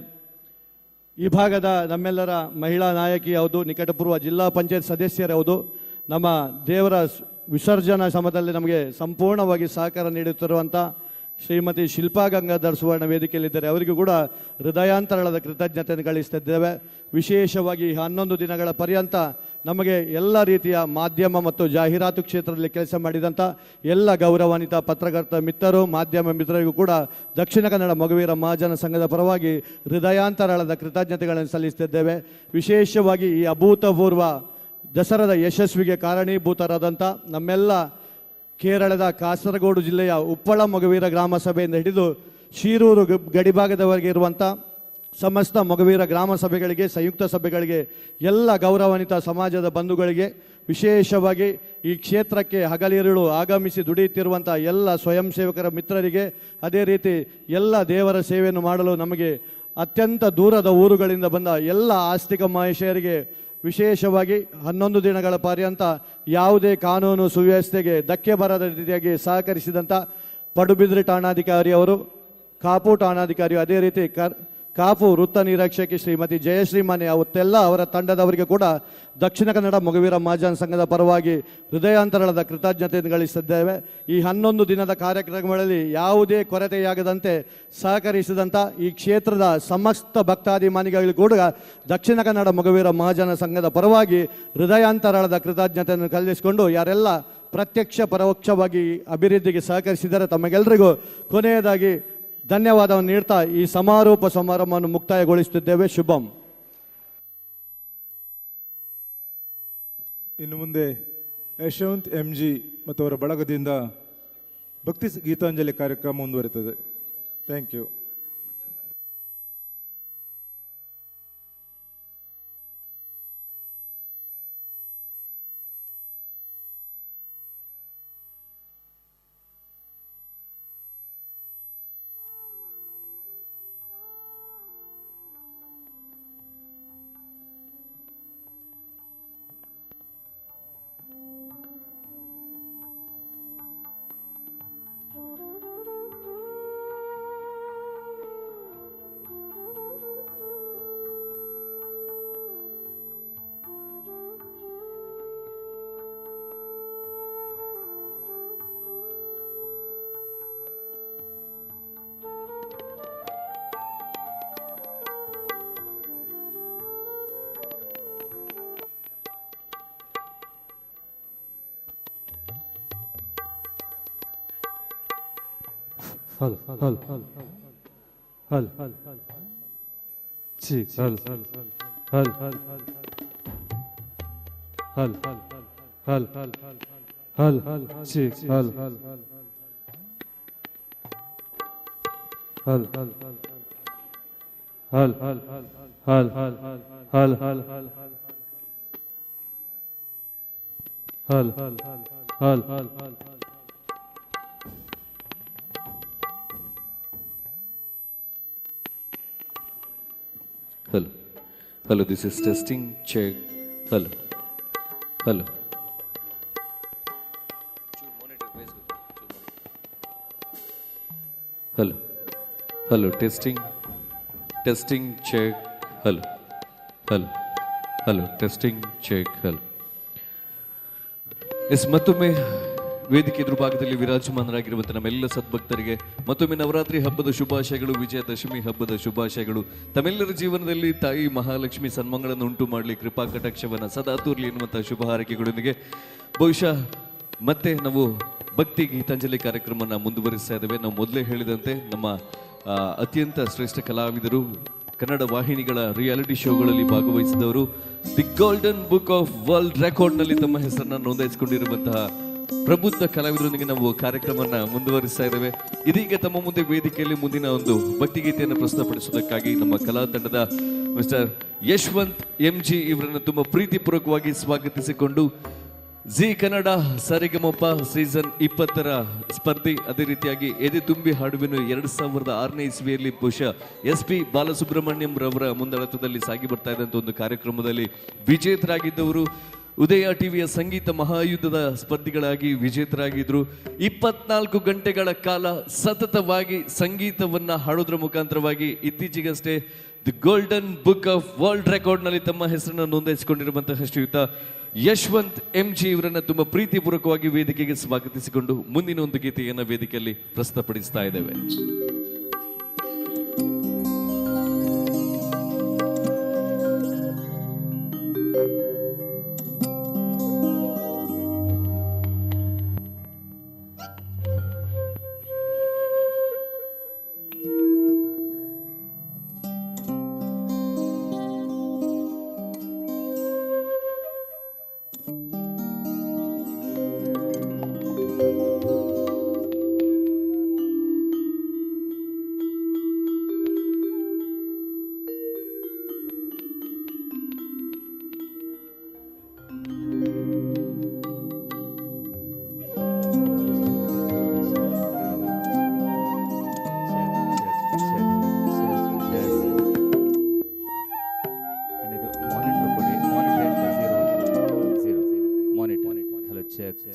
ಈ ಭಾಗದ ನಮ್ಮೆಲ್ಲರ ಮಹಿಳಾ ನಾಯಕಿ ಯಾವುದು, ನಿಕಟಪೂರ್ವ ಜಿಲ್ಲಾ ಪಂಚಾಯತ್ ಸದಸ್ಯರು ಯಾವುದು, ನಮ್ಮ ದೇವರ ವಿಸರ್ಜನಾ ಸಮಯದಲ್ಲಿ ನಮಗೆ ಸಂಪೂರ್ಣವಾಗಿ ಸಹಕಾರ ನೀಡುತ್ತಿರುವಂಥ ಶ್ರೀಮತಿ ಶಿಲ್ಪಾ ಗಂಗಾಧರ್ ಸುವರ್ಣ ವೇದಿಕೆಯಲ್ಲಿದ್ದಾರೆ. ಅವರಿಗೂ ಕೂಡ ಹೃದಯಾಂತರಾಳದ ಕೃತಜ್ಞತೆಯನ್ನು ಗಳಿಸ್ತಿದ್ದೇವೆ. ವಿಶೇಷವಾಗಿ 11 ದಿನಗಳ ಪರ್ಯಂತ ನಮಗೆ ಎಲ್ಲ ರೀತಿಯ ಮಾಧ್ಯಮ ಮತ್ತು ಜಾಹೀರಾತು ಕ್ಷೇತ್ರದಲ್ಲಿ ಕೆಲಸ ಮಾಡಿದಂಥ ಎಲ್ಲ ಗೌರವಾನ್ವಿತ ಪತ್ರಕರ್ತ ಮಿತ್ರರು, ಮಾಧ್ಯಮ ಮಿತ್ರರಿಗೂ ಕೂಡ ದಕ್ಷಿಣ ಕನ್ನಡ ಮಗುವೀರ ಮಹಾಜನ ಸಂಘದ ಪರವಾಗಿ ಹೃದಯಾಂತರಾಳದ ಕೃತಜ್ಞತೆಗಳನ್ನು ಸಲ್ಲಿಸ್ತಿದ್ದೇವೆ. ವಿಶೇಷವಾಗಿ ಈ ಅಭೂತಪೂರ್ವ ದಸರಾದ ಯಶಸ್ವಿಗೆ ಕಾರಣೀಭೂತರಾದಂಥ ನಮ್ಮೆಲ್ಲ ಕೇರಳದ ಕಾಸರಗೋಡು ಜಿಲ್ಲೆಯ ಉಪ್ಪಳ ಮಗುವೀರ ಗ್ರಾಮ ಸಭೆಯಿಂದ ಹಿಡಿದು ಶಿರೂರು ಗಡಿಭಾಗದವರೆಗೆ ಇರುವಂಥ ಸಮಸ್ತ ಮಗುವೀರ ಗ್ರಾಮ ಸಭೆಗಳಿಗೆ, ಸಂಯುಕ್ತ ಸಭೆಗಳಿಗೆ, ಎಲ್ಲ ಗೌರವಾನ್ವಿತ ಸಮಾಜದ ಬಂಧುಗಳಿಗೆ, ವಿಶೇಷವಾಗಿ ಈ ಕ್ಷೇತ್ರಕ್ಕೆ ಹಗಲಿರುಳು ಆಗಮಿಸಿ ದುಡಿಯುತ್ತಿರುವಂಥ ಎಲ್ಲ ಸ್ವಯಂ ಸೇವಕರ ಮಿತ್ರರಿಗೆ, ಅದೇ ರೀತಿ ಎಲ್ಲ ದೇವರ ಸೇವೆಯನ್ನು ಮಾಡಲು ನಮಗೆ ಅತ್ಯಂತ ದೂರದ ಊರುಗಳಿಂದ ಬಂದ ಎಲ್ಲ ಆಸ್ತಿಕ ಮಹೇಶರಿಗೆ ವಿಶೇಷವಾಗಿ 11 ದಿನಗಳ ಪರ್ಯಂತ ಯಾವುದೇ ಕಾನೂನು ಸುವ್ಯವಸ್ಥೆಗೆ ಧಕ್ಕೆ ಬರದ ರೀತಿಯಾಗಿ ಸಹಕರಿಸಿದಂಥ ಪಡುಬಿದ್ರಿ ಠಾಣಾಧಿಕಾರಿ ಅವರು, ಕಾಪು ಠಾಣಾಧಿಕಾರಿ, ಅದೇ ರೀತಿ ಕಾಪು ವೃತ್ತ ನಿರೀಕ್ಷಕಿ ಶ್ರೀಮತಿ ಜಯಶ್ರೀ ಮನೆ ಅವತ್ತೆಲ್ಲ ಅವರ ತಂಡದವರಿಗೆ ಕೂಡ ದಕ್ಷಿಣ ಕನ್ನಡ ಮಗುವೀರ ಮಹಾಜನ ಸಂಘದ ಪರವಾಗಿ ಹೃದಯಾಂತರಾಳದ ಕೃತಜ್ಞತೆಯನ್ನು ಗಳಿಸಿದ್ದೇವೆ. ಈ 11 ದಿನದ ಕಾರ್ಯಕ್ರಮಗಳಲ್ಲಿ ಯಾವುದೇ ಕೊರತೆಯಾಗದಂತೆ ಸಹಕರಿಸಿದಂಥ ಈ ಕ್ಷೇತ್ರದ ಸಮಸ್ತ ಭಕ್ತಾಭಿಮಾನಿಗಳಿಗೂ ಕೂಡ ದಕ್ಷಿಣ ಕನ್ನಡ ಮಗುವೀರ ಮಹಾಜನ ಸಂಘದ ಪರವಾಗಿ ಹೃದಯಾಂತರಾಳದ ಕೃತಜ್ಞತೆಯನ್ನು ಕಲಿಸಿಕೊಂಡು ಯಾರೆಲ್ಲ ಪ್ರತ್ಯಕ್ಷ ಪರೋಕ್ಷವಾಗಿ ಅಭಿವೃದ್ಧಿಗೆ ಸಹಕರಿಸಿದ್ದಾರೆ ತಮಗೆಲ್ಲರಿಗೂ ಕೊನೆಯದಾಗಿ ಧನ್ಯವಾದವನ್ನು ನೀಡ್ತಾ ಈ ಸಮಾರೋಪ ಸಮಾರಂಭವನ್ನು ಮುಕ್ತಾಯಗೊಳಿಸುತ್ತಿದ್ದೇವೆ. ಶುಭಂ. ಇನ್ನು ಮುಂದೆ ಯಶವಂತ್ MG ಮತ್ತು ಅವರ ಬಳಗದಿಂದ ಭಕ್ತಿ ಗೀತಾಂಜಲಿ ಕಾರ್ಯಕ್ರಮ ಮುಂದುವರಿತದೆ. Thank you. hal hal hal cheek hal hal hal hal hal hal hal cheek hal hal hal hal hal hal hal hal hal hal hal hal Hello. Hello, this is testing, check. Hello. Hello. Hello. Hello, testing. Testing, check. Hello. Hello. Hello, testing, check. Hello. इस मत में ವೇದಿಕೆ ಎದುರು ಭಾಗದಲ್ಲಿ ವಿರಾಜಮಾನರಾಗಿರುವಂತಹ ನಮ್ಮೆಲ್ಲ ಸದ್ಭಕ್ತರಿಗೆ ಮತ್ತೊಮ್ಮೆ ನವರಾತ್ರಿ ಹಬ್ಬದ ಶುಭಾಶಯಗಳು, ವಿಜಯದಶಮಿ ಹಬ್ಬದ ಶುಭಾಶಯಗಳು. ತಮ್ಮೆಲ್ಲರ ಜೀವನದಲ್ಲಿ ತಾಯಿ ಮಹಾಲಕ್ಷ್ಮಿ ಸನ್ಮಂಗಳನ್ನು ಉಂಟು ಮಾಡಲಿ, ಕೃಪಾ ಕಟಾಕ್ಷವನ್ನ ಸದಾ ತೋರ್ಲಿ ಎನ್ನುವಂತಹ ಶುಭ ಹಾರೈಕೆಗಳೊಂದಿಗೆ ಬಹುಶಃ ಮತ್ತೆ ನಾವು ಭಕ್ತಿ ಗೀತಾಂಜಲಿ ಕಾರ್ಯಕ್ರಮವನ್ನು ಮುಂದುವರಿಸ್ತಾ ಇದ್ದೇವೆ. ನಾವು ಮೊದಲೇ ಹೇಳಿದಂತೆ ನಮ್ಮ ಅತ್ಯಂತ ಶ್ರೇಷ್ಠ ಕಲಾವಿದರು, ಕನ್ನಡ ವಾಹಿನಿಗಳ ರಿಯಾಲಿಟಿ ಶೋಗಳಲ್ಲಿ ಭಾಗವಹಿಸಿದವರು, the golden book of world ರೆಕಾರ್ಡ್ನಲ್ಲಿ ತಮ್ಮ ಹೆಸರನ್ನು ನೋಂದಾಯಿಸಿಕೊಂಡಿರುವಂತಹ ಪ್ರಬುದ್ಧ ಕಲಾವಿದರೊಂದಿಗೆ ನಾವು ಕಾರ್ಯಕ್ರಮವನ್ನು ಮುಂದುವರಿಸ್ತಾ ಇದ್ದೇವೆ. ಇದೀಗ ತಮ್ಮ ಮುಂದೆ ವೇದಿಕೆಯಲ್ಲಿ ಮುಂದಿನ ಒಂದು ಭಕ್ತಿಗೀತೆಯನ್ನು ಪ್ರಸ್ತುತಪಡಿಸುವುದಕ್ಕಾಗಿ ನಮ್ಮ ಕಲಾ ತಂಡದ ಮಿಸ್ಟರ್ ಯಶವಂತ್ MG ಇವರನ್ನು ತುಂಬ ಪ್ರೀತಿಪೂರ್ವಕವಾಗಿ ಸ್ವಾಗತಿಸಿಕೊಂಡು ಜಿ ಕನ್ನಡ ಸರಿಗಮಪ ಸೀಸನ್ 20ರ ಸ್ಪರ್ಧಿ, ಅದೇ ರೀತಿಯಾಗಿ ಎದೆ ತುಂಬಿ ಹಾಡುವೆನು 2006ನೇ ಇಸ್ವಿಯಲ್ಲಿ ಬಹುಶಃ SP ಬಾಲಸುಬ್ರಹ್ಮಣ್ಯಂ ರವರ ಮುಂದಾಳತ್ವದಲ್ಲಿ ಸಾಗಿ ಬರ್ತಾ ಇದ್ದಂಥ ಒಂದು ಕಾರ್ಯಕ್ರಮದಲ್ಲಿ ವಿಜೇತರಾಗಿದ್ದವರು, ಉದಯ ಟಿವಿಯ ಸಂಗೀತ ಮಹಾಯುದ್ಧದ ಸ್ಪರ್ಧಿಗಳಾಗಿ ವಿಜೇತರಾಗಿದ್ರು. 24 ಗಂಟೆಗಳ ಕಾಲ ಸತತವಾಗಿ ಸಂಗೀತವನ್ನ ಹಾಡೋದ್ರ ಮುಖಾಂತರವಾಗಿ ಇತ್ತೀಚೆಗಷ್ಟೇ the golden book of world ರೆಕಾರ್ಡ್ನಲ್ಲಿ ತಮ್ಮ ಹೆಸರನ್ನು ನೋಂದಾಯಿಸಿಕೊಂಡಿರುವಂತಹ ಶ್ರೀಯುತ ಯಶವಂತ್ MG ಇವರನ್ನ ತುಂಬಾ ಪ್ರೀತಿಪೂರ್ವಕವಾಗಿ ವೇದಿಕೆಗೆ ಸ್ವಾಗತಿಸಿಕೊಂಡು ಮುಂದಿನ ಒಂದು ಗೀತೆಯನ್ನು ವೇದಿಕೆಯಲ್ಲಿ ಪ್ರಸ್ತುತಪಡಿಸ್ತಾ ಇದ್ದೇವೆ.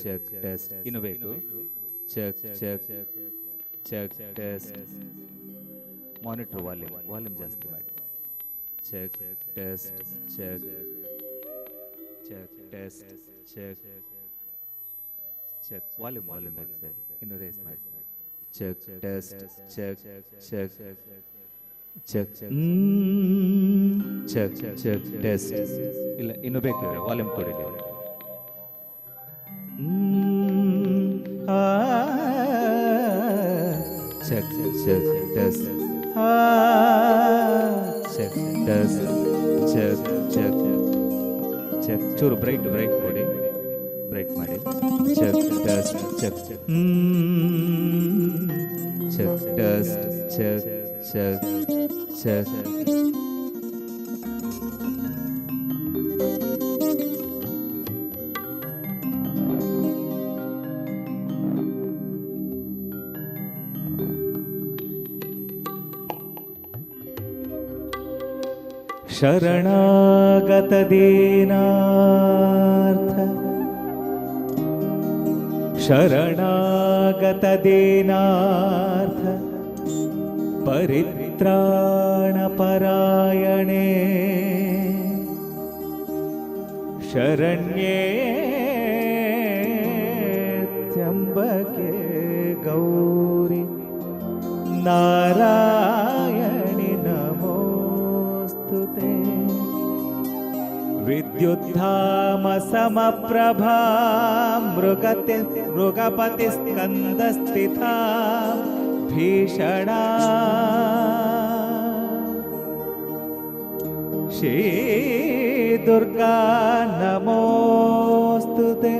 ಚೆಕ್ ಟೆಸ್ಟ್ ಇನ್ನು ಬೇಕು. Check check check test. Monitor volume ಜಾಸ್ತಿ ಮಾಡಿ. Check test check check test check check volume ಬೇಕು ಸರ್, ಇನ್ನು ರೇಸ್ ಮಾಡಿ. Check test check check check check check test. ಇಲ್ಲ ಇನ್ನು ಬೇಕು, ವಾಲ್ಯೂಮ್ ಕೊಡಿ. Check, check, test. Check, test. Check, check, check. ಚೂರು ಬ್ರೈಟ್ ಕೊಡಿ, ಬ್ರೈಟ್ ಮಾಡಿ. Check, test, check, check. Check, test, check, check, check. ಶರಣಾಗತ ದೀನಾರ್ಥ, ಶರಣಾಗತ ದೀನಾರ್ಥ, ಪರಿತ್ರಾಣ ಪರಾಯಣೆ, ಶರಣ್ಯೇ ತ್ರ್ಯಂಬಕೆ ಗೌರಿ ನಾರಾಯಣಿ ನಮೋಸ್ತುತೆ. ವಿದ್ಯುದ್ಧಾಮ ಸಮಪ್ರಭಾ ಮೃಗಪತಿ ಸ್ಕಂದಸ್ಥಿತಾ ಭೀಷಣಾ ಶ್ರೀ ದುರ್ಗಾ ನಮೋಸ್ತುತೆ.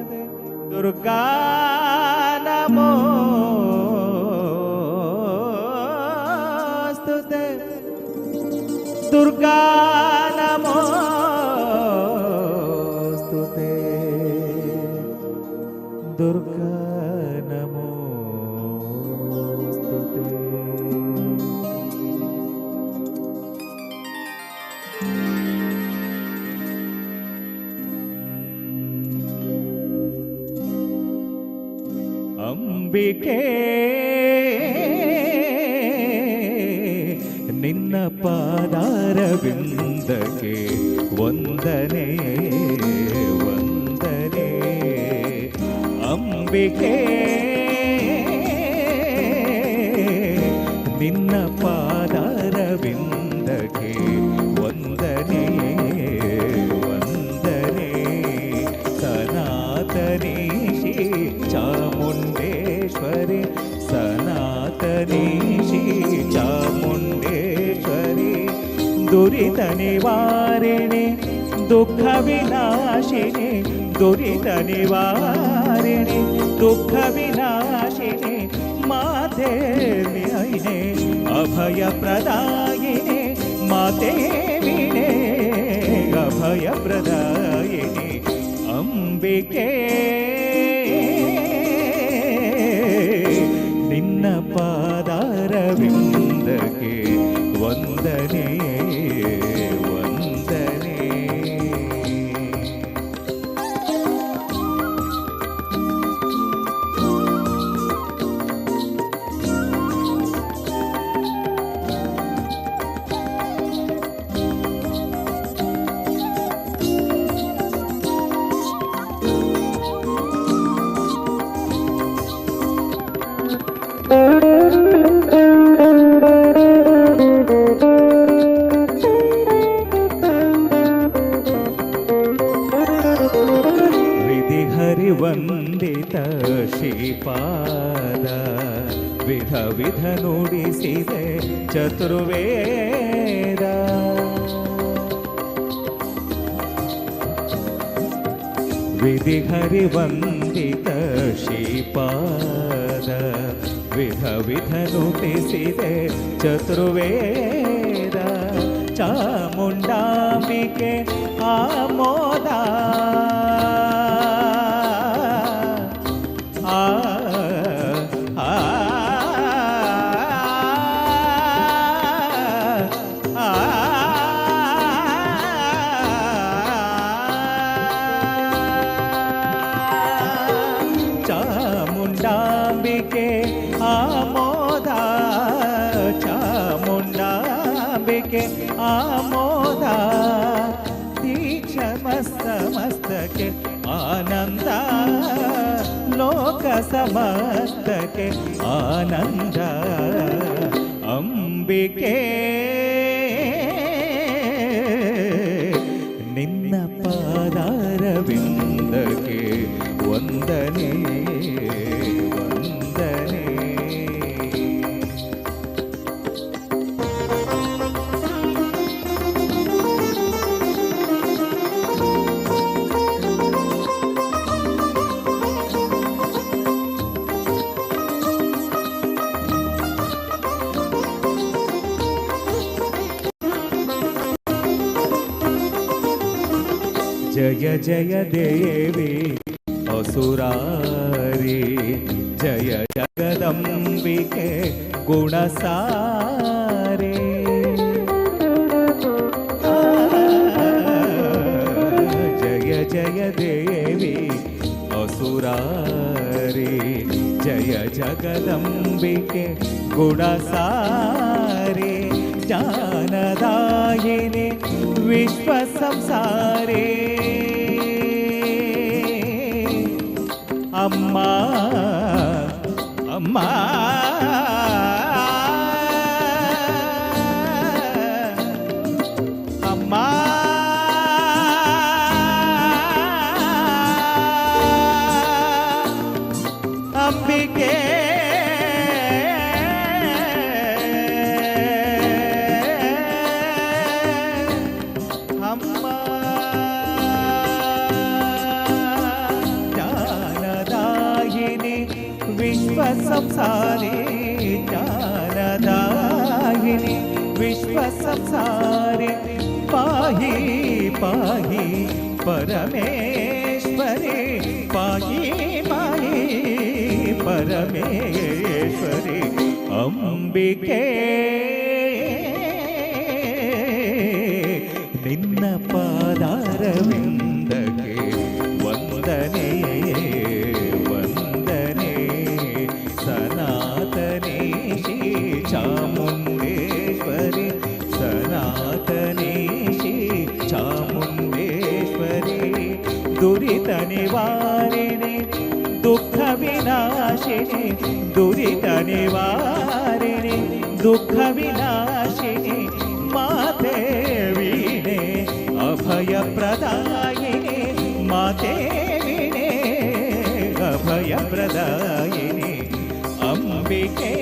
ದುರ್ಗಾ ನಮೋಸ್ತುತೆ. ದುರ್ಗಾ ನಮೋಸ್ತುತೆ. ದುರ್ಗಾ ನಮೋಸ್ತುತೆ. ಅಂಬಿಕೆ ನಿನ್ನ ಪಾದಾರವಿಂದಕ್ಕೆ ವಂದನೆ ವಂದನೆ. ಅಂಬಿಕೆ ನಿನ್ನ ಪಾದಾರವಿಂದಕ್ಕೆ ವಂದನೆ ವಂದನೆ ಸನಾತನಿ ಶ್ರೀ ಚಾಮುಂಡೇಶ್ವರಿ ಸನಾತನಿ ಶ್ರೀ ಚಾಮುಂಡೇಶ್ವರಿ ದುರಿತ ನಿವಾರಿಣಿ ದುಃಖ ವಿನಾಶಿನಿ ದುರಿತ ನಿವಾರಿಣಿ ದುಃಖ ವಿನಾಶಿನಿ ಮಾತೆ ವಿನಯನೆ ಅಭಯ ಪ್ರದಾಯಿನಿ ಮಾತೆ ವಿನೇ ಅಭಯ ಪ್ರದಾಯಿನಿ ಅಂಬಿಕೆ ನಿನ್ನ ಪಾದಾರವಿಂದಕ್ಕೆ ವಂದನೆ ವಂದನೆ ವಂದಿತ ಶ್ರೀಪಾದ ವಿಧ ವಿಧ ನುಡಿಸಿದೆ ಚತುರ್ವೇದ ವಿಧಿ ಹರಿ ವಂದಿತ ಶ್ರೀಪಾದ ವಿಧ ವಿಧ ನುಡಿಸಿದೆ ಚತುರ್ವೇದ ಚಾಮುಂಡಾಂಬಿಕೆ ಆಮೋದ ಚಾಮುಂಡಾಂಬಿಕೆ ಆಮೋದ ಚಾಮುಂಡಾಂಬಿಕೆ ಆಮೋದ ದೀಕ್ಷ ಮಸ್ತ ಮಸ್ತಕ್ಕೆ ಆನಂದ ಲೋಕ ಸಮಸ್ತಕ್ಕೆ ಆನಂದ ಅಂಬಿಕೆ ನಿನ್ನ ಪಾದಾರವಿಂದಕ್ಕೆ ವಂದನೆ ವಂದನೆ जय जय देवी असुरारी जय जगदंबिके गुणसारे जय जय देवी असुरारी जय जगदंबिके गुणसारे ज्ञानदायिनी विश्व संसारे अम्मा अम्मा अम्मा अंबिके अम्मा विश्व संसारी ज्ञानदायिनी विश्व संसारी पाहि पाहि परमेश्वरी पाहि पाहि परमेश्वरी अंबिके निन्न पादारविंदके वंदने सनातनी श्री चामुंडेश्वरी सनातनी श्री चामुंडेश्वरी दुरित निवारिणी दुःख विनाशिनी दुरित निवारिणी ದುಃಖ ವಿನಾಶಿನಿ ಮಾತೆ ವೀಣೆ ಅಭಯ ಪ್ರದಾಯಿನಿ ಮಾತೆ ವೀಣೆ ಅಭಯ ಪ್ರದಾಯಿನಿ ಅಂಬಿಕೆ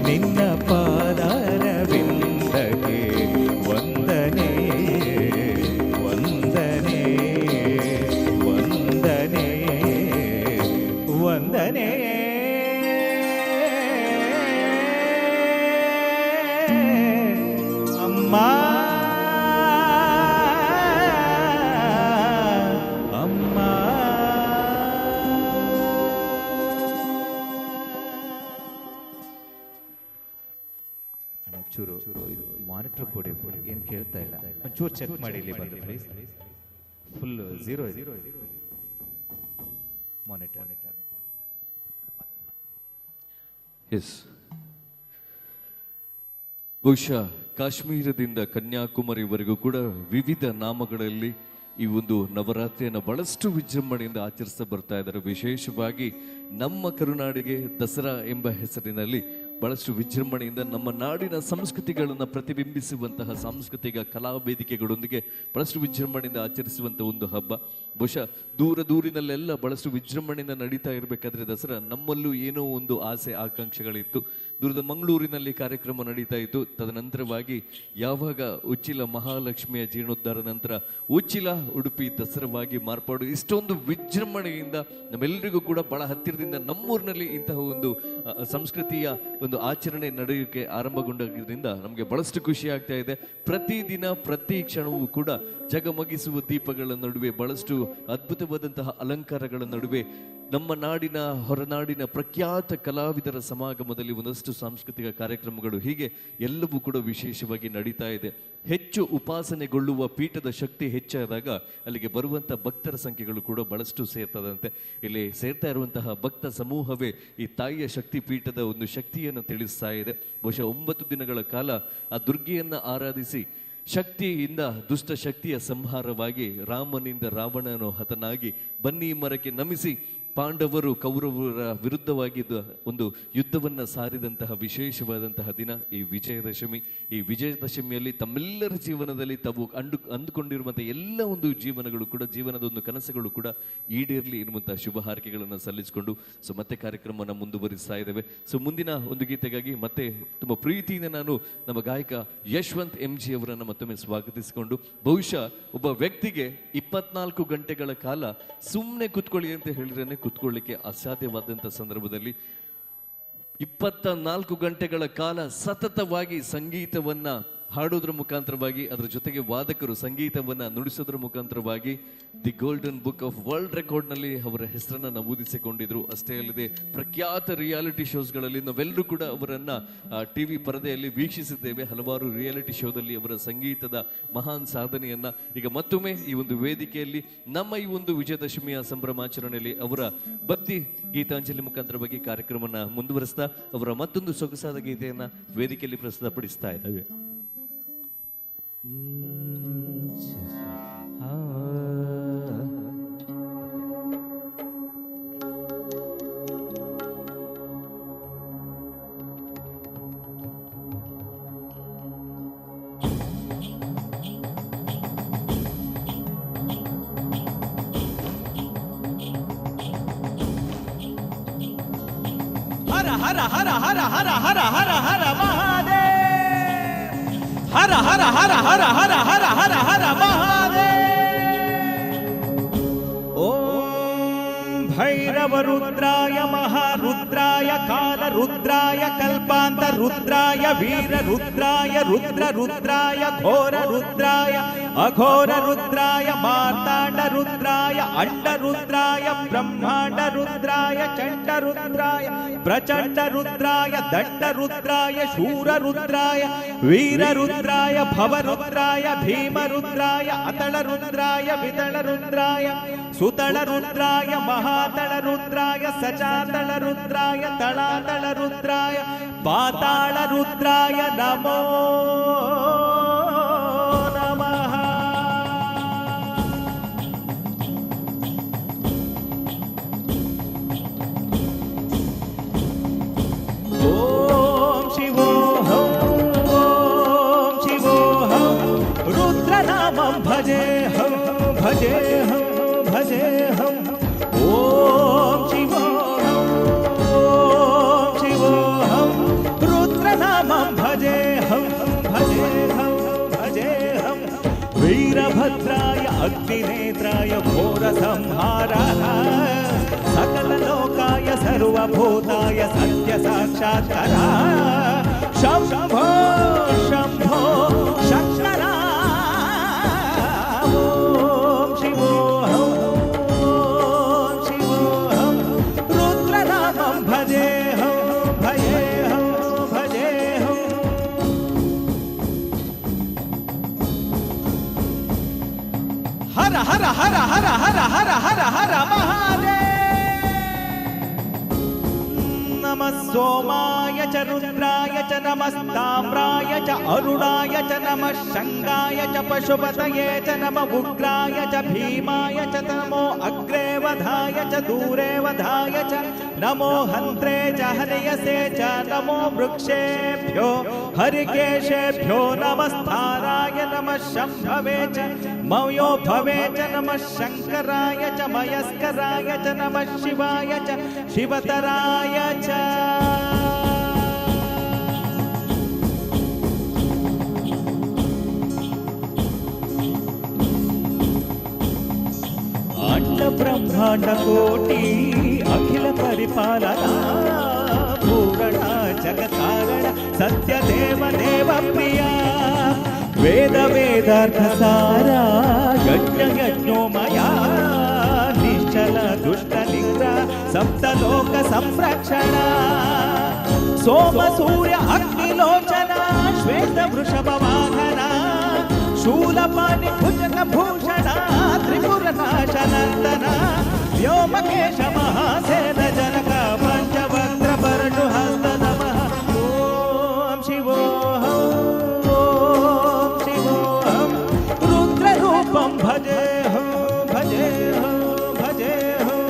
ನಿನ್ನ ಪಾದಾರವಿಂದಕ್ಕೆ ವಂದನೆ ವಂದನೆ ವಂದನೆ ವಂದನೆ ಅಮ್ಮ ಅಮ್ಮ ಚೂರು ಇದು ಮಾನಿಟರ್ ಕೊಡಿ ಏನು ಕೇಳ್ತಾ ಇಲ್ಲ ಒಂಚೂರು ಚೆಕ್ ಮಾಡಿ ಇಲ್ಲಿ ಬಂದು ಪ್ಲೀಸ್ ಫುಲ್ ಝೀರೋ ಮಾನಿಟರ್ ಎಸ್ ಬಹುಶಃ ಕಾಶ್ಮೀರದಿಂದ ಕನ್ಯಾಕುಮಾರಿವರೆಗೂ ಕೂಡ ವಿವಿಧ ನಾಮಗಳಲ್ಲಿ ಈ ಒಂದು ನವರಾತ್ರಿಯನ್ನು ಬಹಳಷ್ಟು ವಿಜೃಂಭಣೆಯಿಂದ ಆಚರಿಸ್ತಾ ಬರ್ತಾ ಇದ್ದಾರೆ. ವಿಶೇಷವಾಗಿ ನಮ್ಮ ಕರುನಾಡಿಗೆ ದಸರಾ ಎಂಬ ಹೆಸರಿನಲ್ಲಿ ಬಹಳಷ್ಟು ವಿಜೃಂಭಣೆಯಿಂದ ನಮ್ಮ ನಾಡಿನ ಸಂಸ್ಕೃತಿಗಳನ್ನು ಪ್ರತಿಬಿಂಬಿಸುವಂತಹ ಸಾಂಸ್ಕೃತಿಕ ಕಲಾ ವೇದಿಕೆಗಳೊಂದಿಗೆ ಬಹಳಷ್ಟು ವಿಜೃಂಭಣೆಯಿಂದ ಆಚರಿಸುವಂಥ ಒಂದು ಹಬ್ಬ. ಬಹುಶಃ ದೂರದೂರಿನಲ್ಲೆಲ್ಲ ಬಹಳಷ್ಟು ವಿಜೃಂಭಣೆಯಿಂದ ನಡೀತಾ ಇರಬೇಕಾದ್ರೆ ದಸರಾ ನಮ್ಮಲ್ಲೂ ಏನೋ ಒಂದು ಆಸೆ ಆಕಾಂಕ್ಷೆಗಳಿತ್ತು. ದೂರದ ಮಂಗಳೂರಿನಲ್ಲಿ ಕಾರ್ಯಕ್ರಮ ನಡೀತಾ ಇತ್ತು. ತದನಂತರವಾಗಿ ಯಾವಾಗ ಉಚ್ಚಿಲ ಮಹಾಲಕ್ಷ್ಮಿಯ ಜೀರ್ಣೋದ್ಧಾರ ನಂತರ ಉಚ್ಚಿಲ ಉಡುಪಿ ದಸರಾವಾಗಿ ಮಾರ್ಪಾಡು ಇಷ್ಟೊಂದು ವಿಜೃಂಭಣೆಯಿಂದ ನಮ್ಮೆಲ್ಲರಿಗೂ ಕೂಡ ಬಹಳ ಹತ್ತಿರದಿಂದ ನಮ್ಮೂರಿನಲ್ಲಿ ಇಂತಹ ಒಂದು ಸಂಸ್ಕೃತಿಯ ಒಂದು ಆಚರಣೆ ನಡೆಯೋಕ್ಕೆ ಆರಂಭಗೊಂಡಾಗಿದ್ದರಿಂದ ನಮಗೆ ಬಹಳಷ್ಟು ಖುಷಿ ಆಗ್ತಾ ಇದೆ. ಪ್ರತಿದಿನ ಪ್ರತಿ ಕ್ಷಣವೂ ಕೂಡ ಜಗಮಗಿಸುವ ದೀಪಗಳ ನಡುವೆ ಬಹಳಷ್ಟು ಅದ್ಭುತವಾದಂತಹ ಅಲಂಕಾರಗಳ ನಡುವೆ ನಮ್ಮ ನಾಡಿನ ಹೊರನಾಡಿನ ಪ್ರಖ್ಯಾತ ಕಲಾವಿದರ ಸಮಾಗಮದಲ್ಲಿ ಒಂದಷ್ಟು ಸಾಂಸ್ಕೃತಿಕ ಕಾರ್ಯಕ್ರಮಗಳು ಹೀಗೆ ಎಲ್ಲವೂ ಕೂಡ ವಿಶೇಷವಾಗಿ ನಡೀತಾ ಇದೆ. ಹೆಚ್ಚು ಉಪಾಸನೆಗೊಳ್ಳುವ ಪೀಠದ ಶಕ್ತಿ ಹೆಚ್ಚಾದಾಗ ಅಲ್ಲಿಗೆ ಬರುವಂಥ ಭಕ್ತರ ಸಂಖ್ಯೆಗಳು ಕೂಡ ಬಹಳಷ್ಟು ಸೇರ್ತದಂತೆ. ಇಲ್ಲಿ ಸೇರ್ತಾ ಇರುವಂತಹ ಭಕ್ತ ಸಮೂಹವೇ ಈ ತಾಯಿಯ ಶಕ್ತಿ ಪೀಠದ ಒಂದು ಶಕ್ತಿಯನ್ನು ತಿಳಿಸ್ತಾ ಇದೆ. ಬಹುಶಃ 9 ದಿನಗಳ ಕಾಲ ಆ ದುರ್ಗೆಯನ್ನು ಆರಾಧಿಸಿ ಶಕ್ತಿಯಿಂದ ದುಷ್ಟ ಶಕ್ತಿಯ ಸಂಹಾರವಾಗಿ ರಾಮನಿಂದ ರಾವಣನು ಹತನಾಗಿ ಬನ್ನಿ ಮರಕ್ಕೆ ನಮಿಸಿ ಪಾಂಡವರು ಕೌರವರ ವಿರುದ್ಧವಾಗಿ ಒಂದು ಯುದ್ಧವನ್ನು ಸಾರಿದಂತಹ ವಿಶೇಷವಾದಂತಹ ದಿನ ಈ ವಿಜಯದಶಮಿ. ಈ ವಿಜಯದಶಮಿಯಲ್ಲಿ ತಮ್ಮೆಲ್ಲರ ಜೀವನದಲ್ಲಿ ತಾವು ಅಂದುಕೊಂಡಿರುವಂಥ ಎಲ್ಲ ಒಂದು ಜೀವನಗಳು ಕೂಡ ಜೀವನದ ಒಂದು ಕನಸುಗಳು ಕೂಡ ಈಡೇರಲಿ ಎನ್ನುವಂತಹ ಶುಭ ಹಾರೈಕೆಗಳನ್ನು ಸಲ್ಲಿಸಿಕೊಂಡು ಮತ್ತೆ ಕಾರ್ಯಕ್ರಮವನ್ನು ಮುಂದುವರಿಸ್ತಾ ಇದ್ದೇವೆ. ಮುಂದಿನ ಒಂದು ಗೀತೆಗಾಗಿ ಮತ್ತೆ ತುಂಬ ಪ್ರೀತಿಯಿಂದ ನಾನು ನಮ್ಮ ಗಾಯಕ ಯಶವಂತ್ MG ಅವರನ್ನು ಮತ್ತೊಮ್ಮೆ ಸ್ವಾಗತಿಸಿಕೊಂಡು, ಬಹುಶಃ ಒಬ್ಬ ವ್ಯಕ್ತಿಗೆ 24 ಗಂಟೆಗಳ ಕಾಲ ಸುಮ್ಮನೆ ಕುತ್ಕೊಳ್ಳಿ ಅಂತ ಹೇಳಿದ್ರೆ ಕುತ್ಕೊಳ್ಳಿಕ್ಕೆ ಅಸಾಧ್ಯವಾದಂಥ ಸಂದರ್ಭದಲ್ಲಿ 24 ಗಂಟೆಗಳ ಕಾಲ ಸತತವಾಗಿ ಸಂಗೀತವನ್ನ ಹಾಡೋದ್ರ ಮುಖಾಂತರವಾಗಿ ಅದರ ಜೊತೆಗೆ ವಾದಕರು ಸಂಗೀತವನ್ನ ನುಡಿಸೋದ್ರ ಮುಖಾಂತರವಾಗಿ the golden book of world ರೆಕಾರ್ಡ್ನಲ್ಲಿ ಅವರ ಹೆಸರನ್ನು ನಮೂದಿಸಿಕೊಂಡಿದ್ರು. ಅಷ್ಟೇ ಅಲ್ಲದೆ ಪ್ರಖ್ಯಾತ ರಿಯಾಲಿಟಿ ಶೋಸ್ಗಳಲ್ಲಿ ನಾವೆಲ್ಲರೂ ಕೂಡ ಅವರನ್ನ TV ಪರದೆಯಲ್ಲಿ ವೀಕ್ಷಿಸಿದ್ದೇವೆ. ಹಲವಾರು ರಿಯಾಲಿಟಿ ಶೋದಲ್ಲಿ ಅವರ ಸಂಗೀತದ ಮಹಾನ್ ಸಾಧನೆಯನ್ನ ಈಗ ಮತ್ತೊಮ್ಮೆ ಈ ಒಂದು ವೇದಿಕೆಯಲ್ಲಿ ನಮ್ಮ ಈ ಒಂದು ವಿಜಯದಶಮಿಯ ಸಂಭ್ರಮಾಚರಣೆಯಲ್ಲಿ ಅವರ ಭಕ್ತಿ ಗೀತಾಂಜಲಿ ಮುಖಾಂತರವಾಗಿ ಕಾರ್ಯಕ್ರಮವನ್ನು ಮುಂದುವರಿಸ್ತಾ ಅವರ ಮತ್ತೊಂದು ಸೊಗಸಾದ ಗೀತೆಯನ್ನ ವೇದಿಕೆಯಲ್ಲಿ ಪ್ರಸ್ತುತಪಡಿಸ್ತಾ ಇದ್ದೇವೆ. ಹರ ಹರ ಹರ ಹರ ಹರ ಹರ ಹರ ಹರ ಮಹಾದೇವ್ ಹರ ಹರ ಹರ ಹರ ಹರ ಹರ ಹರ ಹರ ಮಹಾದೇವ್. ಓಂ ಭೈರವ ರುದ್ರಾಯ ಮಹಾರುದ್ರಾಯ ಕಾಲ ರುದ್ರಾಯ ಕಲ್ಪಾಂತ ರುದ್ರಾಯ ವೀರ ರುದ್ರಾಯ ರುದ್ರ ರುದ್ರಾಯ ಘೋರ ರುದ್ರಾಯ ಅಘೋರ ರುದ್ರಾಯ ಮಾರ್ತಾಂಡ ರುದ್ರಾಯ ಅಂಡ ರುದ್ರಾಯ ಬ್ರಹ್ಮಾಂಡ ರುದ್ರಾಯ ಚಂಡ ರುದ್ರಾಯ ಪ್ರಚಂಡ ರುದ್ರಾಯ ದಂಡ ರುದ್ರಾಯ ಶೂರ ರುದ್ರಾಯ ವೀರ ರುದ್ರಾಯ ಭವ ರುದ್ರಾಯ ಭೀಮ ರುದ್ರಾಯ ಅತಳ ರುದ್ರಾಯ ವಿತಳ ರುದ್ರಾಯ ಸುತಳ ರುದ್ರಾಯ ಮಹಾತಳ ರುದ್ರಾಯ ಸಚಾತಳ ರುದ್ರಾಯ ತಳಾತಳ ರುದ್ರಾಯ ಪಾತಾಳ ರುದ್ರಾಯ ನಮೋ ನಮಃ. अग्निनेत्राय घोरसंहारः सकललोकाय सर्वभूताय सत्यसाक्षात्कारः शम्भो शम्भो शङ्करा ॐ शिवोऽहं ॐ शिवोऽहं रुद्रनामं भजेऽहं भजेऽहं भजेऽहं हर हर हर हर हर हर हर हर महादेव नमः सोमाय च रुद्राय च नमस्ताम्राय च अरुणाय च नमः शङ्गाय च पशुपतये च नमः उग्राय च भीमाय च नमो अग्रे वधाय च दूरे वधाय च नमो हन्त्रे च हर्यसे च नमो वृक्षेभ्यो हरिकेशेभ्यो नमस्ताराय नमः शम्भवे च मयो भवे च नमः शङ्कराय च मयस्कराय च नमः शिवाय च शिवतराय च अंड ब्रह्मांड कोटि अखिल परिपालना पूर्ण जगत्कारण सत्य देव देव प्रिया वेद वेदार्थ सारा यज्ञ यज्ञोमया निश्चल दुष्ट निग्रह सप्तलोक संरक्षण सोम सूर्य अग्निलोचना श्वेत वृषभ वाहना शूलपाणि भुजग भूषण त्रिपुर नाशनन्दन व्योमकेश महासेन जनक पंचवक्त्र परशुहस्त नमः ओम शिवोऽहं ओम शिवोऽहं रुद्ररूपं भजेऽहं भजेऽहं भजेऽहं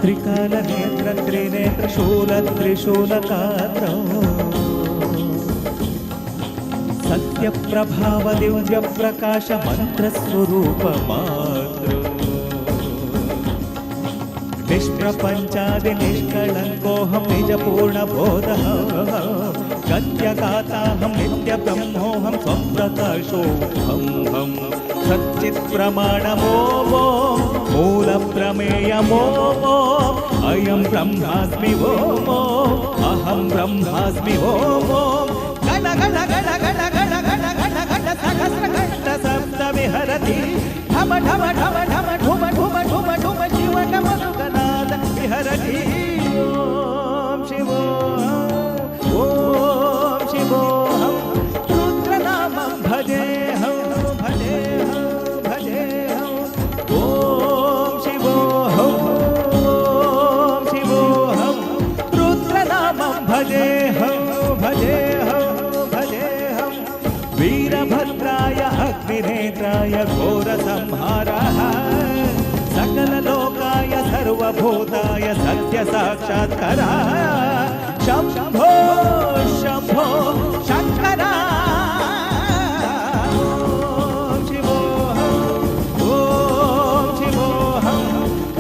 त्रिकाल नेत्र त्रिनेत्र शूल त्रिशूलकात्रौ सत्य प्रभाव दिव्य प्रकाश मंत्र स्वरूप मात्र निष्प्रपंचादि निष्कलंकोऽहं निज पूर्ण बोधः गद्यगाताहं नित्य ब्रह्मोऽहं स्वप्रकाशोऽहं सच्चित् प्रमाणमो मूल प्रमेयमो अयं ब्रह्मास्मि वो अहं ब्रह्मास्मि वो गण गण गण गण गण गण गण गण सहस्र घट सप्त विहरति ढम ढम ढम ढम ढुम ढुम ढुम ढुम शिव नम गणाद विहरति ओम शिवोऽहं ओम शिवोऽहं रुद्रनामं भजेऽहं भजेऽहं भजेऽहं ओम शिवोऽहं ओम शिवोऽहं रुद्रनामं भजेऽहं भजेऽहं भजेऽहं वीरभद्राय अग्निनेत्राय घोरसंहारः सकललोकाय सर्वभूताय सत्यसाक्षात्कारः शम्भो शम्भो शङ्करा ॐ शिवोऽहं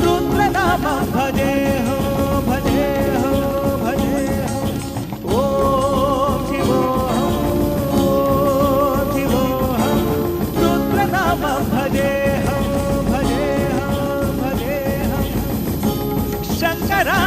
रुद्रनामं भजेऽहं भजेऽहं भजेऽहं ॐ शिवोऽहं रुद्रनामं भजेऽहं भजेऽहं भजेऽहं शङ्करा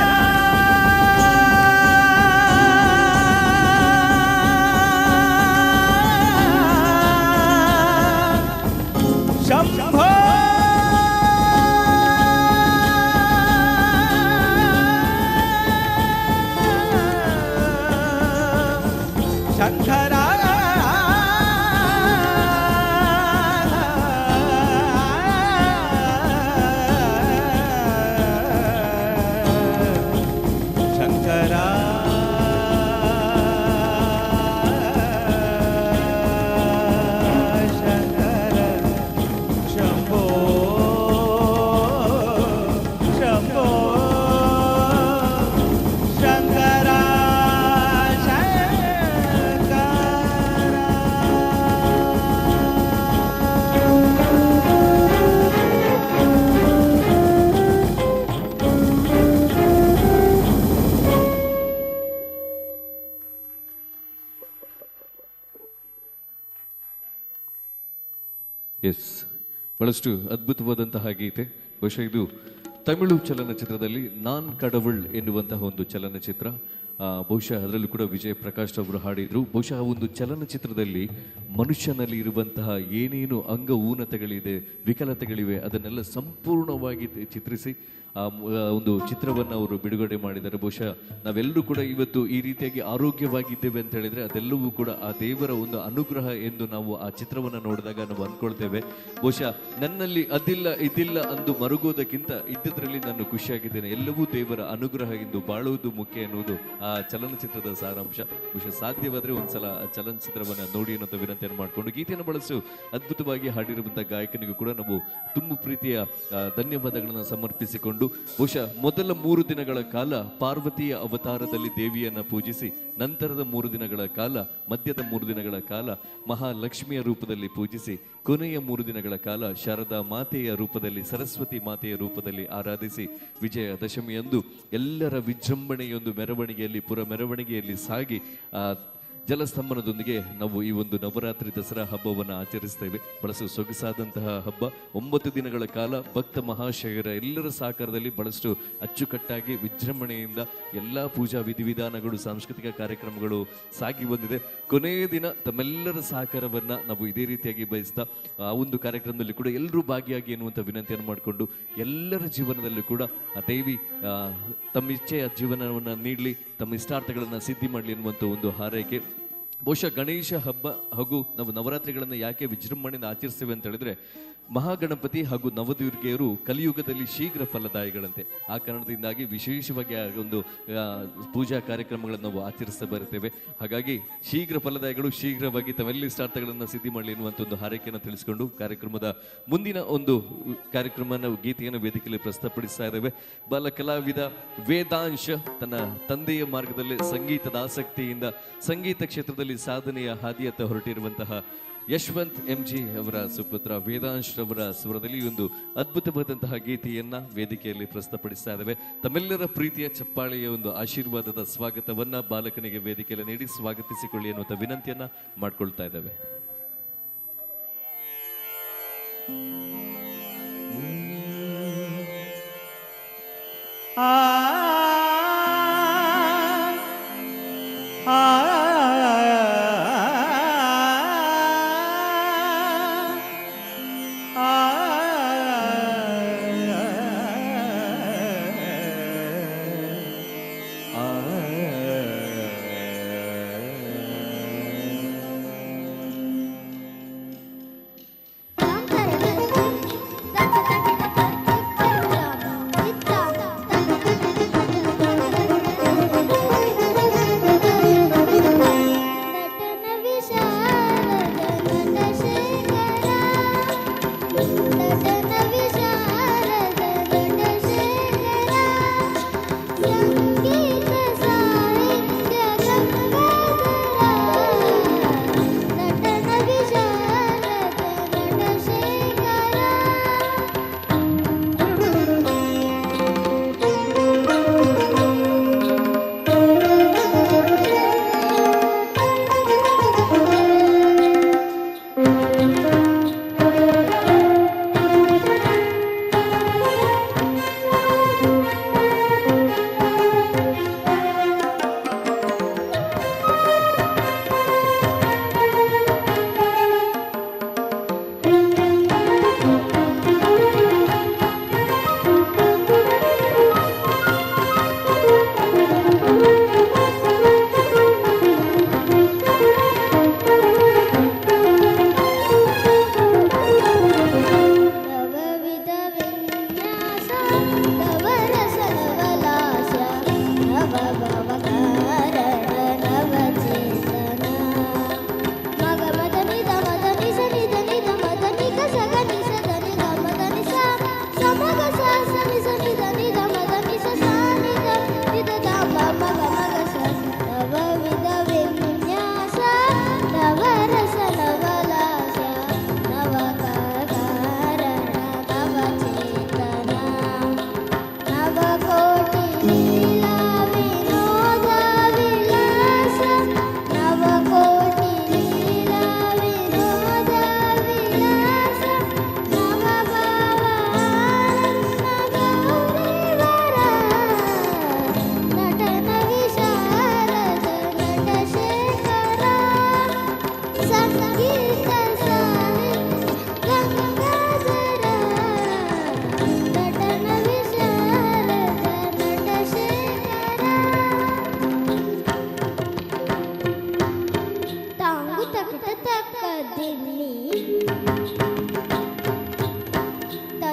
ಎಸ್, ಬಹಳಷ್ಟು ಅದ್ಭುತವಾದಂತಹ ಗೀತೆ. ಬಹುಶಃ ಇದು ತಮಿಳು ಚಲನಚಿತ್ರದಲ್ಲಿ ನಾನ್ ಕಡವಳ್ ಎನ್ನುವಂತಹ ಒಂದು ಚಲನಚಿತ್ರ. ಬಹುಶಃ ಅದರಲ್ಲೂ ಕೂಡ ವಿಜಯ್ ಪ್ರಕಾಶ್ ಅವರು ಹಾಡಿದರು. ಬಹುಶಃ ಒಂದು ಚಲನಚಿತ್ರದಲ್ಲಿ ಮನುಷ್ಯನಲ್ಲಿ ಇರುವಂತಹ ಏನೇನು ಅಂಗ ಊನತೆಗಳಿದೆ, ವಿಕಲತೆಗಳಿವೆ, ಅದನ್ನೆಲ್ಲ ಸಂಪೂರ್ಣವಾಗಿ ಚಿತ್ರಿಸಿ ಒಂದು ಚಿತ್ರವನ್ನು ಅವರು ಬಿಡುಗಡೆ ಮಾಡಿದ್ದಾರೆ. ಬಹುಶಃ ನಾವೆಲ್ಲರೂ ಕೂಡ ಇವತ್ತು ಈ ರೀತಿಯಾಗಿ ಆರೋಗ್ಯವಾಗಿದ್ದೇವೆ ಅಂತ ಹೇಳಿದ್ರೆ ಅದೆಲ್ಲವೂ ಕೂಡ ಆ ದೇವರ ಒಂದು ಅನುಗ್ರಹ ಎಂದು ನಾವು ಆ ಚಿತ್ರವನ್ನು ನೋಡಿದಾಗ ನಾವು ಅಂದ್ಕೊಳ್ತೇವೆ. ಬಹುಶಃ ನನ್ನಲ್ಲಿ ಅದಿಲ್ಲ ಇದಿಲ್ಲ ಅಂದು ಮರುಗೋದಕ್ಕಿಂತ ಇದ್ದದ್ರಲ್ಲಿ ನಾನು ಖುಷಿಯಾಗಿದ್ದೇನೆ, ಎಲ್ಲವೂ ದೇವರ ಅನುಗ್ರಹ ಎಂದು ಬಾಳುವುದು ಮುಖ್ಯ ಎನ್ನುವುದು ಆ ಚಲನಚಿತ್ರದ ಸಾರಾಂಶ. ಬಹುಶಃ ಸಾಧ್ಯವಾದರೆ ಒಂದ್ಸಲ ಆ ಚಲನಚಿತ್ರವನ್ನು ನೋಡಿ ಅನ್ನೋ ವಿನಂತಿಯನ್ನು ಮಾಡಿಕೊಂಡು ಗೀತೆಯನ್ನು ಬಳಸು ಅದ್ಭುತವಾಗಿ ಹಾಡಿರುವಂತಹ ಗಾಯಕನಿಗೂ ಕೂಡ ನಾವು ತುಂಬ ಪ್ರೀತಿಯ ಧನ್ಯವಾದಗಳನ್ನು ಸಮರ್ಪಿಸಿಕೊಂಡು ಬಹುಶಃ ಮೊದಲ 3 ದಿನಗಳ ಕಾಲ ಪಾರ್ವತಿಯ ಅವತಾರದಲ್ಲಿ ದೇವಿಯನ್ನ ಪೂಜಿಸಿ, ನಂತರದ 3 ದಿನಗಳ ಕಾಲ, ಮಧ್ಯದ 3 ದಿನಗಳ ಕಾಲ ಮಹಾಲಕ್ಷ್ಮಿಯ ರೂಪದಲ್ಲಿ ಪೂಜಿಸಿ, ಕೊನೆಯ 3 ದಿನಗಳ ಕಾಲ ಶಾರದಾ ಮಾತೆಯ ರೂಪದಲ್ಲಿ, ಸರಸ್ವತಿ ಮಾತೆಯ ರೂಪದಲ್ಲಿ ಆರಾಧಿಸಿ, ವಿಜಯದಶಮಿಯಂದು ಎಲ್ಲರ ವಿಜೃಂಭಣೆಯೊಂದು ಮೆರವಣಿಗೆಯಲ್ಲಿ, ಪುರ ಮೆರವಣಿಗೆಯಲ್ಲಿ ಸಾಗಿ ಜಲಸ್ತಂಭನದೊಂದಿಗೆ ನಾವು ಈ ಒಂದು ನವರಾತ್ರಿ ದಸರಾ ಹಬ್ಬವನ್ನು ಆಚರಿಸ್ತೇವೆ. ಬಹಳಷ್ಟು ಸೊಗಸಾದಂತಹ ಹಬ್ಬ. 9 ದಿನಗಳ ಕಾಲ ಭಕ್ತ ಮಹಾಶಯರ ಎಲ್ಲರ ಸಹಕಾರದಲ್ಲಿ ಬಹಳಷ್ಟು ಅಚ್ಚುಕಟ್ಟಾಗಿ ವಿಜೃಂಭಣೆಯಿಂದ ಎಲ್ಲ ಪೂಜಾ ವಿಧಿವಿಧಾನಗಳು, ಸಾಂಸ್ಕೃತಿಕ ಕಾರ್ಯಕ್ರಮಗಳು ಸಾಗಿ ಬಂದಿದೆ. ಕೊನೆಯ ದಿನ ತಮ್ಮೆಲ್ಲರ ಸಹಕಾರವನ್ನು ನಾವು ಇದೇ ರೀತಿಯಾಗಿ ಬಯಸ್ತಾ ಆ ಒಂದು ಕಾರ್ಯಕ್ರಮದಲ್ಲಿ ಕೂಡ ಎಲ್ಲರೂ ಭಾಗಿಯಾಗಿ ಎನ್ನುವಂಥ ವಿನಂತಿಯನ್ನು ಮಾಡಿಕೊಂಡು ಎಲ್ಲರ ಜೀವನದಲ್ಲೂ ಕೂಡ ಆ ದೇವಿ ತಮ್ಮ ಇಚ್ಛೆಯ ಜೀವನವನ್ನು ನೀಡಲಿ, ತಮ್ಮ ಇಷ್ಟಾರ್ಥಗಳನ್ನು ಸಿದ್ಧಿ ಮಾಡಲಿ ಎನ್ನುವಂಥ ಒಂದು ಹಾರೈಕೆ. ಬಹುಶಃ ಗಣೇಶ ಹಬ್ಬ ಹಾಗೂ ನಾವು ನವರಾತ್ರಿಗಳನ್ನು ಯಾಕೆ ವಿಜೃಂಭಣೆಯಿಂದ ಆಚರಿಸ್ತೇವೆ ಅಂತ ಹೇಳಿದ್ರೆ, ಮಹಾಗಣಪತಿ ಹಾಗೂ ನವದುರ್ಗೆಯರು ಕಲಿಯುಗದಲ್ಲಿ ಶೀಘ್ರ ಫಲದಾಯಿಗಳಂತೆ. ಆ ಕಾರಣದಿಂದಾಗಿ ವಿಶೇಷವಾಗಿ ಒಂದು ಪೂಜಾ ಕಾರ್ಯಕ್ರಮಗಳನ್ನು ನಾವು ಆಚರಿಸ್ತಾ ಬರ್ತೇವೆ. ಹಾಗಾಗಿ ಶೀಘ್ರ ಫಲದಾಯಿಗಳು ಶೀಘ್ರವಾಗಿ ತಮ್ಮೆಲ್ಲ ಇಷ್ಟಾರ್ಥಗಳನ್ನು ಸಿದ್ಧಿ ಮಾಡಲಿ ಎನ್ನುವಂಥ ಒಂದು ಹಾರೈಕೆಯನ್ನು ತಿಳಿಸಿಕೊಂಡು ಕಾರ್ಯಕ್ರಮದ ಮುಂದಿನ ಒಂದು ಕಾರ್ಯಕ್ರಮ ಗೀತೆಯನ್ನು ವೇದಿಕೆಯಲ್ಲಿ ಪ್ರಸ್ತುತಪಡಿಸ್ತಾ ಇದ್ದೇವೆ. ಬಾಲ ಕಲಾವಿದ ವೇದಾಂಶ ತನ್ನ ತಂದೆಯ ಮಾರ್ಗದಲ್ಲಿ ಸಂಗೀತದ ಆಸಕ್ತಿಯಿಂದ ಸಂಗೀತ ಕ್ಷೇತ್ರದಲ್ಲಿ ಸಾಧನೆಯ ಹಾದಿಯತ್ತ ಹೊರಟಿರುವಂತಹ ಯಶವಂತ್ MG ಅವರ ಸುಪುತ್ರ ವೇದಾಂಶ್ ಅವರ ಸ್ವರದಲ್ಲಿ ಒಂದು ಅದ್ಭುತವಾದಂತಹ ಗೀತೆಯನ್ನ ವೇದಿಕೆಯಲ್ಲಿ ಪ್ರಸ್ತುತಪಡಿಸ್ತಾ ಇದ್ದೇವೆ. ತಮ್ಮೆಲ್ಲರ ಪ್ರೀತಿಯ ಚಪ್ಪಾಳೆಯ ಒಂದು ಆಶೀರ್ವಾದದ ಸ್ವಾಗತವನ್ನ ಬಾಲಕನಿಗೆ ವೇದಿಕೆಯಲ್ಲಿ ನೀಡಿ ಸ್ವಾಗತಿಸಿಕೊಳ್ಳಿ ಎನ್ನುವಂಥ ವಿನಂತಿಯನ್ನ ಮಾಡ್ಕೊಳ್ತಾ ಇದ್ದೇವೆ.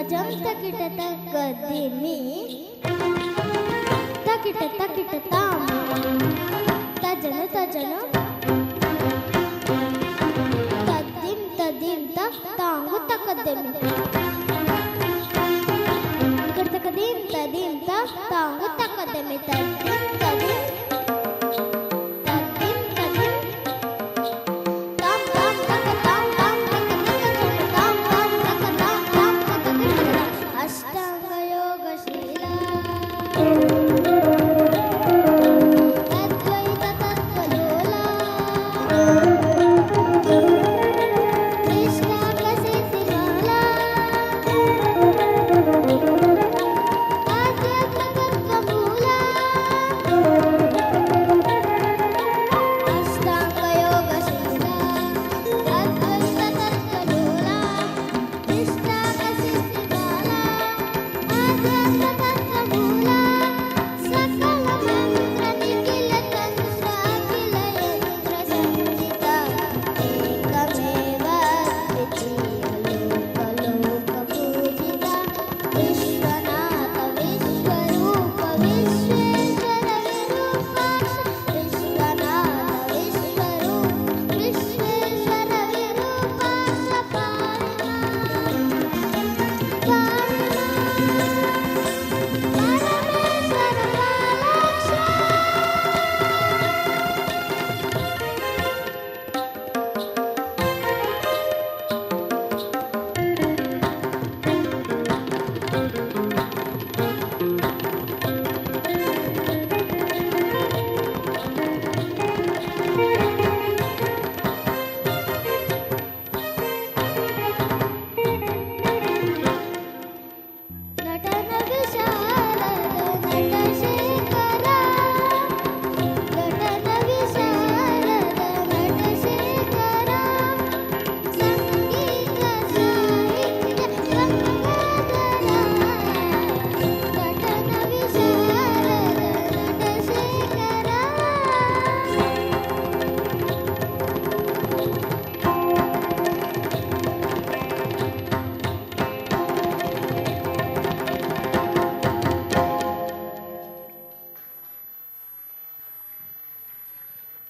ತಜಂ ತಕಿಟ ತಕದಿಮಿ ತಕಿಟ ತಕಿಟ ತಾಮ ತಜನ ತಜನ ತದಿಂ ತದಿಂ ತಾಂಗು ತಕದಿಮಿ ತಕದಿಂ ತದಿಂ ತಾಂಗು ತಕದಿಮಿ ತದಿಂ ತದಿಂ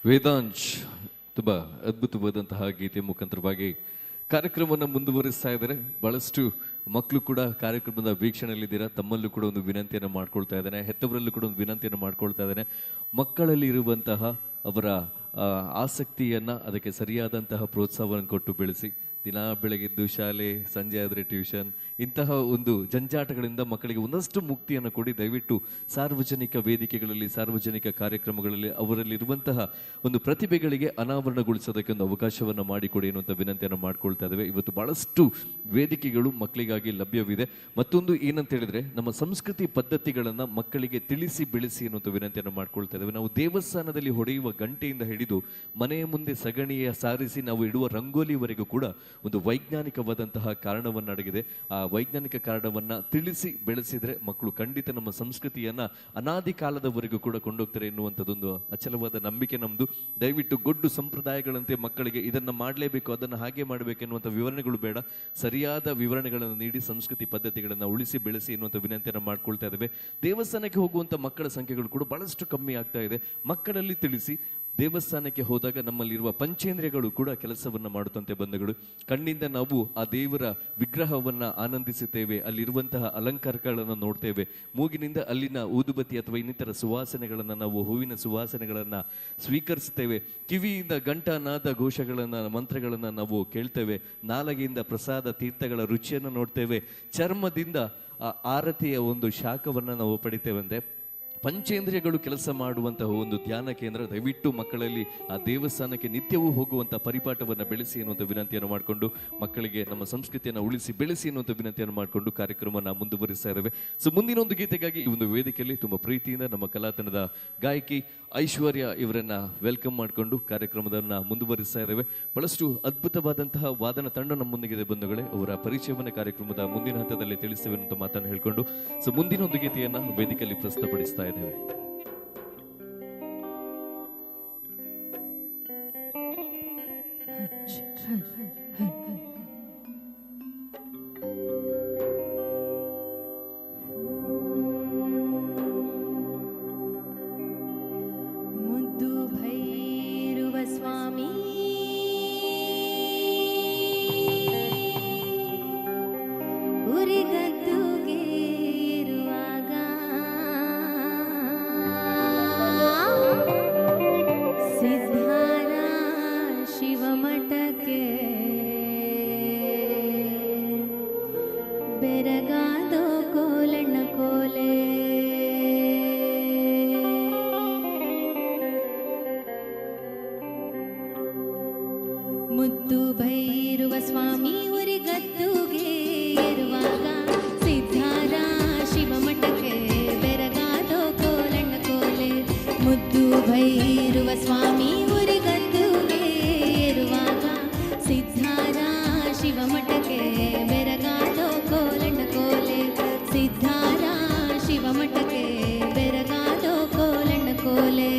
ವೇದಾಂಶ್ ತುಂಬ ಅದ್ಭುತವಾದಂತಹ ಗೀತೆ ಮುಖಾಂತರವಾಗಿ ಕಾರ್ಯಕ್ರಮವನ್ನು ಮುಂದುವರಿಸ್ತಾ ಇದ್ದಾರೆ. ಬಹಳಷ್ಟು ಮಕ್ಕಳು ಕೂಡ ಕಾರ್ಯಕ್ರಮದ ವೀಕ್ಷಣೆಯಲ್ಲಿದ್ದೀರಾ. ತಮ್ಮಲ್ಲೂ ಕೂಡ ಒಂದು ವಿನಂತಿಯನ್ನು ಮಾಡ್ಕೊಳ್ತಾ ಇದ್ದಾನೆ, ಹೆತ್ತವರಲ್ಲೂ ಕೂಡ ಒಂದು ವಿನಂತಿಯನ್ನು ಮಾಡ್ಕೊಳ್ತಾ ಇದ್ದಾನೆ. ಮಕ್ಕಳಲ್ಲಿ ಇರುವಂತಹ ಅವರ ಆಸಕ್ತಿಯನ್ನು ಅದಕ್ಕೆ ಸರಿಯಾದಂತಹ ಪ್ರೋತ್ಸಾಹವನ್ನು ಕೊಟ್ಟು ಬೆಳೆಸಿ. ದಿನ ಬೆಳಗ್ಗೆದ್ದು ಶಾಲೆ, ಸಂಜೆ ಆದರೆ ಟ್ಯೂಷನ್, ಇಂತಹ ಒಂದು ಜಂಜಾಟಗಳಿಂದ ಮಕ್ಕಳಿಗೆ ಒಂದಷ್ಟು ಮುಕ್ತಿಯನ್ನು ಕೊಡಿ. ದಯವಿಟ್ಟು ಸಾರ್ವಜನಿಕ ವೇದಿಕೆಗಳಲ್ಲಿ, ಸಾರ್ವಜನಿಕ ಕಾರ್ಯಕ್ರಮಗಳಲ್ಲಿ ಅವರಲ್ಲಿರುವಂತಹ ಒಂದು ಪ್ರತಿಭೆಗಳಿಗೆ ಅನಾವರಣಗೊಳಿಸೋದಕ್ಕೆ ಒಂದು ಅವಕಾಶವನ್ನು ಮಾಡಿಕೊಡಿ ಎನ್ನುವಂಥ ವಿನಂತಿಯನ್ನು ಮಾಡ್ಕೊಳ್ತಾ ಇದ್ದೇವೆ. ಇವತ್ತು ಬಹಳಷ್ಟು ವೇದಿಕೆಗಳು ಮಕ್ಕಳಿಗಾಗಿ ಲಭ್ಯವಿದೆ. ಮತ್ತೊಂದು ಏನಂತ ಹೇಳಿದ್ರೆ, ನಮ್ಮ ಸಂಸ್ಕೃತಿ ಪದ್ಧತಿಗಳನ್ನು ಮಕ್ಕಳಿಗೆ ತಿಳಿಸಿ ಬೆಳೆಸಿ ಎನ್ನುವಂಥ ವಿನಂತಿಯನ್ನು ಮಾಡ್ಕೊಳ್ತಾ ಇದ್ದೇವೆ. ನಾವು ದೇವಸ್ಥಾನದಲ್ಲಿ ಹೊಡೆಯುವ ಗಂಟೆಯಿಂದ ಹಿಡಿದು ಮನೆಯ ಮುಂದೆ ಸಗಣಿಯ ಸಾರಿಸಿ ನಾವು ಇಡುವ ರಂಗೋಲಿವರೆಗೂ ಕೂಡ ಒಂದು ವೈಜ್ಞಾನಿಕವಾದಂತಹ ಕಾರಣವನ್ನಡಗಿದೆ. ಆ ವೈಜ್ಞಾನಿಕ ಕಾರಣವನ್ನ ತಿಳಿಸಿ ಬೆಳೆಸಿದ್ರೆ ಮಕ್ಕಳು ಖಂಡಿತ ನಮ್ಮ ಸಂಸ್ಕೃತಿಯನ್ನ ಅನಾದಿ ಕಾಲದವರೆಗೂ ಕೂಡ ಕೊಂಡೋಗ್ತಾರೆ ಎನ್ನುವಂಥದ್ದೊಂದು ಅಚಲವಾದ ನಂಬಿಕೆ ನಮ್ದು. ದಯವಿಟ್ಟು ಗೊಡ್ಡು ಸಂಪ್ರದಾಯಗಳಂತೆ ಮಕ್ಕಳಿಗೆ ಇದನ್ನ ಮಾಡಲೇಬೇಕು, ಅದನ್ನ ಹಾಗೆ ಮಾಡಬೇಕು ಎನ್ನುವಂಥ ವಿವರಣೆಗಳು ಬೇಡ. ಸರಿಯಾದ ವಿವರಣೆಗಳನ್ನು ನೀಡಿ ಸಂಸ್ಕೃತಿ ಪದ್ಧತಿಗಳನ್ನು ಉಳಿಸಿ ಬೆಳೆಸಿ ಎನ್ನುವಂಥ ವಿನಂತಿಯನ್ನು ಮಾಡ್ಕೊಳ್ತಾ ಇದ್ದೇವೆ. ದೇವಸ್ಥಾನಕ್ಕೆ ಹೋಗುವಂಥ ಮಕ್ಕಳ ಸಂಖ್ಯೆಗಳು ಕೂಡ ಬಹಳಷ್ಟು ಕಮ್ಮಿ ಆಗ್ತಾ ಇದೆ. ಮಕ್ಕಳಲ್ಲಿ ತಿಳಿಸಿ. ದೇವಸ್ಥಾನಕ್ಕೆ ಹೋದಾಗ ನಮ್ಮಲ್ಲಿರುವ ಪಂಚೇಂದ್ರಿಯಗಳು ಕೂಡ ಕೆಲಸವನ್ನ ಮಾಡುತ್ತಂತೆ ಬಂಧುಗಳು. ಕಣ್ಣಿಂದ ನಾವು ಆ ದೇವರ ವಿಗ್ರಹವನ್ನ ಆನಂದಿಸುತ್ತೇವೆ, ಅಲ್ಲಿರುವಂತಹ ಅಲಂಕಾರಗಳನ್ನು ನೋಡ್ತೇವೆ. ಮೂಗಿನಿಂದ ಅಲ್ಲಿನ ಊದುಬತ್ತಿ ಅಥವಾ ಇನ್ನಿತರ ಸುವಾಸನೆಗಳನ್ನ ನಾವು ಹೂವಿನ ಸುವಾಸನೆಗಳನ್ನ ಸ್ವೀಕರಿಸುತ್ತೇವೆ. ಕಿವಿಯಿಂದ ಘಂಟಾನಾದ ಘೋಷಗಳನ್ನ, ಮಂತ್ರಗಳನ್ನ ನಾವು ಕೇಳ್ತೇವೆ. ನಾಲಗೆಯಿಂದ ಪ್ರಸಾದ ತೀರ್ಥಗಳ ರುಚಿಯನ್ನು ನೋಡ್ತೇವೆ. ಚರ್ಮದಿಂದ ಆ ಆರತಿಯ ಒಂದು ಶಾಖವನ್ನ ನಾವು ಪಡಿತೇವಂತೆ. ಪಂಚೇಂದ್ರಿಯಗಳು ಕೆಲಸ ಮಾಡುವಂತಹ ಒಂದು ಧ್ಯಾನ ಕೇಂದ್ರ. ದಯವಿಟ್ಟು ಮಕ್ಕಳಲ್ಲಿ ಆ ದೇವಸ್ಥಾನಕ್ಕೆ ನಿತ್ಯವೂ ಹೋಗುವಂತಹ ಪರಿಪಾಠವನ್ನು ಬೆಳೆಸಿ ಎನ್ನುವಂಥ ವಿನಂತಿಯನ್ನು ಮಾಡಿಕೊಂಡು ಮಕ್ಕಳಿಗೆ ನಮ್ಮ ಸಂಸ್ಕೃತಿಯನ್ನು ಉಳಿಸಿ ಬೆಳೆಸಿ ಎನ್ನುವಂಥ ವಿನಂತಿಯನ್ನು ಮಾಡಿಕೊಂಡು ಕಾರ್ಯಕ್ರಮವನ್ನು ಮುಂದುವರಿಸ್ತಾ ಇದ್ದೇವೆ. ಸೊ ಮುಂದಿನ ಒಂದು ಗೀತೆಗಾಗಿ ಈ ಒಂದು ವೇದಿಕೆಯಲ್ಲಿ ತುಂಬ ಪ್ರೀತಿಯಿಂದ ನಮ್ಮ ಕಲಾತನದ ಗಾಯಕಿ ಐಶ್ವರ್ಯ ಇವರನ್ನ ವೆಲ್ಕಮ್ ಮಾಡಿಕೊಂಡು ಕಾರ್ಯಕ್ರಮದನ್ನ ಮುಂದುವರಿಸ್ತಾ ಇದ್ದೇವೆ. ಬಹಳಷ್ಟು ಅದ್ಭುತವಾದಂತಹ ವಾದನ ತಂಡ ನಮ್ಮ ಮುಂದಿಗಿದೆ ಬಂಧುಗಳೇ. ಅವರ ಪರಿಚಯವನ್ನು ಕಾರ್ಯಕ್ರಮದ ಮುಂದಿನ ಹಂತದಲ್ಲಿ ತಿಳಿಸ್ತೇವೆ ಅಂತ ಮಾತನ್ನು ಹೇಳ್ಕೊಂಡು ಸೊ ಮುಂದಿನ ಒಂದು ಗೀತೆಯನ್ನ ವೇದಿಕೆಯಲ್ಲಿ ಪ್ರಸ್ತುತಪಡಿಸ್ತಾ ಇದ್ದೇವೆ. ಉರಿಗದ್ದುಗೆ ಇರುವಾಗ ಸಿದ್ಧಾರ ಶಿವಮಠಕ್ಕೆ ಬೆರಗಾದೋ ಕೋಲಣ್ಣ ಕೋಲೆ ಮುದ್ದು ಭೈರುವ ಸ್ವಾಮಿ ಉರಿಗದ್ದುಗೆ ಇರುವಾಗ ಸಿದ್ಧಾರ ಶಿವಮಠಕ್ಕೆ ಬೆರಗಾದೋ ಕೋಲಣ್ಣ ಕೋಲೆ ಮುದ್ದು ಭೈರುವ ಸ್ವಾಮಿ ಉರಿಗದ್ದುಗೆ ಇರುವಾಗ ಸಿದ್ಧಾರ ಶಿವಮಠಕ್ಕೆ ಬೆರಗಾದೋ ಕೋಲಣ್ಣ ಕೋಲೆ ಸಿದ್ಧಾರ ಶಿವಮಠಕ್ಕೆ ಬೆರಗಾದೋ ಕೋಲಣ್ಣ ಕೋಲೆ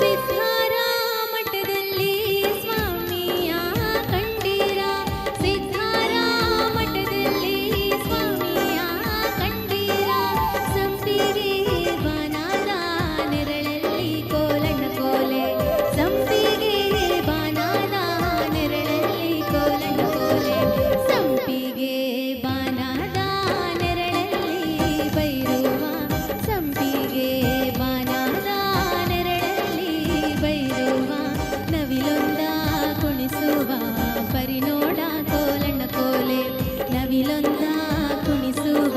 ಸಿದ್ಧಾರ ಮಠದಲ್ಲಿ ಸ್ವಾಮಿಯ ಕಂಡೀರ ಸಿದ್ಧಾರ ಮಠದಲ್ಲಿ ಸ್ವಾಮಿಯ ಕಂಡೀರ ಸಂಪಿಗೆ ಬಾನಾದ ನೆರಳಲ್ಲಿ ಕೋಲಣ್ಣ ಕೋಲೆ ಸಂಪಿಗೆ ಬಾನಾದ ನೆರಳಲ್ಲಿ ಕೋಲಣ್ಣ ಕೋಲೆ ಸಂಪಿಗೆ ಬಾನಾದ ನೆರಳಲ್ಲಿ ಬೈರುವ ಸಂಪಿಗೆ ಬಾನಾದ ನೆರಳಲ್ಲಿ ಬೈರುವ ನವಿಲೊಂದ ಕುಣಿಸುವ ಪರಿನೋಡ ಕೋಲಣ್ಣ ಕೋಲೆ ನವಿಲೊಂದ ಕುಣಿಸುವ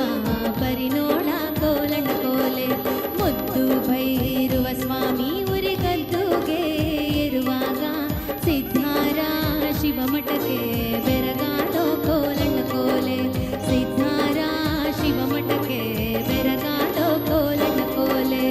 ಪರಿನೋಡ ಕೋಲಣ್ಣ ಕೋಲೆ ಮುದ್ದು ಭೈರುವ ಸ್ವಾಮಿ ಉರಿಗದ್ದುಗೆ ಇರುವಾಗ ಸಿದ್ಧಾರ ಶಿವಮಠಕ್ಕೆ ಬೆರಗಾದೋ ಕೋಲಣ್ಣ ಕೋಲೆ ಸಿದ್ಧಾರ ಶಿವಮಠಕ್ಕೆ ಬೆರಗಾದೋ ಕೋಲಣ್ಣ ಕೋಲೆ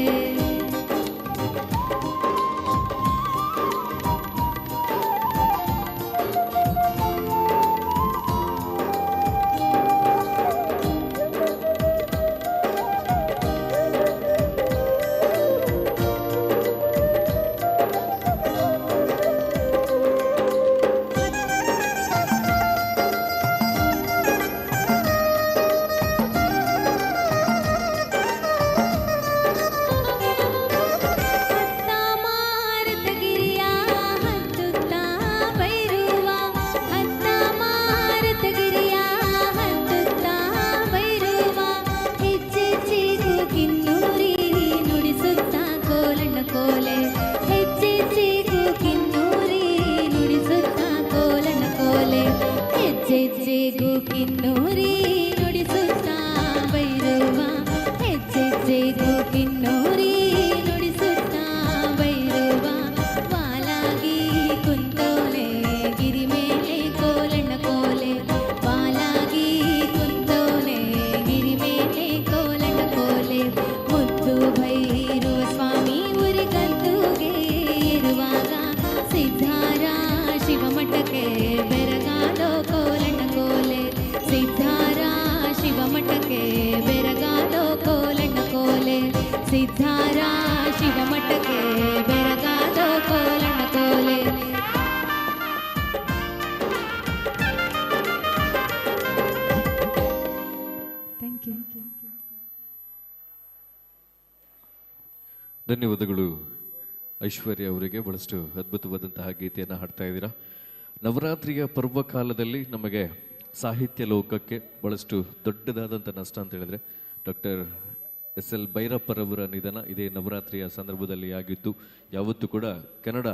ಹತ್ತ ಮಾರುತಗಿರಿಯ ಹತ್ತುತ್ತಾ ಬೈರುವ ಹತ್ತ ಮಾರುತಗಿರಿಯ ಹತ್ತುತ್ತಾ ಬೈರುವ ಹೆಜ್ಜೆಜ್ಜೆಗೂ ಕಿನ್ನೂರಿ ನುಡಿಸುತ್ತಾ ಕೋಲಣ್ಣ ಕೋಲೆ ಹೆಜ್ಜೆಜ್ಜೆಗೂ ಕಿನ್ನೂರಿ ನುಡಿಸುತ್ತಾ ಕೋಲಣ್ಣ ಕೋಲೆ ಹೆಜ್ಜೆಜ್ಜೆಗೂ ಕಿನ್ನೂರಿ ನುಡಿಸುತ್ತಾ ಬೈರುವ ಹೆಜ್ಜೆಜ್ಜೆಗೂ ಕಿನ್ನೂರಿ ನುಡಿಸುತ್ತಾ ಬೈರುವ ವಾಲಾಗಿ ಕುಂತೋಲೆ ಗಿರಿ ಮೇಲೆ ಕೋಲಣ್ಣ ಕೋಲೆ ವಾಲಾಗಿ ಕುಂತೋಲೆ ಗಿರಿ ಮೇಲೆ ಕೋಲಣ್ಣ ಕೋಲೆ ಮುದ್ದು ಭೈರುವ ಸ್ವಾಮಿ ಉರಿಗದ್ದುಗೆ ಇರುವಾಗ ಸಿದ್ಧಾರ ಶಿವಮಠಕ್ಕೆ ಬೆರಗಾದೋ ಕೋಲಣ್ಣ ಕೋಲೆ ಸಿದ್ಧಾರ ಶಿವಮಠಕ್ಕೆ ಬೆರಗಾದೋ ಕೋಲಣ್ಣ ಕೋಲೆ ಸಿದ್ಧಾರ ಶಿವಮಠಕ್ಕೆ ಬೆರಗಾದೋ ಕೋಲಣ್ಣ ಕೋಲೆ ಥ್ಯಾಂಕ್ ಯು ಧನ್ಯವಾದಗಳು ಐಶ್ವರ್ಯ ಅವರಿಗೆ ಬಹಳಷ್ಟು ಅದ್ಭುತವಾದಂತಹ ಗೀತೆಯನ್ನು ಹಾಡ್ತಾ ಇದ್ದೀರಾ. ನವರಾತ್ರಿಯ ಪರ್ವಕಾಲದಲ್ಲಿ ನಮಗೆ ಸಾಹಿತ್ಯ ಲೋಕಕ್ಕೆ ಬಹಳಷ್ಟು ದೊಡ್ಡದಾದಂಥ ನಷ್ಟ ಅಂತ ಹೇಳಿದ್ರೆ ಡಾಕ್ಟರ್ ಎಸ್.ಎಲ್. ಭೈರಪ್ಪರವರ ನಿಧನ ಇದೇ ನವರಾತ್ರಿಯ ಸಂದರ್ಭದಲ್ಲಿ ಆಗಿತ್ತು. ಯಾವತ್ತೂ ಕೂಡ ಕನ್ನಡ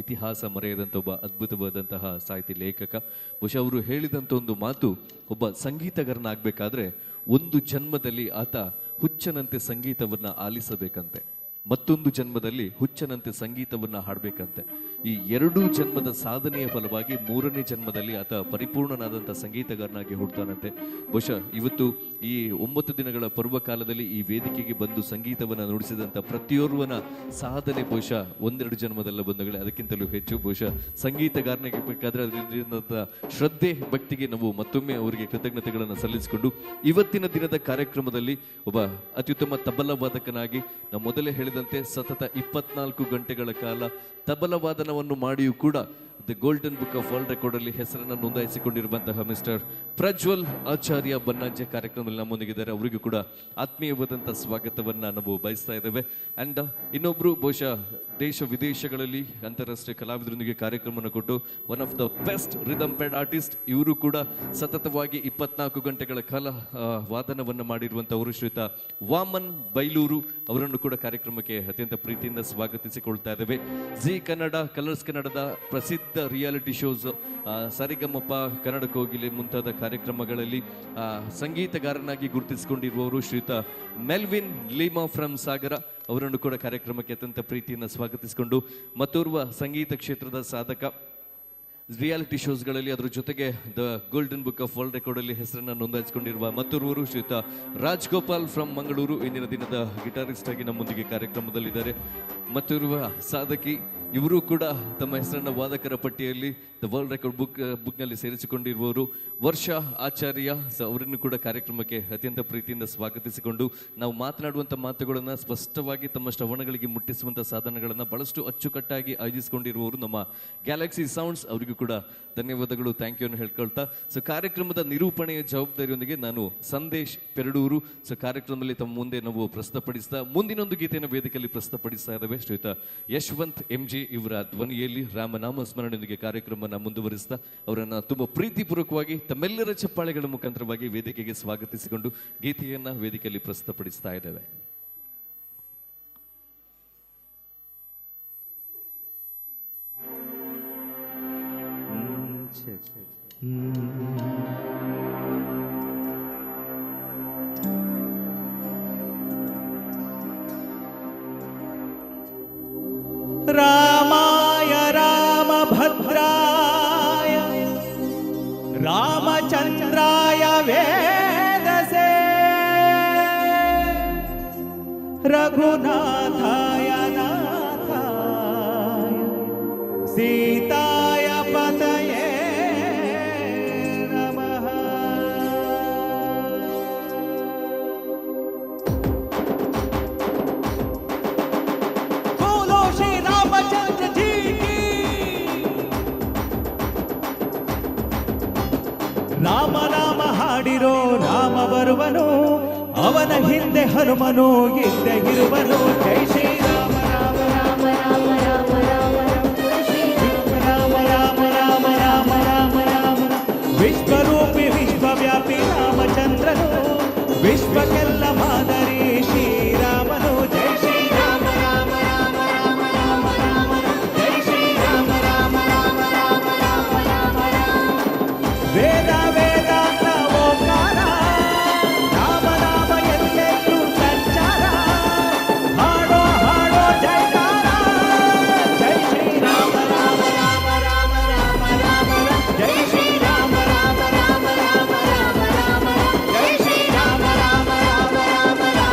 ಇತಿಹಾಸ ಮರೆಯದಂಥ ಒಬ್ಬ ಅದ್ಭುತವಾದಂತಹ ಸಾಹಿತಿ ಲೇಖಕ. ಬಹುಶಃ ಅವರು ಹೇಳಿದಂಥ ಒಂದು ಮಾತು, ಒಬ್ಬ ಸಂಗೀತಗಾರನಾಗಬೇಕಾದ್ರೆ ಒಂದು ಜನ್ಮದಲ್ಲಿ ಆತ ಹುಚ್ಚನಂತೆ ಸಂಗೀತವನ್ನು ಆಲಿಸಬೇಕಂತೆ, ಮತ್ತೊಂದು ಜನ್ಮದಲ್ಲಿ ಹುಚ್ಚನಂತೆ ಸಂಗೀತವನ್ನು ಹಾಡಬೇಕಂತೆ. ಈ ಎರಡೂ ಜನ್ಮದ ಸಾಧನೆಯ ಫಲವಾಗಿ ಮೂರನೇ ಜನ್ಮದಲ್ಲಿ ಆತ ಪರಿಪೂರ್ಣನಾದಂಥ ಸಂಗೀತಗಾರನಾಗಿ ಹುಡ್ತಾನಂತೆ. ಬಹುಶಃ ಇವತ್ತು ಈ 9 ದಿನಗಳ ಪರ್ವಕಾಲದಲ್ಲಿ ಈ ವೇದಿಕೆಗೆ ಬಂದು ಸಂಗೀತವನ್ನು ನುಡಿಸಿದಂಥ ಪ್ರತಿಯೋರ್ವನ ಸಾಧನೆ ಬಹುಶಃ 1-2 ಜನ್ಮದಲ್ಲ ಬಂಧುಗಳೇ, ಅದಕ್ಕಿಂತಲೂ ಹೆಚ್ಚು. ಬಹುಶಃ ಸಂಗೀತಗಾರನಿಗೆ ಬೇಕಾದರೆ ಅದರಿಂದ ಶ್ರದ್ಧೆ ಭಕ್ತಿಗೆ ನಾವು ಮತ್ತೊಮ್ಮೆ ಅವರಿಗೆ ಕೃತಜ್ಞತೆಗಳನ್ನು ಸಲ್ಲಿಸಿಕೊಂಡು ಇವತ್ತಿನ ದಿನದ ಕಾರ್ಯಕ್ರಮದಲ್ಲಿ ಒಬ್ಬ ಅತ್ಯುತ್ತಮ ತಬಲಾ ವಾದಕನಾಗಿ ನಾವು ಮೊದಲೇ ಹೇಳಿದ ಹೇಳಿದಂತೆ ಸತತ 24 ಗಂಟೆಗಳ ಕಾಲ ತಬಲವಾದನವನ್ನು ಮಾಡಿಯೂ ಕೂಡ the golden book of world record ಅಲ್ಲಿ ಹೆಸರನ್ನು ನೋಂದಾಯಿಸಿಕೊಂಡಿರುವಂತಹ ಮಿಸ್ಟರ್ ಪ್ರಜ್ವಲ್ ಆಚಾರ್ಯ ಬನ್ನಾಂಜೆ ಕಾರ್ಯಕ್ರಮದಲ್ಲಿ ನಮ್ಮೊಂದಿಗಿದ್ದಾರೆ. ಅವರಿಗೂ ಕೂಡ ಆತ್ಮೀಯವಾದಂತಹ ಸ್ವಾಗತವನ್ನ ನಾವು ಬಯಸ್ತಾ ಇದ್ದೇವೆ. ಅಂಡ್ ಇನ್ನೊಬ್ರು ಬಹುಶಃ ದೇಶ ವಿದೇಶಗಳಲ್ಲಿ ಅಂತಾರಾಷ್ಟ್ರೀಯ ಕಲಾವಿದರೊಂದಿಗೆ ಕಾರ್ಯಕ್ರಮವನ್ನು ಕೊಟ್ಟು one of the best rhythm pad artist, ಇವರು ಕೂಡ ಸತತವಾಗಿ 24 ಗಂಟೆಗಳ ಕಾಲ ವಾದನವನ್ನು ಮಾಡಿರುವಂತವರು ಶ್ರೀಯುತ ವಾಮನ್ ಬೈಲೂರು ಅವರನ್ನು ಕೂಡ ಕಾರ್ಯಕ್ರಮಕ್ಕೆ ಅತ್ಯಂತ ಪ್ರೀತಿಯಿಂದ ಸ್ವಾಗತಿಸಿಕೊಳ್ತಾ ಇದ್ದೇವೆ. ಜಿ ಕನ್ನಡ, ಕಲರ್ಸ್ ಕನ್ನಡದ ಪ್ರಸಿದ್ಧ ರಿಯಾಲಿಟಿ ಶೋಸ್, ಸರಿಗಮಪ, ಕನ್ನಡ ಕೋಗಿಲೆ ಮುಂತಾದ ಕಾರ್ಯಕ್ರಮಗಳಲ್ಲಿ ಸಂಗೀತಗಾರನಾಗಿ ಗುರುತಿಸಿಕೊಂಡಿರುವವರು ಶ್ರೀಯುತ ಮೆಲ್ವಿನ್ ಲೀಮಾ ಫ್ರಮ್ ಸಾಗರ ಅವರನ್ನು ಕೂಡ ಕಾರ್ಯಕ್ರಮಕ್ಕೆ ಅತ್ಯಂತ ಪ್ರೀತಿಯನ್ನು ಸ್ವಾಗತಿಸಿಕೊಂಡು, ಮತ್ತೋರ್ವ ಸಂಗೀತ ಕ್ಷೇತ್ರದ ಸಾಧಕ, ರಿಯಾಲಿಟಿ ಶೋಸ್ಗಳಲ್ಲಿ ಅದರ ಜೊತೆಗೆ the golden book of world record ಅಲ್ಲಿ ಹೆಸರನ್ನು ನೋಂದಾಯಿಸಿಕೊಂಡಿರುವ ಮತ್ತೋರ್ವರು ಶ್ರೀಯುತ ರಾಜ್ಗೋಪಾಲ್ ಫ್ರಮ್ ಮಂಗಳೂರು ಇಂದಿನ ದಿನದ ಗಿಟಾರಿಸ್ಟ್ ಆಗಿ ನಮ್ಮೊಂದಿಗೆ ಕಾರ್ಯಕ್ರಮದಲ್ಲಿದ್ದಾರೆ. ಮತ್ತೋರ್ವ ಸಾಧಕಿ, ಇವರು ಕೂಡ ತಮ್ಮ ಹೆಸರನ್ನ ವಾದಕರ ಪಟ್ಟಿಯಲ್ಲಿ ದ ವರ್ಲ್ಡ್ ರೆಕಾರ್ಡ್ ಬುಕ್ನಲ್ಲಿ ಸೇರಿಸಿಕೊಂಡಿರುವವರು ವರ್ಷಾ ಆಚಾರ್ಯ, ಅವರನ್ನು ಕೂಡ ಕಾರ್ಯಕ್ರಮಕ್ಕೆ ಅತ್ಯಂತ ಪ್ರೀತಿಯಿಂದ ಸ್ವಾಗತಿಸಿಕೊಂಡು, ನಾವು ಮಾತನಾಡುವಂಥ ಮಾತುಗಳನ್ನು ಸ್ಪಷ್ಟವಾಗಿ ತಮ್ಮ ಶ್ರವಣಗಳಿಗೆ ಮುಟ್ಟಿಸುವಂಥ ಸಾಧನಗಳನ್ನು ಬಹಳಷ್ಟು ಅಚ್ಚುಕಟ್ಟಾಗಿ ಆಯೋಜಿಸಿಕೊಂಡಿರುವವರು ನಮ್ಮ ಗ್ಯಾಲಕ್ಸಿ ಸೌಂಡ್ಸ್, ಅವರಿಗೂ ಕೂಡ ಧನ್ಯವಾದಗಳು, ಥ್ಯಾಂಕ್ ಯು ಅನ್ನು ಹೇಳ್ಕೊಳ್ತಾ, ಸೊ ಕಾರ್ಯಕ್ರಮದ ನಿರೂಪಣೆಯ ಜವಾಬ್ದಾರಿಯೊಂದಿಗೆ ನಾನು ಸಂದೇಶ್ ಪೆರಡೂರು. ಸೊ ಕಾರ್ಯಕ್ರಮದಲ್ಲಿ ತಮ್ಮ ಮುಂದೆ ನಾವು ಪ್ರಸ್ತುತಪಡಿಸ್ತಾ ಮುಂದಿನೊಂದು ಗೀತೆಯನ್ನು ವೇದಿಕೆಯಲ್ಲಿ ಪ್ರಸ್ತುತಪಡಿಸ್ತಾ ಇದ್ದೇವೆ. ಶ್ರೀಯುತ ಯಶವಂತ್ MG ಇವರ ಧ್ವನಿಯಲ್ಲಿ ರಾಮನಾಮ ಸ್ಮರಣೆಯೊಂದಿಗೆ ಕಾರ್ಯಕ್ರಮವನ್ನು ಮುಂದುವರಿಸ್ತಾ ಅವರನ್ನು ತುಂಬ ಪ್ರೀತಿಪೂರ್ವಕವಾಗಿ ತಮ್ಮೆಲ್ಲರ ಚಪ್ಪಾಳೆಗಳ ಮುಖಾಂತರವಾಗಿ ವೇದಿಕೆಗೆ ಸ್ವಾಗತಿಸಿಕೊಂಡು ಗೀತೆಯನ್ನ ವೇದಿಕೆಯಲ್ಲಿ ಪ್ರಸ್ತುತಪಡಿಸ್ತಾ ಇದ್ದೇವೆ. रामाय रामभद्राय रामचन्द्राय वेदसे रघुनाथाय नाथाय सीताय पतये नमः। बोलो श्री रामचंद्र जी की। ರಾಮ ನಾಮ ಹಾಡಿರೋ ರಾಮ ಬರುವನು, ಅವನ ಹಿಂದೆ ಹನುಮನು ಹಿಂದೆ ಇರುವನು. ಜೈ ಶ್ರೀ ರಾಮ ರಾಮ ರಾಮ ರಾಮ ರಾಮ ರಾಮ ರಾಮ ರಾಮ ರಾಮ ರಾಮ ರಾಮ ರಾಮ. ವಿಶ್ವರೂಪಿ ವಿಶ್ವವ್ಯಾಪಿ ರಾಮಚಂದ್ರನು, ವಿಶ್ವಕ್ಕೆಲ್ಲ ಮಾದರಿ ಶ್ರೀರಾಮನು. ಜೈ ಶ್ರೀ ರಾಮ ರಾಮ ರಾಮ ರಾಮ ರಾಮ ರಾಮ ಜೈ ಶ್ರೀ ರಾಮ ರಾಮ ರಾಮ ರಾಮ ರಾಮ ರಾಮ ರಾಮ. ವೇದ ವೇದಾಂತ ಓಂಕಾರ ರಾಮ ನಾಮ ಎಲ್ಲೆಲ್ಲೂ ಸಂಚಾರ, ಹಾಡೋ ಹಾಡೋ ಜೈಕಾರ. ಜೈ ಶ್ರೀ ರಾಮ ರಾಮ ರಾಮ ರಾಮ ರಾಮ ರಾಮ ಜೈ ಶ್ರೀ ರಾಮ ರಾಮ ರಾಮ ರಾಮ ರಾಮ ರಾಮ ಜೈ ಶ್ರೀ ರಾಮ ರಾಮ ರಾಮ ರಾಮ ರಾಮ.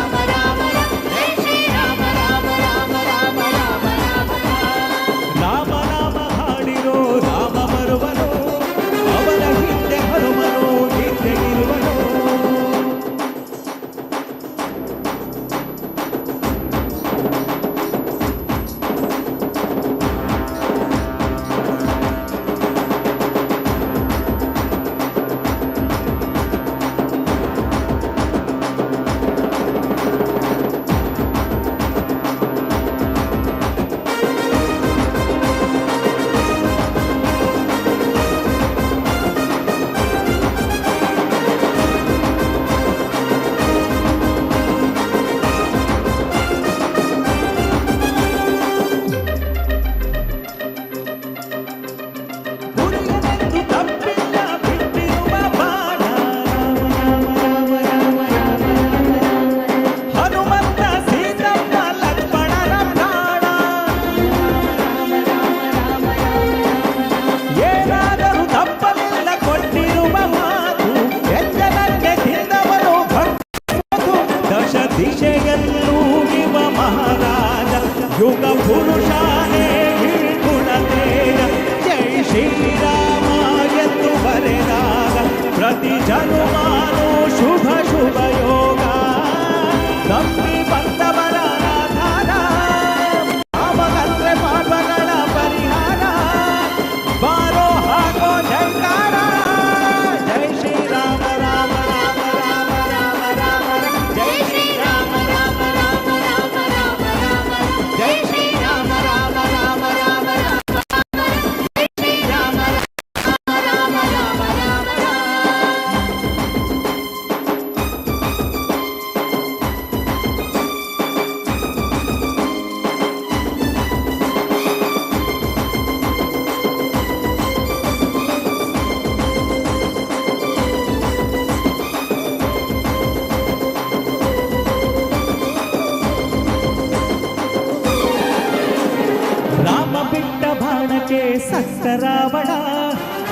ರಾವಣ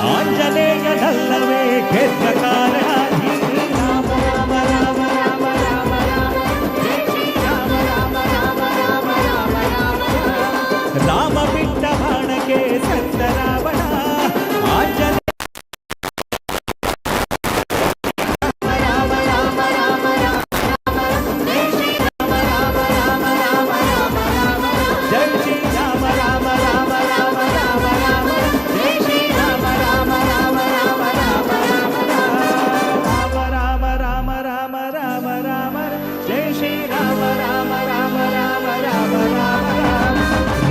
ಆಂಜನೇಯನಲ್ಲವೇ ಗೆದ್ದ ಕಾರಣ ಶ್ರೀರಾಮ ರಾಮ ರಾಮ ರಾಮ ರಾಮ ರಾಮ ಜೈ ಶ್ರೀರಾಮ ರಾಮ ರಾಮ ರಾಮ ರಾಮ ರಾಮ ರಾಮ ಬಿಟ್ಟ ಬಾಣಕ್ಕೆ ಸತ್ತ ರಾವಣ ಆಂಜನೇಯ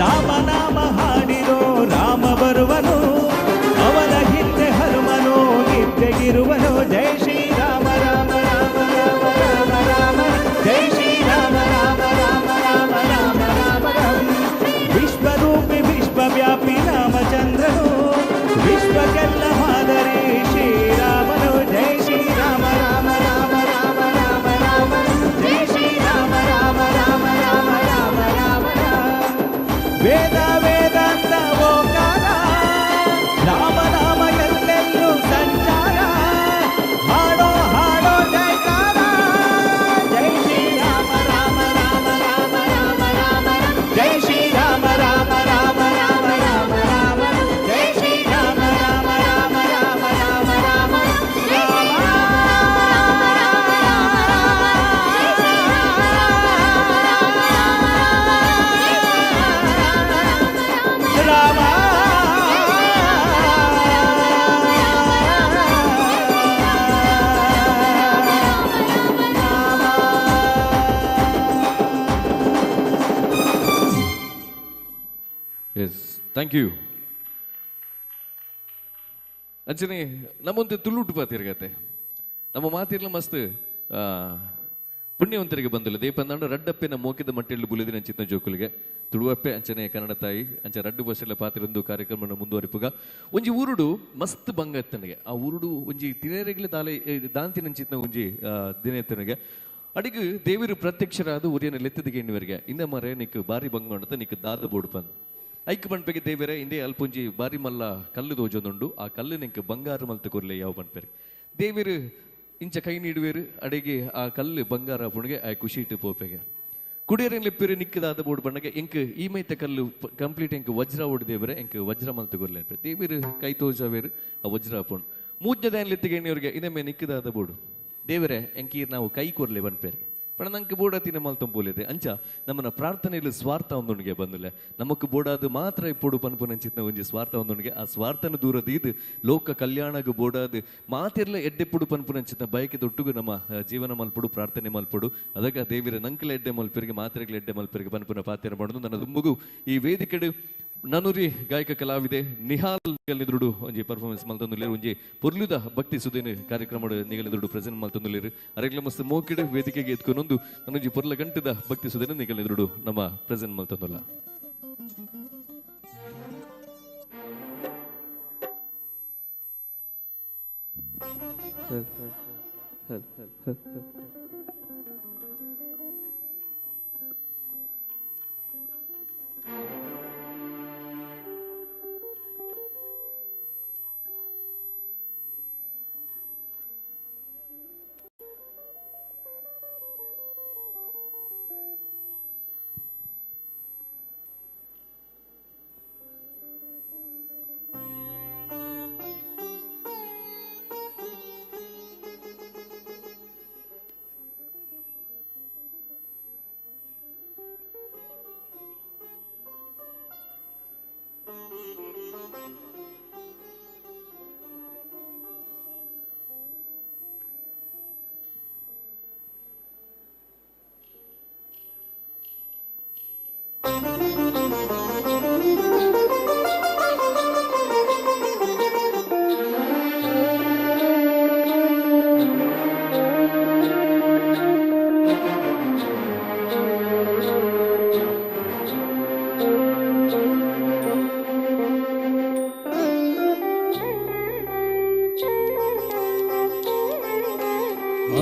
ರಾಮನಾಮ ಹಾಡಿರೋ ರಾಮ ಬರುವನು ಅವನ ಹಿಂದೆ ಹನುಮನು ನಿದ್ದೆಗಿರುವನು ಜೈ ಶ್ರೀರಾಮ ರಾಮ ರಾಮ ರಾಮ ರಾಮ ರಾಮ ಜೈ ಶ್ರೀರಾಮ ರಾಮ ರಾಮ ರಾಮ ರಾಮ ರಾಮ ರಾಮ ವಿಶ್ವರೂಪಿ ವಿಶ್ವವ್ಯಾಪಿ ರಾಮಚಂದ್ರನು ವಿಶ್ವಕ್ಕೆಲ್ಲ ಮಾದರಿ ಶ್ರೀರಾಮನು ಜೈ ಶ್ರೀರಾಮ ರಾಮ ರಾಮ ರಾಮ ರಾಮ ರಾಮ ಜೈ ಶ್ರೀರಾಮ ರಾಮ ರಾಮ ರಾಮ ರಾಮ ರಾಮ ವೇದ ವೇದಾಂತ ಓಂಕಾರ ರಾಮನಾಮ ಎಲ್ಲೆಲ್ಲೂ ಸಂಚಾರ ಹಾಡೋ ಹಾಡೋ ಜೈಕಾರ ಜೈ ಶ್ರೀರಾಮ ರಾಮ ರಾಮ ರಾಮ ರಾಮ ರಾಮ ಜೈ ಶ್ರೀರಾಮ ರಾಮ ರಾಮ ರಾಮ ರಾಮ ರಾಮ ಜೈ Shrirama Rama Rama Rama Rama Rama Rama yes thank you ಅಂಚನೆ ನಮ್ಮಂತೆ ತುಳುಟು ಪಾತಿರ್ಗತ್ತೆ ನಮ್ಮ ಮಾತಿರ್ಲ ಮಸ್ತ್ ಪುಣ್ಯವಂತರಿಗೆ ಬಂದಿಲ್ಲ ದೇಪಂದಾಂಡ ರಡ್ಡಪ್ಪೆನ ಮೋಕಿದ ಮಟ್ಟೆಳ್ಳು ಬುಲಿದಿನ ಚಿತ್ತ ಜೋಕುಲಿಗೆ ತುಳುವಪ್ಪೆ ಅಂಚನೆ ಕನ್ನಡ ತಾಯಿ ಅಂಚ ರಡ್ಡು ಬಸ್ಸೆಲ್ಲ ಪಾತಿರೊಂದು ಕಾರ್ಯಕ್ರಮ ಮುಂದುವರಿಪುಗ ಒಂಜಿ ಊರುಡು ಮಸ್ತ್ ಬಂಗ ಎತ್ತನಿಗೆ ಆ ಊರುಡು ಒಂಜಿ ತಿನೇರೆಗ್ಲೆ ದಾಲೆ ದಾಂತಿನ ಚಿತ್ನ ಒಂಜಿ ದಿನ ಎತ್ತನಿಗೆ ಅಡಿಗೆ ದೇವಿರು ಪ್ರತ್ಯಕ್ಷರಾದ ಊರಿನ ಲೆತ್ತದಿಗೆ ಎಣ್ಣುವರೆಗೆ ಇಂದ ಮರೆ ನಿಕ್ ಬಾರಿ ಬಂಗ ಅಂತ ನಿಕ್ ದಾದ ಬೋಡು ಬಂದು ಐಕ್ ಬಣ್ಪೆಗೆ ದೇವರೇ ಇಂದೇ ಅಲ್ಪುಂಜಿ ಬಾರಿ ಮಲ್ಲ ಕಲ್ಲು ದೋಜೊಂದುಂಡು ಆ ಕಲ್ಲು ನಿಂಗೆ ಬಂಗಾರ ಮಲ್ತು ಕೊರ್ಲೆ ಯಾವ ಬಣ್ಪೆರೆ ದೇವಿರು ಇಂಚ ಕೈ ನೀಡುವೇರು ಅಡೆಗೆ ಆ ಕಲ್ಲು ಬಂಗಾರ ಪುಣಿಗೆ ಆ ಖುಷಿ ಇಟ್ಟು ಪೋಪೆಗೆ ಕುಡಿಯರೇನು ಲೆಪ್ಪಿರು ನಿಕ್ಕದಾದ ಬೋರ್ಡು ಬಣ್ಣಗೆ ಎಂಕ್ ಈ ಮೈತ ಕಲ್ಲು ಕಂಪ್ಲೀಟ್ ಎಂಕ್ ವಜ್ರ ಓಡಿದೇವರೆ ಎಂಕ್ ವಜ್ರ ಮಲ್ತು ಕೊರ್ಲೆ ದೇವಿರು ಕೈ ತೋಜಾವೇರು ಆ ವಜ್ರ ಹಾಪುಂಡು ಮೂಜ್ಜದ ಲೆತ್ತಿಗೆ ಎಣ್ಣೆಯವ್ರಿಗೆ ಇದಮ್ಮೆ ನಿಕ್ಕದಾದ ಬೋರ್ಡು ದೇವರೇ ಎಂಕೀರ್ ನಾವು ಕೈ ಕೊರ್ಲೆ ಬಣ್ಪೇರಿಗೆ ಪಣ ನಂಗೆ ಬೋಡಾತಿನ ಮಲ್ತಂಬೋಲಿದೆ ಅಂಚ ನಮ್ಮನ್ನ ಪ್ರಾರ್ಥನೆಯಲ್ಲಿ ಸ್ವಾರ್ಥ ಒಂದೊಂದಿಗೆ ಬಂದಿಲ್ಲ ನಮಕ್ ಬೋಡಾದು ಮಾತ್ರ ಇಪ್ಪಡು ಪನ್ಪುನಂಚಿತ್ನ ಒಂಜಿ ಸ್ವಾರ್ಥ ಒಂದೊಂದಿಗೆ ಆ ಸ್ವಾರ್ಥನ ದೂರದ ಇದು ಲೋಕ ಕಲ್ಯಾಣಗ ಬೋಡಾದು ಮಾತಿರ್ಲ ಎಡ್ಡೆಪ್ಪುಡು ಪನ್ಪುನಂಚಿತ್ನ ಬಯಕೆ ದೊಟ್ಟುಗು ನಮ್ಮ ಜೀವನ ಮಲ್ಪಡು ಪ್ರಾರ್ಥನೆ ಮಲ್ಪಡು ಅದಕ್ಕೆ ದೇವಿರ ನಂಕಲ ಎಡ್ಡೆ ಮಲ್ಪರಿಗೆ ಮಾತ್ರೆಗಳ ಎಡ್ಡೆ ಮಲ್ಪರಿಗೆ ಪನ್ಪುನ ಪಾತ್ರ ಮಾಡೋದು ನನ್ನ ದುಂಬುಗು ಈ ವೇದಿಕೆಡು ನನುರಿ ಗಾಯಕ ಕಲಾವಿದೆ ನಿಹಾಲ್ ನಿಗಲಿದುಡು ಒಂಜಿ ಪರ್ಫಾರ್ಮೆನ್ಸ್ ಮಲ್ತೊಂದುಲ್ಲೇರು ಒಂಜಿ ಪೊರ್ಲುದ ಭಕ್ತಿ ಸುದೇನು ಕಾರ್ಯಕ್ರಮ ನಿಗಲಿದುಡು ಪ್ರೆಸೆಂಟ್ ಮಲ್ತೊಂದುಲ್ಲೇರು ಅರೆಗ್ಲ ಮಸ್ತ್ ಮೋಕಿಡು ವೇದಿಕೆಗೆ ಎತ್ಕೊಂಡೊಂದು ನನ್ನೊಂಜಿ ಪೊರ್ಲ ಗಂಟದ ಭಕ್ತಿ ಸುದೇನು ನಿಗಲಿದುಡು ನಮ್ಮ ಪ್ರೆಸೆಂಟ್ ಮಲ್ತೊಂದುಲ್ಲ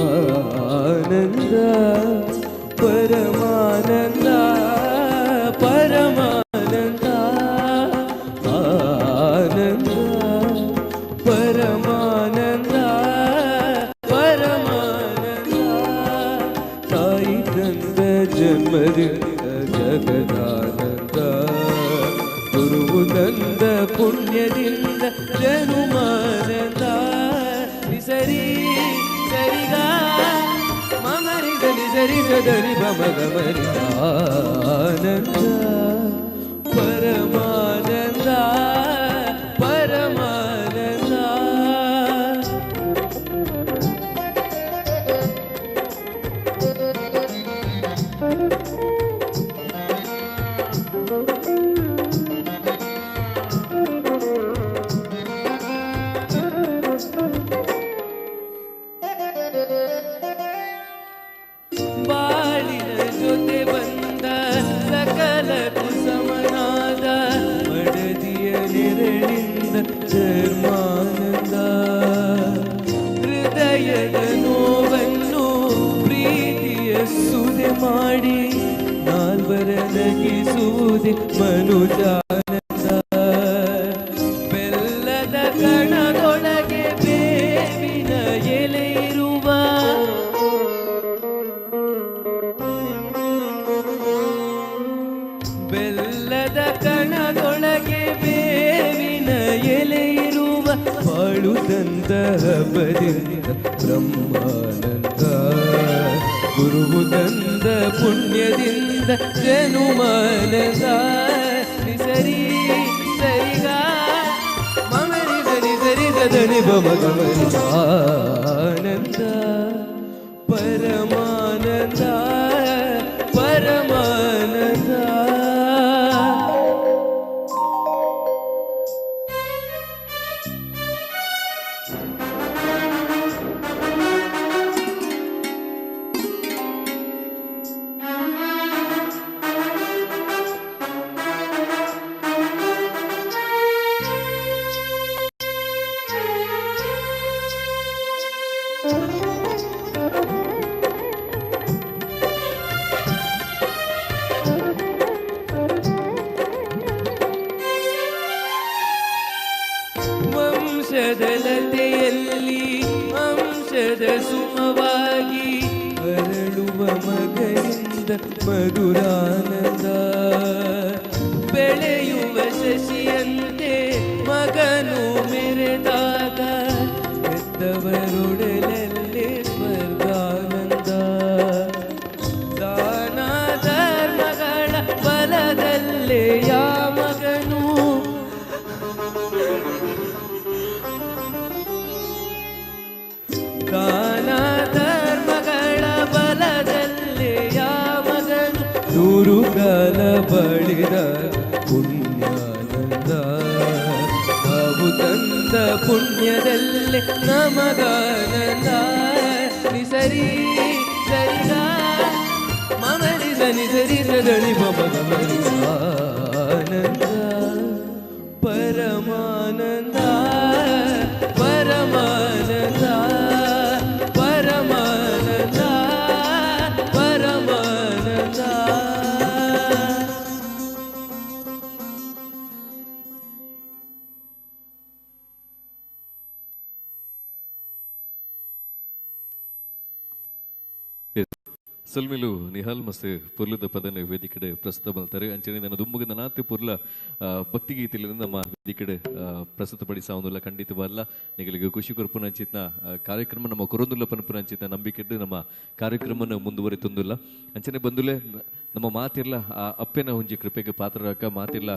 ಆನಂದ ಪರಮಾನಂದ ಪರಮಾನಂದ ಆನಂದ ಜನುಮಾನಂದ ನಿಸರಿ ಸರಿಗ ಮಮರಿ ಧನಿ ಸರಿ ಧನಿ ಬಮಗ ಮರಿ ಆನಂದ ಪರಮಾನಂದ ಪರಮಾನಂದ ಬಾಳಿನ ಜೊತೆ ಬಂದ ಸಕಲ ಕುಸಮನಾದ ಮಡದಿಯ ನೆರಳಿಂದ ಧರ್ಮಾನಂದ ಹೃದಯದ ನೋವನ್ನು ಪ್ರೀತಿಯ ಸುದೆ ಮಾಡಿ ನಾಲ್ವರ ನಗಿಸುವುದೇ ಮನುಜಾನಂದ ಬೆಲ್ಲದ ಕಣದೊಳಗೆ ಬೇವಿನ ಎಲೆ ಇರುವ ಬೆಲ್ಲದ ಕಣದೊಳಗೆ ಬೇವಿನ ಎಲೆ ಇರುವ ಬಾಳು ತಂದ ಹಬ್ಬದಿಂದ ಬ್ರಹ್ಮಾನಂದ ಗುರುವು ತಂದ ಪುಣ್ಯದಿಂದ ಜನುಮಾನಂದ ನಿಸರಿ ಸರಿಗ ಮಮರಿ ಧನಿ ಸರಿ ಧನಿ ಬಮಗ ಮರಿ ಆನಂದ ಪರಮಾನಂದ ಪರಮಾನಂದ ವಂಶದಲತೆಯಲ್ಲಿ ಅಂಶದ ಸುಮವಾಗಿ ಅರಳುವ ಮಗನಿಂದ ಮಧುರಾನಂದ ಬೆಳೆಯುವ ಶಶಿಯಂತೆ ಮಗನು ಮೆರೆದಾಗ ಹೆತ್ತವರೊಡಲಲ್ಲೇ ಸ್ವರ್ಗಾನಂದ ದಾನ ಧರ್ಮಗಳ ಬಲದಲ್ಲೇ ಯಾ ಮಗನು ದಾನ ಧರ್ಮಗಳ ಬಲದಲ್ಲೇ ಯಾವಗನು ನೂರು ಕಾಲ ಬಳಿದ ಪುಣ್ಯಾನಂದ ನಾವು ತಂದ ಪುಣ್ಯದಲ್ಲೇ ನಮಗಾನಂದ ನಿಸರಿ ಸರಿಗ ಮಮರಿ ಧನಿ ಸರಿ ಸದಳಿ ಬಮಗ ಮರಿ ಆನಂದ ಪರಮಾನಂದ ಪರಮಾನಂದ ಪರಮಾನಂದ ಪರಮಾನಂದ ಸಲ್ಮಿಲು ನಿಹಾಲ್ ಮಸ್ತ್ ಪುರ್ಲದ ಪದನ ವೇದಿಕೆಡೆ ಪ್ರಸ್ತುತ ಮಲ್ತಾರೆ ಅಂಚನೆ ನನ್ನ ದುಮ್ಮುಗಿನ ನಾತೆ ಪುರ್ಲ ಭಕ್ತಿಗೀತೆಯಲ್ಲಿ ನಮ್ಮ ವೇದಿಕೆಡೆ ಪ್ರಸ್ತುತಪಡಿಸಾವುದಿಲ್ಲ ಖಂಡಿತವಲ್ಲ ನಿಗಳಿಗೆ ಖುಷಿ ಕೊರ್ಪುನ ಅಂಚಿತ್ನ ಕಾರ್ಯಕ್ರಮ ನಮ್ಮ ಕೊರೊಂದುಲ್ಲ ಪನ್ಪುನ ಅಂಚಿತ್ನ ನಂಬಿಕೆಡ್ಡು ನಮ್ಮ ಕಾರ್ಯಕ್ರಮನ ಮುಂದುವರಿತೊಂದಿಲ್ಲ ಅಂಚನೆ ಬಂದುಲೆ ನಮ್ಮ ಮಾತಿರ್ಲ ಆ ಅಪ್ಪೆನ ಹುಂಜಿ ಕೃಪೆಗೆ ಪಾತ್ರರಾಕ ಮಾತಿರ್ಲ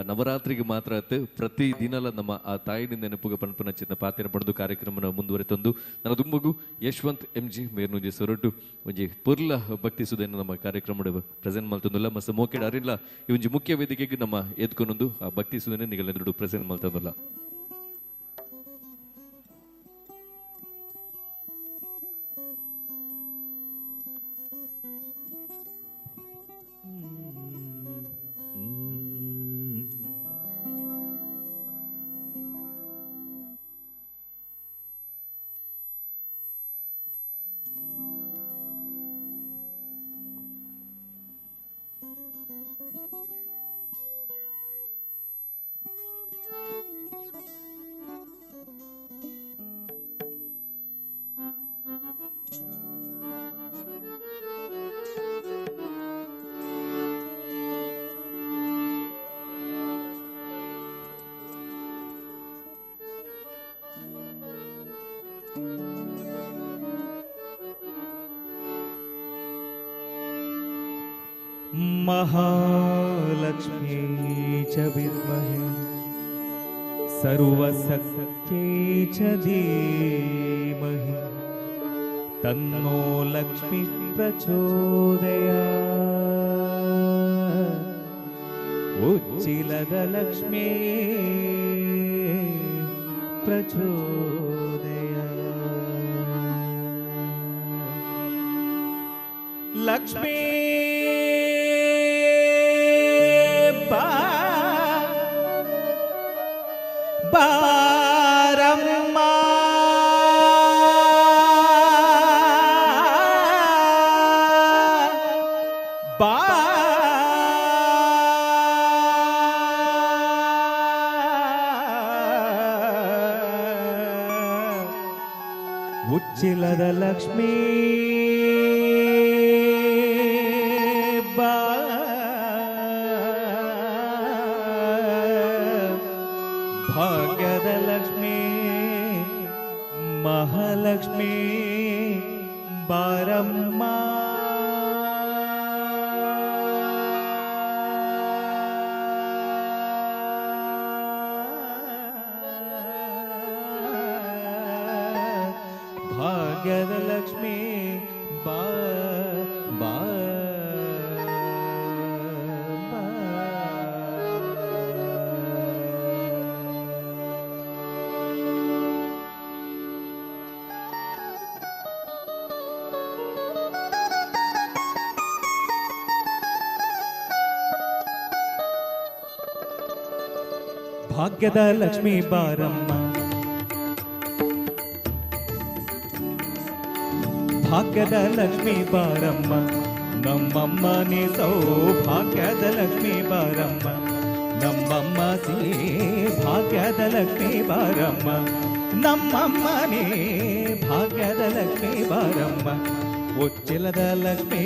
ನವರಾತ್ರಿಗೆ ಮಾತ್ರ ಆತು ಪ್ರತಿ ದಿನಲ ನಮ್ಮ ಆ ತಾಯಿನ ನೆನಪುಗ ಪನ್ಪುನ ಅಂಚಿತ್ನ ಪಾತ್ರ ಪಡೆದು ಕಾರ್ಯಕ್ರಮನ ಮುಂದುವರಿತೊಂದು ನನ್ನ ದುಮ್ಮಗು ಯಶವಂತ್ MG ಮೇರ್ನುಂಜಿ ಸೊರಟು ಒಂಜಿ ಪುರ್ಲ ಭಕ್ತಿ ಸುಧೆಯನ್ನು ನಮ್ಮ ಕಾರ್ಯಕ್ರಮ ಪ್ರೆಸೆಂಟ್ ಮಾಡ್ತಂದಿಲ್ಲ ಮಸ್ತ್ ಮೋಕೆಡ್ ಅರಿಲ್ಲ ಈ ಒಂಜಿ ಮುಖ್ಯ ವೇದಿಕೆಗೆ ನಮ್ಮ ಎದ್ಕೊಂಡೊಂದು ಆ ಭಕ್ತಿ ಸುಧೆನೆ ನಿಗಳೆದುರು ಪ್ರೆಸೆಂಟ್ ಮಾಡ್ತಂದಿಲ್ಲ महालक्ष्मी च विद्महे सर्वशक्त्यै च धीमहि तन्नो लक्ष्मी प्रचोदयात्। उच्चिलद लक्ष्मी प्रचोदयात्। लक्ष्मी बारम्मा ಉಚ್ಚಿಲದ ಲಕ್ಷ್ಮೀ ಭಾಗ್ಯದ ಲಕ್ಷ್ಮೀ ಮಹಾಲಕ್ಷ್ಮೀ ಬಾರಮ್ಮ ಭಾಗ್ಯದ ಲಕ್ಷ್ಮೀ ಬಾ ಬಾ ಭಾಗ್ಯದ ಲಕ್ಷ್ಮೀ ಬಾರಮ್ಮ ಭಾಗ್ಯದ ಲಕ್ಷ್ಮೀ ಬಾರಮ್ಮ ನಮ್ಮಮ್ಮ ನೀ ಸೌಭಾಗ್ಯದ ಲಕ್ಷ್ಮೀ ಬಾರಮ್ಮ ನಮ್ಮಮ್ಮ ಸೀ ಭಾಗ್ಯದ ಲಕ್ಷ್ಮೀ ಬಾರಮ್ಮ ನಮ್ಮಮ್ಮ ನೀ ಭಾಗ್ಯದ ಲಕ್ಷ್ಮೀ ಬಾರಮ್ಮ ಉಚ್ಚಿಲದ ಲಕ್ಷ್ಮೀ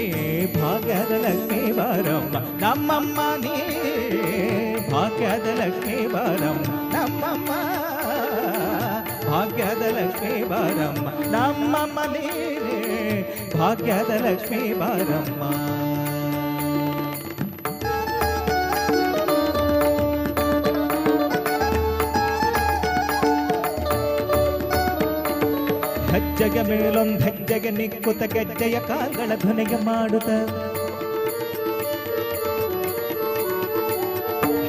ಭಾಗ್ಯದ ಲಕ್ಷ್ಮೀ ಬಾರಮ್ಮ ನಮ್ಮಮ್ಮ ನೀ ಭಾಗ್ಯದ ಲಕ್ಷ್ಮೀ ಬಾರಮ್ಮ ನಮ್ಮಮ್ಮ ಭಾಗ್ಯದ ಲಕ್ಷ್ಮೀ ಬಾರಮ್ಮ ನಮ್ಮಮ್ಮ ನೀ ಭಾಗ್ಯದ ಲಕ್ಷ್ಮೀ ಬಾರಮ್ಮ ಹೆಜ್ಜೆಗೆ ಮೇಲೊಂದು ಹೆಜ್ಜೆಗೆ ನಿಕ್ಕುತ್ತ ಗೆಜ್ಜೆಯ ಕಾಲ್ಗಳ ಧ್ವನಿಗೆ ಮಾಡುತ್ತ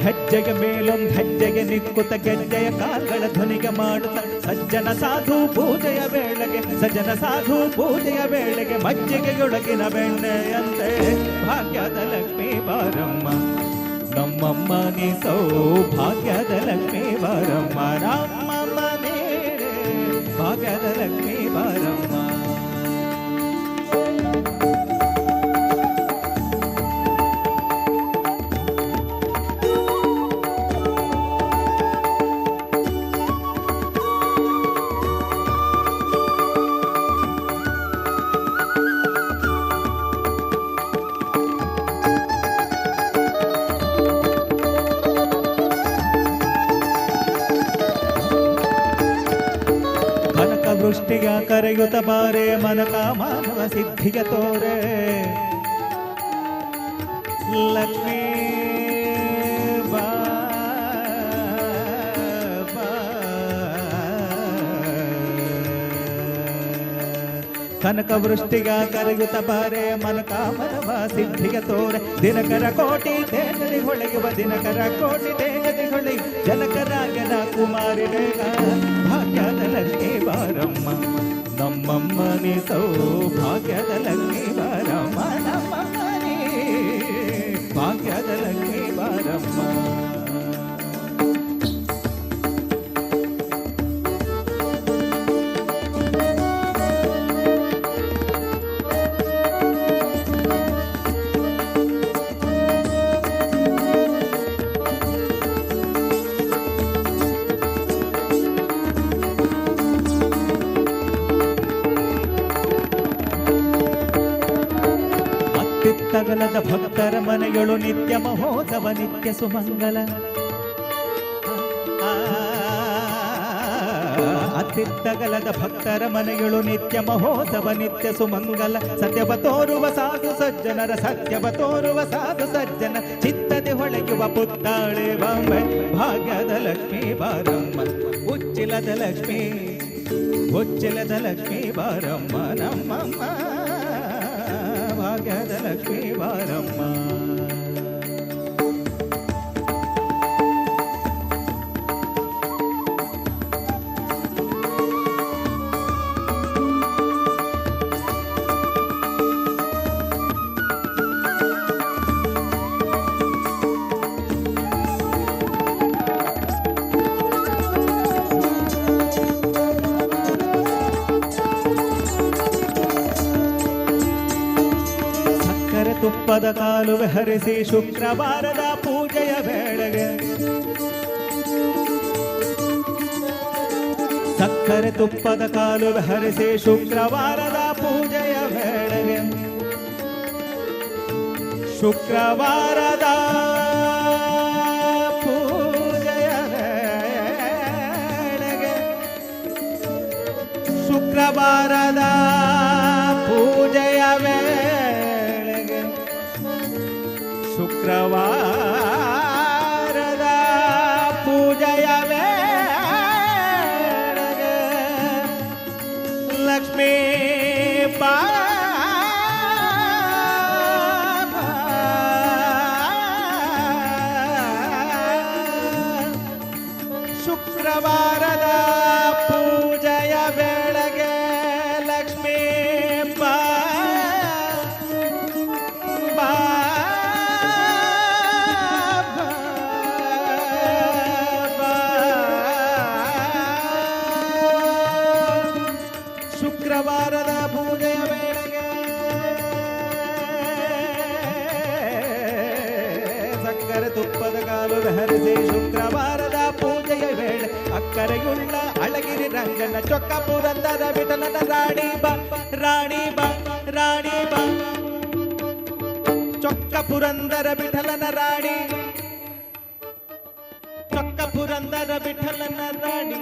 ಹೆಜ್ಜೆಗೆ ಮೇಲೊಂದು ಹೆಜ್ಜೆಗೆ ನಿಕ್ಕುತ್ತ ಗೆಜ್ಜೆಯ ಕಾಲ್ಗಳ ಧ್ವನಿಗೆ ಮಾಡುತ್ತ ಸಜ್ಜನ ಸಾಧು ಪೂಜೆಯ ವೇಳೆಗೆ ಸಜ್ಜನ ಸಾಧು ಪೂಜೆಯ ವೇಳೆಗೆ ಮಜ್ಜಿಗೆಯೊಳಗಿನ ಬೆಣ್ಣೆಯಂತೆ ಭಾಗ್ಯದ ಲಕ್ಷ್ಮೀ ಬಾರಮ್ಮ ನಮ್ಮಮ್ಮ ನೀ ಸೌಭಾಗ್ಯದ ಲಕ್ಷ್ಮೀ ಬಾರಮ್ಮ ನಮ್ಮಮ್ಮ ನೀ ಭಾಗ್ಯದ ಲಕ್ಷ್ಮೀ ಬಾರಮ್ಮ ವೃಷ್ಟಿಗ ಕರೆಯುತ್ತ ಬಾರೆ ಮನಕ ಮಾನವ ಸಿದ್ಧಿಯ ತೋರೆ ಲಕ್ಷ್ಮೀ ಬಾ ಕನಕ ವೃಷ್ಟಿಗ ಕರೆಯುತ್ತ ಬಾರೆ ಮನಕ ಮಾನವ ಸಿದ್ಧಿಯ ತೋರೆ ದಿನಕರ ಕೋಟಿ ತೇಜದಿ ಹೊಳೆಯುವ ದಿನಕರ ಕೋಟಿ ತೇಜದಿ ಹೊಳೆ ಜನಕರಾಗನ ಕುಮಾರಿ ಭಾಗ್ಯದ ಲಕ್ಷ್ಮೀ ಬಾರಮ್ಮ ನಮ್ಮಮ್ಮ ನೀ ಸೌಭಾಗ್ಯದ ಲಕ್ಷ್ಮೀ ಬಾರಮ್ಮ ನಮ್ಮಮ್ಮ ನೀ ಭಾಗ್ಯದ ಲಕ್ಷ್ಮೀ ಬಾರಮ್ಮ ತಗಲದ ಭಕ್ತರ ಮನೆಯೊಳು ನಿತ್ಯ ಮಹೋತ್ಸವ ನಿತ್ಯ ಸುಮಂಗಲ ಅತ್ತಿತ್ತಗಲದ ಭಕ್ತರ ಮನೆಗಳು ನಿತ್ಯ ಮಹೋತ್ಸವ ನಿತ್ಯ ಸುಮಂಗಲ ಸತ್ಯವ ತೋರುವ ಸಾಧು ಸಜ್ಜನರ ಸತ್ಯವ ತೋರುವ ಸಾಧು ಸಜ್ಜನ ಚಿತ್ತದೆ ಹೊಳೆಯುವ ಪುತ್ತಾಳೆ ಬಾಂಬೆ ಭಾಗ್ಯದ ಲಕ್ಷ್ಮೀ ಬಾರಮ್ಮ ಉಚ್ಚಿಲದ ಲಕ್ಷ್ಮೀ ಬಾರಮ್ಮ ನಮ್ಮಮ್ಮ ಭಾಗ್ಯದ ಲಕ್ಷ್ಮೀ ಬಾರಮ್ಮ. ತುಪ್ಪದ ಕಾಲುವೆ ಹರಿಸಿ ಶುಕ್ರವಾರದ ಪೂಜೆಯ ವೇಳೆಗೆ ಸಕ್ಕರೆ ತುಪ್ಪದ ಕಾಲುವೆ ಹರಿಸಿ ಶುಕ್ರವಾರದ ಪೂಜೆಯ ವೇಳೆಗೆ ಶುಕ್ರವಾರದ ಪೂಜೆಯ ವೇಳೆಗೆ ಶುಕ್ರವಾರದ ಪೂಜೆಯ ವೇಳೆಗೆ ಶುಕ್ರವಾರದ ಪೂಜೆಯ ವೇಳೆಗೆ ಲಕ್ಷ್ಮೀ ಶುಕ್ರವಾರದ ಪೂಜೆಯ ವೇಳೆಗೆ ಲಕ್ಷ್ಮೀ ಶುಕ್ರವಾರದ ಪೂಜೆಯ ವೇಳೆಗೆ ಸಕ್ಕರೆ ತುಪ್ಪದ ಕಾಲು ಹರಿಸಿ ಶುಕ್ರವಾರದ ಪೂಜೆಯ ವೇಳೆ ಅಕ್ಕರೆಯುಳ್ಳ ಅಳಗಿರಿ ರಂಗನ ಚೊಕ್ಕ ಪುರಂದರ ವಿಠಲನ ರಾಣಿ ಬಾ ಚೊಕ್ಕ ಪುರಂದರ ವಿಠಲನ ರಾಣಿ ಚೊಕ್ಕ ಪುರಂದರ ವಿಠಲನ ರಾಣಿ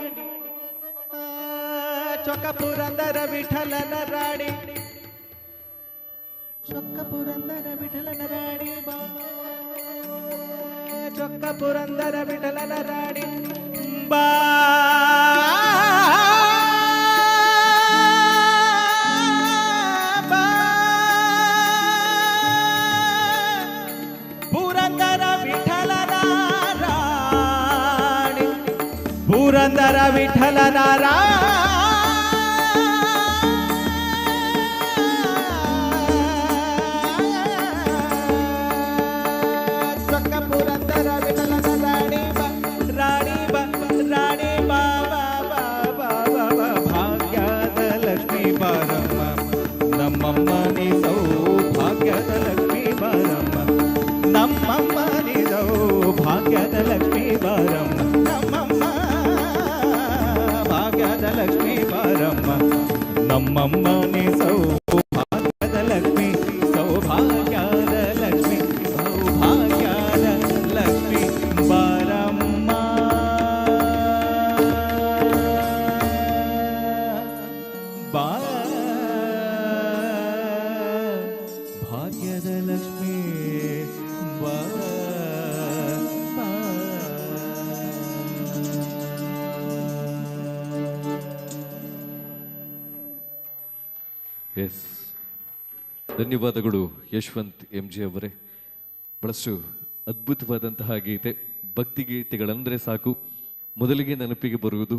ಚೊಕ್ಕ ಪುರಂದರ ವಿಠಲನ ರಾಣಿ ಚೊಕ್ಕ ಪುರಂದರ ವಿಠಲನ ರಾಣಿ ಬಾ ಚೊಕ್ಕ ಪುರಂದರ ವಿಠಲನ ರಾಣಿ ಬಾ ಪುರಂದರ ವಿಠಲನ ರಾಣಿ ಪುರಂದರ ವಿಠಲನ ರಾಣಿ ಭಾಗ್ಯದ ಲಕ್ಷ್ಮೀ ಬಾರಮ್ಮ ನಮ್ಮಮ್ಮ ನೀ ಸೌಭಾಗ್ಯದ ಲಕ್ಷ್ಮೀ ಬಾರಮ್ಮ ನಮ್ಮಮ್ಮ ನೀ ಸೌಭಾಗ್ಯದ ಲಕ್ಷ್ಮೀ ಬಾರಮ್ಮ ನಮ್ಮಮ್ಮ ಭಾಗ್ಯದ ಲಕ್ಷ್ಮೀ ಬಾರಮ್ಮ ನಮ್ಮಮ್ಮ ನೀ ಸೌಭಾಗ್ಯದ ಲಕ್ಷ್ಮೀ ಸೌಭಾಗ್ಯದ ಲಕ್ಷ್ಮೀ ಸೌಭಾಗ್ಯದ ಲಕ್ಷ್ಮೀ ಬಾರಮ್ಮ ಭಾಗ್ಯದ ಲಕ್ಷ್ಮೀ ಎಸ್, ಧನ್ಯವಾದಗಳು ಯಶವಂತ್ MG ಅವರೇ. ಬಹಳಷ್ಟು ಅದ್ಭುತವಾದಂತಹ ಗೀತೆ. ಭಕ್ತಿಗೀತೆಗಳಂದರೆ ಸಾಕು ಮೊದಲಿಗೆ ನೆನಪಿಗೆ ಬರುವುದು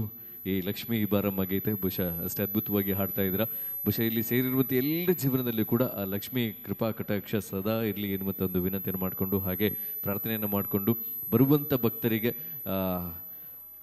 ಈ ಲಕ್ಷ್ಮೀ ಬಾರಮ್ಮ ಗೀತೆ. ಬಹುಶಃ ಅಷ್ಟೇ ಅದ್ಭುತವಾಗಿ ಹಾಡ್ತಾ ಇದ್ದೀರಾ. ಬಹುಶಃ ಇಲ್ಲಿ ಸೇರಿರುವಂಥ ಎಲ್ಲರ ಜೀವನದಲ್ಲೂ ಕೂಡ ಆ ಲಕ್ಷ್ಮೀ ಕೃಪಾ ಕಟಾಕ್ಷ ಸದಾ ಇರಲಿ ಎನ್ನುವಂಥ ಒಂದು ವಿನಂತಿಯನ್ನು ಮಾಡಿಕೊಂಡು ಹಾಗೆ ಪ್ರಾರ್ಥನೆಯನ್ನು ಮಾಡಿಕೊಂಡು ಬರುವಂಥ ಭಕ್ತರಿಗೆ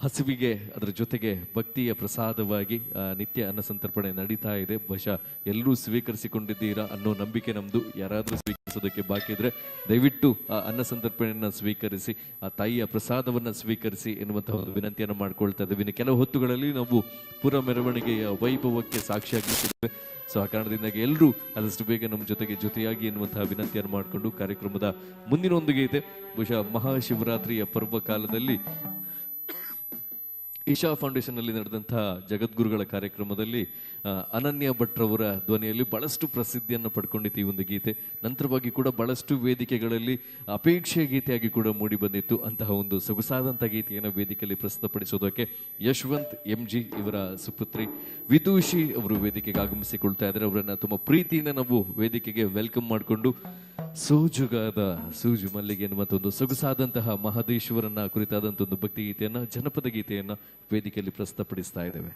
ಹಸಿವಿಗೆ ಅದರ ಜೊತೆಗೆ ಭಕ್ತಿಯ ಪ್ರಸಾದವಾಗಿ ನಿತ್ಯ ಅನ್ನ ಸಂತರ್ಪಣೆ ನಡೀತಾ ಇದೆ. ಬಹುಶಃ ಎಲ್ಲರೂ ಸ್ವೀಕರಿಸಿಕೊಂಡಿದ್ದೀರಾ ಅನ್ನೋ ನಂಬಿಕೆ ನಮ್ಮದು. ಯಾರಾದರೂ ಸ್ವೀಕರಿಸೋದಕ್ಕೆ ಬಾಕಿ ಇದ್ರೆ ದಯವಿಟ್ಟು ಆ ಅನ್ನ ಸಂತರ್ಪಣೆಯನ್ನು ಸ್ವೀಕರಿಸಿ, ಆ ತಾಯಿಯ ಪ್ರಸಾದವನ್ನು ಸ್ವೀಕರಿಸಿ ಎನ್ನುವಂತಹ ಒಂದು ವಿನಂತಿಯನ್ನು ಮಾಡ್ಕೊಳ್ತಾ ಇದ್ದೀವಿ. ಇನ್ನು ಕೆಲವು ಹೊತ್ತುಗಳಲ್ಲಿ ನಾವು ಪುರ ಮೆರವಣಿಗೆಯ ವೈಭವಕ್ಕೆ ಸಾಕ್ಷಿಯಾಗಿದ್ದೇವೆ. ಸೊ ಆ ಕಾರಣದಿಂದಾಗಿ ಎಲ್ಲರೂ ಆದಷ್ಟು ಬೇಗ ನಮ್ಮ ಜೊತೆಯಾಗಿ ಎನ್ನುವಂತಹ ವಿನಂತಿಯನ್ನು ಮಾಡಿಕೊಂಡು ಕಾರ್ಯಕ್ರಮದ ಮುಂದಿನ ಒಂದು ಗೀತೆ ಬಹುಶಃ ಮಹಾಶಿವರಾತ್ರಿಯ ಪರ್ವ ಕಾಲದಲ್ಲಿ ಈಶಾ ಫೌಂಡೇಶನ್ನಲ್ಲಿ ನಡೆದಂತಹ ಜಗದ್ಗುರುಗಳ ಕಾರ್ಯಕ್ರಮದಲ್ಲಿ ಅನನ್ಯ ಭಟ್ರವರ ಧ್ವನಿಯಲ್ಲಿ ಬಹಳಷ್ಟು ಪ್ರಸಿದ್ಧಿಯನ್ನು ಪಡ್ಕೊಂಡಿತ್ತು ಈ ಒಂದು ಗೀತೆ. ನಂತರವಾಗಿ ಕೂಡ ಬಹಳಷ್ಟು ವೇದಿಕೆಗಳಲ್ಲಿ ಅಪೇಕ್ಷೆ ಗೀತೆಯಾಗಿ ಕೂಡ ಮೂಡಿ ಬಂದಿತ್ತು. ಅಂತಹ ಒಂದು ಸೊಗಸಾದಂಥ ಗೀತೆಯನ್ನು ವೇದಿಕೆಯಲ್ಲಿ ಪ್ರಸ್ತುತಪಡಿಸೋದಕ್ಕೆ ಯಶವಂತ್ MG ಇವರ ಸುಪುತ್ರಿ ವಿದೂಷಿ ಅವರು ವೇದಿಕೆಗೆ ಆಗಮಿಸಿಕೊಳ್ತಾ ಇದ್ದಾರೆ. ಅವರನ್ನು ತುಂಬ ಪ್ರೀತಿಯಿಂದ ನಾವು ವೇದಿಕೆಗೆ ವೆಲ್ಕಮ್ ಮಾಡಿಕೊಂಡು ಸೋಜುಗಾದ ಸೂಜು ಮಲ್ಲಿಗೆ ಮತ್ತೊಂದು ಸೊಗಸಾದಂತಹ ಮಹದೇಶ್ವರನ ಕುರಿತಾದಂಥ ಒಂದು ಭಕ್ತಿ ಗೀತೆಯನ್ನು, ಜನಪದ ಗೀತೆಯನ್ನು ವೇದಿಕೆಯಲ್ಲಿ ಪ್ರಸ್ತುತಪಡಿಸ್ತಾ ಇದ್ದೇವೆ.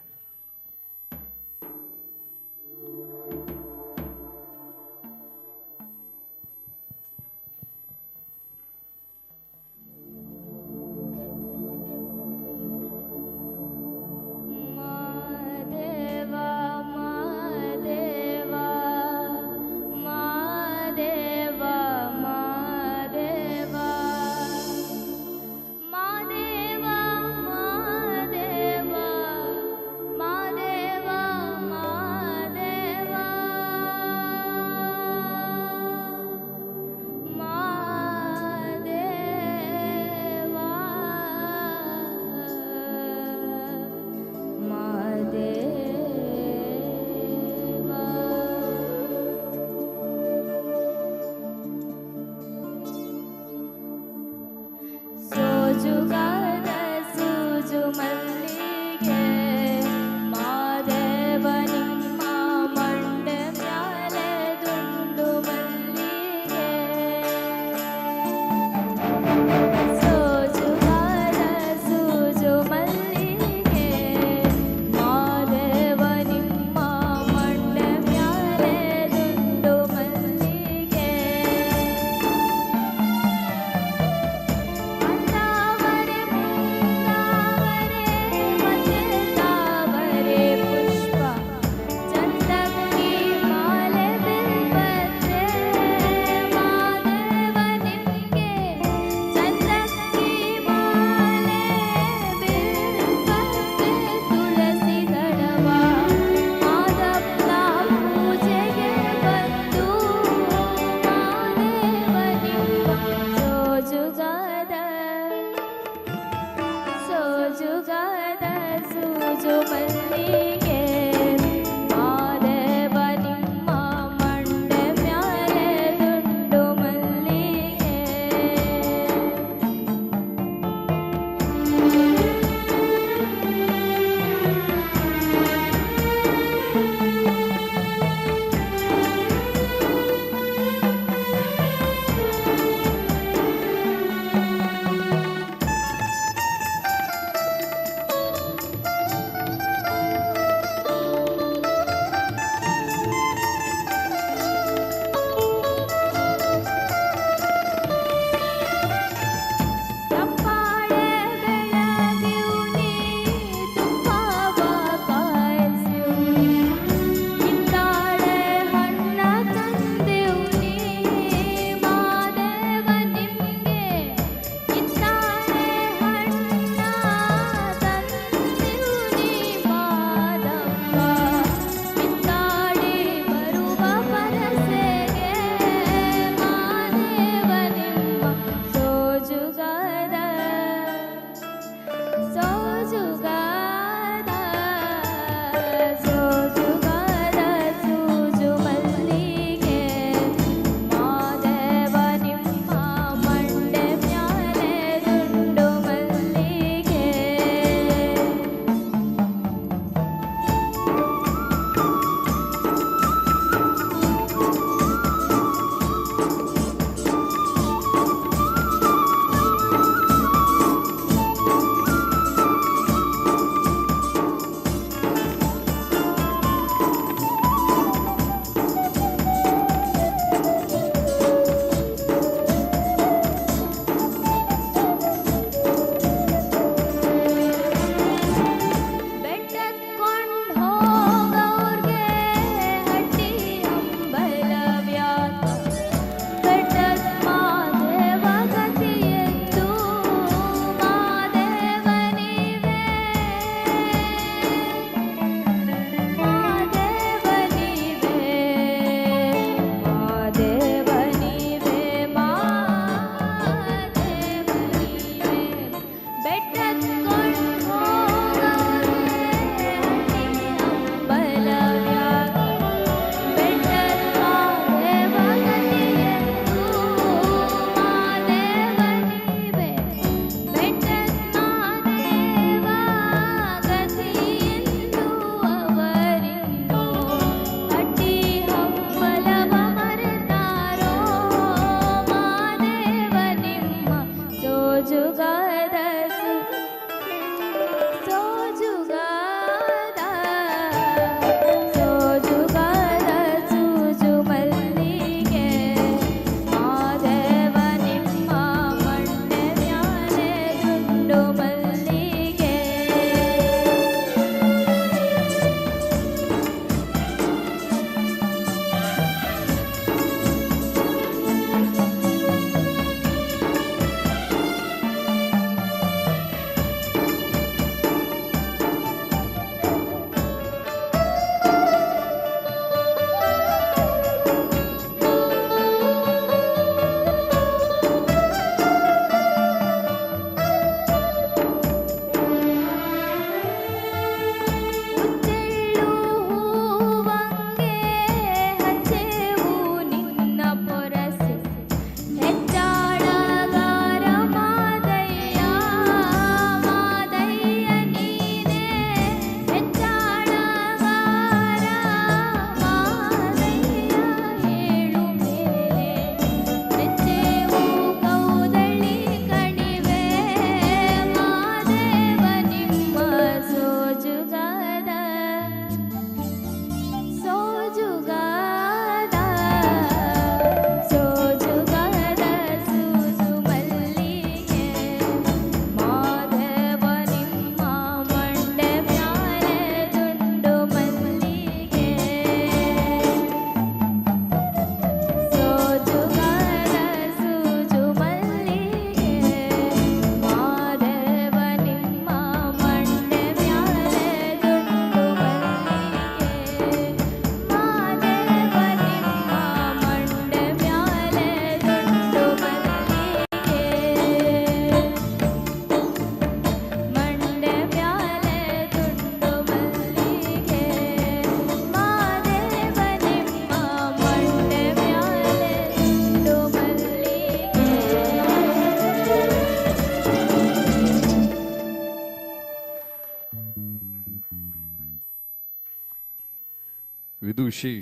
ವಿದುಷಿ,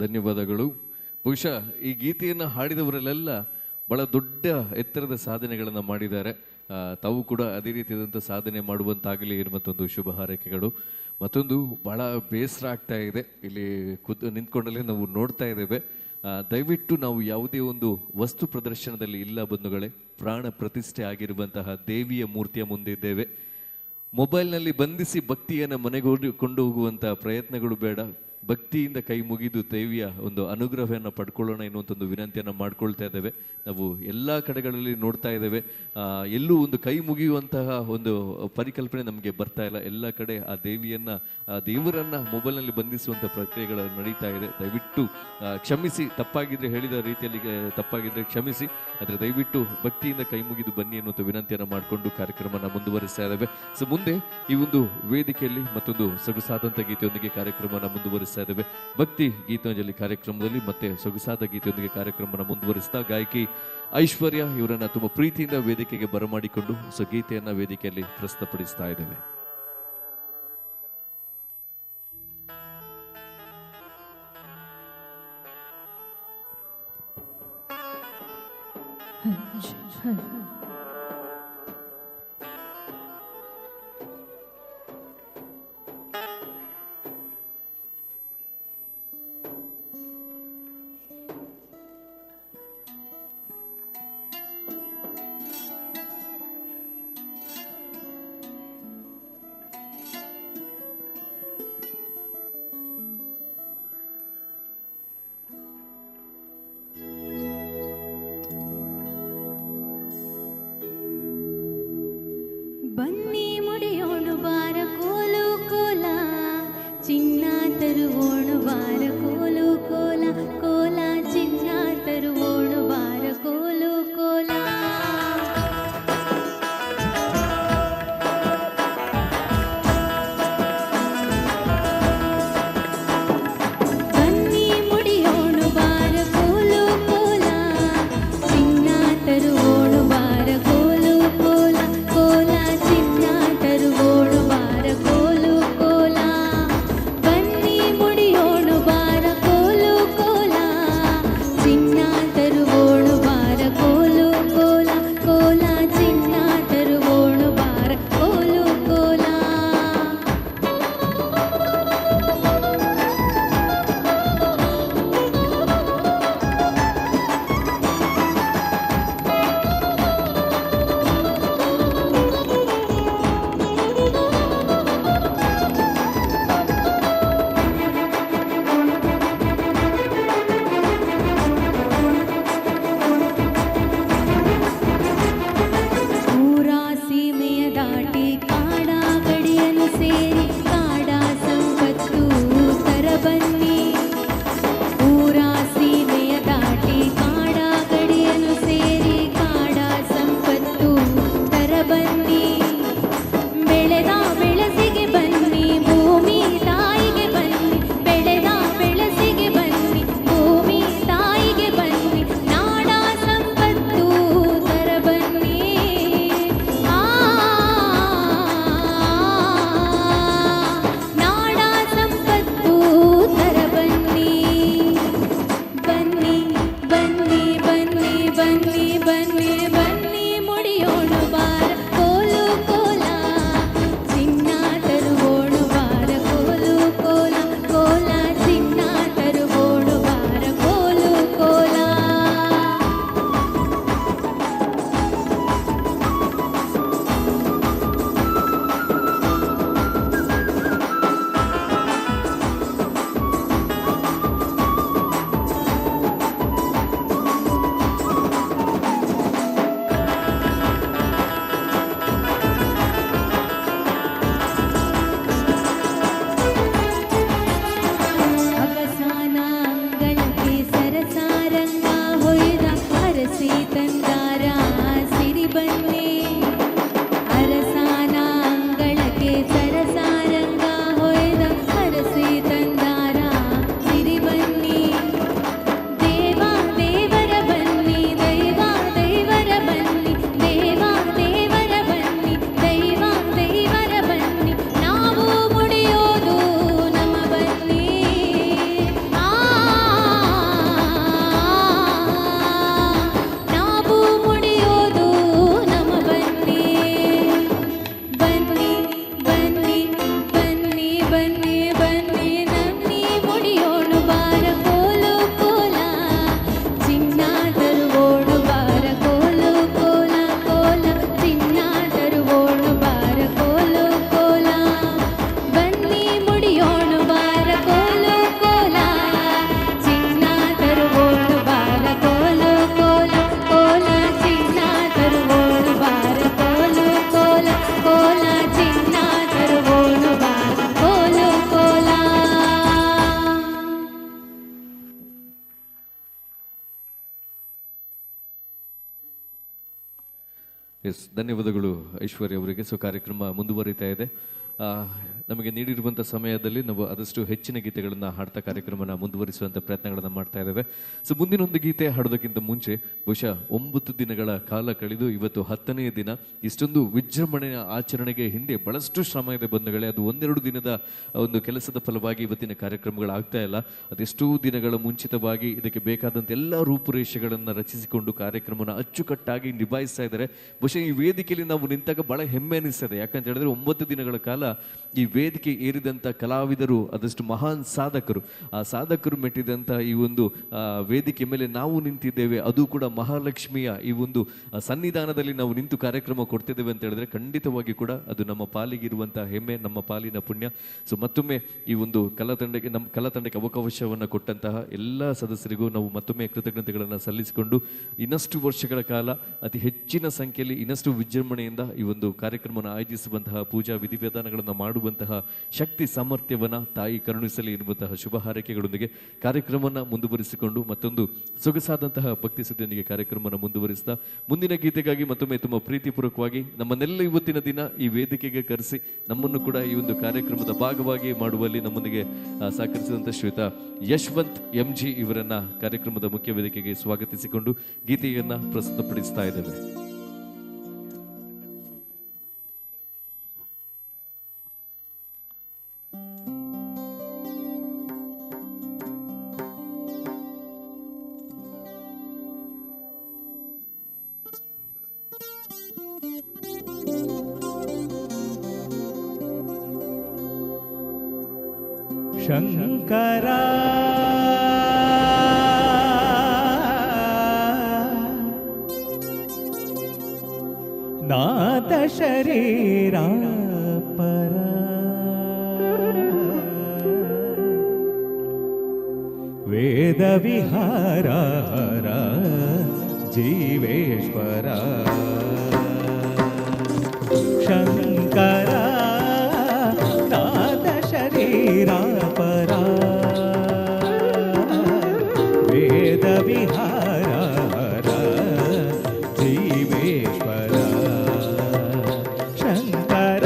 ಧನ್ಯವಾದಗಳು. ಬಹುಶಃ ಈ ಗೀತೆಯನ್ನು ಹಾಡಿದವರಲ್ಲೆಲ್ಲ ಬಹಳ ದೊಡ್ಡ ಎತ್ತರದ ಸಾಧನೆಗಳನ್ನು ಮಾಡಿದ್ದಾರೆ. ತಾವು ಕೂಡ ಅದೇ ರೀತಿಯಾದಂಥ ಸಾಧನೆ ಮಾಡುವಂತಾಗಲಿ ಎನ್ನುವಂಥದ್ದು ಶುಭ ಹಾರೈಕೆಗಳು. ಮತ್ತೊಂದು ಬಹಳ ಬೇಸರ ಆಗ್ತಾ ಇದೆ, ಇಲ್ಲಿ ನಿಂತ್ಕೊಂಡಲ್ಲೇ ನಾವು ನೋಡ್ತಾ ಇದ್ದೇವೆ. ದಯವಿಟ್ಟು ನಾವು ಯಾವುದೇ ಒಂದು ವಸ್ತು ಪ್ರದರ್ಶನದಲ್ಲಿ ಇಲ್ಲ ಬಂಧುಗಳೇ. ಪ್ರಾಣ ಪ್ರತಿಷ್ಠೆ ಆಗಿರುವಂತಹ ದೇವಿಯ ಮೂರ್ತಿಯ ಮುಂದೆ ಇದ್ದೇವೆ. ಮೊಬೈಲ್ನಲ್ಲಿ ಬಂಧಿಸಿ ಭಕ್ತಿಯನ್ನು ಮನೆಗೊಂಡು ಹೋಗುವಂತಹ ಪ್ರಯತ್ನಗಳು ಬೇಡ. ಭಕ್ತಿಯಿಂದ ಕೈ ಮುಗಿದು ದೇವಿಯ ಒಂದು ಅನುಗ್ರಹವನ್ನು ಪಡ್ಕೊಳ್ಳೋಣ ಎನ್ನುವಂಥದ್ದು ವಿನಂತಿಯನ್ನು ಮಾಡ್ಕೊಳ್ತಾ ಇದ್ದೇವೆ. ನಾವು ಎಲ್ಲ ಕಡೆಗಳಲ್ಲಿ ನೋಡ್ತಾ ಇದ್ದೇವೆ, ಎಲ್ಲೂ ಒಂದು ಕೈ ಮುಗಿಯುವಂತಹ ಒಂದು ಪರಿಕಲ್ಪನೆ ನಮಗೆ ಬರ್ತಾ ಇಲ್ಲ. ಎಲ್ಲ ಕಡೆ ಆ ದೇವರನ್ನ ಮೊಬೈಲ್ನಲ್ಲಿ ಬಂಧಿಸುವಂಥ ಪ್ರಕ್ರಿಯೆಗಳು ನಡೀತಾ ಇದೆ. ದಯವಿಟ್ಟು ಕ್ಷಮಿಸಿ, ತಪ್ಪಾಗಿದ್ರೆ ಹೇಳಿದ ರೀತಿಯಲ್ಲಿ ತಪ್ಪಾಗಿದ್ರೆ ಕ್ಷಮಿಸಿ. ಆದರೆ ದಯವಿಟ್ಟು ಭಕ್ತಿಯಿಂದ ಕೈ ಮುಗಿದು ಬನ್ನಿ ಎನ್ನುವಂಥ ವಿನಂತಿಯನ್ನು ಮಾಡಿಕೊಂಡು ಕಾರ್ಯಕ್ರಮನ ಮುಂದುವರಿಸ್ತಾ ಇದ್ದೇವೆ. ಸೊ ಮುಂದೆ ಈ ಒಂದು ವೇದಿಕೆಯಲ್ಲಿ ಮತ್ತೊಂದು ಸೊಗಸಾದಂಥ ಗೀತೆಯೊಂದಿಗೆ ಕಾರ್ಯಕ್ರಮನ ಮುಂದುವರಿಸ್ತಾ ಇದ್ದೇವೆ. ಭಕ್ತಿ ಗೀತಾಂಜಲಿ ಕಾರ್ಯಕ್ರಮದಲ್ಲಿ ಮತ್ತೆ ಸೊಗಸಾದ ಗೀತೆಯೊಂದಿಗೆ ಕಾರ್ಯಕ್ರಮನ ಮುಂದುವರಿಸ್ತಾ ಗಾಯಕಿ ಐಶ್ವರ್ಯ ಇವರನ್ನ ತುಂಬಾ ಪ್ರೀತಿಯಿಂದ ವೇದಿಕೆಗೆ ಬರಮಾಡಿಕೊಂಡು ಗೀತೆಯನ್ನ ವೇದಿಕೆಯಲ್ಲಿ ಪ್ರಸ್ತುತಪಡಿಸ್ತಾ ಇದ್ದೇವೆ. ಬನ್ನಿ ಬನ್ನಿ ನನ್ನಿ ಮುಡಿಯೋಣು ಬಾರ ಕೋಲು ಕೋಲ ಚಿನ್ನ ತರುವೋಣು ಬಾರ ಕೋಲು ಕೋಲ ಕೋಲ ಚಿನ್ನ ತರುವೋಣು ಬಾರ ಕೋಲು ಕೋಲ ಬನ್ನಿ ಮುಡಿಯೋಣು ಬಾರ ಕೋಲು ಕೋಲ ಚಿನ್ನ ತರುವೋಣು ಬಾರ ಕೋಲು ಕೋಲ ಕೋಲ ಚಿನ್ನ ತರುವೋಣು ಬಾರ ಕೋಲು ಕೋಲ ಕೋಲ ಚಿನ್ನ ತರುವೋಣು ಬಾರ ಕೋಲು ಕೋಲ. ಎಸ್, ಧನ್ಯವಾದಗಳು ಐಶ್ವರ್ಯ ಅವರಿಗೆ. ಸೊ ಕಾರ್ಯಕ್ರಮ ಮುಂದುವರಿತಾ ಇದೆ. ನಮಗೆ ನೀಡಿರುವಂಥ ಸಮಯದಲ್ಲಿ ನಾವು ಆದಷ್ಟು ಹೆಚ್ಚಿನ ಗೀತೆಗಳನ್ನು ಹಾಡ್ತಾ ಕಾರ್ಯಕ್ರಮನ ಮುಂದುವರಿಸುವಂಥ ಪ್ರಯತ್ನಗಳನ್ನು ಮಾಡ್ತಾ ಇದ್ದೇವೆ. ಸೊ ಮುಂದಿನೊಂದು ಗೀತೆ ಹಾಡೋದಕ್ಕಿಂತ ಮುಂಚೆ ಬಹುಶಃ 9 ದಿನಗಳ ಕಾಲ ಕಳೆದು ಇವತ್ತು 10ನೇ ದಿನ. ಇಷ್ಟೊಂದು ವಿಜೃಂಭಣೆಯ ಆಚರಣೆಗೆ ಹಿಂದೆ ಬಹಳಷ್ಟು ಶ್ರಮ ಇದೆ ಬಂಧುಗಳೇ. ಅದು 1-2 ದಿನದ ಒಂದು ಕೆಲಸದ ಫಲವಾಗಿ ಇವತ್ತಿನ ಕಾರ್ಯಕ್ರಮಗಳಾಗ್ತಾ ಇಲ್ಲ. ಅದೆಷ್ಟೋ ದಿನಗಳ ಮುಂಚಿತವಾಗಿ ಇದಕ್ಕೆ ಬೇಕಾದಂಥ ಎಲ್ಲ ರೂಪುರೇಷೆಗಳನ್ನು ರಚಿಸಿಕೊಂಡು ಕಾರ್ಯಕ್ರಮನ ಅಚ್ಚುಕಟ್ಟಾಗಿ ನಿಭಾಯಿಸ್ತಾ ಇದ್ದಾರೆ. ಬಹುಶಃ ಈ ವೇದಿಕೆಯಲ್ಲಿ ನಾವು ನಿಂತಾಗ ಬಹಳ ಹೆಮ್ಮೆ ಅನಿಸ್ತದೆ. ಯಾಕಂತ ಹೇಳಿದ್ರೆ 9 ದಿನಗಳ ಕಾಲ ಈ ವೇದಿಕೆ ಏರಿದಂಥ ಕಲಾವಿದರು ಅದಷ್ಟು ಮಹಾನ್ ಸಾಧಕರು, ಆ ಸಾಧಕರು ಮೆಟ್ಟಿದಂಥ ಈ ಒಂದು ವೇದಿಕೆ ಮೇಲೆ ನಾವು ನಿಂತಿದ್ದೇವೆ. ಅದು ಕೂಡ ಮಹಾಲಕ್ಷ್ಮಿಯ ಈ ಒಂದು ಸನ್ನಿಧಾನದಲ್ಲಿ ನಾವು ನಿಂತು ಕಾರ್ಯಕ್ರಮ ಕೊಡ್ತಿದ್ದೇವೆ ಅಂತ ಹೇಳಿದ್ರೆ ಖಂಡಿತವಾಗಿ ಕೂಡ ಅದು ನಮ್ಮ ಪಾಲಿಗಿರುವಂಥ ಹೆಮ್ಮೆ, ನಮ್ಮ ಪಾಲಿನ ಪುಣ್ಯ. ಸೊ ಮತ್ತೊಮ್ಮೆ ಈ ಒಂದು ನಮ್ಮ ಕಲಾತಂಡಕ್ಕೆ ಅವಕಾಶವನ್ನು ಕೊಟ್ಟಂತಹ ಎಲ್ಲ ಸದಸ್ಯರಿಗೂ ನಾವು ಮತ್ತೊಮ್ಮೆ ಕೃತಜ್ಞತೆಗಳನ್ನು ಸಲ್ಲಿಸಿಕೊಂಡು ಇನ್ನಷ್ಟು ವರ್ಷಗಳ ಕಾಲ ಅತಿ ಹೆಚ್ಚಿನ ಸಂಖ್ಯೆಯಲ್ಲಿ ಇನ್ನಷ್ಟು ವಿಜೃಂಭಣೆಯಿಂದ ಈ ಒಂದು ಕಾರ್ಯಕ್ರಮವನ್ನು ಆಯೋಜಿಸುವಂತಹ ಪೂಜಾ ವಿಧಿವಿಧಾನಗಳನ್ನು ಮಾಡುವಂತಹ ಶಕ್ತಿ ಸಾಮರ್ಥ್ಯವನ್ನು ತಾಯಿ ಕರುಣಿಸಲಿ ಇರುವಂತಹ ಶುಭ ಹಾರೈಕೆಗಳೊಂದಿಗೆ ಕಾರ್ಯಕ್ರಮವನ್ನು ಮುಂದುವರಿಸಿಕೊಂಡು ಮತ್ತೊಂದು ಸೊಗಸಾದಂತಹ ಭಕ್ತಿ ಸುದ್ದಿಯೊಂದಿಗೆ ಕಾರ್ಯಕ್ರಮವನ್ನು ಮುಂದುವರಿಸ್ತಾ ಮುಂದಿನ ಗೀತೆಗಾಗಿ ಮತ್ತೊಮ್ಮೆ ತುಂಬ ಪ್ರೀತಿಪೂರ್ವಕವಾಗಿ ನಮ್ಮನ್ನೆಲ್ಲ ಇವತ್ತಿನ ದಿನ ಈ ವೇದಿಕೆಗೆ ಕರೆಸಿ ನಮ್ಮನ್ನು ಕೂಡ ಈ ಒಂದು ಕಾರ್ಯಕ್ರಮದ ಭಾಗವಾಗಿ ಮಾಡುವಲ್ಲಿ ನಮ್ಮೊಂದಿಗೆ ಸಹಕರಿಸಿದಂಥ ಶ್ರೀಯುತ ಯಶವಂತ್ MG ಇವರನ್ನ ಕಾರ್ಯಕ್ರಮದ ಮುಖ್ಯ ವೇದಿಕೆಗೆ ಸ್ವಾಗತಿಸಿಕೊಂಡು ಗೀತೆಯನ್ನ ಪ್ರಸ್ತುತಪಡಿಸ್ತಾ ಇದ್ದೇವೆ. ಶಂಕರ ನಾಥ ಶರೀರ ಪರ ವೇದ ವಿಹಾರ ಹರ ಜೀವೇಶ್ವರ ಶಂಕರ ನಾಥ ಶರೀರ ಪರ ವೇದ ವಿಹಾರ ಹರ ಜೀವೇಶ್ವರ ಶಂಕರ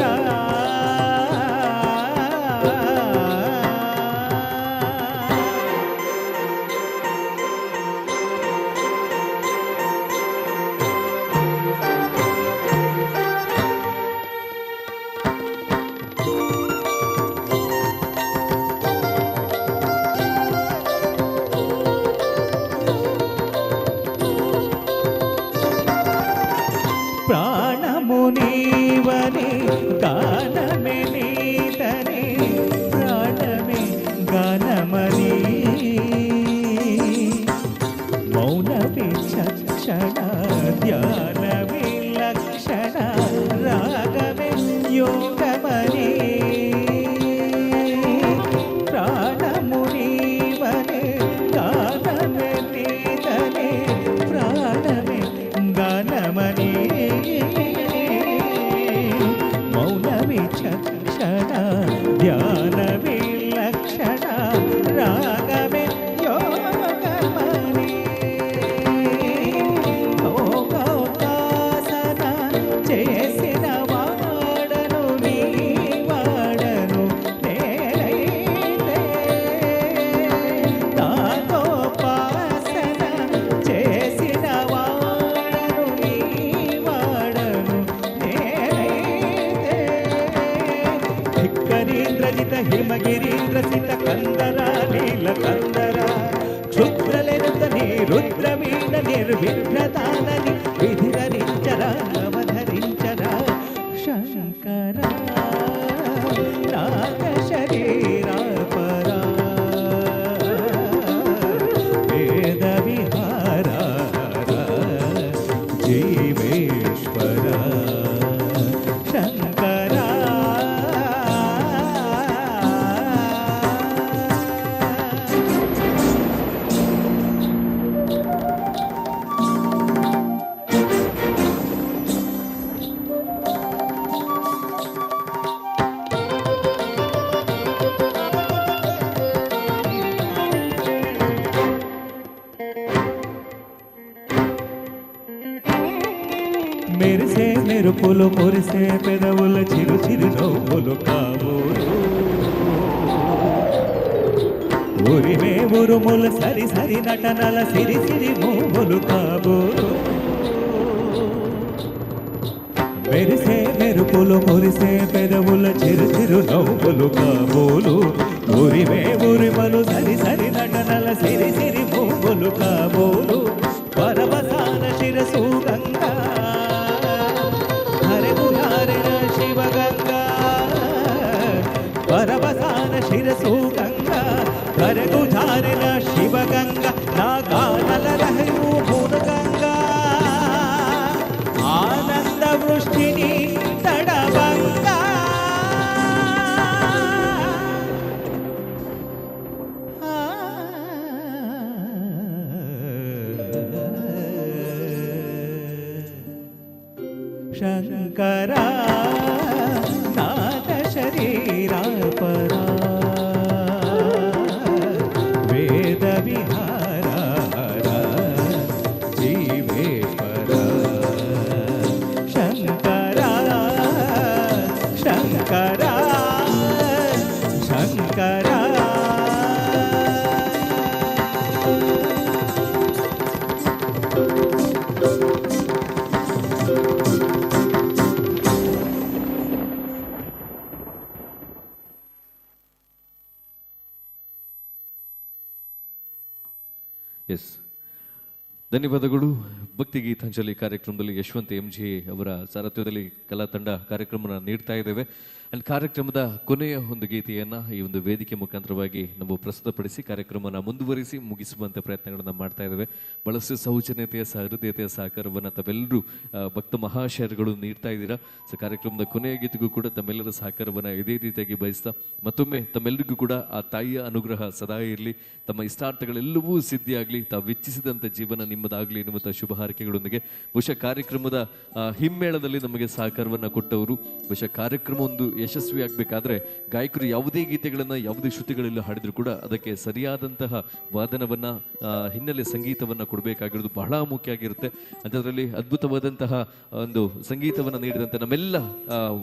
ಪ್ರಾಣಮುನೀವನೇ ಗಾನಮೇ ನೀತನೇ ಪ್ರಾಣಮೇ ಗಾನಮನಿ ಮೌನವೇ ಚಕ್ಷಣ ಧ್ಯಾನವೇ ಲಕ್ಷಣ ರಾಗವೇ ಯೋಗಮನಿ ಪ್ರಾಣಮುನೀವನೇ ಗಾನಮೇ ನೀತನೇ ಪ್ರಾಣಮೇ ಗಾನಮನಿ ಮೌನವೇ ಚಕ್ಷಣ ಧ್ಯಾನವೇ ಲಕ್ಷಣ ರಾಗವೇ ಯೋಗಮನಿ ಲೋಕೋಪಾಸನ చేసిన వాడను నీ వాడను నేనైతే నాకోపాసన చేసిన వాడను నీ వాడను నేనైతే ధిక్కరీంద్రజిత హిమగిరీంద్రసిత కందర నీల కందర క్షుద్రలెనుతని రుద్రవీణ నిర్విఘ్నతానని విధిరరించర నవధరించర శంకర నాగ శరీర మెరుపులు మురిసే పెదవుల చిరు చిరు నవ్వులు కాబోలు ఉరిమే ఉరుముల సరి సరి నటనల సిరి సిరి మూములు కాబోలు మెరిసే మెరుపులు మురిసే పెదవుల చిరు చిరు నవ్వులు కాబోలు ఉరిమే ఉరిమలు సరి సరి నటనల సిరి సిరి మూములు కాబోలు పరవసాన శిరసు గంగా హరిమురారిన శివగంగా పరవసాన శిరసు గంగా హరకు జారిన శివగంగా నా గానల లహరు భూనగంగా ఆనంద వృష్టిని తడవంగా శంకరా నాథ శరీరా పరా వేద విహారా జీవేశ్వర శంకరా శంకరా శంకరా ಎಸ್, ಧನ್ಯವಾದಗಳು. ಭಕ್ತಿ ಗೀತಾಂಜಲಿ ಕಾರ್ಯಕ್ರಮದಲ್ಲಿ ಯಶವಂತ್ MG ಅವರ ಸಾರಥ್ಯದಲ್ಲಿ ಕಲಾ ತಂಡ ಕಾರ್ಯಕ್ರಮನ ನೀಡ್ತಾ ಇದ್ದೇವೆ. ಅಂಡ್ ಕಾರ್ಯಕ್ರಮದ ಕೊನೆಯ ಒಂದು ಗೀತೆಯನ್ನು ಈ ಒಂದು ವೇದಿಕೆ ಮುಖಾಂತರವಾಗಿ ನಾವು ಪ್ರಸ್ತುತಪಡಿಸಿ ಕಾರ್ಯಕ್ರಮನ ಮುಂದುವರಿಸಿ ಮುಗಿಸುವಂಥ ಪ್ರಯತ್ನಗಳನ್ನು ಮಾಡ್ತಾ ಇದ್ದೇವೆ. ಬಹಳಷ್ಟು ಸೌಜನ್ಯತೆಯ ಸಹೃದಯತೆಯ ಸಹಕಾರವನ್ನು ತಾವೆಲ್ಲರೂ ಭಕ್ತ ಮಹಾಶಯರುಗಳು ನೀಡ್ತಾ ಇದ್ದೀರಾ. ಸೊ ಕಾರ್ಯಕ್ರಮದ ಕೊನೆಯ ಗೀತೆಗೂ ಕೂಡ ತಮ್ಮೆಲ್ಲರ ಸಹಕಾರವನ್ನು ಇದೇ ರೀತಿಯಾಗಿ ಬಯಸ್ತಾ ಮತ್ತೊಮ್ಮೆ ತಮ್ಮೆಲ್ಲರಿಗೂ ಕೂಡ ಆ ತಾಯಿಯ ಅನುಗ್ರಹ ಸದಾ ಇರಲಿ, ತಮ್ಮ ಇಷ್ಟಾರ್ಥಗಳೆಲ್ಲವೂ ಸಿದ್ಧಿಯಾಗಲಿ, ತಾವು ಇಚ್ಛಿಸಿದಂಥ ಜೀವನ ನಿಮ್ಮದಾಗಲಿ ಎನ್ನುವಂಥ ಶುಭ ಹಾರೈಕೆಗಳೊಂದಿಗೆ ಬಹುಶಃ ಕಾರ್ಯಕ್ರಮದ ಹಿಮ್ಮೇಳದಲ್ಲಿ ನಮಗೆ ಸಹಕಾರವನ್ನು ಕೊಟ್ಟವರು, ಬಹುಶಃ ಕಾರ್ಯಕ್ರಮ ಒಂದು ಯಶಸ್ವಿ ಆಗಬೇಕಾದ್ರೆ ಗಾಯಕರು ಯಾವುದೇ ಗೀತೆಗಳನ್ನು ಯಾವುದೇ ಶ್ರುತಿಗಳಲ್ಲಿ ಹಾಡಿದ್ರು ಕೂಡ ಅದಕ್ಕೆ ಸರಿಯಾದಂತಹ ವಾದನವನ್ನು ಹಿನ್ನೆಲೆ ಸಂಗೀತವನ್ನು ಕೊಡಬೇಕಾಗಿರೋದು ಬಹಳ ಮುಖ್ಯ ಆಗಿರುತ್ತೆ. ಅಂಥದ್ರಲ್ಲಿ ಅದ್ಭುತವಾದಂತಹ ಒಂದು ಸಂಗೀತವನ್ನು ನೀಡಿದಂಥ ನಮ್ಮೆಲ್ಲ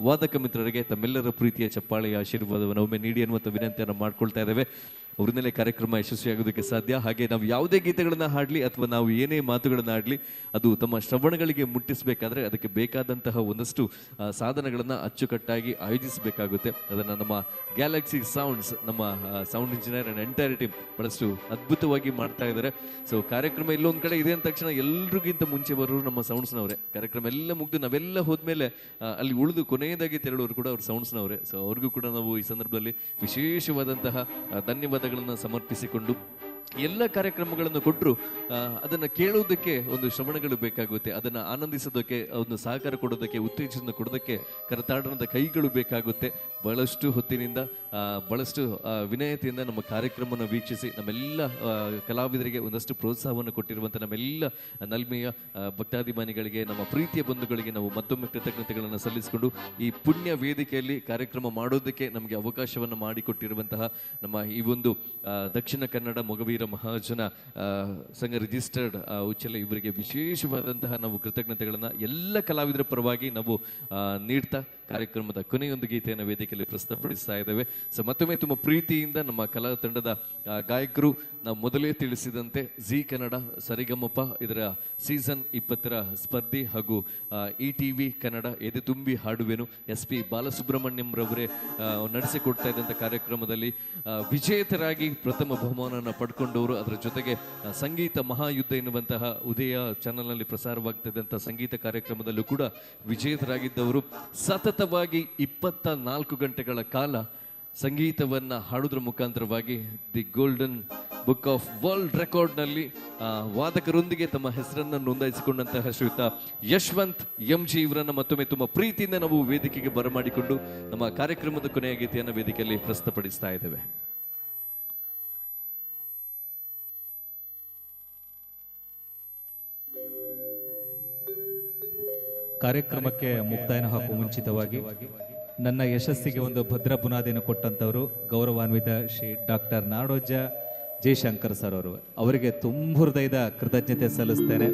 ವಾದಕ ಮಿತ್ರರಿಗೆ ತಮ್ಮೆಲ್ಲರ ಪ್ರೀತಿಯ ಚಪ್ಪಾಳೆಯ ಆಶೀರ್ವಾದವನ್ನು ಒಮ್ಮೆ ನೀಡಿ ಅನ್ನುವಂಥ ವಿನಂತಿಯನ್ನು ಮಾಡ್ಕೊಳ್ತಾ ಇದ್ದೇವೆ. ಅವರಿಂದಲೇ ಕಾರ್ಯಕ್ರಮ ಯಶಸ್ವಿಯಾಗೋದಕ್ಕೆ ಸಾಧ್ಯ. ಹಾಗೆ ನಾವು ಯಾವುದೇ ಗೀತೆಗಳನ್ನು ಹಾಡಲಿ ಅಥವಾ ನಾವು ಏನೇ ಮಾತುಗಳನ್ನು ಆಡಲಿ ಅದು ತಮ್ಮ ಶ್ರವಣಗಳಿಗೆ ಮುಟ್ಟಿಸಬೇಕಾದ್ರೆ ಅದಕ್ಕೆ ಬೇಕಾದಂತಹ ಒಂದಷ್ಟು ಸಾಧನಗಳನ್ನು ಅಚ್ಚುಕಟ್ಟಾಗಿ ಆಯೋಜಿಸಬೇಕಾಗುತ್ತೆ. ಅದನ್ನು ನಮ್ಮ ಗ್ಯಾಲಕ್ಸಿ ಸೌಂಡ್ಸ್, ನಮ್ಮ sound engineer and entire team ಬಹಳಷ್ಟು ಅದ್ಭುತವಾಗಿ ಮಾಡ್ತಾ ಇದ್ದಾರೆ. ಸೊ ಕಾರ್ಯಕ್ರಮ ಇಲ್ಲೊಂದು ಕಡೆ ಇದೆ ಅಂದ ತಕ್ಷಣ ಎಲ್ರಿಗಿಂತ ಮುಂಚೆ ಬರೋರು ನಮ್ಮ ಸೌಂಡ್ಸ್ನವರೇ. ಕಾರ್ಯಕ್ರಮ ಎಲ್ಲ ಮುಗಿದು ನಾವೆಲ್ಲ ಹೋದ್ಮೇಲೆ ಅಲ್ಲಿ ಉಳಿದು ಕೊನೆಯದಾಗಿ ತೆರಳೋರು ಕೂಡ ಅವ್ರು ಸೌಂಡ್ಸ್ನವರೇ. ಸೊ ಅವ್ರಿಗೂ ಕೂಡ ನಾವು ಈ ಸಂದರ್ಭದಲ್ಲಿ ವಿಶೇಷವಾದಂತಹ ಧನ್ಯವಾದಗಳನ್ನು ಸಮರ್ಪಿಸಿಕೊಂಡು ಎಲ್ಲ ಕಾರ್ಯಕ್ರಮಗಳನ್ನು ಕೊಟ್ಟರು ಅದನ್ನು ಕೇಳೋದಕ್ಕೆ ಒಂದು ಶ್ರವಣಗಳು ಬೇಕಾಗುತ್ತೆ, ಅದನ್ನು ಆನಂದಿಸೋದಕ್ಕೆ ಒಂದು ಸಹಕಾರ ಕೊಡೋದಕ್ಕೆ, ಉತ್ತೇಜನ ಕೊಡೋದಕ್ಕೆ ಕರತಾಡನದ ಕೈಗಳು ಬೇಕಾಗುತ್ತೆ. ಬಹಳಷ್ಟು ಹೊತ್ತಿನಿಂದ ಬಹಳಷ್ಟು ವಿನಯತೆಯಿಂದ ನಮ್ಮ ಕಾರ್ಯಕ್ರಮವನ್ನು ವೀಕ್ಷಿಸಿ ನಮ್ಮೆಲ್ಲ ಕಲಾವಿದರಿಗೆ ಒಂದಷ್ಟು ಪ್ರೋತ್ಸಾಹವನ್ನು ಕೊಟ್ಟಿರುವಂಥ ನಮ್ಮೆಲ್ಲ ನಲ್ಮೆಯ ಭಕ್ತಾಭಿಮಾನಿಗಳಿಗೆ, ನಮ್ಮ ಪ್ರೀತಿಯ ಬಂಧುಗಳಿಗೆ ನಾವು ಮತ್ತೊಮ್ಮೆ ಕೃತಜ್ಞತೆಗಳನ್ನು ಸಲ್ಲಿಸಿಕೊಂಡು ಈ ಪುಣ್ಯ ವೇದಿಕೆಯಲ್ಲಿ ಕಾರ್ಯಕ್ರಮ ಮಾಡೋದಕ್ಕೆ ನಮಗೆ ಅವಕಾಶವನ್ನು ಮಾಡಿಕೊಟ್ಟಿರುವಂತಹ ನಮ್ಮ ಈ ಒಂದು ದಕ್ಷಿಣ ಕನ್ನಡ ಮೊಗವೀರ ಮಹಾಜನ ಸಂಘ ರಿಜಿಸ್ಟರ್ಡ್ ಉಚ್ಚಲ ಇವರಿಗೆ ವಿಶೇಷವಾದಂತಹ ನಾವು ಕೃತಜ್ಞತೆಗಳನ್ನು ಎಲ್ಲ ಕಲಾವಿದರ ಪರವಾಗಿ ನಾವು ನೀಡ್ತಾ ಕಾರ್ಯಕ್ರಮದ ಕೊನೆಯೊಂದು ಗೀತೆಯನ್ನು ವೇದಿಕೆಯಲ್ಲಿ ಪ್ರಸ್ತುತಪಡಿಸ್ತಾ ಇದ್ದೇವೆ. ಸೊ ಮತ್ತೊಮ್ಮೆ ತುಂಬ ಪ್ರೀತಿಯಿಂದ ನಮ್ಮ ಕಲಾ ತಂಡದ ಗಾಯಕರು ನಾವು ಮೊದಲೇ ತಿಳಿಸಿದಂತೆ ಜಿ ಕನ್ನಡ ಸರಿಗಮಪ ಇದರ ಸೀಸನ್ 20ರ ಸ್ಪರ್ಧಿ ಹಾಗೂ ETV ಕನ್ನಡ ಎದೆ ತುಂಬಿ ಹಾಡುವೆನು SP ಬಾಲಸುಬ್ರಹ್ಮಣ್ಯಂ ರವರೇ ನಡೆಸಿಕೊಡ್ತಾ ಇದ್ದಂಥ ಕಾರ್ಯಕ್ರಮದಲ್ಲಿ ವಿಜೇತರಾಗಿ ಪ್ರಥಮ ಬಹುಮಾನವನ್ನು ಪಡ್ಕೊಂಡವರು. ಅದರ ಜೊತೆಗೆ ಸಂಗೀತ ಮಹಾಯುದ್ಧ ಎನ್ನುವಂತಹ ಉದಯ ಚಾನಲ್ನಲ್ಲಿ ಪ್ರಸಾರವಾಗ್ತಿದ್ದಂಥ ಸಂಗೀತ ಕಾರ್ಯಕ್ರಮದಲ್ಲೂ ಕೂಡ ವಿಜೇತರಾಗಿದ್ದವರು. ಸತತವಾಗಿ 24 ಗಂಟೆಗಳ ಕಾಲ ಸಂಗೀತವನ್ನು ಹಾಡೋದ್ರ ಮುಖಾಂತರವಾಗಿ the golden book of world ರೆಕಾರ್ಡ್ನಲ್ಲಿ ವಾದಕರೊಂದಿಗೆ ತಮ್ಮ ಹೆಸರನ್ನು ನೋಂದಾಯಿಸಿಕೊಂಡಂತಹ ಶ್ರೀಯುತ ಯಶವಂತ್ MG ಇವರನ್ನು ಮತ್ತೊಮ್ಮೆ ತುಂಬ ಪ್ರೀತಿಯಿಂದ ನಾವು ವೇದಿಕೆಗೆ ಬರಮಾಡಿಕೊಂಡು ನಮ್ಮ ಕಾರ್ಯಕ್ರಮದ ಕೊನೆಯ ಗೀತೆಯನ್ನು ವೇದಿಕೆಯಲ್ಲಿ ಪ್ರಸ್ತುತಪಡಿಸ್ತಾ ಇದ್ದೇವೆ. ಕಾರ್ಯಕ್ರಮಕ್ಕೆ ಮುಕ್ತಾಯನ ಹಾಕುವ ಮುಂಚಿತವಾಗಿ ನನ್ನ ಯಶಸ್ಸಿಗೆ ಒಂದು ಭದ್ರ ಬುನಾದಿಯನ್ನು ಕೊಟ್ಟಂಥವರು ಗೌರವಾನ್ವಿತ ಶ್ರೀ ಡಾಕ್ಟರ್ ನಾಡೋಜ ಜಯಶಂಕರ್ ಸರ್ ಅವರು, ಅವರಿಗೆ ತುಂಬ ಹೃದಯದ ಕೃತಜ್ಞತೆ ಸಲ್ಲಿಸ್ತೇನೆ.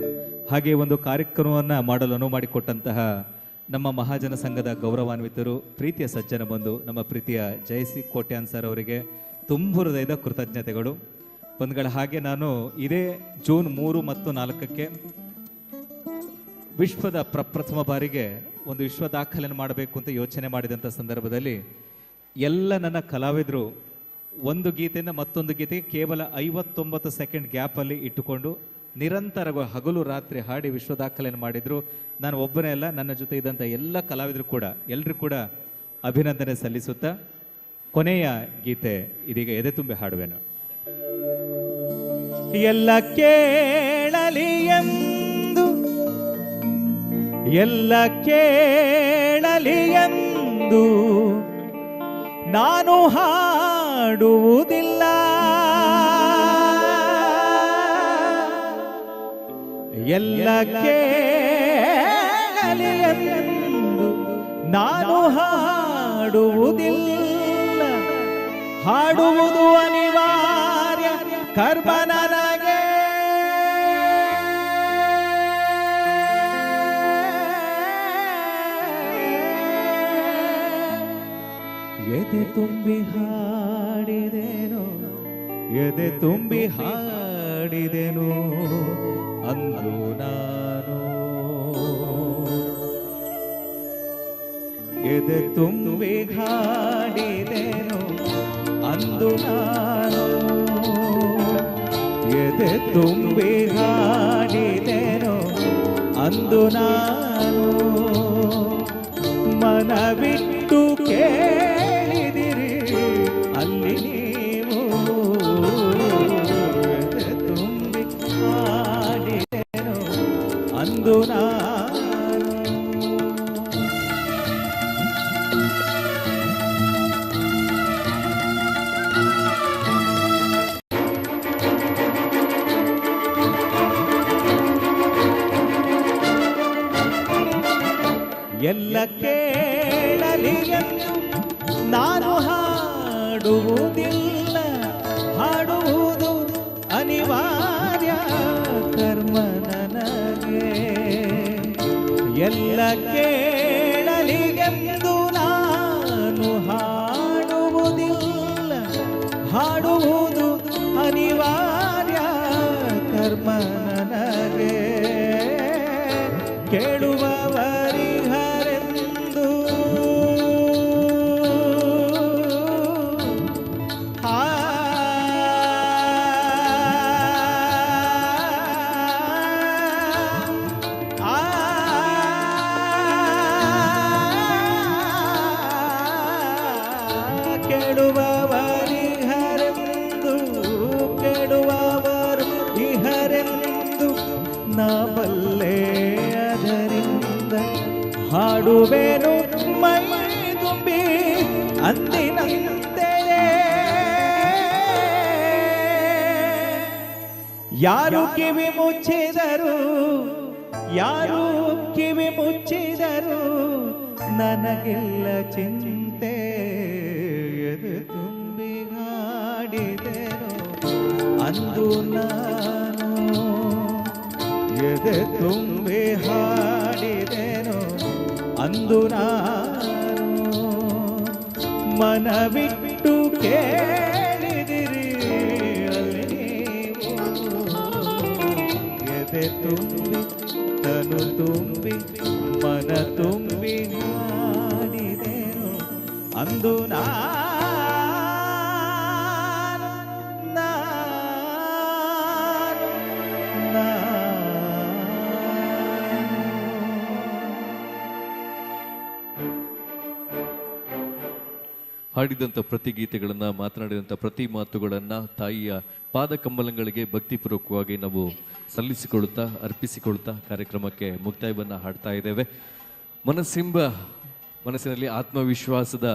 ಹಾಗೆ ಒಂದು ಕಾರ್ಯಕ್ರಮವನ್ನು ಮಾಡಲು ಅನುವು ಮಾಡಿಕೊಟ್ಟಂತಹ ನಮ್ಮ ಮಹಾಜನ ಸಂಘದ ಗೌರವಾನ್ವಿತರು, ಪ್ರೀತಿಯ ಸಜ್ಜನ ಬಂಧು, ನಮ್ಮ ಪ್ರೀತಿಯ ಜಯಸಿ ಕೋಟ್ಯಾನ್ ಸರ್ ಅವರಿಗೆ ತುಂಬ ಹೃದಯದ ಕೃತಜ್ಞತೆಗಳು. ಬಂಧುಗಳ ಹಾಗೆ ನಾನು ಇದೇ ಜೂನ್ 3 ಮತ್ತು 4ಕ್ಕೆ ವಿಶ್ವದ ಪ್ರಪ್ರಥಮ ಬಾರಿಗೆ ಒಂದು ವಿಶ್ವ ದಾಖಲೆಯನ್ನು ಮಾಡಬೇಕು ಅಂತ ಯೋಚನೆ ಮಾಡಿದಂಥ ಸಂದರ್ಭದಲ್ಲಿ ಎಲ್ಲ ನನ್ನ ಕಲಾವಿದರು ಒಂದು ಗೀತೆಯಿಂದ ಮತ್ತೊಂದು ಗೀತೆಗೆ ಕೇವಲ 59 ಸೆಕೆಂಡ್ ಗ್ಯಾಪಲ್ಲಿ ಇಟ್ಟುಕೊಂಡು ನಿರಂತರವಾಗಿ ಹಗಲು ರಾತ್ರಿ ಹಾಡಿ ವಿಶ್ವ ದಾಖಲೆಯನ್ನು ಮಾಡಿದರು. ನಾನು ಒಬ್ಬನೇ ಅಲ್ಲ, ನನ್ನ ಜೊತೆ ಇದ್ದಂಥ ಎಲ್ಲ ಕಲಾವಿದರು ಕೂಡ ಎಲ್ಲರೂ ಕೂಡ ಅಭಿನಂದನೆ ಸಲ್ಲಿಸುತ್ತಾ ಕೊನೆಯ ಗೀತೆ ಇದೀಗ ಎದೆ ತುಂಬಿ ಹಾಡುವೆನು. ಎಲ್ಲ ಕೇಳಲಿ ಎಂದು ಎಲ್ಲ ಕೇಳಲಿ ಎಂದು ನಾನು ಹಾಡುವುದಿಲ್ಲ, ಎಲ್ಲ ಕೇಳಲಿ ಎಂದು ನಾನು ಹಾಡುವುದಿಲ್ಲ, ಹಾಡುವುದು ಅನಿವಾರ್ಯ ಕರ್ಮ ನನಗೆ. ಎದೆ ತುಂಬಿ ಹಾಡಿದೆನು, ಎದೆ ತುಂಬಿ ಹಾಡಿದೆನು ಅಂದು ನಾನು, ಎದೆ ತುಂಬಿ ಹಾಡಿದೆನು ಅಂದು ನಾನು, ಎದೆ ತುಂಬಿ ಹಾಡಿದೆನು ಅಂದು ನಾನು, ಮನವಿಟ್ಟು ಕೇಳಿದಿರಿ ಅಲ್ಲಿ ನೀವು, ಎದೆ ತುಂಬಿ ಹಾಡಿದೆನು ಅಂದು ನಾನು. ಎಲ್ಲ ಕೇಳಲಿ ಎಂದು ನಾನು ಹಾಡುವುದಿಲ್ಲ, ಹಾಡುವುದು ಅನಿವಾರ್ಯ ಕರ್ಮ ನನಗೆ. ಎಲ್ಲ ಕೇಳಲಿ ಎಂದು ನಾನು ಹಾಡುವುದಿಲ್ಲ, ಹಾಡುವುದು ಅನಿವಾರ್ಯ ಕರ್ಮ ನನಗೆ. ಕೇಳುವವರಿಹರೆಂದು ಕೇಳುವವರಿಹರೆಂದು ಕೇಳುವವರು ಇಹರೆಂದು ನಾ ಬಲ್ಲೆ, ಅದರಿಂದ ಹಾಡುವೆನು ಮೈ ತುಂಬಿ ಅಂದಿನಂತೆಯೇ. ಯಾರು ಕಿವಿ ಮುಚ್ಚಿದರು, ಯಾರು ಕಿವಿ ಮುಚ್ಚಿದರು ನನಗೆಲ್ಲ ಚಿಂತೆ, ಎದೆ ತುಂಬಿ ಹಾಡಿದೆನು ಅಂದು ನಾನು, ಎದೆ ತುಂಬಿ ಹಾಡಿದೆನು ಅಂದು ನಾನು, ಮನವಿಟ್ಟು ಕೇಳಿದಿರಿ ಅಲ್ಲಿ ನೀವು, ಎದೆ ತುಂಬಿ ತನು ತುಂಬಿ ಮನ ತುಂಬಿ ಹಾಡಿದೆನು ಅಂದು ನಾನು. ಹಾಡಿದಂಥ ಪ್ರತಿ ಗೀತೆಗಳನ್ನು, ಮಾತನಾಡಿದಂಥ ಪ್ರತಿ ಮಾತುಗಳನ್ನು ತಾಯಿಯ ಪಾದ ಕಮಲಗಳಿಗೆ ಭಕ್ತಿಪೂರ್ವಕವಾಗಿ ನಾವು ಸಲ್ಲಿಸಿಕೊಳ್ಳುತ್ತಾ ಅರ್ಪಿಸಿಕೊಳ್ಳುತ್ತಾ ಕಾರ್ಯಕ್ರಮಕ್ಕೆ ಮುಕ್ತಾಯವನ್ನು ಹಾಡ್ತಾ ಇದ್ದೇವೆ. ಮನಸ್ಸಿನಲ್ಲಿ ಆತ್ಮವಿಶ್ವಾಸದ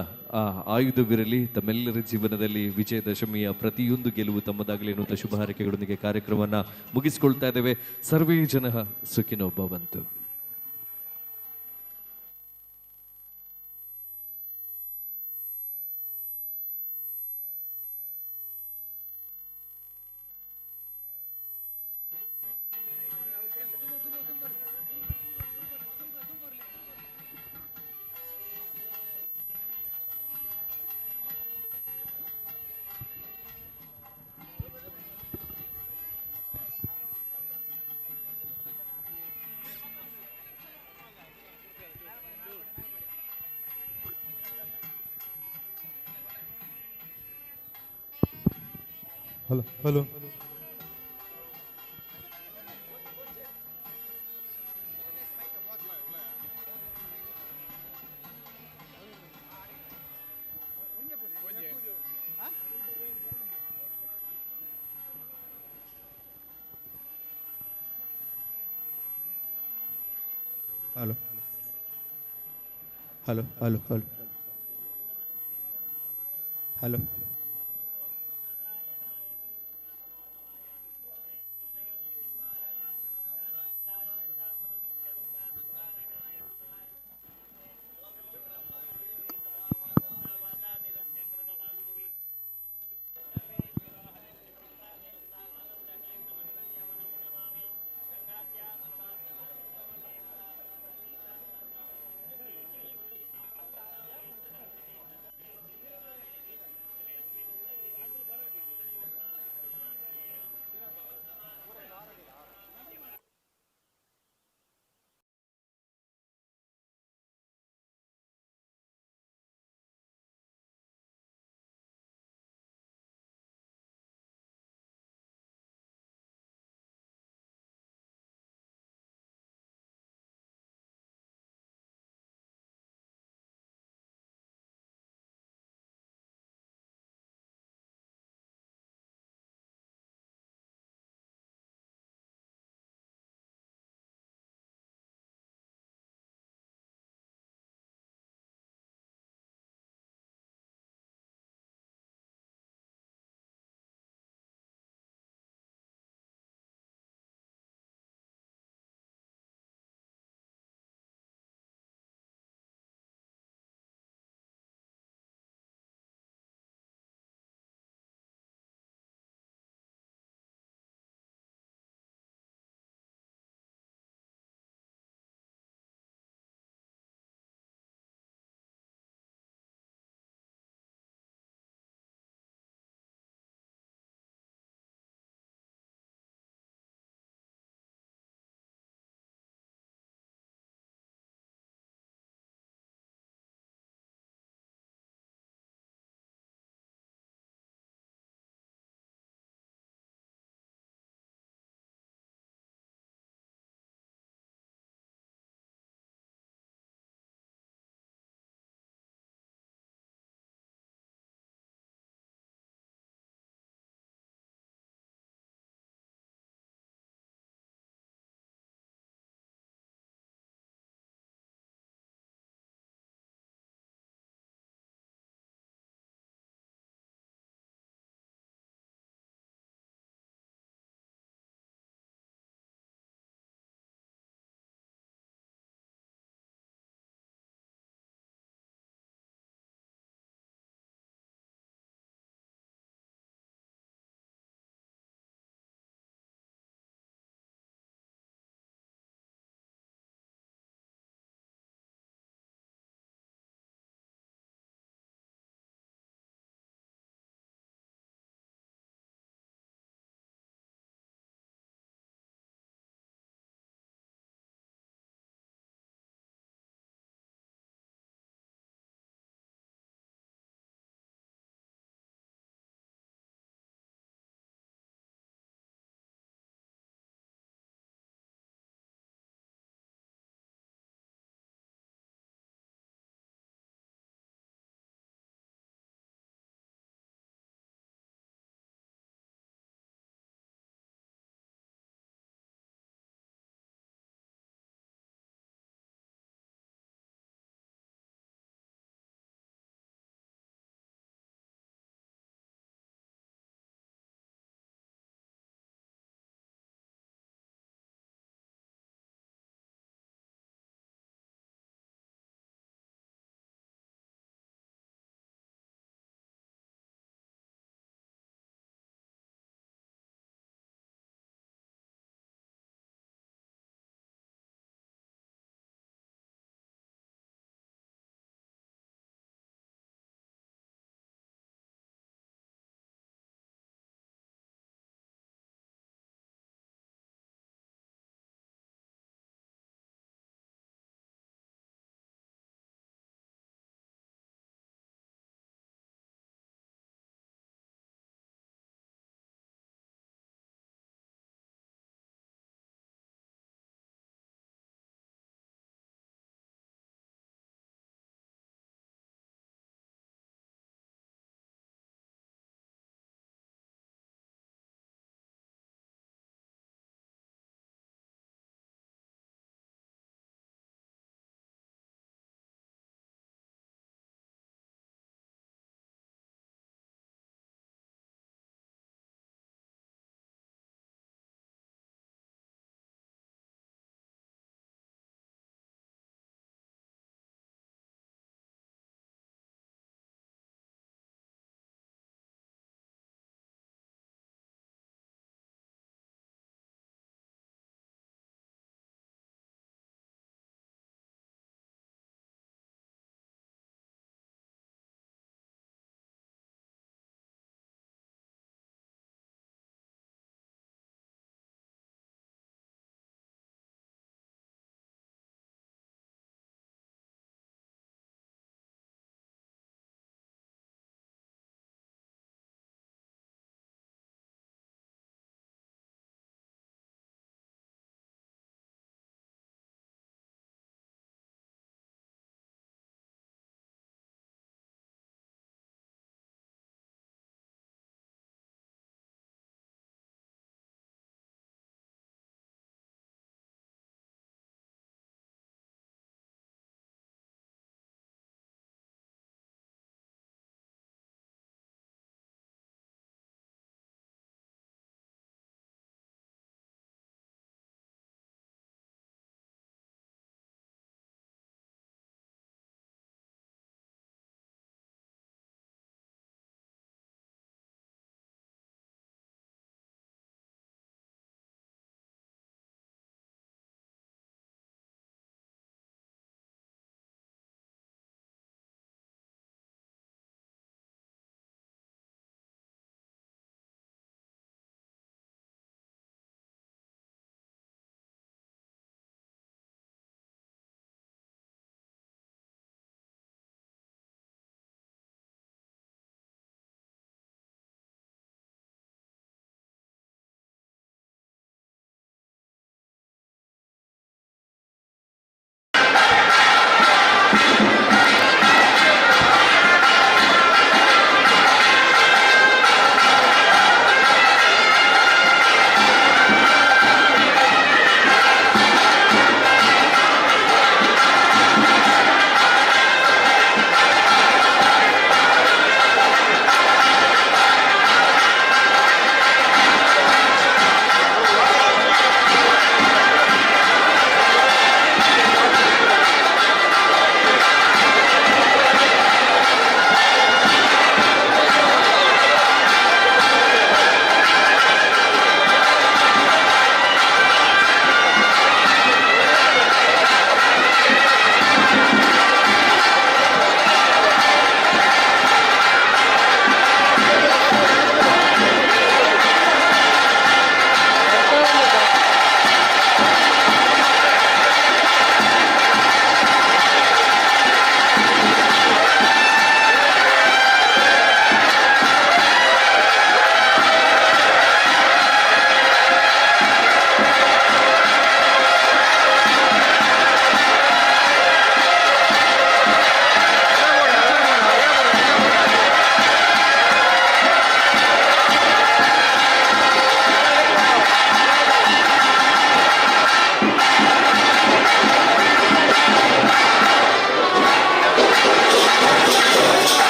ಆಯುಧವಿರಲಿ, ತಮ್ಮೆಲ್ಲರ ಜೀವನದಲ್ಲಿ ವಿಜಯದಶಮಿಯ ಪ್ರತಿಯೊಂದು ಗೆಲುವು ತಮ್ಮದಾಗಲಿ ಎನ್ನುವಂಥ ಶುಭ ಹಾರೈಕೆಗಳೊಂದಿಗೆ ಕಾರ್ಯಕ್ರಮವನ್ನು ಮುಗಿಸಿಕೊಳ್ತಾ ಇದ್ದೇವೆ. ಸರ್ವೇ ಜನಃ ಸುಖಿನೋ ಭವಂತು. Hello hello hello hello hello hello hello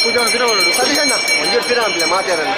Pooja ಸದಿಗಣ್ಣ ಒಂದು ಸ್ಥಿರ ಅಂತಿಲ್ಲ ಮಾತಾಡಲ್ಲ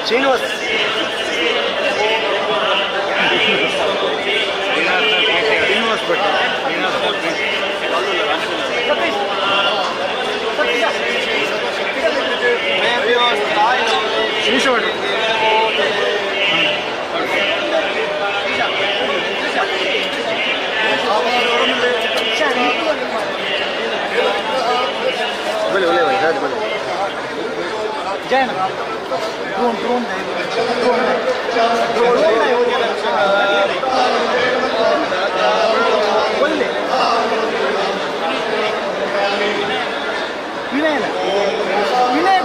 ಶ್ರೀನಿವಾಸ್ जय ड्रोन ड्रोन विनय विनय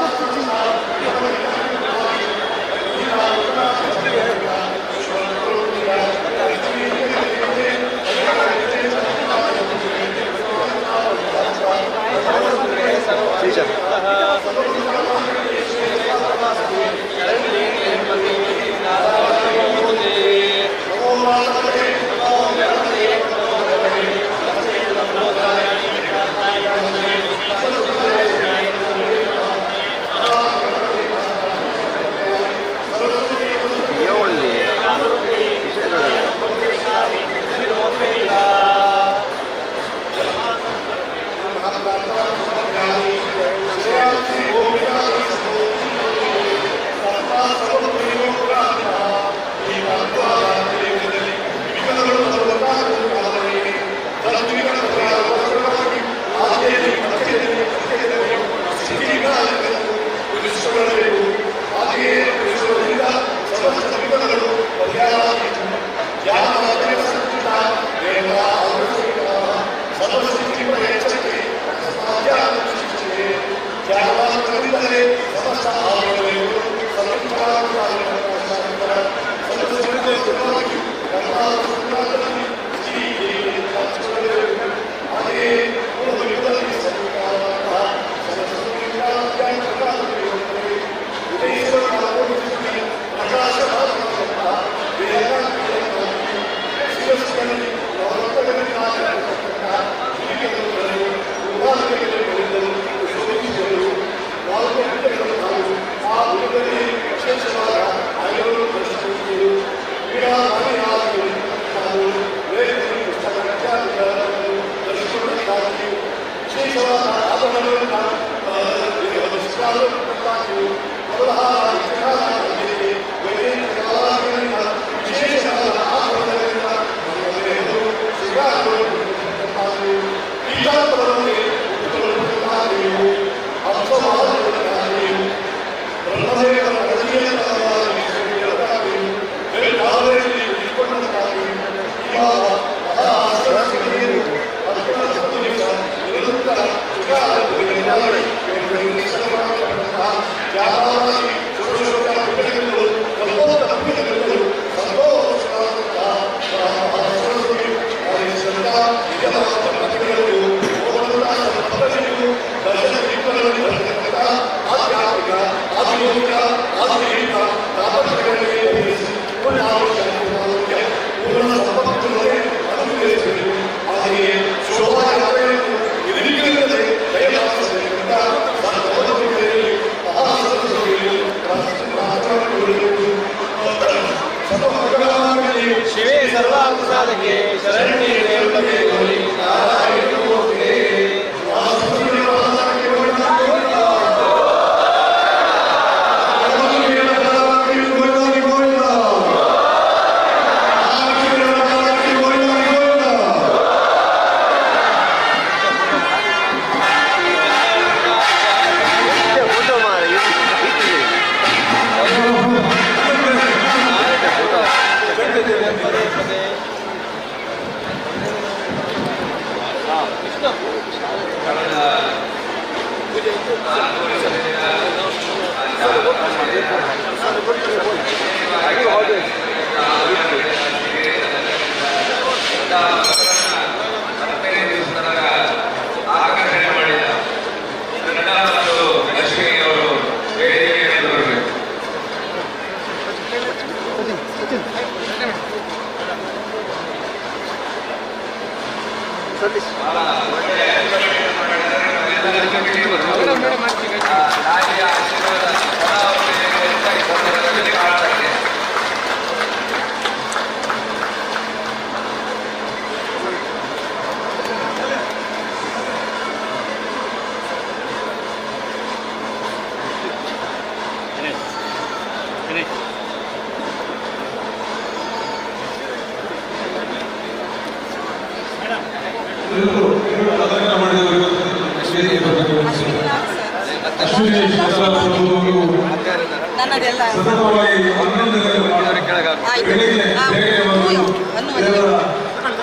ಶಿವೇ ಸರ್ವಾಂಸಾದಕ್ಕೆ ಶರಣ್ಯೇ ದೇವತೆ ಗೌರಿ ನಾರಾಯಣ ಮೂರ್ತಿಗೆ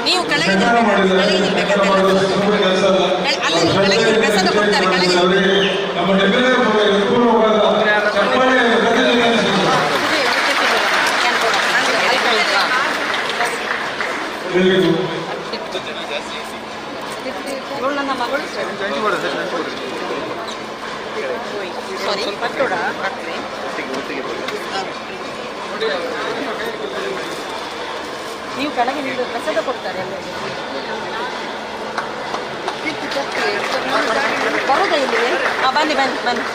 ನೀವು ಕೆಳಗೆ ಪ್ರಸಾದ ಕೊಡ್ತಾರೆ ನನ್ನ ಮಗಳು ಸಾರಿ ಪಟ್ಟೋಡ ನೀವು ಕೆಳಗೆ ನಿಂತು ಪ್ರಸಾದ ಕೊಡ್ತಾರೆ ಬರೋದಾ ಇಲ್ಲಿ ಬನ್ನಿ ಬನ್ನಿ ಬನ್ನಿ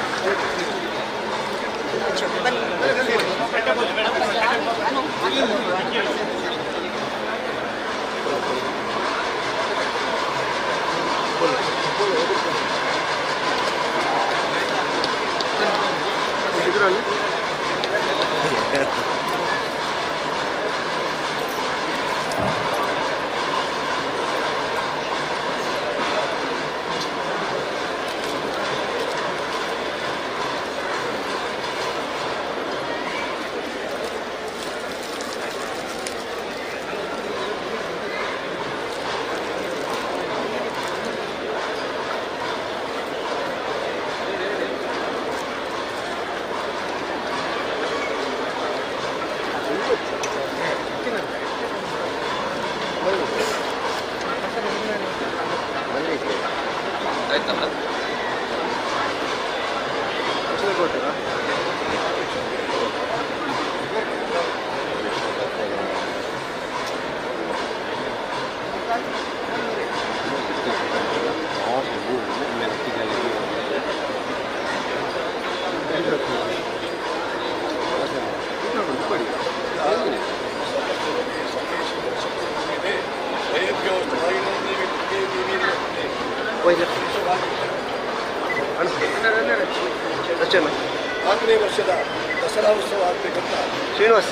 ನಾಲ್ಕನೇ ವರ್ಷದ ದಸರಾ ಉತ್ಸವ ಆಗಬೇಕಂತ ಶ್ರೀನಿವಾಸ್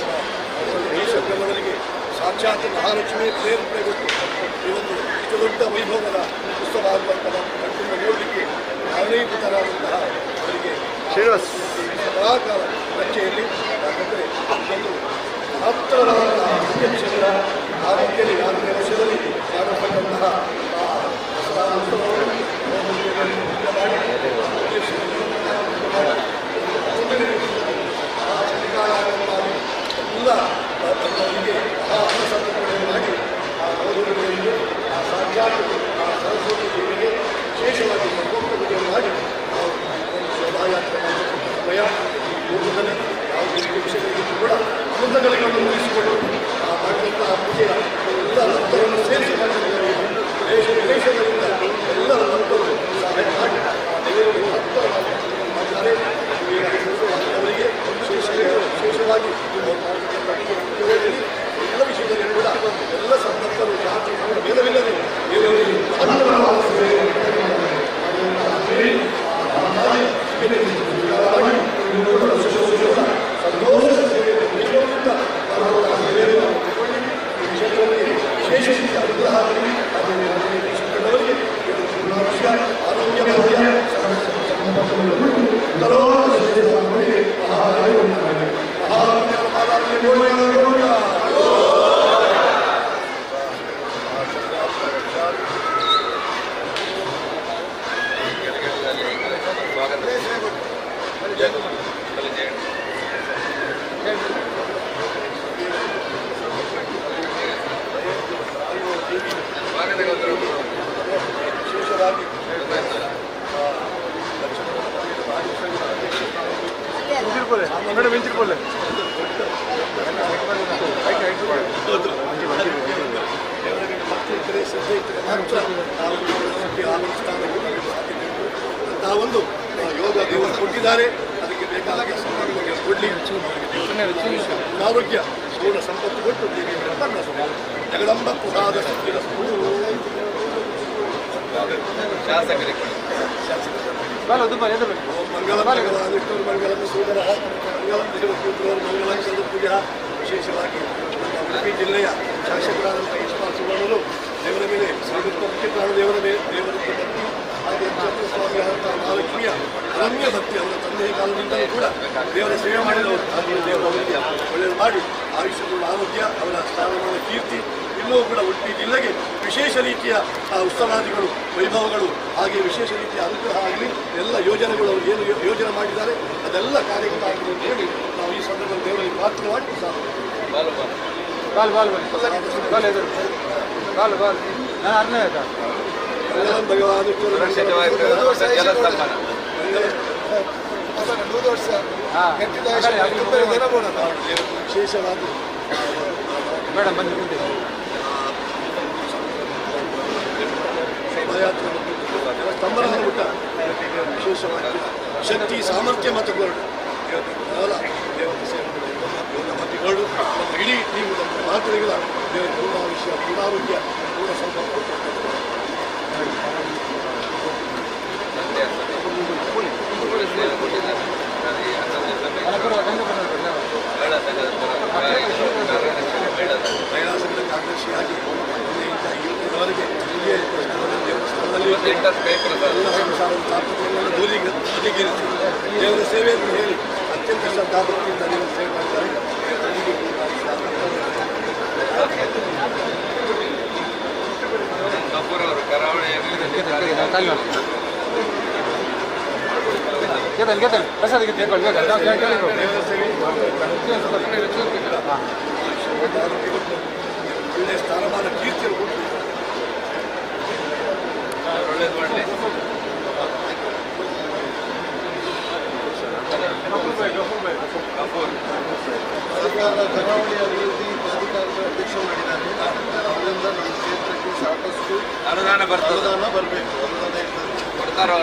ಈ ಸಂದರ್ಭದಲ್ಲಿ ಸಾಕ್ಷಾತ್ ಮಹಾಲಕ್ಷ್ಮಿ ಪ್ರೇರಣೆಗೊಟ್ಟು ಈ ಒಂದು ಇಷ್ಟು ದೊಡ್ಡ ವೈಭವದ ಉತ್ಸವ ಆಗುವಂತಹ ಕಣ್ಣನ್ನು ನೋಡಲಿಕ್ಕೆ ಕಾರಣೀಭೂತರಾದಂತಹ ಅವರಿಗೆ ಶ್ರೀನಿವಾಸ್ ಸದಾಕಾಲ ರಚೆಯಲ್ಲಿ ಯಾಕಂದರೆ ಒಂದು ಮಹತ್ತರವಾದಂತಹ ಅಧ್ಯಕ್ಷರ ಆ ರೀತಿಯಲ್ಲಿ 4ನೇ ವರ್ಷದಲ್ಲಿ ಮಾಡತಕ್ಕಂತಹ ದಸರಾ ಉತ್ಸವವನ್ನು ಎಲ್ಲ ಅವರಿಗೆ ಮಾಡಿ ಆ ನವದುರ್ಗದಲ್ಲಿ ಆ ಸಾಕ್ಷಾತ್ ಆ ಸರಸ್ವತಿ ದೇವಿಗೆ ವಿಶೇಷವಾಗಿ ಮಹೋತ್ಸವ ಮಾಡಿ ನಾವು ಶೋಭಾಯಾತ್ರೆ ಮಾಡತಕ್ಕಂಥ ಸಮಯ ಲೋಕದಲ್ಲಿ ಯಾವುದೇ ವಿಷಯಗಳಿಗೂ ಕೂಡ ಅನುಭವಗಳನ್ನು ಮುಗಿಸಿಕೊಂಡು ಆ ಮಾಡಿದಂತಹ ಪೂಜೆಯ ಎಲ್ಲ ಭಕ್ತರನ್ನು ಸೇರಿಸಿ ಮಾಡಿದ್ದಾರೆ ದೇಶ ವಿದೇಶಗಳಿಂದ ಎಲ್ಲರ ಭಕ್ತರು ಸಹಾಯ ಮಾಡಿ ಆ ದೇವರಿಗೆ ಮಾಡಿದ್ದಾರೆ ಅವರಿಗೆ ವಿಶೇಷವಾಗಿ ಎಲ್ಲ ವಿಷಯದಲ್ಲಿ ಕೂಡ ಎಲ್ಲ ಸಂದರ್ಭಗಳು ಜಾತಿ ಭೇದವಿಲ್ಲದೆ ದೇವರಿಗೆ ವಿಶೇಷ ಅನುಗ್ರಹ ಆರೋಗ್ಯ ವಿಶೇಷವಾಗಿ ಮೇಡಮ್ ಮಿಂಚಿರ್ಬೋಲೆ ಶ್ರದ್ಧೆ ಇದ್ದರೆ ಮಾತ್ರ ಅಂತಹ ಒಂದು ಯೋಗ ದೇವರು ಕೊಟ್ಟಿದ್ದಾರೆ. ಅದಕ್ಕೆ ಬೇಕಾದ ಕೊಡಲಿ ಆರೋಗ್ಯ ಪೂರ್ಣ ಸಂಪತ್ತು ಕೊಟ್ಟು ಜಗದಂಬ ಪ್ರಸಾದ ವಿಶೇಷವಾಗಿ ಉಡುಪಿ ಜಿಲ್ಲೆಯ ಶಾಸಕರಾದಂಥ ಯಶಪಾಲ್ ಸುವರ್ಣರು ದೇವರ ಮೇಲೆ ಶ್ರೀಮಂತ ಮುಖ್ಯ ಪ್ರಾಣದೇವರ ದೇವರ ಭಕ್ತಿ ಹಾಗೆ ಸ್ವಾಮಿ ಆದಂತಹ ಮಹಾಲಕ್ಷ್ಮಿಯ ಅನನ್ಯ ಭಕ್ತಿ ಅವರ ತಂದೆಯ ಕಾಲದಿಂದಲೂ ಕೂಡ ದೇವರ ಸೇವೆ ಮಾಡಿದವರು ಹಾಗೂ ದೇವರು ಅವರಿಗೆ ಒಳ್ಳೆಯದು ಮಾಡಿ ಆಯುಷ್ಯಗಳ ಆರೋಗ್ಯ ಅವರ ಸ್ಥಾನಮಾನ ಕೀರ್ತಿ ಇನ್ನೂ ಕೂಡ ಉಡುಪಿ ಜಿಲ್ಲೆಗೆ ವಿಶೇಷ ರೀತಿಯ ಉತ್ಸವಾದಿಗಳು ವೈಭವಗಳು ಹಾಗೆ ವಿಶೇಷ ರೀತಿಯ ಅನುಗ್ರಹ ಆಗಲಿ ಎಲ್ಲ ಯೋಜನೆಗಳು ಅವರು ಏನು ಯೋಜನೆ ಮಾಡಿದ್ದಾರೆ ಅದೆಲ್ಲ ಕಾರ್ಯಗತ ಆಗಲಿ ಅಂತ ಹೇಳಿ ನಾವು ಈ ಸಂದರ್ಭದಲ್ಲಿ ದೇವರಲ್ಲಿ ಪ್ರಾರ್ಥನೆ ಮಾಡಿ ಭಗವಾನ್ ವಿಶೇಷವಾಗಿ ಮೇಡಮ್ ಬಂದು ಶೋಭಾಯಾತ್ರೆ ಸ್ತಂಭನ ಊಟ ವಿಶೇಷವಾಗಿ ಶಕ್ತಿ ಸಾಮರ್ಥ್ಯ ಮತ್ತು ಗೌರವ ದೇವರ ಸೇವೆಗಳು ನಮ್ಮ ಇಡೀ ನೀವು ನಮ್ಮ ಮಾತುಗಳ ದೇವರ ಪೂರ್ಣ ವಿಷಯ ಪೂರ್ಣಾರೋಗ್ಯ ಪೂರ್ಣ ಸಂಪರ್ಕ ಮಹಿಳಾ ಸಂಘದ ಕಾರ್ಯದರ್ಶಿಯಾಗಿ ಇವರಿಗೆ ದೇವಸ್ಥಾನದಲ್ಲಿ ಎಲ್ಲ ಸಂಸಾರದ ತಾಪತ್ರಗಳನ್ನು ಬದಿಗಿರಿಸಿ ದೇವರ ಸೇವೆ ಅಂತ ಹೇಳಿ ಅತ್ಯಂತ ಶ್ರದ್ಧಾಭಕ್ತಿಯಿಂದ ದೇವರ ಸೇವೆ ಮಾಡಿದ್ದಾರೆ. ಒಳ್ಳೆಯ ಸ್ಥಾನಮಾನ ಕೀರ್ತಿಯನ್ನು ಕೊಟ್ಟು ಒಳ್ಳೇದು ಮಾಡಲಿ. ಸರ್ಕಾರದ ಕರಾವಳಿ ಅಭಿವೃದ್ಧಿ ಪ್ರಾಧಿಕಾರದ ಅಧ್ಯಕ್ಷ ಮಾಡಿದ್ದಾರೆ. ಅದರಿಂದ ನಮ್ಮ ಕ್ಷೇತ್ರಕ್ಕೆ ಸಾಕಷ್ಟು ಅನುದಾನ ಬರಬೇಕು. ಅನುದಾನ ಕೊಡ್ತಾರೋ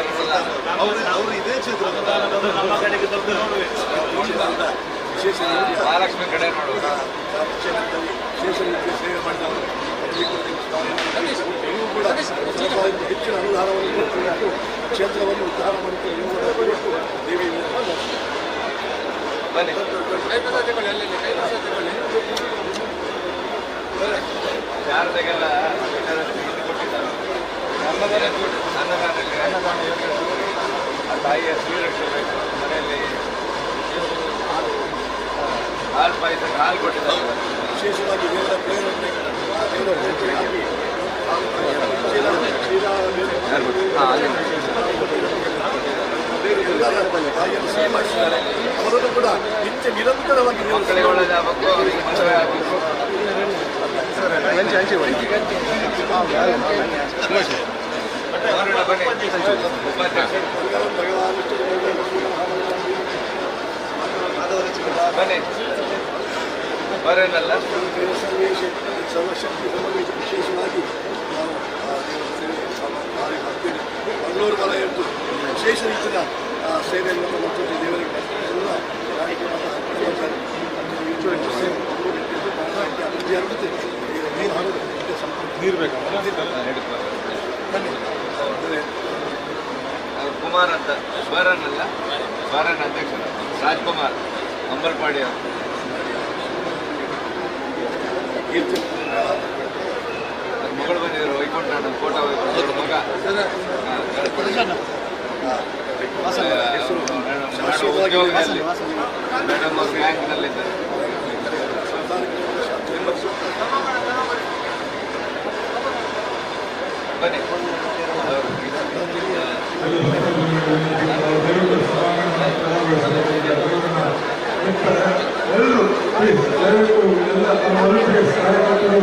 ಅವರು ಇದೇ ಕ್ಷೇತ್ರದ ವಿಶೇಷ ಮಹಾಲಕ್ಷ್ಮಿ ಕಡೆ ಕ್ಷೇತ್ರದಲ್ಲಿ ವಿಶೇಷ ರೀತಿಯ ಸೇವೆ ಮಾಡಿದವರು ಕೂಡ ಹೆಚ್ಚಿನ ಅನುದಾನವನ್ನು ಕೊಟ್ಟು ಕ್ಷೇತ್ರವನ್ನು ಉದ್ಧಾರ ಮಾಡುತ್ತೆ ದೇವಿ ಶಾರದೆಗೆಲ್ಲ ಆ ತಾಯಿಯ ಶ್ರೀರಕ್ಷಬೇಕು ಮನೆಯಲ್ಲಿ ಹಾಲು ಪಾಯಸ ಹಾಲು ಕೊಟ್ಟಿದ್ದಾರೆ. ವಿಶೇಷವಾಗಿ ದೇವರ ಪ್ರೇರಣೆ ಅವರನ್ನು ಕೂಡ ನಿತ್ಯ ನಿರಂತರವಾಗಿ ಮಕ್ಕಳಿಗೆ ಒಳ್ಳೆದಾಗಬೇಕು, ಅವರಿಗೆ ಮದುವೆ ಆಗಬೇಕು. ಬನ್ನಿ ಬರೇನಲ್ಲ ಸರ್ವಶಕ್ತಿ ವಿಶೇಷವಾಗಿ ನಾವು ಮಂಗಳೂರು ಬಲ ಎಂದು ವಿಶೇಷ ರೀತಿಯ ಸೇವೆಯನ್ನು ಮಾಡುತ್ತಿದ್ದ ದೇವರಿಗೆ ಕುಮಾರ್ ಅಂತ ಸ್ವರನಲ್ಲ ಸ್ವರನ್ ಅಧ್ಯಕ್ಷರು ರಾಜ್ಕುಮಾರ್ ಅಂಬರ್ಪಾಡಿ ಅವರು ಮಗಳು ಬಂದಿದ್ರು ವೈಕುಂಠ ಫೋಟೋ ಮಗ ಉದ್ಯೋಗದಲ್ಲಿ ಮೇಡಮ್ ಅವರು ಬ್ಯಾಂಕ್ನಲ್ಲಿದ್ದಾರೆ. ಬನ್ನಿ ಎಲ್ಲರೂ ದಯವಿಟ್ಟು ಎಲ್ಲ ನಮ್ಮ ವಾಲಂಟಿಯರ್ಸ್ ಕಾರ್ಯಕರ್ತರು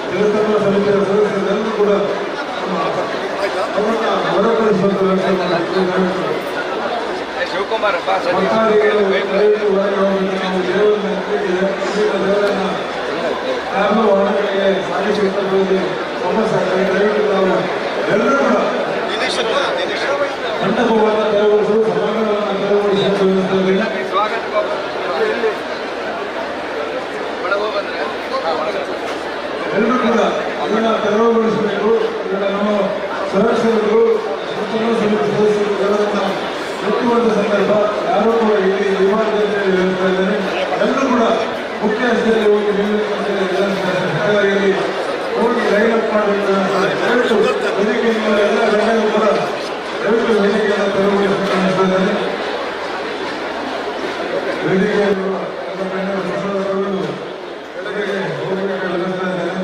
ದೇವಸ್ಥಾನ ಸಮಿತಿಯ ಸದಸ್ಯರೆಲ್ಲರೂ ಕೂಡ ಅವರನ್ನು ಹೊರಕಳಿಸುವಂಥ ಶಿವಕುಮಾರ್ ಯಾರು ಹೊರಗಡೆಗೆ ಸಾಗಿಸುವುದರಲ್ಲಿ ಸಮಸ್ಯೆ ದಯವಿಟ್ಟು ನಾವು ಎಲ್ಲರೂ ಕೂಡ ಮಂಟಪವನ್ನು ತೆರವುಗೊಳಿಸಲು ಸಭಾಂಗಣವನ್ನು ತೆರವುಗೊಳಿಸುವಂಥ ಎಲ್ಲರೂ ಕೂಡ ಇದನ್ನು ತೆರವುಗೊಳಿಸಬೇಕು. ಈಗ ನಮ್ಮ ಸದಸ್ಯರು ಸಂಸ್ಥಾನ ಸಮಿತಿ ಸದಸ್ಯರು ಎಲ್ಲರನ್ನ ಎತ್ತುವಂಥ ಸಂದರ್ಭ ಯಾರೂ ಕೂಡ ಇಲ್ಲಿ ವಿಮಾನದಲ್ಲಿ ಹೇಳ್ತಾ ಇದ್ದಾರೆ. ಎಲ್ಲರೂ ಕೂಡ ಮುಖ್ಯ ರಸ್ತೆಯಲ್ಲಿ ಹೋಗಿ ನಿಲ್ಲುವಂತೆ ಹೋಗಿ ಲೈನ್ ಅಪ್ ಮಾಡಬೇಕು. ದಯವಿಟ್ಟು ವೇದಿಕೆಯಿಂದ ಎಲ್ಲ ಗಣ್ಯರು ಕೂಡ ದಯವಿಟ್ಟು ವೇದಿಕೆಯನ್ನು ತೆರವುಗೊಳಿಸಬೇಕು ಅನಿಸ್ತಾ ಇದ್ದಾರೆ. ವೇದಿಕೆಯಲ್ಲಿರುವ ಎಲ್ಲ ಗಣ್ಯರು ಪ್ರಸಾದಗಳು ಕೆಳಗೆ ಹೋಗಬೇಕು ಅನಿಸ್ತಾ ಇದ್ದಾರೆ.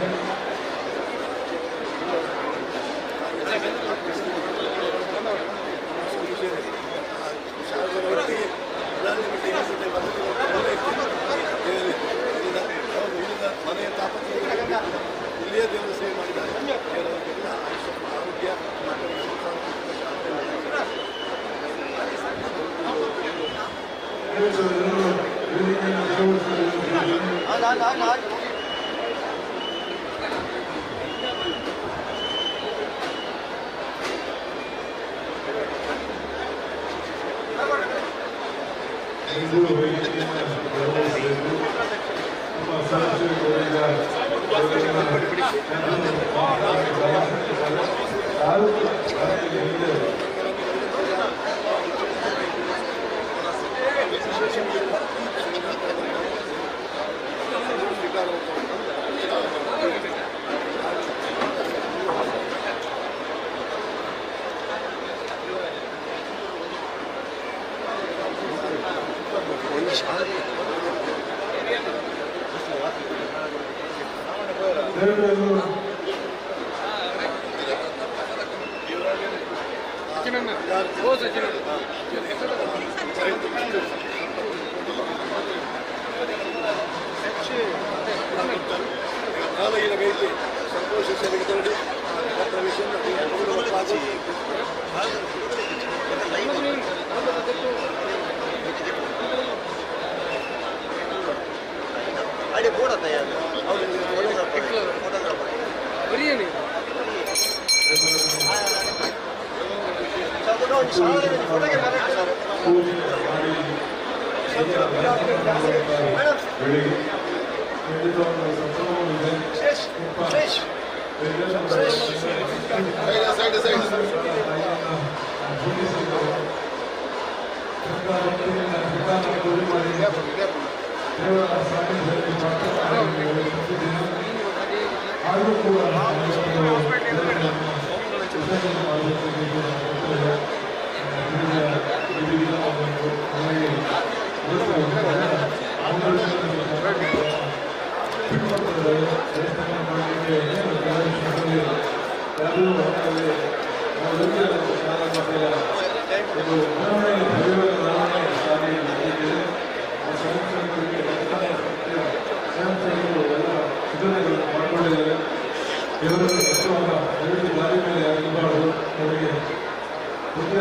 ಮನೆಯ ತಾಪತ್ರೆ ಇಲ್ಲಿಯೇ ದೇವರ ಸೇವೆ ಮಾಡಿದ್ದಾರೆ. ಆರೋಗ್ಯ ವೇದಿಕೆ ಸಂತೋಷ ಸೇವೆಗೆ ಅಡಿ ಬೋರ್ಡ್ ತಯಾರು ಬಿರಿಯಾನಿ ಕೇವಲ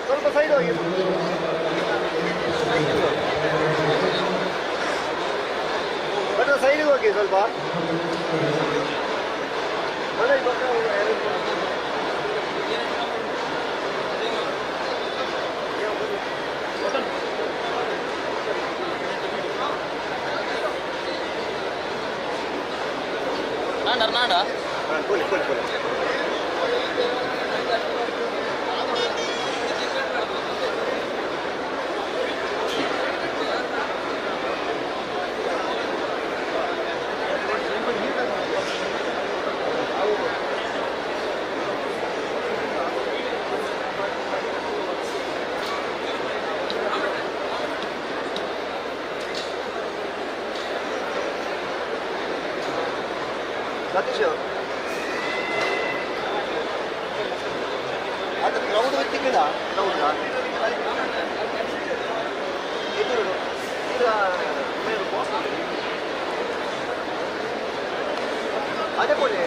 ಸ್ವಲ್ಪ ಸೈಡ್ ಹೋಗಿ ಸೈಡಿಗೆ ಹೋಗಿ ಸ್ವಲ್ಪ ಸತೀಶ್ ಅದು ಕ್ರೌಡ್ ಹೊತ್ತಿಗಿಲ್ಲ ಕ್ರೌಡ್ ಇದು ಅದೇ ಕೊಡಿ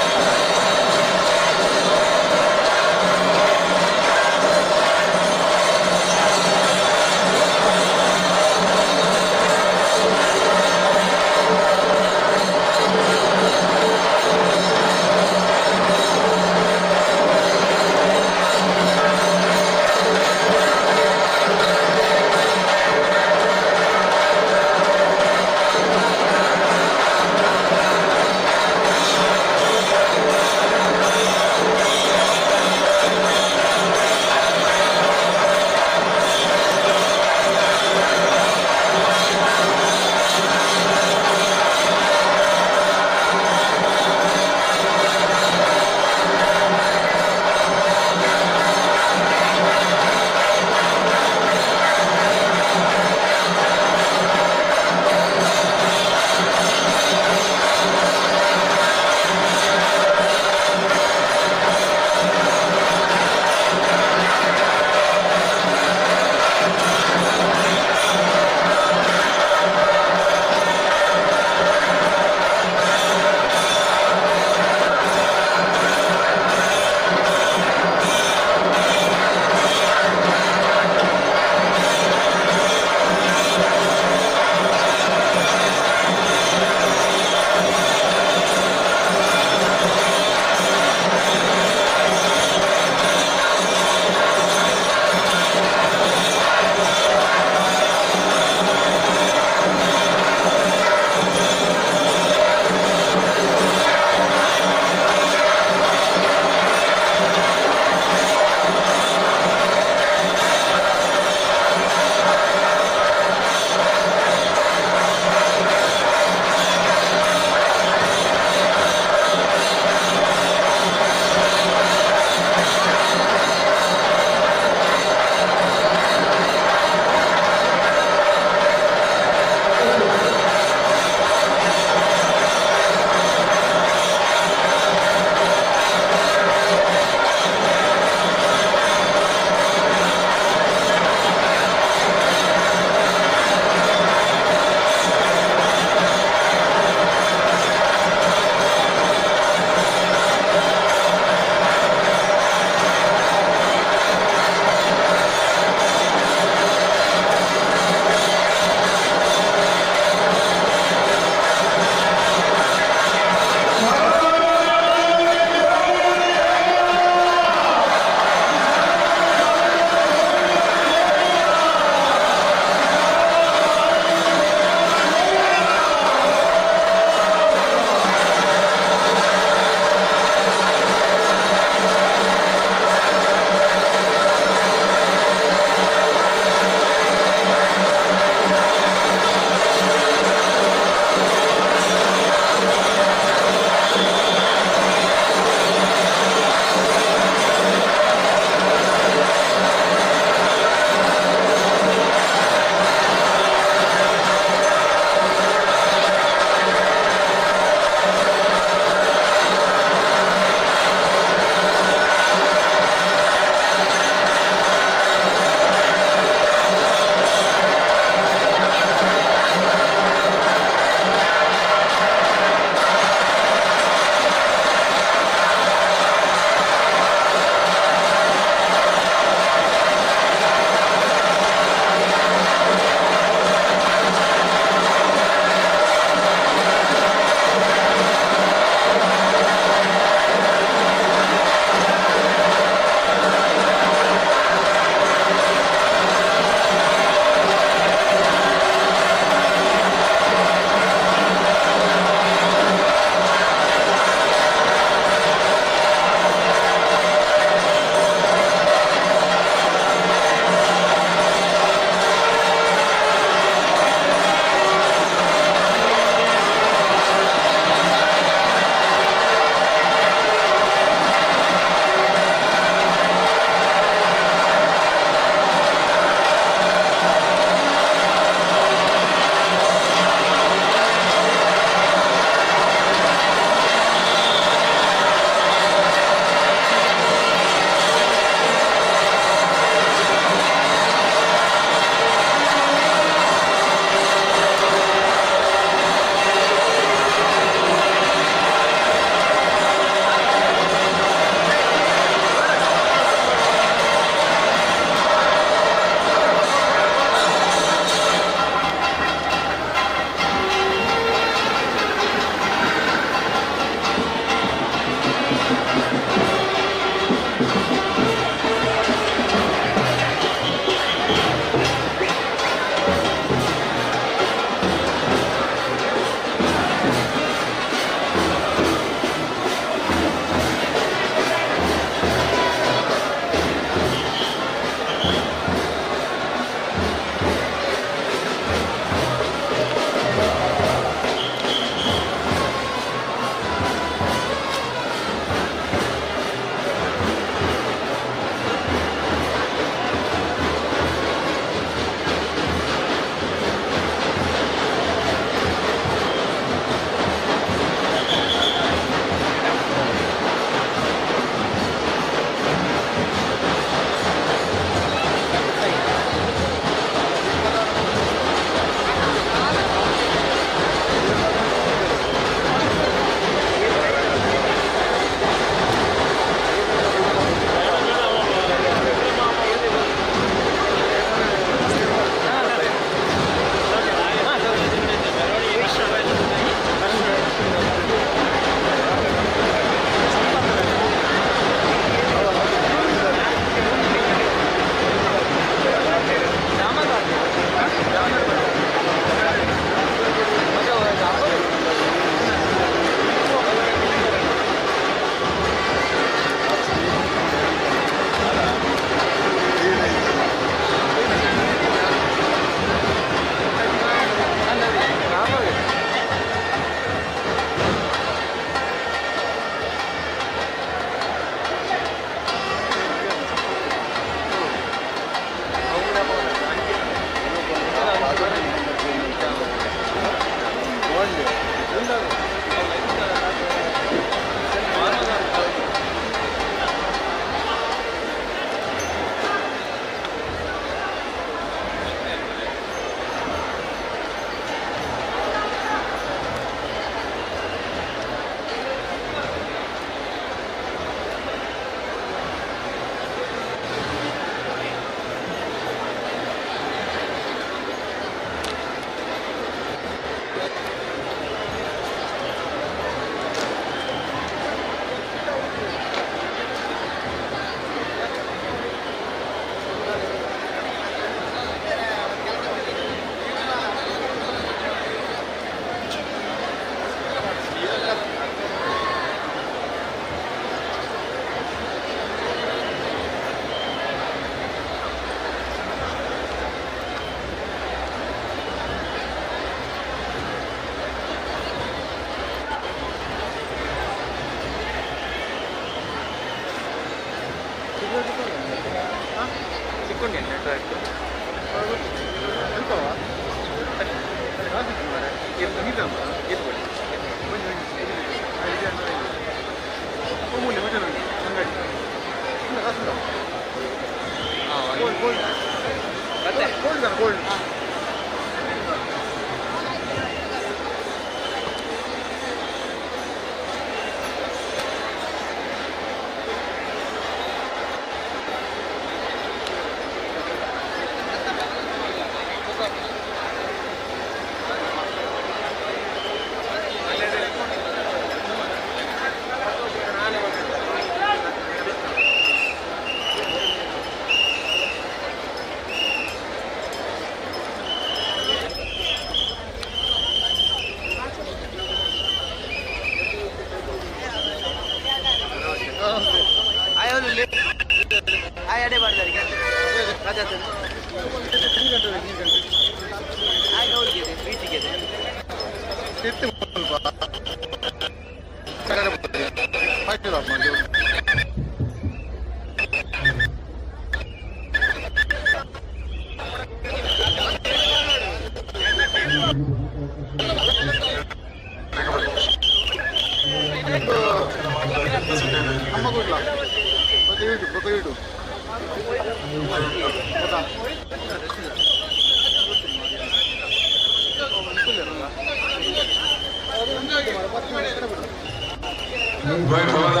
ವೈಭವದ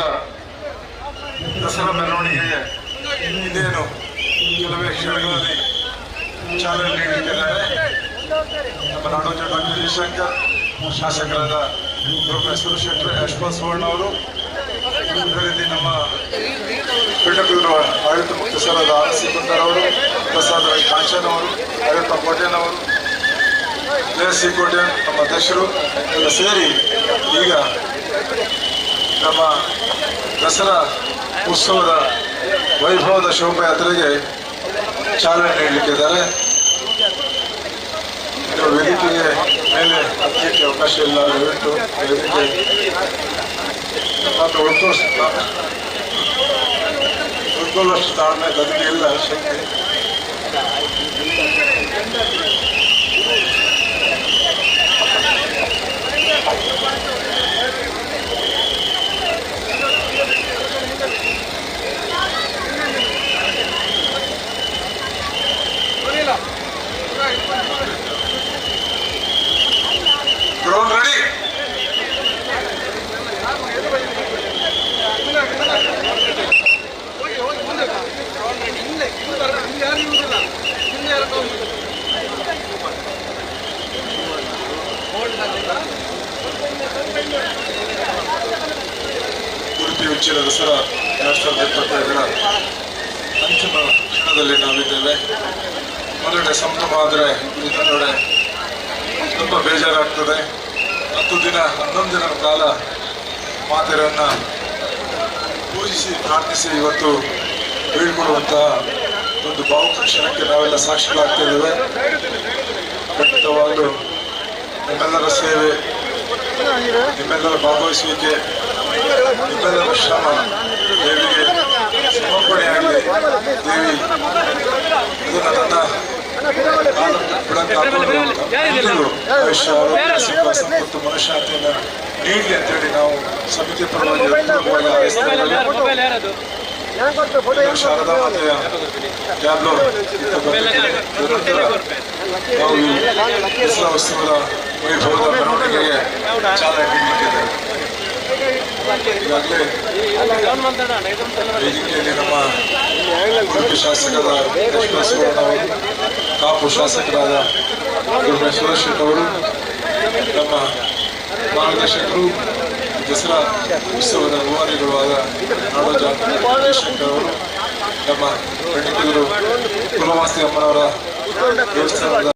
ದಸರಾ ಮೆರವಣಿಗೆಗೆ ಇನ್ನೇನು ಕೆಲವೇ ಕ್ಷಣಗಳಲ್ಲಿ ಚಾಲನೆ ನೀಡಲಿದ್ದಾರೆ. ನಮ್ಮ ನಾಡೋಜ ಡಾಕ್ಟರ್ ಜಯಶಂಕರ್, ಶಾಸಕರಾದ ಪ್ರೊಫೆಸರ್ ಶೆಟ್ಟರ್ ಯಶವಂತ್ ಸುವರ್ಣ ಅವರು, ಅದೇ ರೀತಿ ನಮ್ಮ ಪೀಠಕೂರು ಆಡಳಿತ ಮುಖ್ಯಸ್ಥರಾದ ಆರ್ ಸಿ ಕುಂದರ್ ಅವರು, ಪ್ರಸಾದ್ ರೈ ಕಾಂಚನ್ ಅವರು, ಅಯ್ಯಪ್ಪ ಕೋಟ್ಯನ್ ಅವರು, ಜಯಸಿ ಕೋಟ್ಯನ್ ನಮ್ಮ ಅಧ್ಯಕ್ಷರು ಎಲ್ಲ ಸೇರಿ ಈಗ ನಮ್ಮ ದಸರಾ ಉತ್ಸವದ ವೈಭವದ ಶೋಭಾಯಾತ್ರೆಗೆ ಚಾಲನೆ ನೀಡಲಿಕ್ಕಿದ್ದಾರೆ. ವೇದಿಕೆಗೆ ಮೇಲೆ ಹತ್ತಲಿಕ್ಕೆ ಅವಕಾಶ ಇಲ್ಲ, ದಯವಿಟ್ಟು ವೇದಿಕೆ ಮತ್ತು ಉಳ್ಕೊಳ್ಳುವಷ್ಟು ತಾಳ್ಮೆ ಗದಗೆ ಇಲ್ಲ ಶಕ್ತಿ. Drone ready? ಉಡುಪಿ ಉಚ್ಚಿಲ ದಸರಾ 2025ರ ಅಂತಿಮ ಕ್ಷಣದಲ್ಲಿ ನಾವಿದ್ದೇವೆ. ಮೊದಲನೇ ಸಂಭ್ರಮ ಆದರೆ ಇದನ್ನೊಡೆ ತುಂಬ ಬೇಜಾರಾಗ್ತದೆ. 10 ದಿನ 11 ದಿನಗಳ ಕಾಲ ಮಾತೆಯರನ್ನ ಪೂಜಿಸಿ ಪ್ರಾರ್ಥಿಸಿ ಇವತ್ತು ಬೀಳ್ಕೊಡುವಂತಹ ಒಂದು ಭಾವುಕ ಕ್ಷಣಕ್ಕೆ ನಾವೆಲ್ಲ ಸಾಕ್ಷಿಗಳಾಗ್ತಿದ್ದೇವೆ. ಖಂಡಿತವಾಗಲೂ ನಿಮ್ಮೆಲ್ಲರ ಸೇವೆ, ನಿಮ್ಮೆಲ್ಲರ ಭಾಗವಹಿಸುವಿಕೆ, ನಿಮ್ಮೆಲ್ಲರ ಶ್ರಮ ದೇವಿಗೆ ಸಮರ್ಪಣೆಯಾಗಲಿ. ದೇವಿ ಇದನ್ನು ಆಯುಷ್ಯ, ಆರೋಗ್ಯ, ಸುಖ, ಸಂಪತ್ತು, ಮನಃಶಾಂತಿಯನ್ನು ನೀಡಲಿ ಅಂತೇಳಿ ನಾವು ಸಮಿತಿ ಪರವಾಗಿ ಶಾರದಾ ಮಾತೆಯ ಟ್ಯಾಬ್ಲೋ ನಾವು ಈ ದಸರಾ ಉತ್ಸವದ ವೈಭವದ ಮೆರವಣಿಗೆಗೆ ಚಾಲನೆ ನೀಡಲಿದ್ದೇವೆ. ಈಗಾಗಲೇ ವೇದಿಕೆಯಲ್ಲಿ ನಮ್ಮ ಉಡುಪಿ ಶಾಸಕರಾದ ಯಶವಂತ್ ಸುವರ್ಣ ಅವರು, ಕಾಪು ಶಾಸಕರಾದ ಸುರೇಶ್ ಅವರು, ನಮ್ಮ ಮಾರ್ಗದರ್ಶಕರು, ದಸರಾ ಉತ್ಸವದ ರೂವಾರಿಗಳು ಆದ ನಾಡೋಜ ಜಯಶಂಕರ್ ಅವರು, ನಮ್ಮ ಪಂಡಿತರು ಕುಲವಾಸಿ ಅಮ್ಮನವರ ದೇವಸ್ಥಾನದ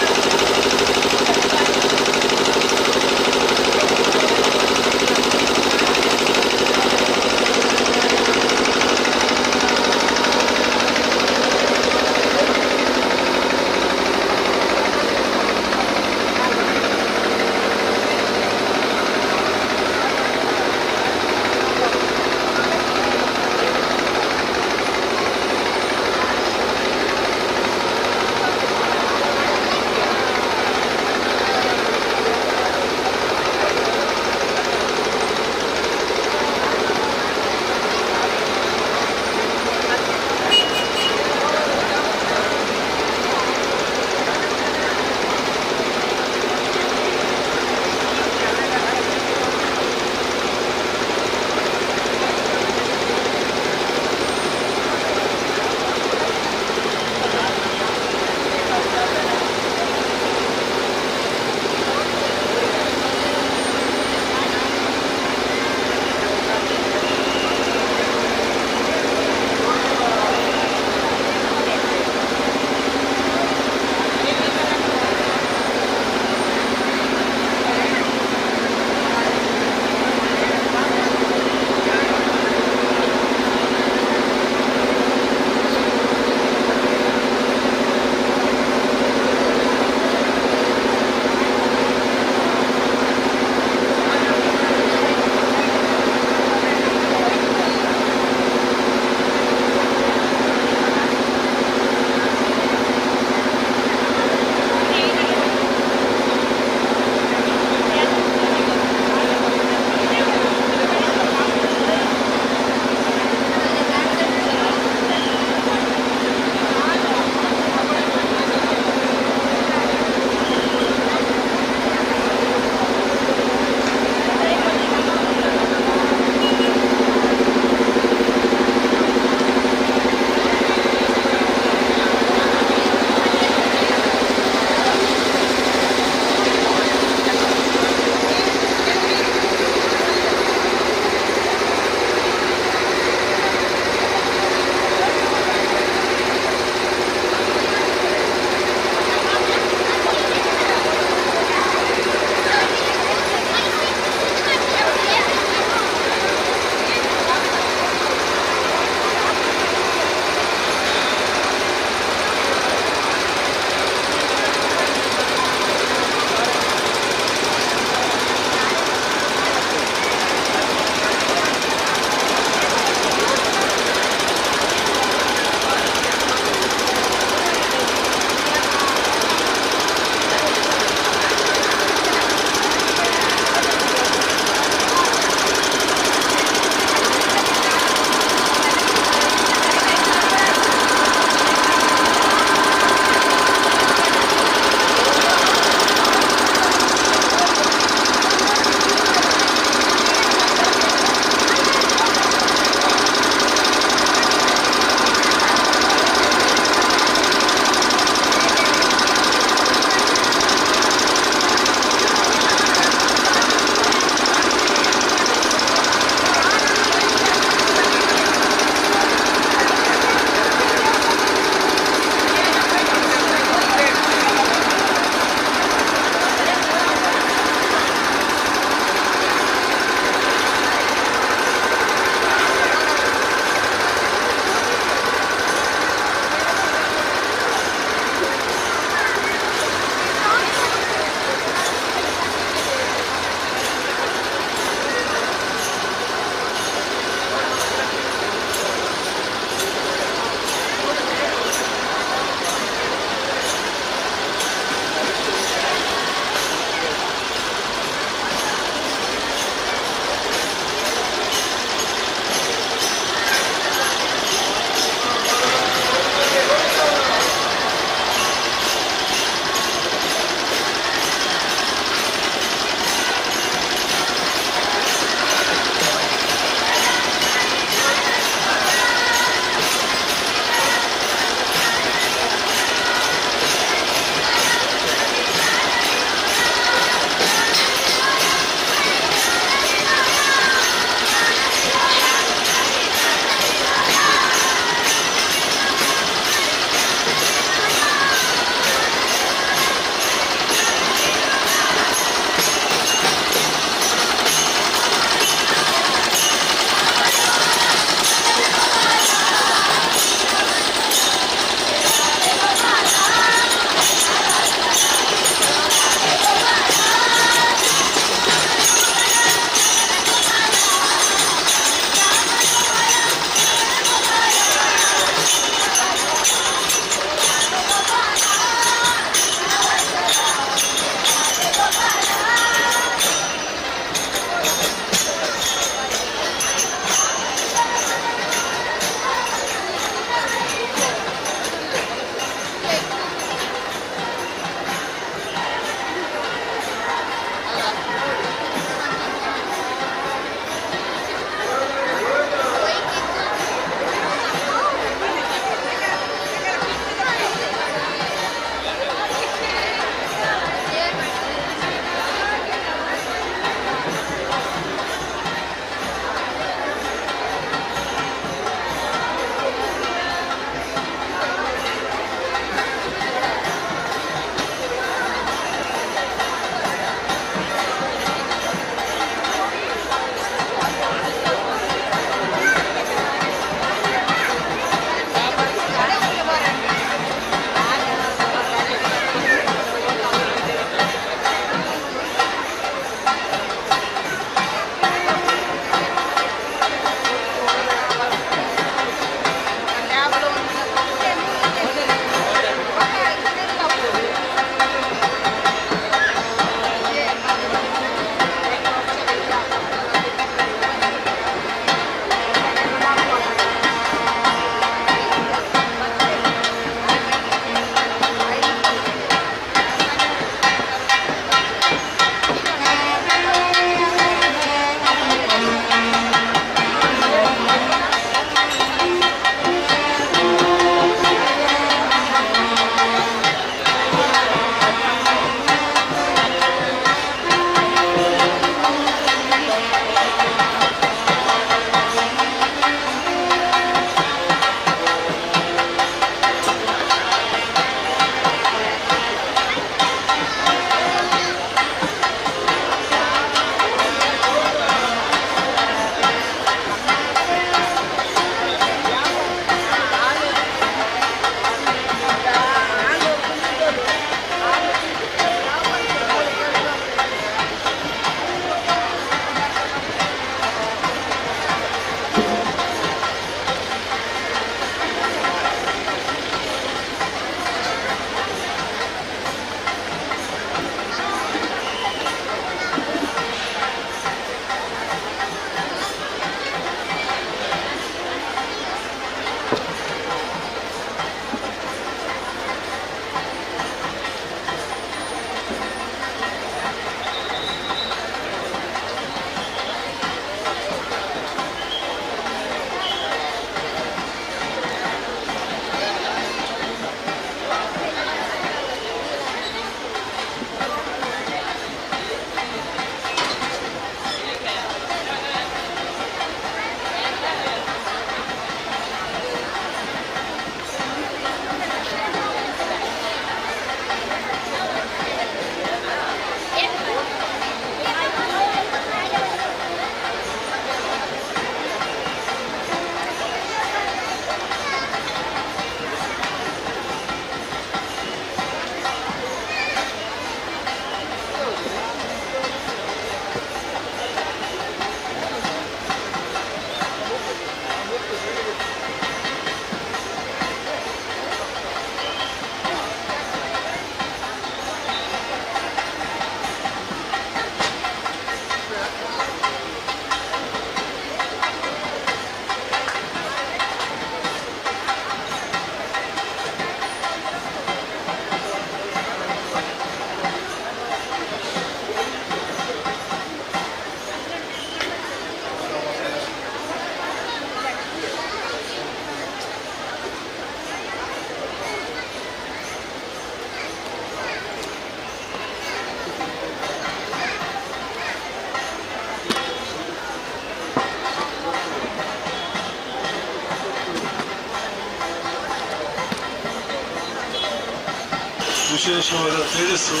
ವಿಶೇಷವಾದ ತೇಜಸ್ಸು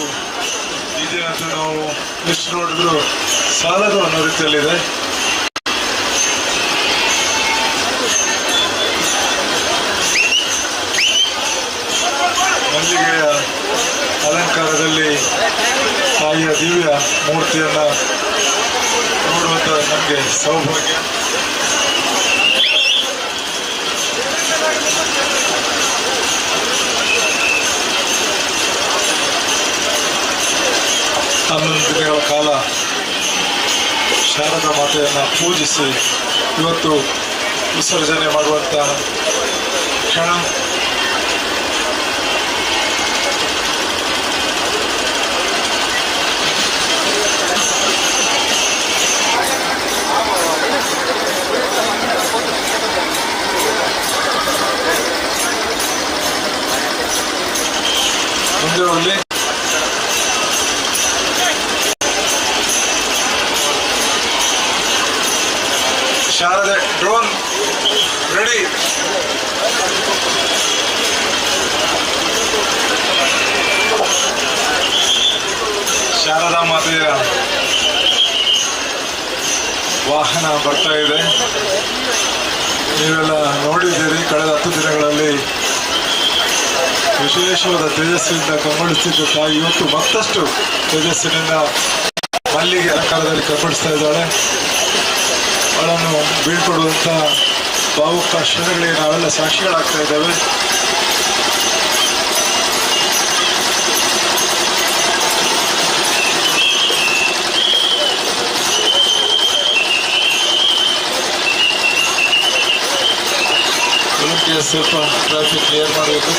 ಇದೆ ಅಂತ ನಾವು ಎಷ್ಟು ನೋಡಿದ್ರು ಸಾಲದು ಅನ್ನೋ ರೀತಿಯಲ್ಲಿದೆ. ಮಲ್ಲಿಗೆಯ ಅಲಂಕಾರದಲ್ಲಿ ತಾಯಿಯ ದಿವ್ಯ ಮೂರ್ತಿಯನ್ನ ನೋಡುವಂತ ನಮಗೆ ಸೌಭಾಗ್ಯ. ಹನ್ನೊಂದು ದಿನಗಳ ಕಾಲ ಶಾರದಾ ಮಾತೆಯನ್ನು ಪೂಜಿಸಿ ಇವತ್ತು ವಿಸರ್ಜನೆ ಮಾಡುವಂಥ ಕ್ಷಣ. ಮುಂದೆ ಹೋಗಲಿ. ಶಾರದೆ ಡ್ರೋನ್ ರೆಡಿ. ಶಾರದಾ ಮಾತೆಯ ವಾಹನ ಬರ್ತಾ ಇದೆ. ನೀವೆಲ್ಲ ನೋಡಿದ್ದೀರಿ, ಕಳೆದ 10 ದಿನಗಳಲ್ಲಿ ವಿಶೇಷವಾದ ತೇಜಸ್ಸಿನಿಂದ ಕಂಗೊಳಿಸಿದ್ದ ತಾಯಿ ಇವತ್ತು ಮತ್ತಷ್ಟು ತೇಜಸ್ಸಿನಿಂದ ಮಲ್ಲಿಗೆ ಆಕಾರದಲ್ಲಿ ಕಂಗೊಳಿಸ್ತಾ ಇದ್ದಾಳೆ. ಅವಳನ್ನು ಬೀಳ್ಕೊಡುವಂಥ ಭಾವುಕ ಕ್ಷಣಗಳಿಗೆ ನಾವೆಲ್ಲ ಸಾಕ್ಷಿಗಳಾಗ್ತಾ ಇದ್ದೇವೆ. ಸ್ವಲ್ಪ ಟ್ರಾಫಿಕ್ ಕ್ಲಿಯರ್ ಮಾಡಬೇಕು.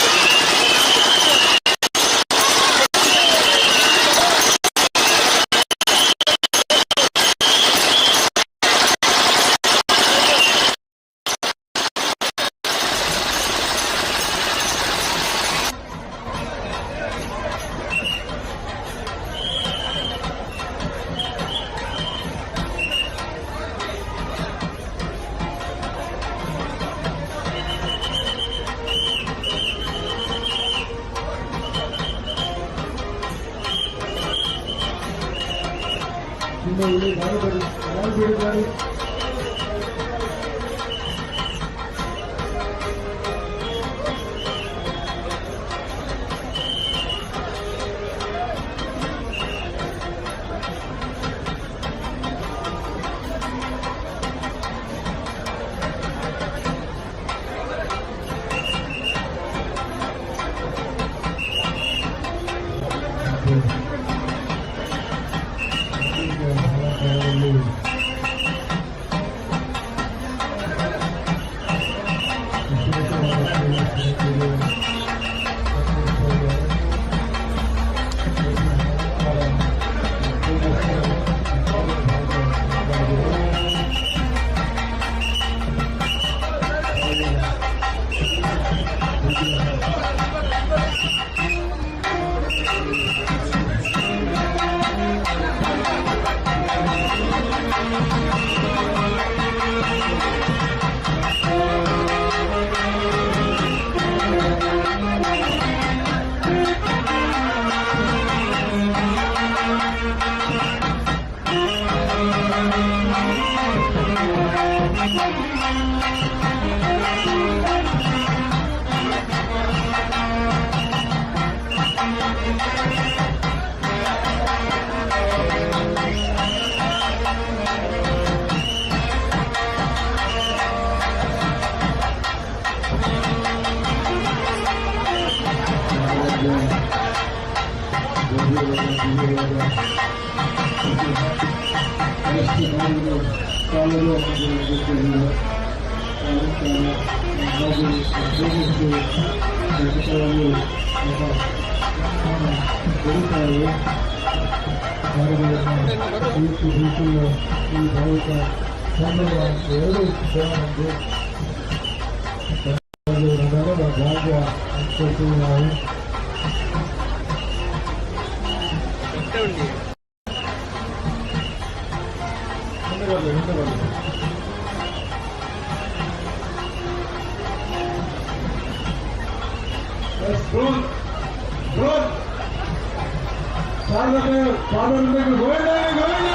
ಶಾರದಕ್ಕೆ ಪಾದವೃಂದಕ್ಕೆ ಗೋವಿಂದ ಗೋವಿಂದ.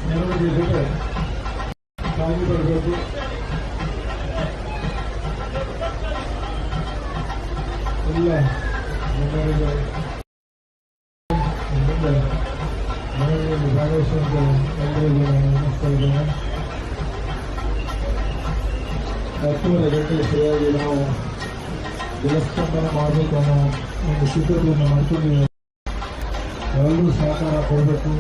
ಮೆರವಣಿಗೆ ಜೊತೆ ಸಾಗಿ ಬರಬೇಕು. ಎಲ್ಲ ಜನರಿಗೆ ಮನೆಯಲ್ಲಿ ಭಾಗವಹಿಸುವಂತ ಎಲ್ಲರಿಗೂ ನಾನು ನಮಸ್ತಾ ಇದ್ದೇನೆ. 10 ಗಂಟೆ ಸರಿಯಾಗಿ ನಾವು ಜಲಸ್ತಂಭನ ಮಾಡಬೇಕು ಅನ್ನೋ ಒಂದು ಸಿದ್ಧತೆಯನ್ನು ಮಾಡ್ಕೊಂಡಿದ್ದೇವೆ. ಎಲ್ಲರೂ ಸಹಕಾರ ಕೊಡಬೇಕು.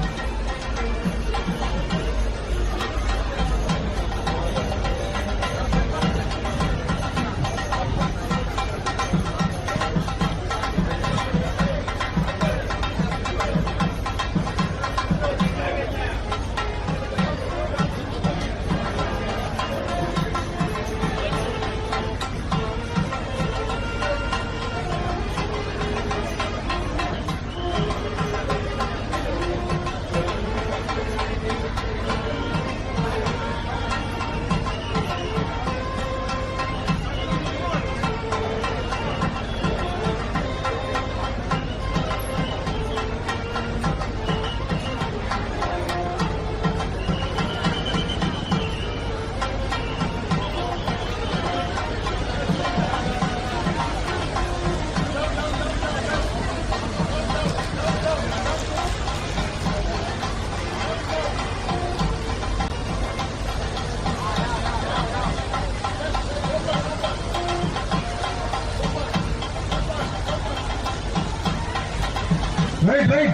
Right.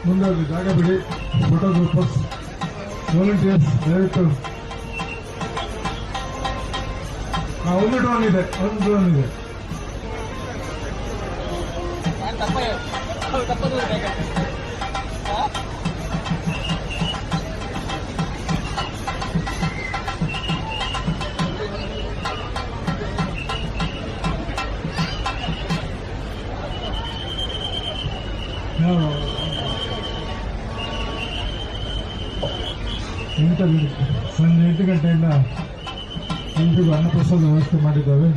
ಮುಂದೆ ಜಾಗ ಬಿಡಿ. ಫೋಟೋಗ್ರಾಫರ್ಸ್, ವಾಲಂಟಿಯರ್ಸ್, ದಯವಿಟ್ಟು ಒಂದು ಡ್ರೋನ್ ಇದೆ. ಸಂಜೆ 8 ಗಂಟೆಯಿಂದ ಎಲ್ರಿಗೂ ಅನ್ನಪ್ರಸಾದ ವ್ಯವಸ್ಥೆ ಮಾಡಿದ್ದೇವೆ.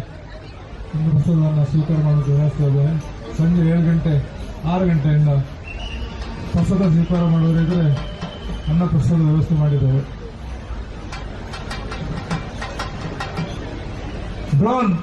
ಅನ್ನಪ್ರಸಾದವನ್ನು ಸ್ವೀಕಾರ ಮಾಡೋದು ವ್ಯವಸ್ಥೆ ಇದೆ. ಸಂಜೆ 6 ಗಂಟೆಯಿಂದ ಪ್ರಸಾದ ಸ್ವೀಕಾರ ಮಾಡೋರಿದ್ರೆ ಅನ್ನಪ್ರಸಾದ ವ್ಯವಸ್ಥೆ ಮಾಡಿದ್ದೇವೆ. ಡ್ರೋನ್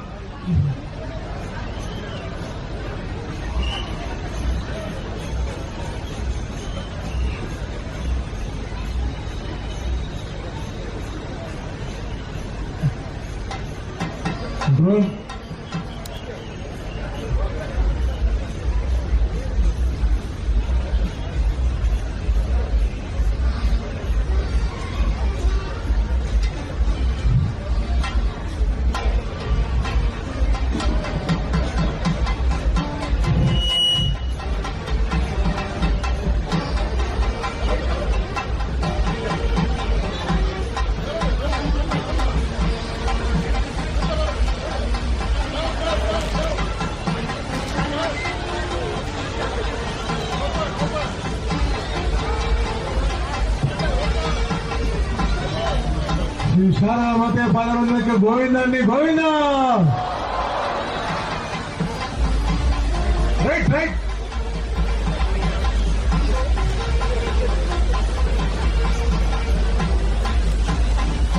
ಶಾಲಾ ಮತ್ತೆ ಪಾದವೃಂದಕ್ಕೆ Govinda Govinda. Right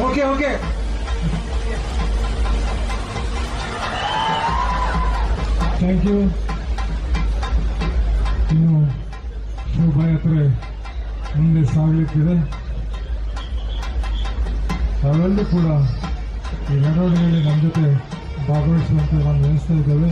okay thank you. ಇನ್ನು ಶೋಭಾಯಾತ್ರೆ ಮುಂದೆ ಸಾಗಲಿಕ್ಕಿದೆ. ತಾವೆಲ್ಲರೂ ಕೂಡ ಈ ಮೆರವಣಿಗೆಯಲ್ಲಿ ನಮ್ಮ ಜೊತೆ ಭಾಗವಹಿಸುವಂತೆ ನಾವು ನೆನೆಸ್ತಾ ಇದ್ದೇವೆ.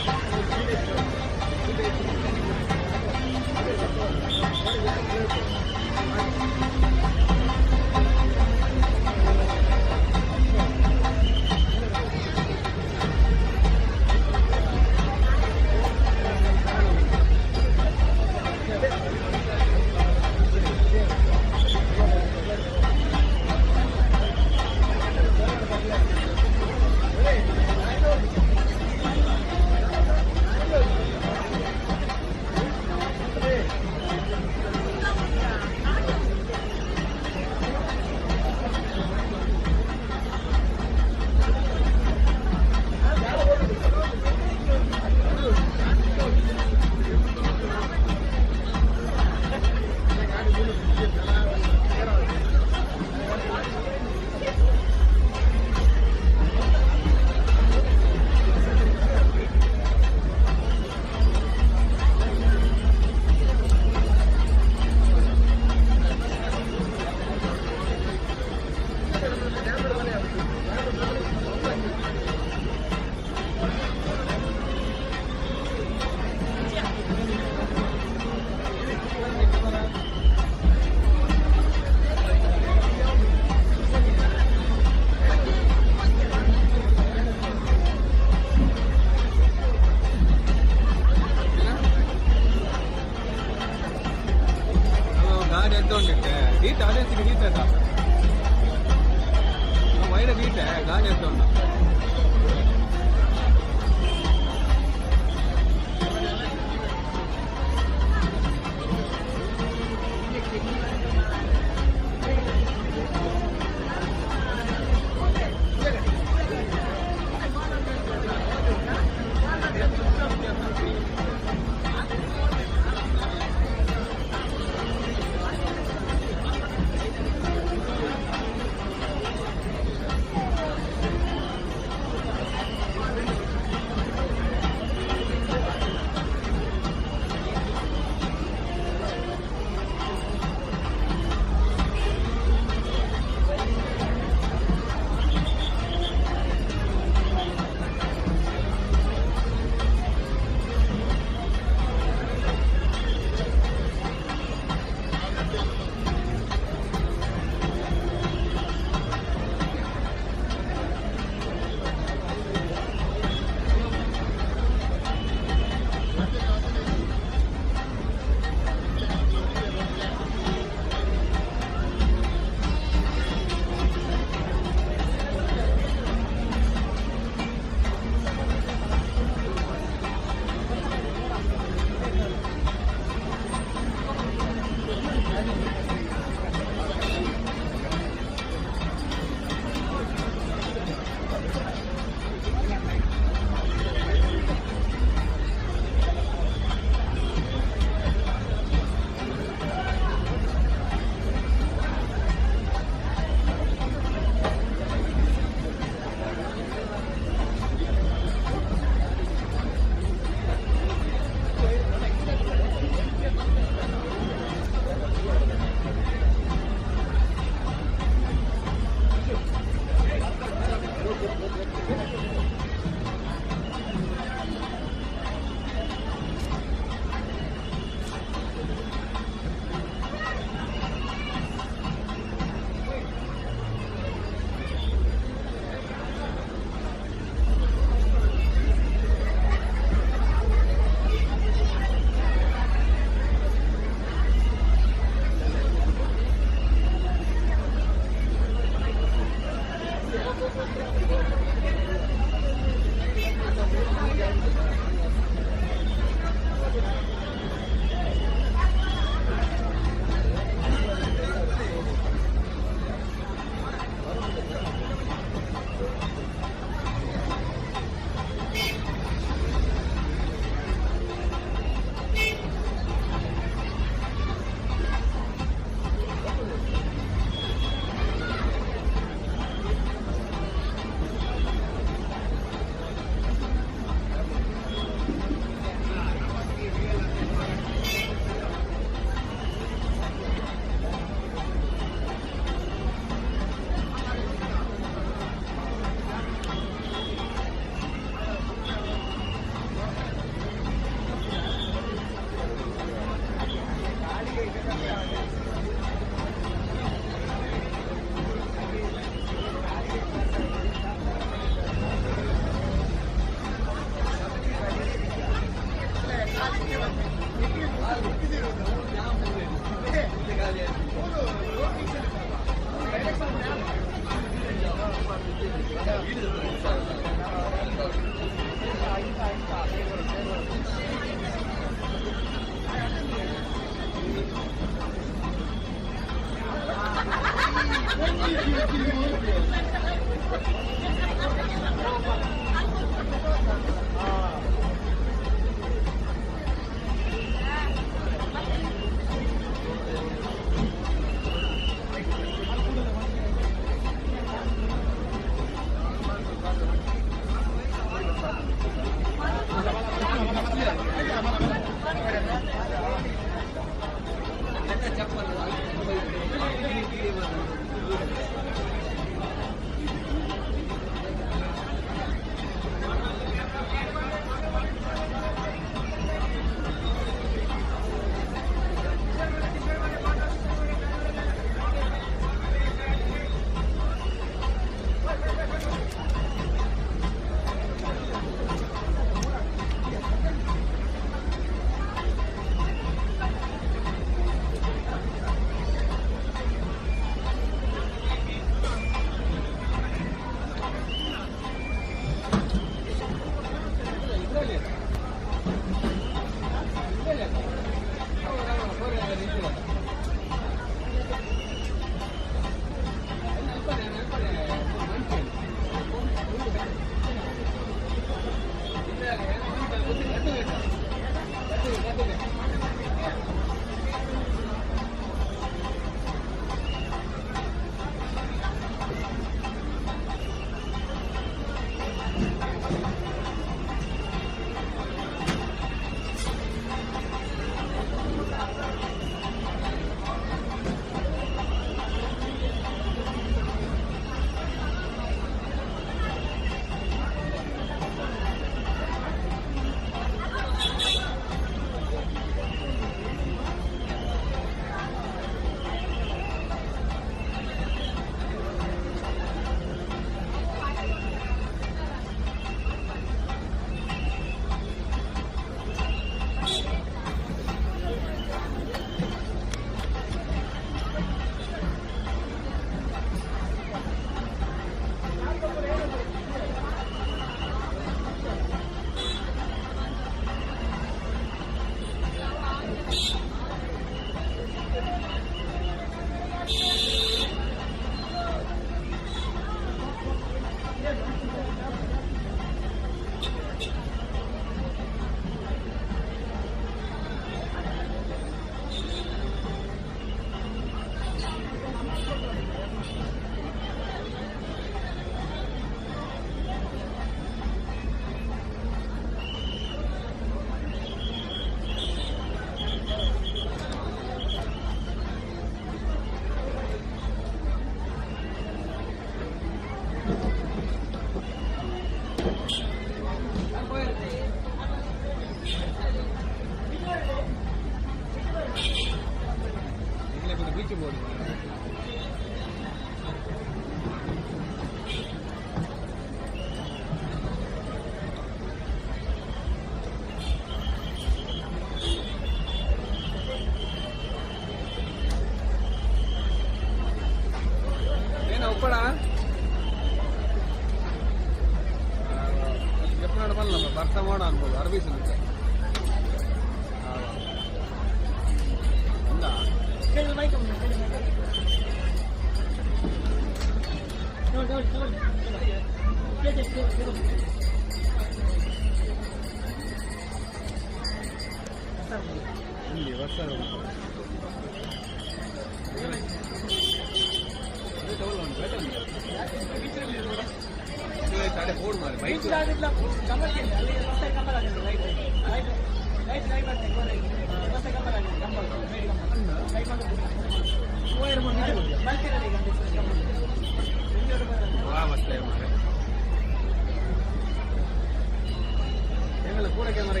ಪೂರ ಕ್ಯಾಮರಾ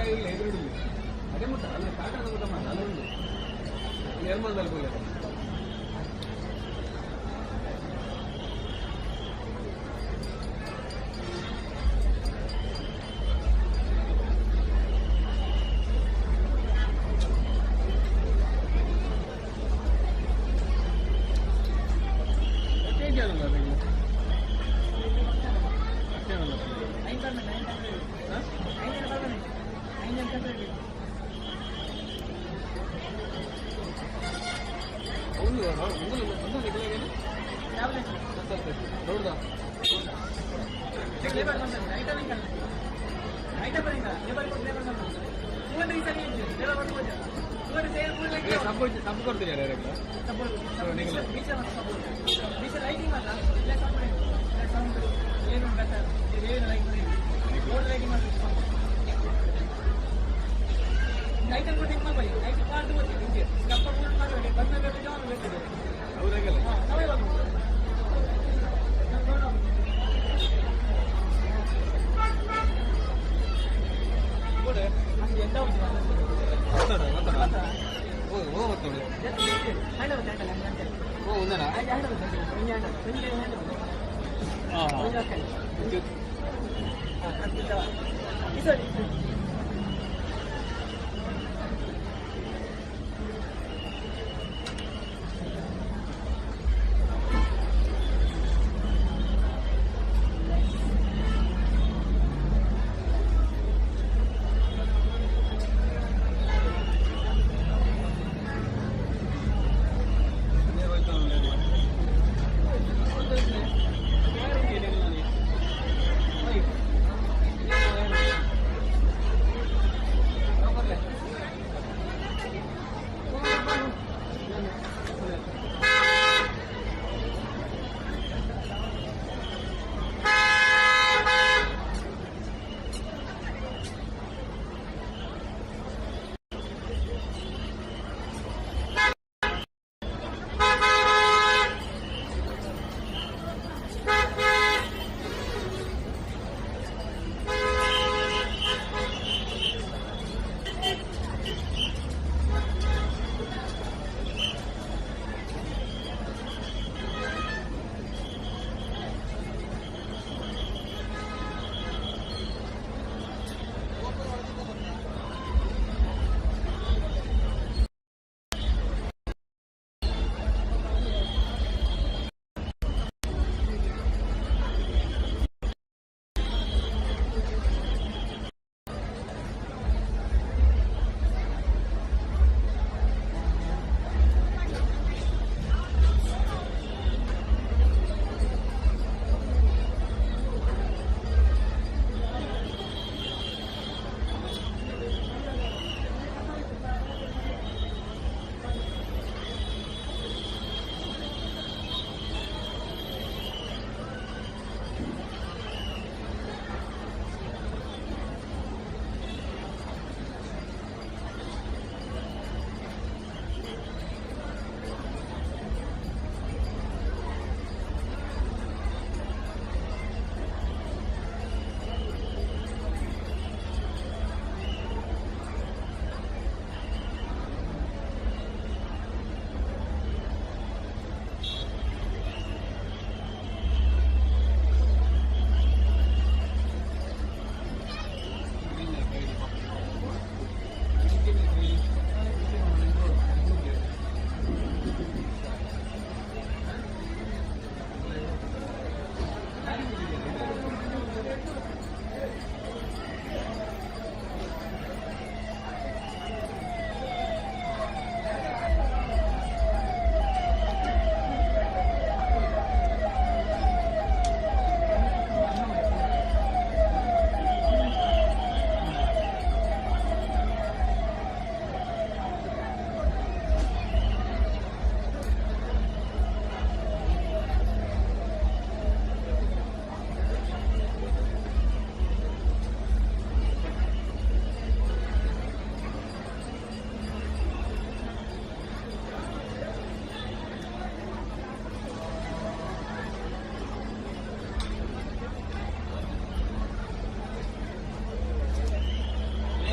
ಇಲ್ಲ ಎದುರು ಅದೇ ಮುಟ್ಟ ಅಲ್ಲ ಸ್ಟಾರ್ಟ್ ಆದ ಊಟ ಮಾಡ ಅಲ್ಲ ಉಂಟು ನಿರ್ಮಲದಲ್ಲಿ ಬೋಲೆ ಸಬ್ಬು ಕೊಡ್ತೀನಿ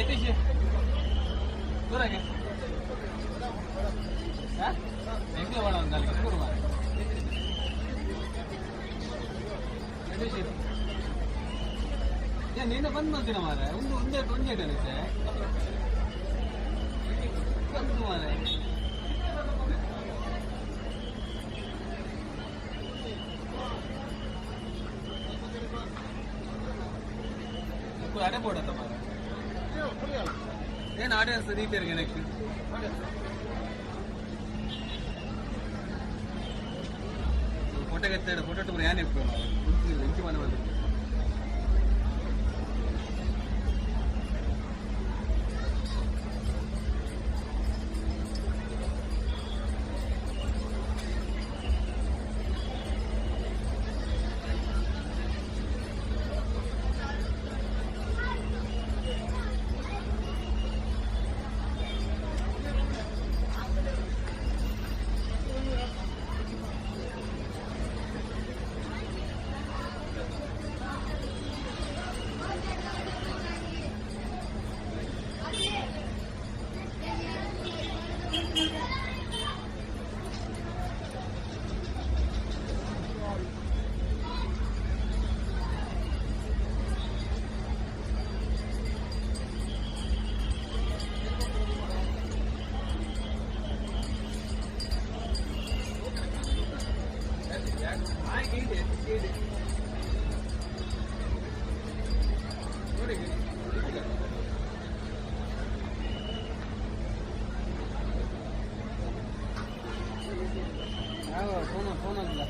ಯತೀಶ್ ದೂರಾಗೆ ಹೆಂಗೆ ಬೇಡ ಒಂದು ಅಲ್ಲಿ ದೂರ ಮಾರ ಯತೀಶ್ ನೀನು ಬಂದು ಮಾಡ್ತೀನ ಮಾರ ಒಂದೇ ಅನಿಸೆ ಬಂದು ಮಾರ ಅಡೆ ಬೋಡತ್ತ ಮಾರ ಏನು ಆಡಿಯನ್ಸ್ ರೀತಿಯರಿಗೆ ನೆಕ್ಸ್ಟ್ ಫೋಟೋಗೆ ಎತ್ತಾಡ ಫೋಟೋ ಟು ಏನ್ ಇರ್ತೀವಿ ಇಂಚು ಮನೆ ಬಂದು ಫೋನ್ ಆಗಿಲ್ಲ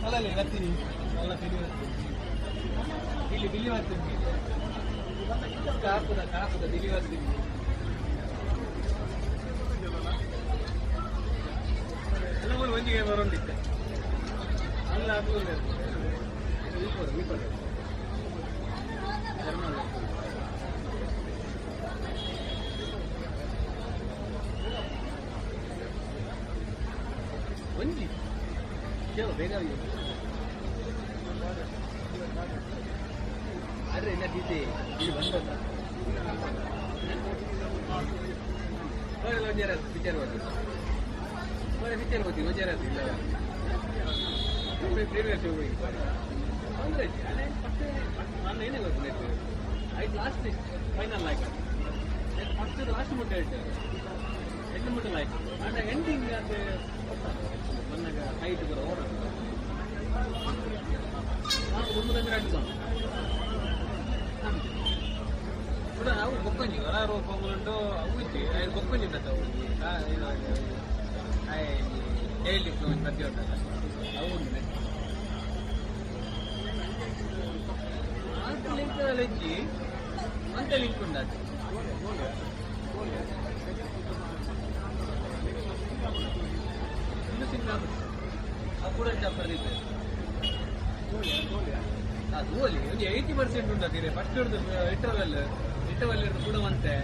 ಅಲ್ಲಲ್ಲಿ ಬರ್ತೀನಿ ಎಲ್ಲ ಇಲ್ಲಿ ಬಿಲ್ಲಿ ಬರ್ತೀನಿ ಕಾಪುದ ದಿಲ್ಲಿ ಬರ್ತೀನಿ ಎಲ್ಲ ಒಂದಿಗೆ ಬರೋಂಡಿದ್ದೆ ಅಲ್ಲ ಅದು ಒಂಜಿ ಕೇಳ ಬೇಗ ಆದ್ರೆ ಇಲ್ಲ ಗೀತೆ ಇಲ್ಲಿ ಬಂದಲ್ಲ ಪಿಕ್ಚರ್ ಬರ್ತೀನಿ ವಿಚಾರ ಇಲ್ಲ ಪ್ರೀವಿಯಸ್ ಅಂದ್ರೆ ನಾನು ಏನೇ ಗೊತ್ತು ಆಯ್ತು ಲಾಸ್ಟ್ ಫೈನಲ್ ಆಯ್ತು ಫಸ್ಟ್ ಲಾಸ್ಟ್ ಮುಟ್ಟ ಹೇಳ್ತಾರೆ ಎಷ್ಟು ಮುಟ್ಟ ಆಯ್ತು ಆ್ಯಂಡ್ ಎಂಡಿಂಗ್ ಅದು ಬಂದಾಗ ಹೈಟ್ ಬರೋ ಓಡ ನಾನು ಮುಂದೆ ಅಡ್ಕೊಂಡು ಕೂಡ ನಾವು ಬೊಕ್ಕೊಂಜಿ ಹೊರ ಕೊಂಗುಂಡು ಅವು ಇತ್ತು ಐದು ಬೊಕ್ಕೊಂಜಿದ್ದ ಹೇಳಿಕ್ಕೆ ಒಂದು ಪ್ರತಿ ಉಂಟಲ್ಲ ಅವು ಉಂಟು ಅಂತ ಲಿಂಕ್ ಹೆಜ್ಜಿ ಅಂತ ಲಿಂಕ್ ಉಂಟು ಇನ್ನು ಸಿಂಗಾಪುರ ಅದು ಕೂಡ ಬರ್ದಿದ್ದೆ ಅದು ಓಲಿ ಒಂದು 80% ಉಂಟು ಫಸ್ಟ್ ಹಿಡಿದು ಇಂಟರ್ವಲ್ ಕೂಡ ಅಂತೆ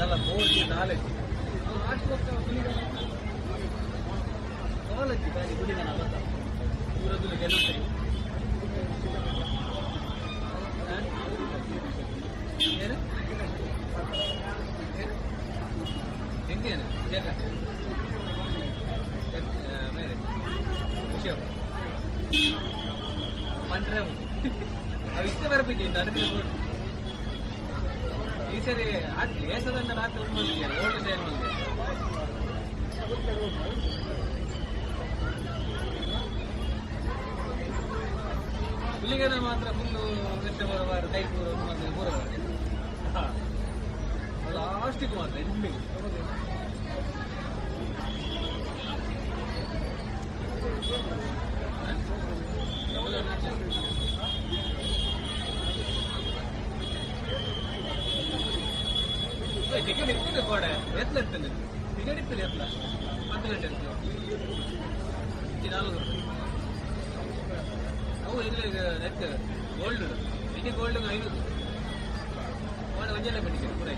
ಅಲ್ಲ 4 ನಾಲೆಜ್ ಕಾಲೇಜ್ ಬಾರಿ ಗುಡಿಗನ ಊರದ್ದು ಗೆಲ್ಲುತ್ತೆ ಏನು ಹೆಂಗೇನು ಮೇಲೆ ವಿಷಯ ಮಂಡ್ರೆ ಅವು ಇಷ್ಟೇ ಬರಬೇಕಿತ್ತು ಅದಕ್ಕೆ ಈ ಸರಿ ದೇಶದಂತ ರಾತ್ರಿ ಉಳ್ಕೊಂಡಿದ್ದಾರೆ ಓಲ್ಡ್ ಟೈಮ್ ಹುಲಿಗನ ಮಾತ್ರ ಫುಲ್ಲು ವೆಜಿಟೇಬಲ್ ಟೈಪ್ ಮೂರ ಲಾಸ್ಟಿಗೆ ಮಾತ್ರ ಎಂಡಿಂಗ್ ಟಿಕೆಟ್ ಇರ್ತದೆ ಗೋಡೆ ಎತ್ಲ ಇರ್ತದೆ ಟಿಕೆಟ್ ಇರ್ತದೆ ಎತ್ಲ 10 ಗಂಟೆ ಇರ್ತದೆ 4 ಅವು ಇಲ್ಲಿ ನೆಟ್ ಗೋಲ್ಡ್ ಇಡೀ ಗೋಲ್ಡ್ 5 ಒಂಜೆಲ್ಲ ಟಿಕೆಟ್ ಕೂಡ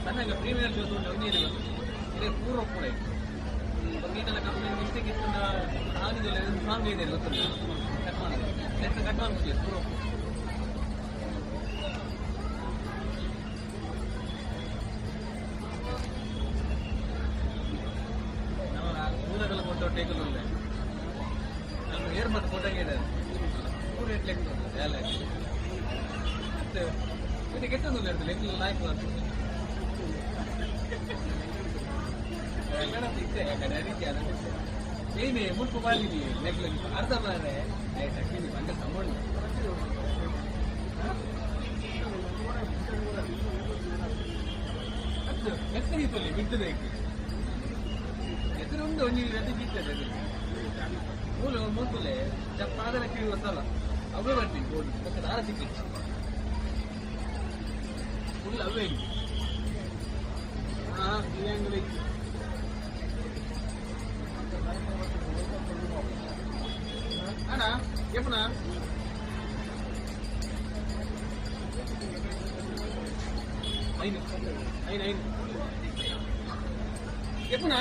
ಸಣ್ಣಗೆ ಪ್ರೀಮಿಯರ್ ಶೋಸ್ ಉಂಟು ಒಂದೇನು ಇದೇ ಪೂರ್ವ ಕೂಡ ಇತ್ತು ಈಗೆಲ್ಲ ಕಂಪ್ನಿ ಮಿಸ್ಟೇಕ್ ಇತ್ತು ಆಗಿದೆಲ್ಲ ಸಾಂಗ್ ಇದೆ ಗೊತ್ತಿಲ್ಲ ಕಟ್ ಮಾಡಿದೆ ನೆಟ್ ಕಟ್ ಮಾಡ್ಬಿಟ್ಟಿದೆ ಪೂರ್ವ ಊರಗಳ ಫೋಟೋ ಟೇಕಲ್ ಉಂಟೆ ನಾನು ಏರ್ಬಡ್ ಫೋಟೋಗೆ ಇದೆ ಪೂರ ಲೆಕ್ಕ ಎಲ್ಲ ಮತ್ತೆ ಕೆಟ್ಟೊಂದು ಇರ್ತದೆ ಲೆಕ್ಕ ಲಾಯ್ಕ್ ಮಾಡ್ತೀನಿ ಏನೇ ಮುಟ್ಟು ಬಾಲಿನಿ ಲೆಕ್ಕ ಅರ್ಧ ಮಾರೆ ಬಂದ ಸಂಬಂಧ ಎತ್ತಲಿ ಬಿಟ್ಟದೆ ಎದುರು ಒಂದು ಎದ್ದು ಬಿಟ್ಟದೆ ಮೂಲ ಮೂತಲೆ ಪಾದಲ ಕಿವಿ ಸಲ ಅವೇ ಬರ್ತೀನಿ ಗೋಲ್ಡ್ ಮತ್ತೆ ದಾರ ಸಿಕ್ಕಿತ್ತು ಫುಲ್ ಅವೇ ಈ ಆಂಗಲ್ ಐತಿ ಅಣ್ಣ ಎಪ್ಪನ ಐದು ಎಪ್ಪನ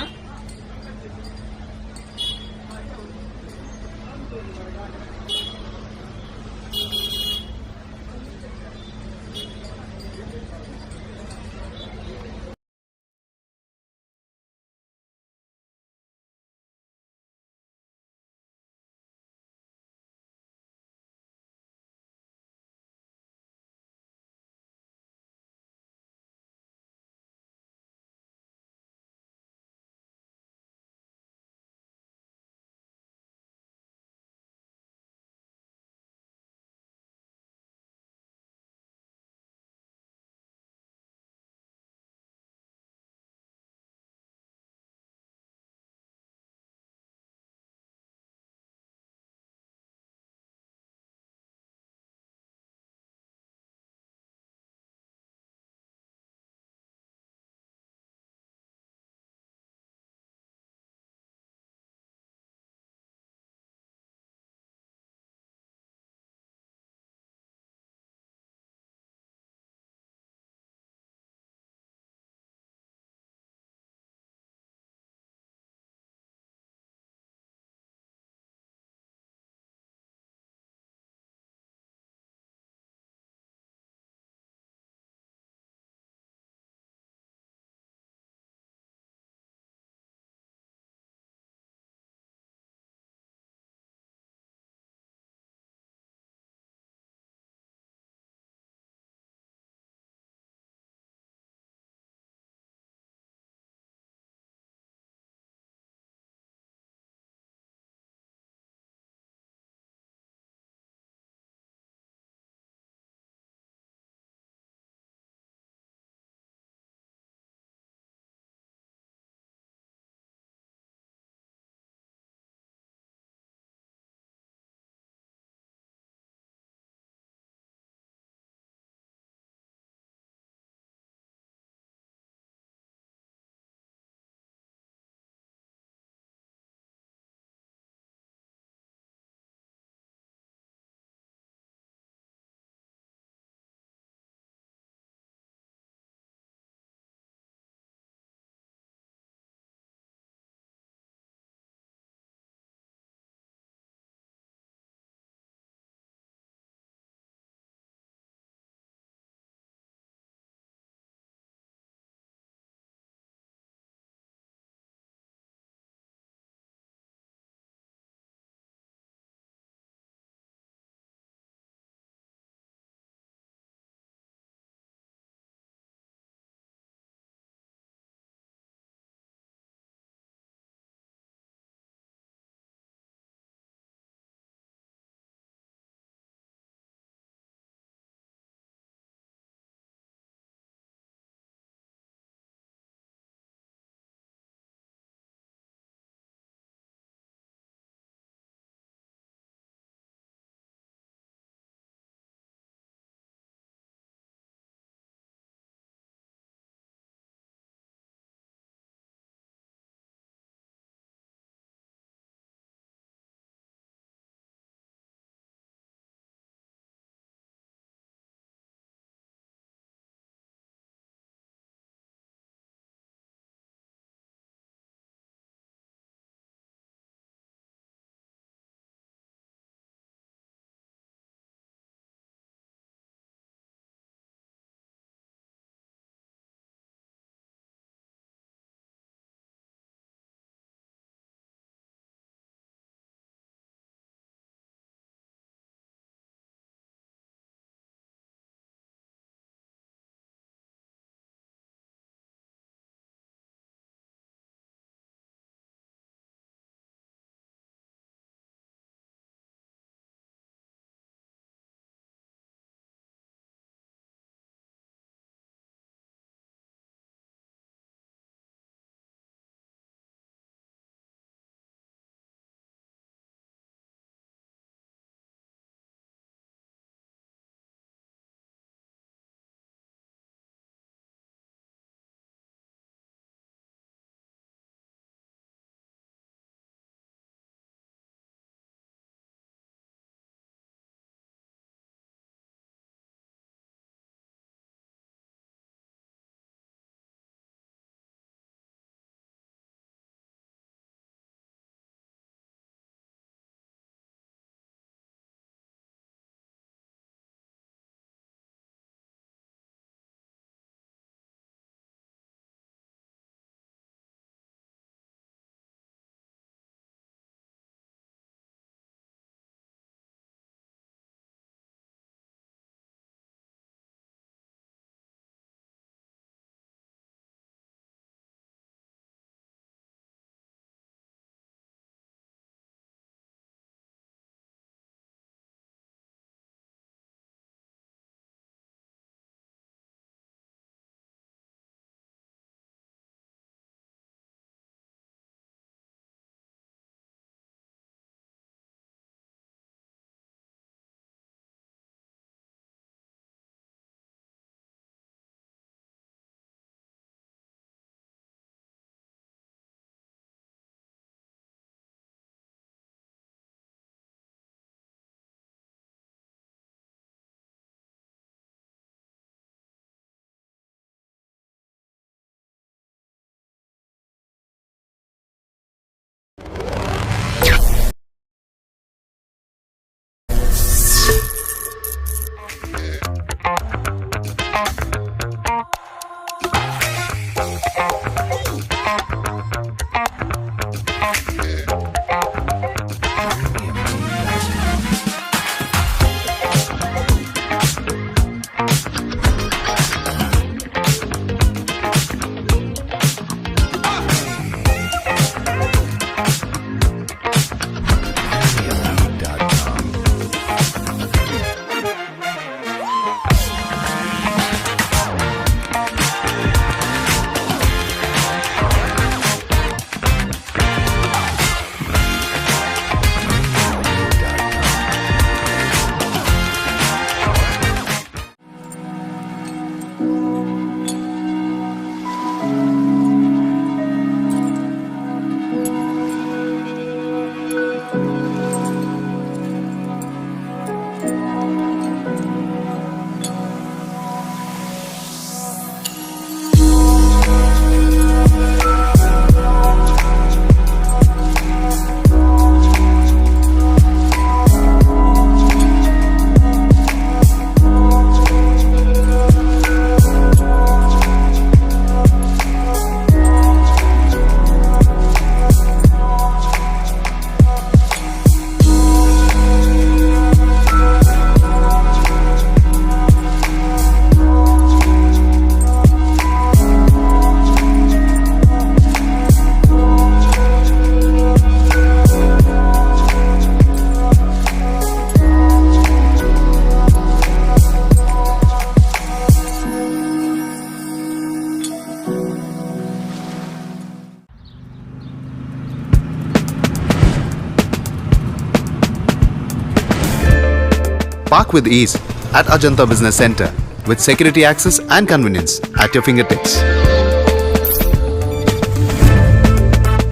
Park with ease at Ajanta Business Center with security access and convenience at your fingertips.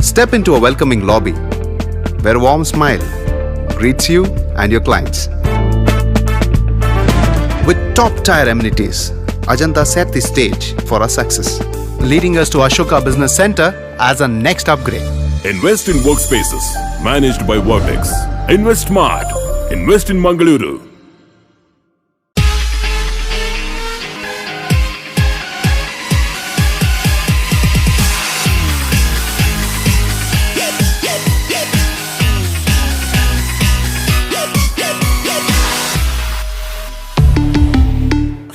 Step into a welcoming lobby where a warm smile greets you and your clients. With top-tier amenities, Ajanta set the stage for our success, leading us to Ashoka Business Center as a next upgrade. Invest in workspaces managed by Vortex. Invest smart. Invest in Mangaluru.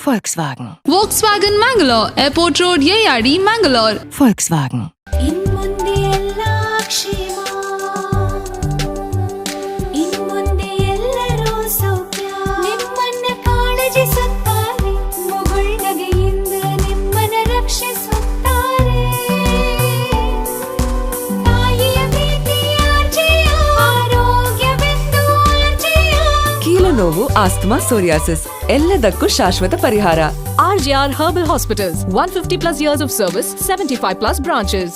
Volkswagen. Volkswagen Mangalore, Airport Road, Yeyadi, Mangalore. Volkswagen. ನೋವು ಆಸ್ತಮಾ ಸೋರಿಯಾಸಿಸ್ ಎಲ್ಲದಕ್ಕೂ ಶಾಶ್ವತ ಪರಿಹಾರ. RJR Herbal Hospitals, 150 plus years of service, 75 plus branches.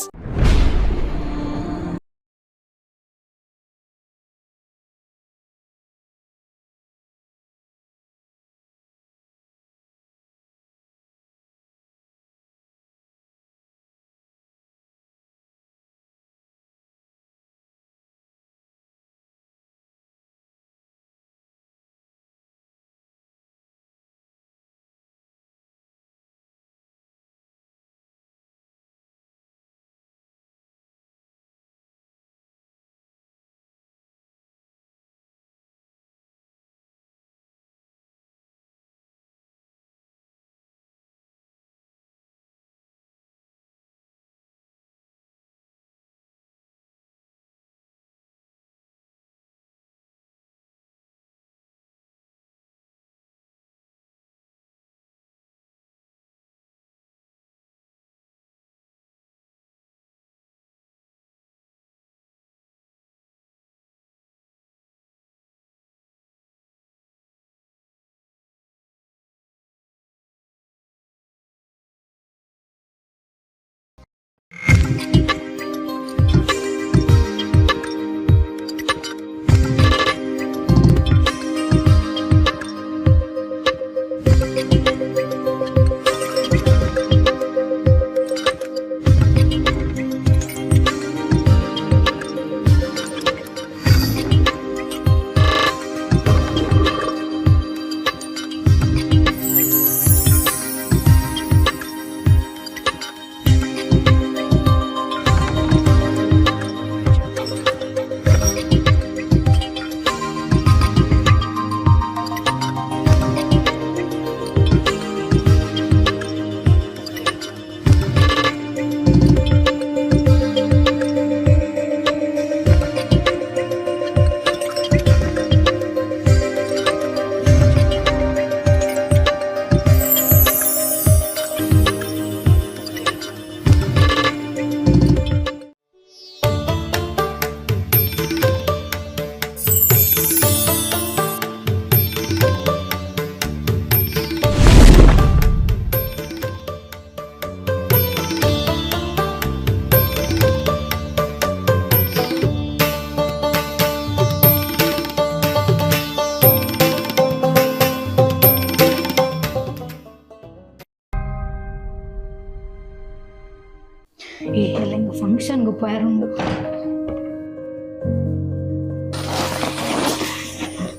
ಈ ಎಲ್ಲ ಫಂಕ್ಷನ್ಗೆ ಪೋಯಾರುಂಡು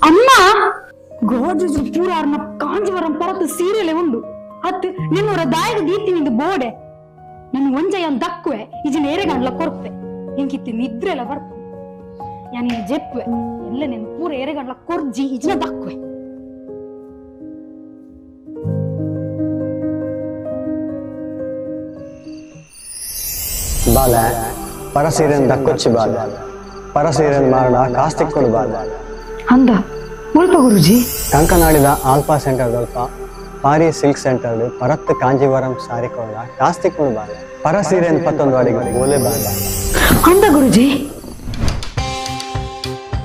ಅಮ್ಮ ಗೋರ್ಜಸ್ ಪೂರಾರ್ನ ಕಾಂಜೀವರಂ ಪರತ್ತು ಸೀರೆಲೆ ಉಂಡು ಅತ್ ನಿನ್ನೂರ ದಾಯದ ದೀತಿನಿಂದ ಬೋಡೆ ನನ್ನ ಒಂಜಯ ದಕ್ಕುವೆ ಇಜಿನ ಏರೆಗಂಡ್ಲ ಕೊರ್ಪೆ ಎಂಕಿತ್ತಿ ನಿದ್ರೆಲ್ಲ ಬರ್ಪು ಯಾನಿ ಜೆಪ್ಪುವೆ ಎಲ್ಲ ನೀನು ಪೂರ ಏರೆಗಂಡ್ಲ ಕೊರ್ಜಿ ಇಜಿನ ದಕ್ಕುವೆ ಬಾಲ ಪರಸೀರೆನ್ ದಕ್ಕೊಚ್ಚಿ ಬಾಲ ಪರಸೀರೆನ್ ಮಾರಣ ಕಾಸ್ತಿಕ್ಕೊಡು ಬಾಲ ಅಂದ ಮುಲ್ಪ ಗುರುಜಿ ಕಂಕನಾಡಿದ ಆಲ್ಫಾ ಸೆಂಟರ್ ದಲ್ಪ ಪಾರಿ ಸಿಲ್ಕ್ ಸೆಂಟರ್ ಪರತ್ ಕಾಂಜೀವರಂ ಸಾರಿ ಕೊಡ ಕಾಸ್ತಿಕ್ಕೊಡು ಬಾಲ ಪರಸೀರೆನ್ ಪತ್ತೊಂದು ಅಡಿಗೆ ಬೋಲೆ ಬಾಲ ಅಂದ ಗುರುಜಿ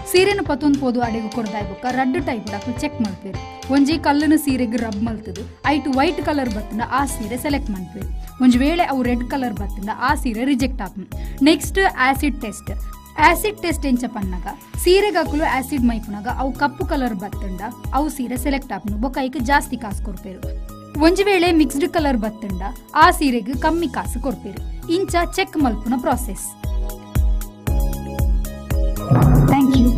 ಸೀರೆನ ಪತ್ತೊಂದು ಪೋದು ಅಡಿಗೆ ಕೊಡ್ದಾಯ್ಬುಕ್ಕ ರಡ್ಡು ಟೈಪ್ ಡಾಕ್ಲು ಚೆಕ್ ಮಾಡ್ತೀರಿ ಒಂಜಿ ಕಲ್ಲನ ಸೀರೆಗೆ ರಬ್ ಮಲ್ತದು ಐಟು ವೈಟ್ ಕಲರ್ ಬತ್ತಂಡ ಆ ಸೀರೆ ಸೆಲೆಕ್ಟ್ ಮಾಡ್ತೀರಿ ಒಂಜ್ ವೇಳೆ ಅವು ರೆಡ್ ಕಲರ್ ಬತ್ತಂಡ ಆ ಸೀರೆ reject open next acid test ಎಂಚ ಪನ್ನಗ ಸೀರೆಗೆ ಹಾಕಲು ಆಸಿಡ್ ಮೈಪುನಾಗ ಅವು ಕಪ್ಪು ಕಲರ್ ಬತ್ತಂಡ ಅವು ಸೀರೆ ಸೆಲೆಕ್ಟ್ ಆಪನು ಬೊಕ್ಕ ಐಕ್ ಜಾಸ್ತಿ ಕಾಸು ಕೊಡ್ಪೇರು ಒಂಜ್ ವೇಳೆ ಮಿಕ್ಸ್ಡ್ ಕಲರ್ ಬತ್ತಂಡ ಆ ಸೀರೆಗೆ ಕಮ್ಮಿ ಕಾಸು ಕೊಡ್ಪೇರು ಇಂಚ ಚೆಕ್ ಮಲ್ಪುನ ಪ್ರಾಸೆಸ್ ಥ್ಯಾಂಕ್ ಯು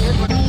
ಹೇಳ್ಕೊಡಿ